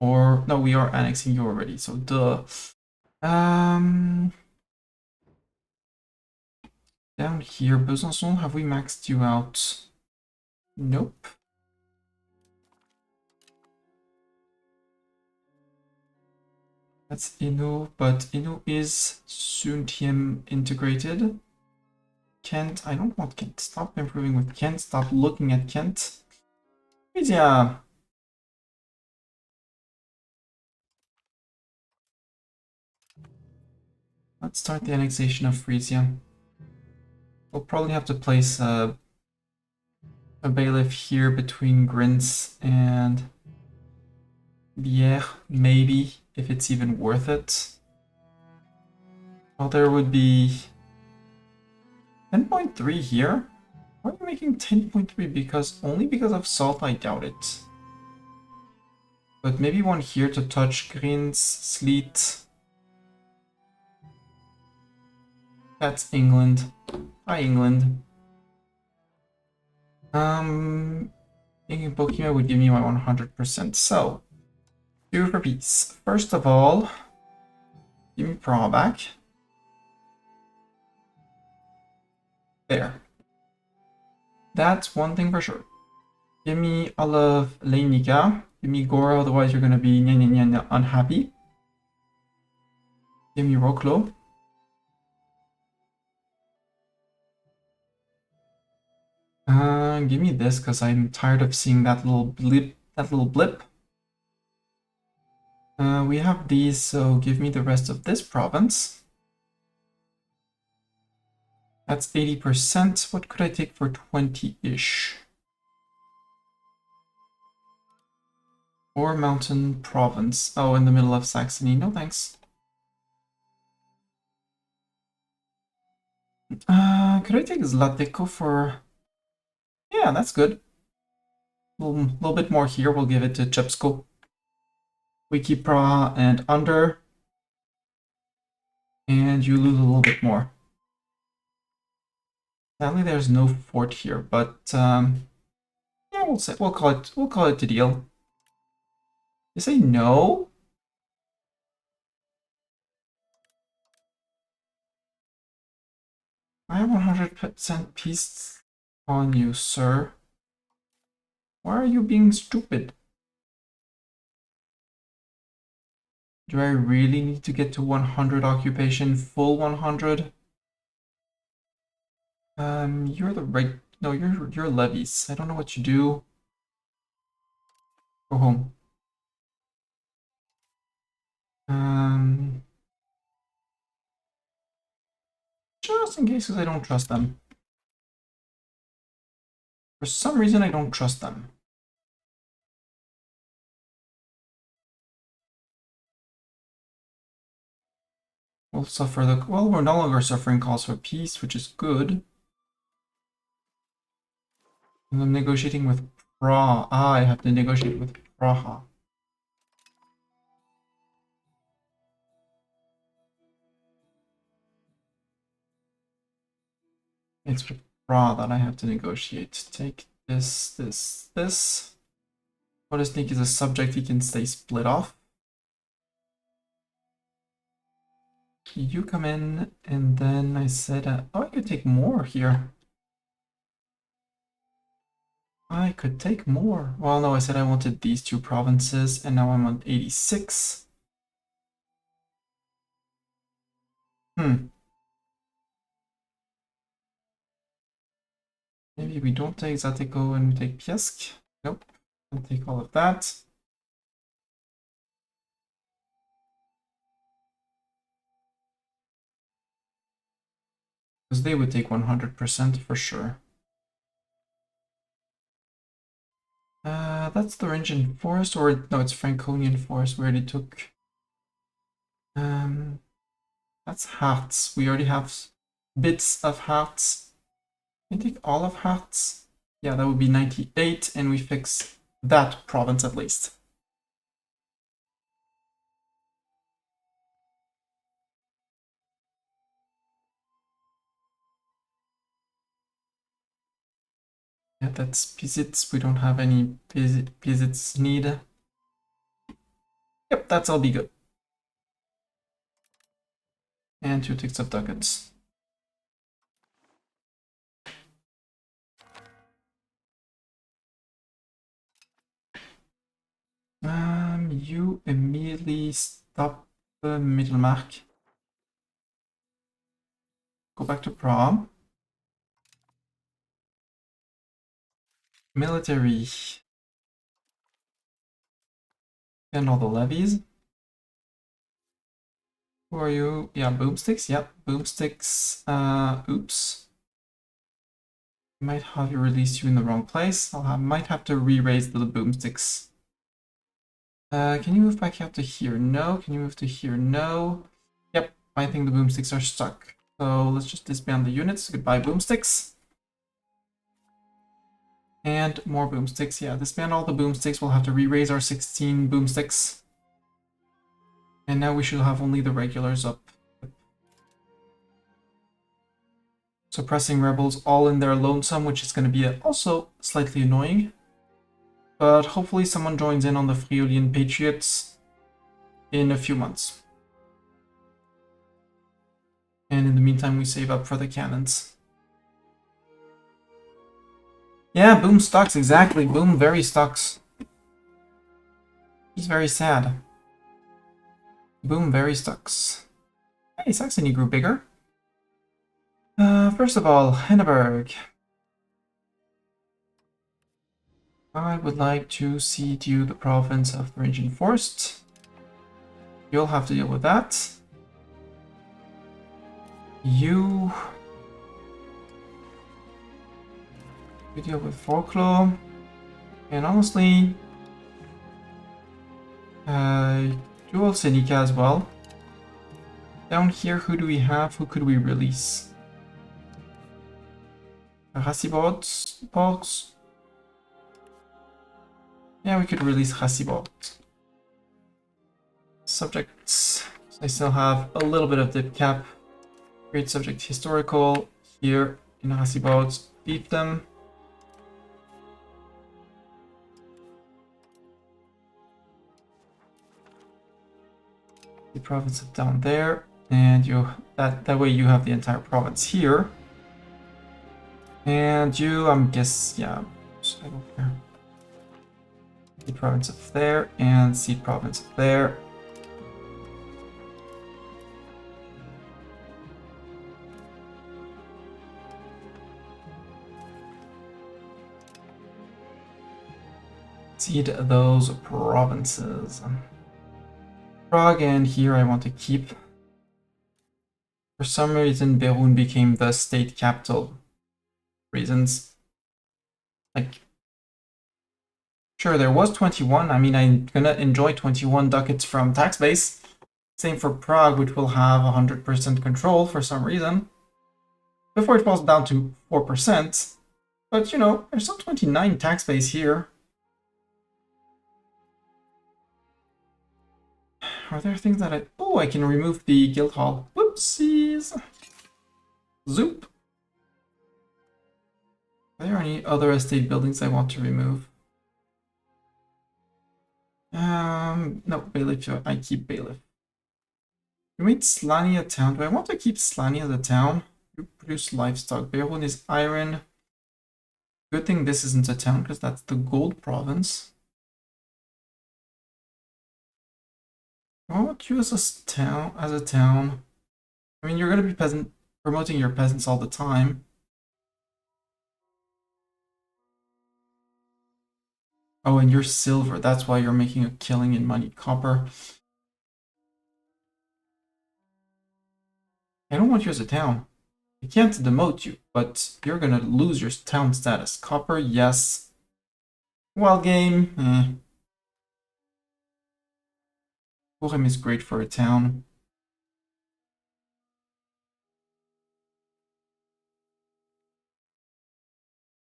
Or no, we are annexing you already. So duh. Down here, Besançon, have we maxed you out? Nope. That's Inu, but Inu is Suntium integrated. Kent, I don't want Kent. Stop improving with Kent. Stop looking at Kent. Yeah. Let's start the annexation of Frisia. We'll probably have to place a bailiff here between Grins and Bière, maybe, if it's even worth it. Well, there would be 10.3 here. Why are you making 10.3? Because only because of salt, I doubt it. But maybe one here to touch Grins, Sleet. That's England. Hi, England. Thinking Pokemon would give me my 100%. So, do for peace. First of all, give me Prague back. There. That's one thing for sure. Give me all of Leinica. Give me Gora, otherwise you're gonna be unhappy. Give me Roklo. Give me this, because I'm tired of seeing that little blip. We have these, so give me the rest of this province. That's 80%. What could I take for 20-ish? Or mountain province. Oh, in the middle of Saxony. No thanks. Could I take Zlateco for... Yeah, that's good. A little bit more here. We'll give it to Chepsko. We keep Praha and under. And you lose a little bit more. Sadly, there's no fort here, but yeah, we'll call it the deal. You say no? I have 100% peace on you, sir. Why are you being stupid? Do I really need to get to 100 occupation, full 100? You're the right... No, you're levies. I don't know what you do. Go home. Just in case, because I don't trust them. For some reason, I don't trust them. We'll suffer the... Well, we're no longer suffering calls for peace, which is good. And I'm negotiating with Praha. Ah, I have to negotiate with Praha. It's with Praha that I have to negotiate. Take this, this, this. What I think is a subject he can stay split off. You come in, and then I said, oh, I could take more here. I could take more. Well, no, I said I wanted these two provinces, and now I'm on 86. Maybe we don't take Zateko and we take Piask. Nope, I'll take all of that. Because they would take 100% for sure. That's the Thuringian Forest, or no, it's Franconian Forest. We already took. That's Harz. We already have bits of Harz. Can I take all of Harz? Yeah, that would be 98, and we fix that province at least. Yeah, that's Pisits. We don't have any Pisits need. Yep, that's all be good. And 2 ticks of ducats. You immediately stop the middle mark. Go back to Prague. Military. And all the levies. Who are you? Yeah, boomsticks. Yep, boomsticks. Oops. Might have released you in the wrong place. Might have to re-raise the boomsticks. Can you move back out to here? No. Can you move to here? No. Yep, I think the boomsticks are stuck. So let's just disband the units. Goodbye, boomsticks. And more boomsticks. Yeah, disband all the boomsticks. We'll have to re-raise our 16 boomsticks. And now we should have only the regulars up. Suppressing rebels all in their lonesome, which is going to be also slightly annoying. But hopefully someone joins in on the Friulian Patriots in a few months. And in the meantime, we save up for the cannons. Yeah, boom stocks, exactly. Boom very stocks. He's very sad. Boom very stocks. Hey, Saxony grew bigger. First of all, Henneberg. I would like to cede you the province of Thuringian Forest. You'll have to deal with that. You deal with folklore. And honestly, dual Seneca as well. Down here, who do we have? Who could we release? Rassibot, Porks. Yeah, we could release Rassibot. Subjects. I still have a little bit of dip cap. Create subject historical here in Rassibot. Beat them. The province of down there, and that way you have the entire province here. And you, yeah, I don't care. The province of there, and seed province of there. Seed those provinces. Prague, and here I want to keep. For some reason, Berun became the state capital. Reasons. Like, sure, there was 21. I mean, I'm gonna enjoy 21 ducats from tax base. Same for Prague, which will have 100% control for some reason. Before it falls down to 4%. But, you know, there's still 29 tax base here. Are there things that I can remove the guild hall. Whoopsies. Zoop. Are there any other estate buildings I want to remove? No, bailiff. I keep bailiff. We made Slani a town. Do I want to keep Slani as a town? You produce livestock. Beirut is iron. Good thing this isn't a town, because that's the gold province. I want you as a town. I mean, you're gonna be promoting your peasants all the time. Oh, and you're silver. That's why you're making a killing in money. Copper. I don't want you as a town. I can't demote you, but you're gonna lose your town status. Copper, yes. Wild game, Bohem is great for a town.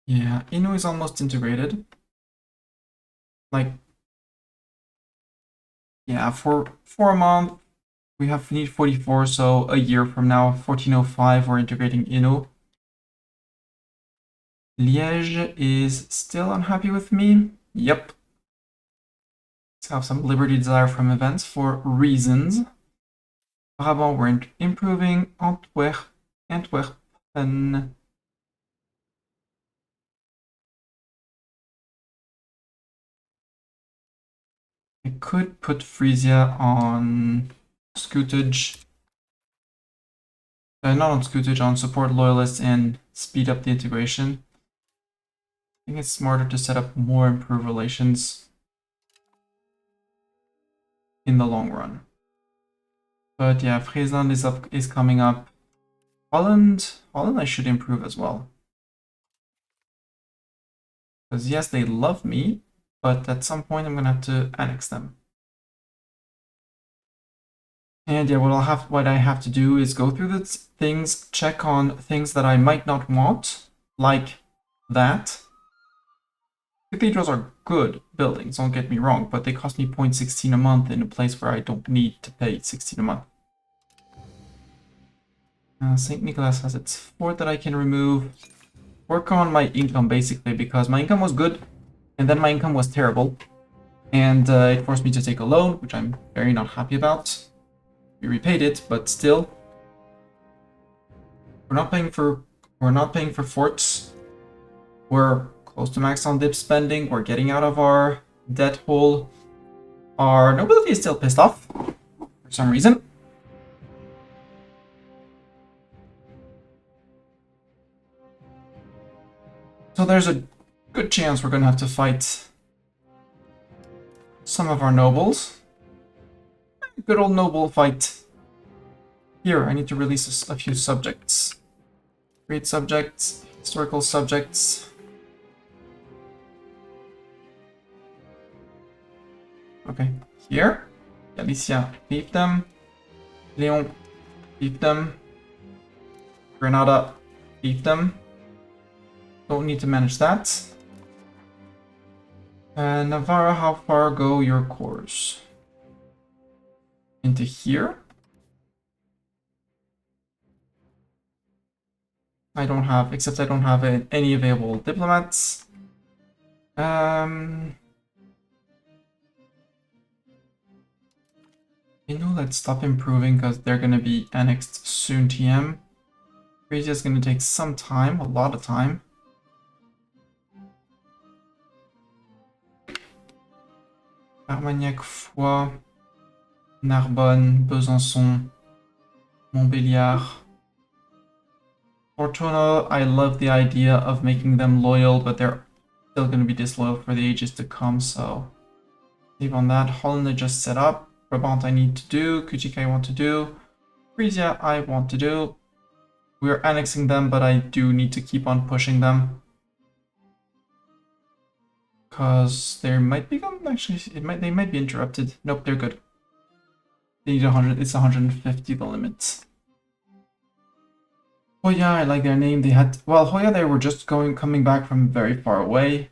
Yeah, Inu is almost integrated. Like, yeah, for a month, we need 44, so a year from now, 1405, we're integrating Inu. Liège is still unhappy with me. Yep. Let's have some liberty desire from events for reasons. Brabant, we're improving. Antwerpen. I could put Frisia on Scootage. Not on Scootage, on support loyalists and speed up the integration. I think it's smarter to set up more improved relations in the long run. But yeah, Friesland is coming up. Holland I should improve as well. Because yes, they love me, but at some point I'm gonna have to annex them. And yeah, what I have to do is go through the things, check on things that I might not want, like that. Cathedrals are good buildings, don't get me wrong, but they cost me 0.16 a month in a place where I don't need to pay 16 a month. St. Nicholas has its fort that I can remove. Work on my income, basically, because my income was good, and then my income was terrible. And it forced me to take a loan, which I'm very not happy about. We repaid it, but still. We're not paying for forts. We're close to max on dip spending. We're getting out of our debt hole. Our nobility is still pissed off for some reason. So there's a good chance we're gonna have to fight some of our nobles. Good old noble fight. Here, I need to release a few subjects. Create subjects, historical subjects. Okay, here. Galicia, leave them. Leon, leave them. Granada, leave them. Don't need to manage that. Navarra, how far go your cores? Into here? I don't have any available diplomats. Let's stop improving because they're gonna be annexed soon, TM. Frisia is gonna take some time, a lot of time. Armagnac, Foix, Narbonne, Besançon, Montbéliard. Fortuna, I love the idea of making them loyal, but they're still going to be disloyal for the ages to come, so leave on that. Holland I just set up. Brabant I need to do. Kuchik I want to do. Frisia I want to do. We're annexing them, but I do need to keep on pushing them. Because they might become, actually, they might be interrupted. Nope, they're good. They need 100, it's 150 the limit. Hoya, I like their name. They had, well, Hoya, they were just coming back from very far away.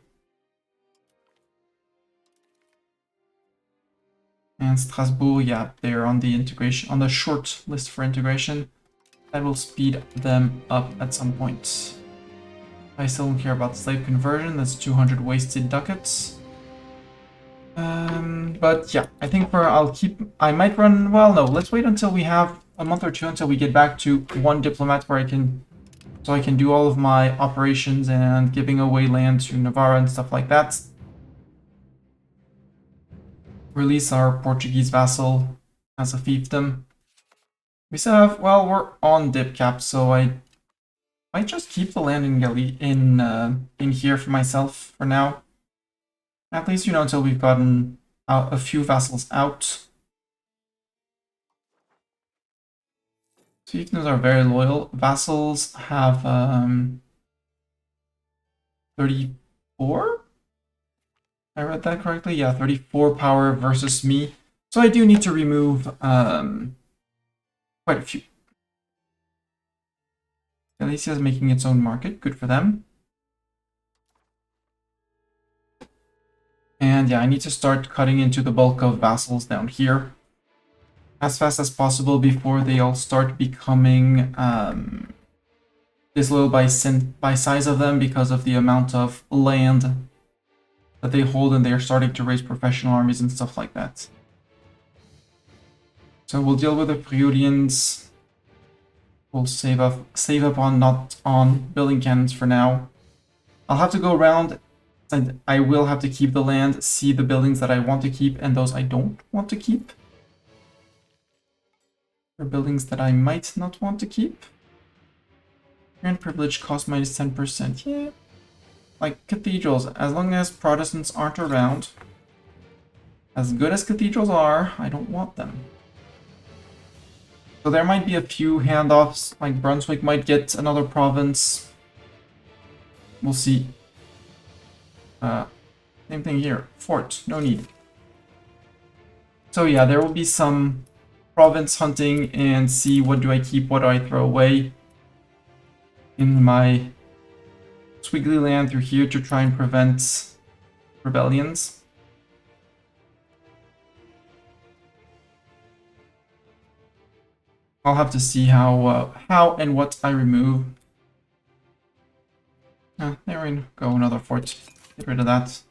And Strasbourg, yeah, they're on the integration, on the short list for integration. That will speed them up at some point. I still don't care about slave conversion. That's 200 wasted ducats. But yeah, I think I might run, well, no, let's wait until we have a month or two until we get back to one diplomat where so I can do all of my operations and giving away land to Navarra and stuff like that. Release our Portuguese vassal as a fiefdom. We still have, well, we're on dip cap, so I might just keep the land in here for myself for now. At least, until we've gotten a few vassals out. Fiefdoms are very loyal. Vassals have 34? I read that correctly? Yeah, 34 power versus me. So I do need to remove quite a few. Galicia is making its own market. Good for them. And yeah, I need to start cutting into the bulk of vassals down here as fast as possible before they all start becoming disloyal by size of them because of the amount of land that they hold, and they are starting to raise professional armies and stuff like that. So we'll deal with the Friulians. We'll save up on not on building cannons for now. I'll have to go around, and I will have to keep the land, see the buildings that I want to keep and those I don't want to keep. Or buildings that I might not want to keep. Grand privilege cost minus 10%. Yeah. Like cathedrals, as long as Protestants aren't around, as good as cathedrals are, I don't want them. So there might be a few handoffs, like Brunswick might get another province. We'll see. Same thing here. Fort, no need. So yeah, there will be some province hunting and see what do I keep, what do I throw away in my squiggly land through here to try and prevent rebellions. I'll have to see how and what I remove. There we go, another fort. Get rid of that.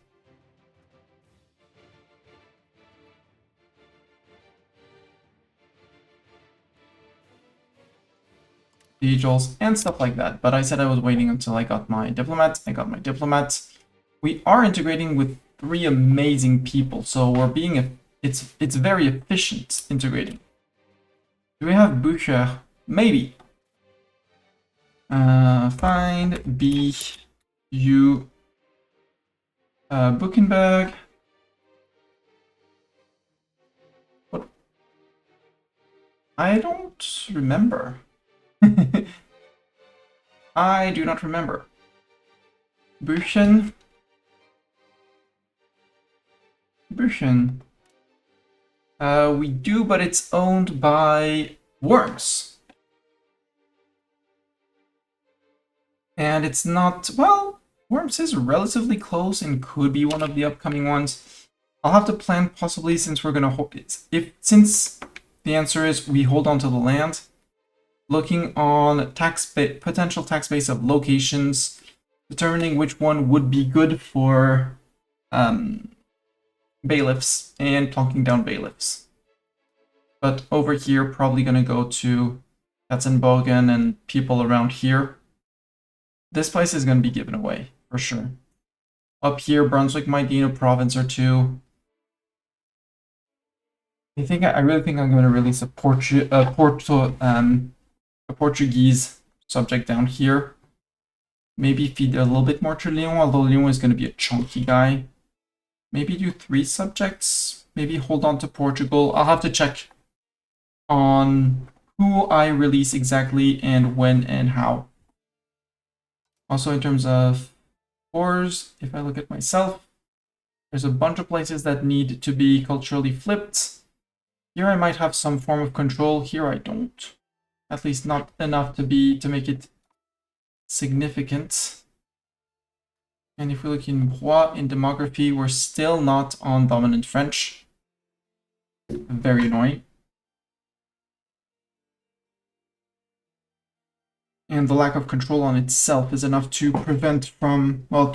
Cathedrals and stuff like that. But I said I was waiting until I got my diplomat. I got my diplomat. We are integrating with 3 amazing people, so we're being it's very efficient integrating. Do we have Bücher? Maybe. Find B U Buchenberg. What? I don't remember. I do not remember. Büchen. Büchen. We do, but it's owned by Worms. And it's not, well, Worms is relatively close and could be one of the upcoming ones. I'll have to plan possibly, since we're gonna hold it. Since the answer is we hold on to the land, looking on potential tax base of locations, determining which one would be good for bailiffs and plonking down bailiffs. But over here, probably gonna go to Katzenborgen and people around here. This place is gonna be given away, for sure. Up here, Brunswick might gain a province or two. I really think I'm gonna release a Portuguese subject down here. Maybe feed a little bit more to Lyon, although Lyon is going to be a chunky guy. Maybe do 3 subjects. Maybe hold on to Portugal. I'll have to check on who I release exactly and when and how. Also, in terms of wars, if I look at myself, there's a bunch of places that need to be culturally flipped. Here I might have some form of control. Here I don't. At least not enough to make it significant. And if we look in Bois, in demography, we're still not on dominant French. Very annoying. And the lack of control on itself is enough to prevent from, well,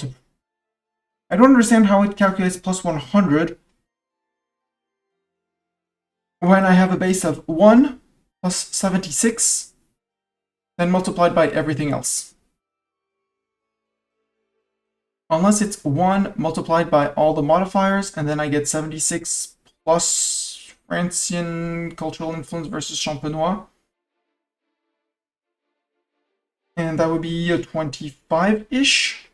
I don't understand how it calculates plus 100 when I have a base of 1 plus 76, then multiplied by everything else. Unless it's 1 multiplied by all the modifiers, and then I get 76 plus Francian cultural influence versus Champenois. And that would be a 25-ish.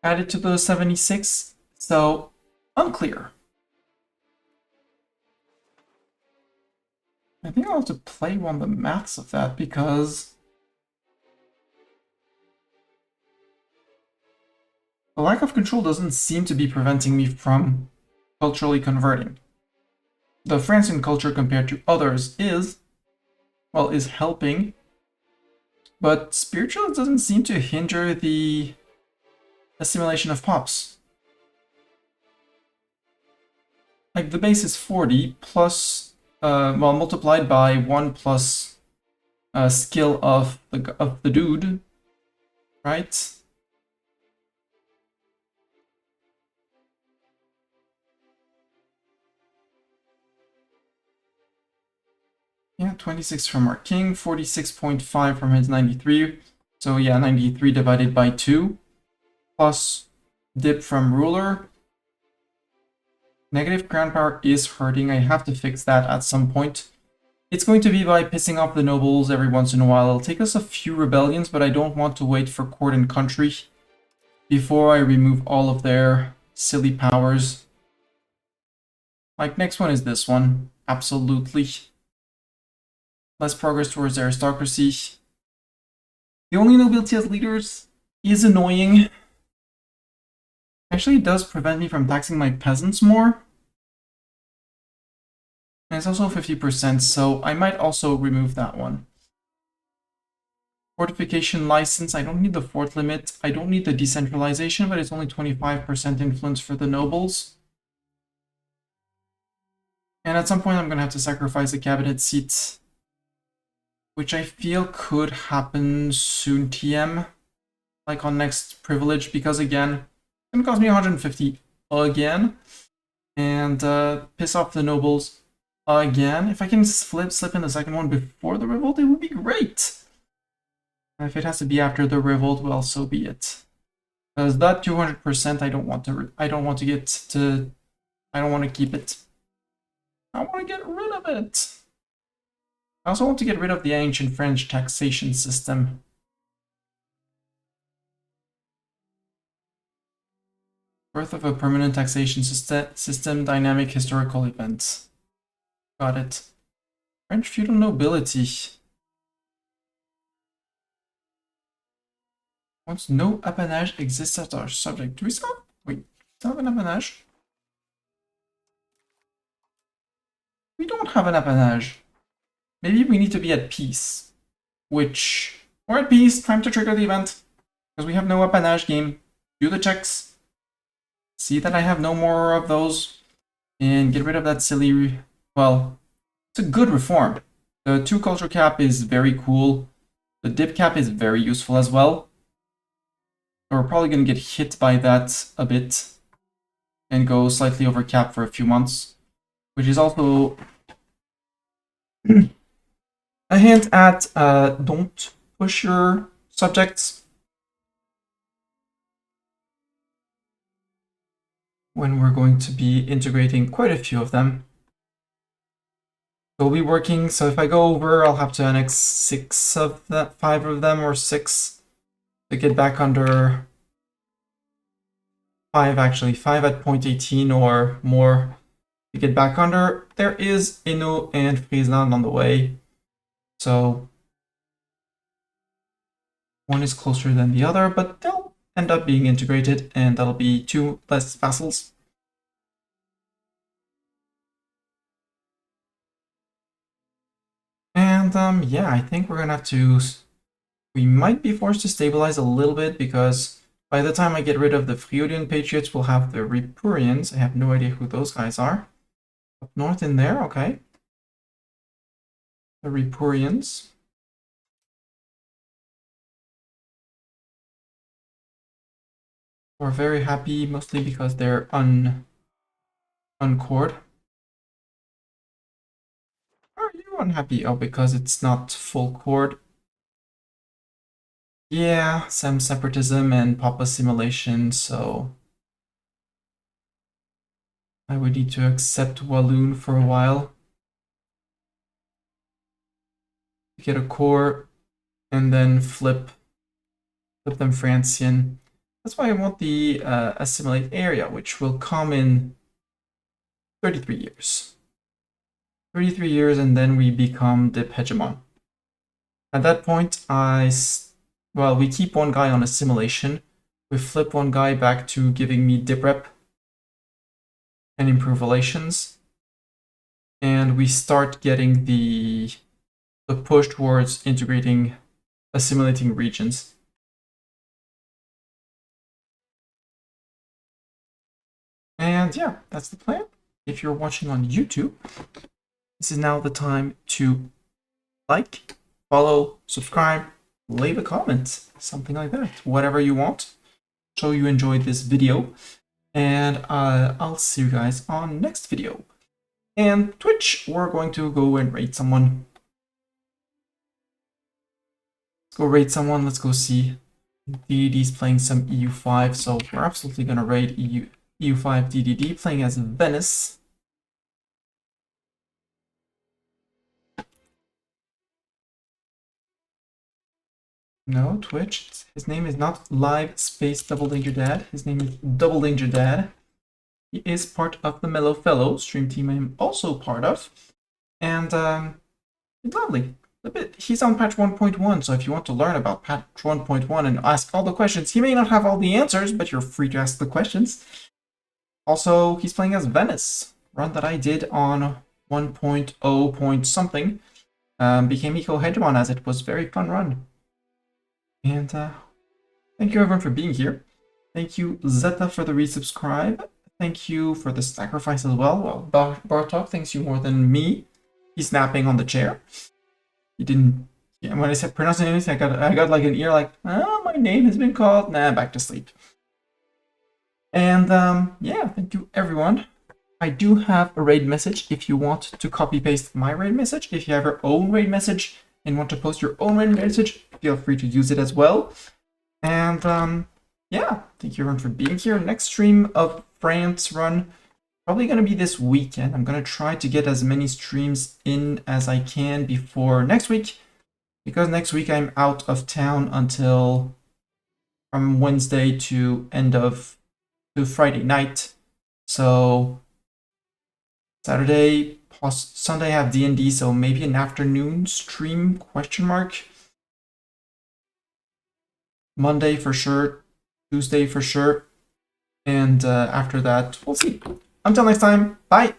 Added to the 76. So, unclear. I think I'll have to play on the maths of that because the lack of control doesn't seem to be preventing me from culturally converting. The Francian culture compared to others is helping, but spiritualism doesn't seem to hinder the assimilation of pops. Like the base is 40 plus, multiplied by 1 plus skill of the dude, right? Yeah, 26 from our king, 46.5 from his 93. So yeah, 93 divided by 2, plus dip from ruler. Negative crown power is hurting. I have to fix that at some point. It's going to be by pissing off the nobles every once in a while. It'll take us a few rebellions, but I don't want to wait for court and country before I remove all of their silly powers. Like, next one is this one. Absolutely. Less progress towards aristocracy. The only nobility as leaders is annoying. Actually, it does prevent me from taxing my peasants more. And it's also 50%, so I might also remove that one. Fortification license, I don't need the fort limit. I don't need the decentralization, but it's only 25% influence for the nobles. And at some point I'm going to have to sacrifice a cabinet seat, which I feel could happen soon TM, like on next privilege, because again, it's going to cost me 150 again, and piss off the nobles again. If I can slip in the second one before the revolt, it would be great. And if it has to be after the revolt, well, so be it. Because that 200%, I don't want to keep it. I want to get rid of it. I also want to get rid of the ancient French taxation system. Birth of a permanent taxation system, dynamic historical events. Got it. French feudal nobility. Once no appanage exists as our subject. Do we still have an appanage? We don't have an appanage. Maybe we need to be at peace. Which, we're at peace, time to trigger the event. Because we have no appanage game. Do the checks. See that I have no more of those. And get rid of that silly, well, it's a good reform. The 2 culture cap is very cool. The dip cap is very useful as well. We're probably going to get hit by that a bit and go slightly over cap for a few months, which is also a hint at don't push your subjects when we're going to be integrating quite a few of them. So we'll be working, so if I go over, I'll have to annex 5 of them, or 6. To get back under 5, actually 5 at 0.18 or more to get back under. There is Hainaut and Friesland on the way, so one is closer than the other, but they'll end up being integrated, and that'll be 2 less vassals. And yeah, I think we're gonna have to. We might be forced to stabilize a little bit, because by the time I get rid of the Friulian Patriots, we'll have the Ripuarians. I have no idea who those guys are. Up north in there, okay. The Ripuarians. We're very happy, mostly because they're unchord. Are you unhappy? Oh, because it's not full chord. Yeah, some separatism and pop assimilation, so I would need to accept Walloon for a while. Get a core and then flip them Francian. That's why I want the assimilate area, which will come in 33 years. 33 years, and then we become dip hegemon. At that point, we keep one guy on assimilation. We flip one guy back to giving me dip rep and improve relations. And we start getting the push towards integrating assimilating regions. And yeah, that's the plan. If you're watching on YouTube, this is now the time to like, follow, subscribe, leave a comment, something like that, whatever you want. So you enjoyed this video, and I'll see you guys on next video. And Twitch, we're going to go and raid someone. Let's go raid someone. Let's go see. DDD's playing some EU5, so we're absolutely gonna raid EU5 DDD, playing as Venice. No, Twitch. His name is not Live Space Double Danger Dad. His name is Double Danger Dad. He is part of the Mellow Fellow stream team I'm also part of. And it's lovely. He's on patch 1.1, so if you want to learn about patch 1.1 and ask all the questions, he may not have all the answers, but you're free to ask the questions. Also, he's playing as Venice, run that I did on 1.0 point something. Became Eco Hegemon as it was very fun run. And thank you everyone for being here. Thank you Zeta for the resubscribe. Thank you for the sacrifice as well. Well, Bartok thanks you more than me. He's napping on the chair. He didn't. Yeah, when I said pronouncing anything, I got like an ear like, oh, my name has been called. Nah, back to sleep. And yeah, thank you everyone. I do have a raid message if you want to copy paste my raid message. If you have your own raid message and want to post your own raid message, feel free to use it as well. And yeah, thank you everyone for being here. Next stream of France run probably going to be this weekend. I'm going to try to get as many streams in as I can before next week, because next week I'm out of town until from Wednesday to Friday night. So Saturday, Sunday I have D&D, so maybe an afternoon stream, question mark. Monday for sure, Tuesday for sure, and after that, we'll see. Until next time, bye!